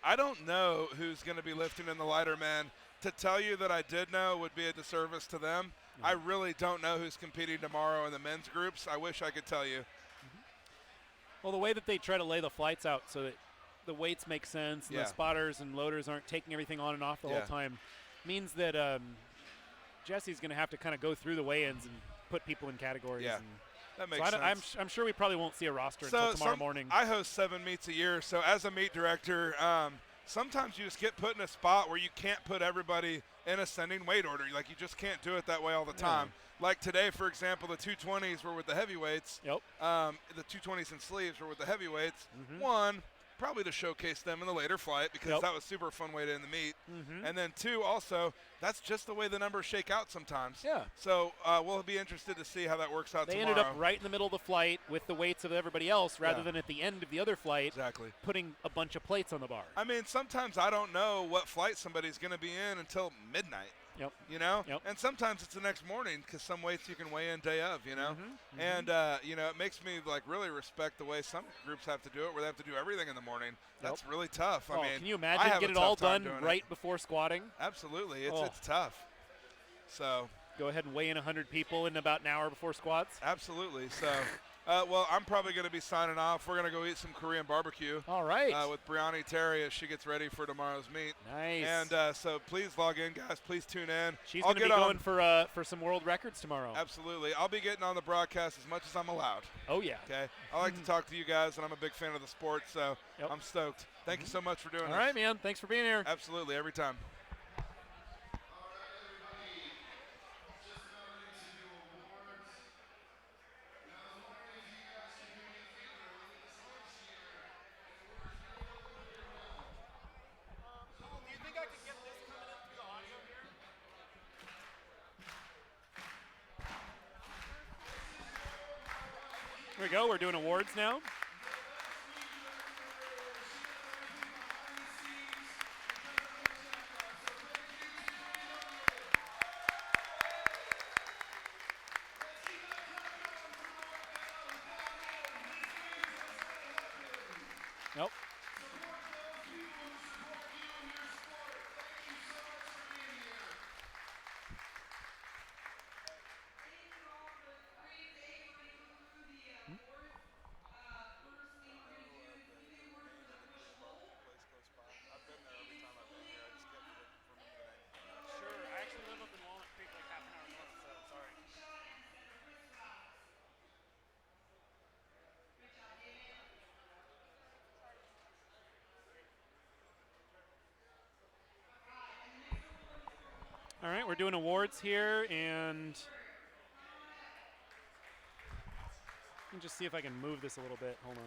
I don't know who's going to be lifting in the lighter men. To tell you that I did know would be a disservice to them. I really don't know who's competing tomorrow in the men's groups. I wish I could tell you. Well, the way that they try to lay the flights out so that the weights make sense and the spotters and loaders aren't taking everything on and off the whole time means that Jesse's going to have to kind of go through the weigh-ins and put people in categories. Yeah. And that makes sense. I'm sure we probably won't see a roster until tomorrow morning. I host 7 meets a year, so as a meet director, sometimes you just get put in a spot where you can't put everybody in ascending weight order. Like, you just can't do it that way all the time. Like today, for example, the 220s were with the heavyweights. Yep. The 220s and sleeves were with the heavyweights. One, probably to showcase them in the later flight because that was super fun way to end the meet. And then 2, also, that's just the way the numbers shake out sometimes. Yeah. So we'll be interested to see how that works out tomorrow. They ended up right in the middle of the flight with the weights of everybody else rather than at the end of the other flight putting a bunch of plates on the bar. I mean, sometimes I don't know what flight somebody's going to be in until midnight. Yep. You know? Yep. And sometimes it's the next morning because some weights you can weigh in day of, you know? And, you know, it makes me, like, really respect the way some groups have to do it where they have to do everything in the morning. That's really tough. Oh, I mean, can you imagine get it all done right before squatting? Absolutely. It's tough. So go ahead and weigh in 100 people in about an hour before squats? Absolutely. So, well, I'm probably going to be signing off. We're going to go eat some Korean barbecue. All right. With Brianni Terry as she gets ready for tomorrow's meet. Nice. And so please log in, guys. Please tune in. She's going to be going for some world records tomorrow. Absolutely. I'll be getting on the broadcast as much as I'm allowed. Oh, yeah. Okay. I like to talk to you guys, and I'm a big fan of the sport, so I'm stoked. Thank you so much for doing this. All right, man. Thanks for being here. Absolutely. Every time. Here we go. We're doing awards now. Nope. All right, we're doing awards here, and let me just see if I can move this a little bit. Hold on.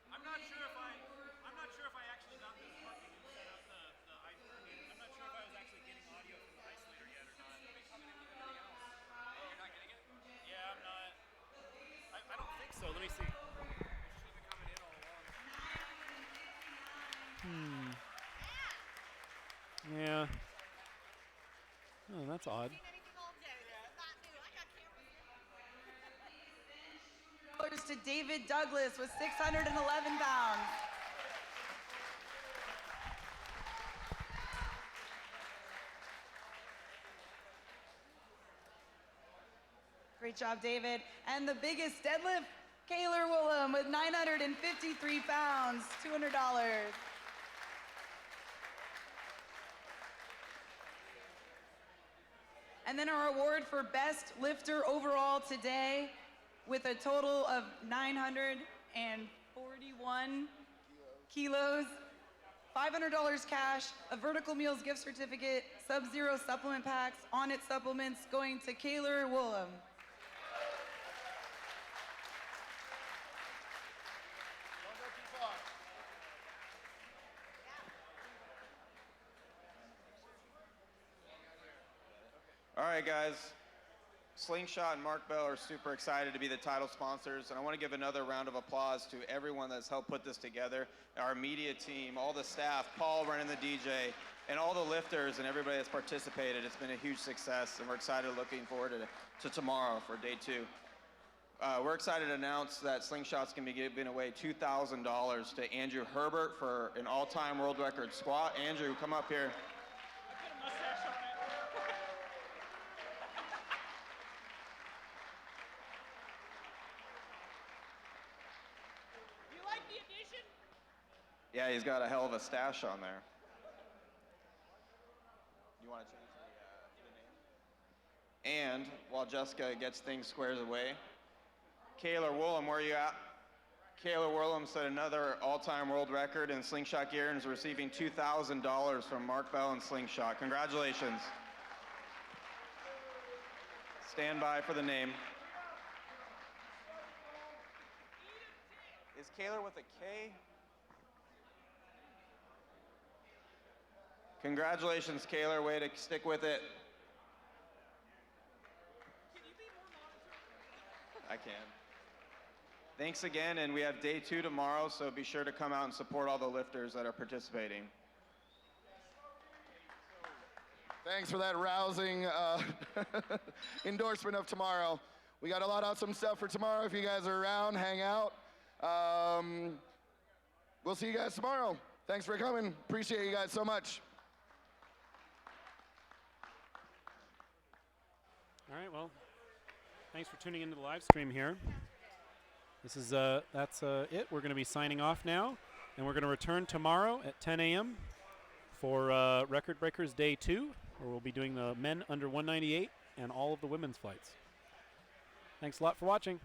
I'm not sure if I actually got this working and set up the I'm not sure if I was actually getting audio from the isolator yet or not. You're not getting it? Yeah, I'm not. I don't think so. Let me see. It should be coming in all along. Yeah. Oh, that's odd. To David Douglas with 611 pounds. Great job, David. And the biggest deadlift, Kaylor Willem with 953 pounds, $200. And then our award for best lifter overall today, with a total of 941 kilos, $500 cash, a Vertical Meals gift certificate, Sub-Zero supplement packs, On It supplements going to Kaylor Willem. All right, guys. Slingshot and Mark Bell are super excited to be the title sponsors, and I want to give another round of applause to everyone that's helped put this together, our media team, all the staff, Paul running the DJ, and all the lifters and everybody that's participated. It's been a huge success, and we're excited, looking forward to tomorrow for day 2. We're excited to announce that Slingshot's going to be giving away $2,000 to Andrew Herbert for an all-time world record squat. Andrew, come up here. I put a mustache on it. 2,000 Yeah, he's got a hell of a stash on there. You want to change the name? And while Jessica gets things squared away, Kayla Woolham, where are you at? Kayla Woolham set another all-time world record in slingshot gear and is receiving $2,000 from Mark Bell in Slingshot. Congratulations. Stand by for the name. Is Kayla with a K? Congratulations, Kayla. Way to stick with it. I can. Thanks again, and we have day 2 tomorrow, so be sure to come out and support all the lifters that are participating. Thanks for that rousing endorsement of tomorrow. We got a lot of awesome stuff for tomorrow. If you guys are around, hang out. We'll see you guys tomorrow. Thanks for coming. Appreciate you guys so much. All right, well, thanks for tuning into the live stream here. This is that's it. We're going to be signing off now, and we're going to return tomorrow at 10 a.m. for Record Breakers Day 2, where we'll be doing the men under 198 and all of the women's flights. Thanks a lot for watching.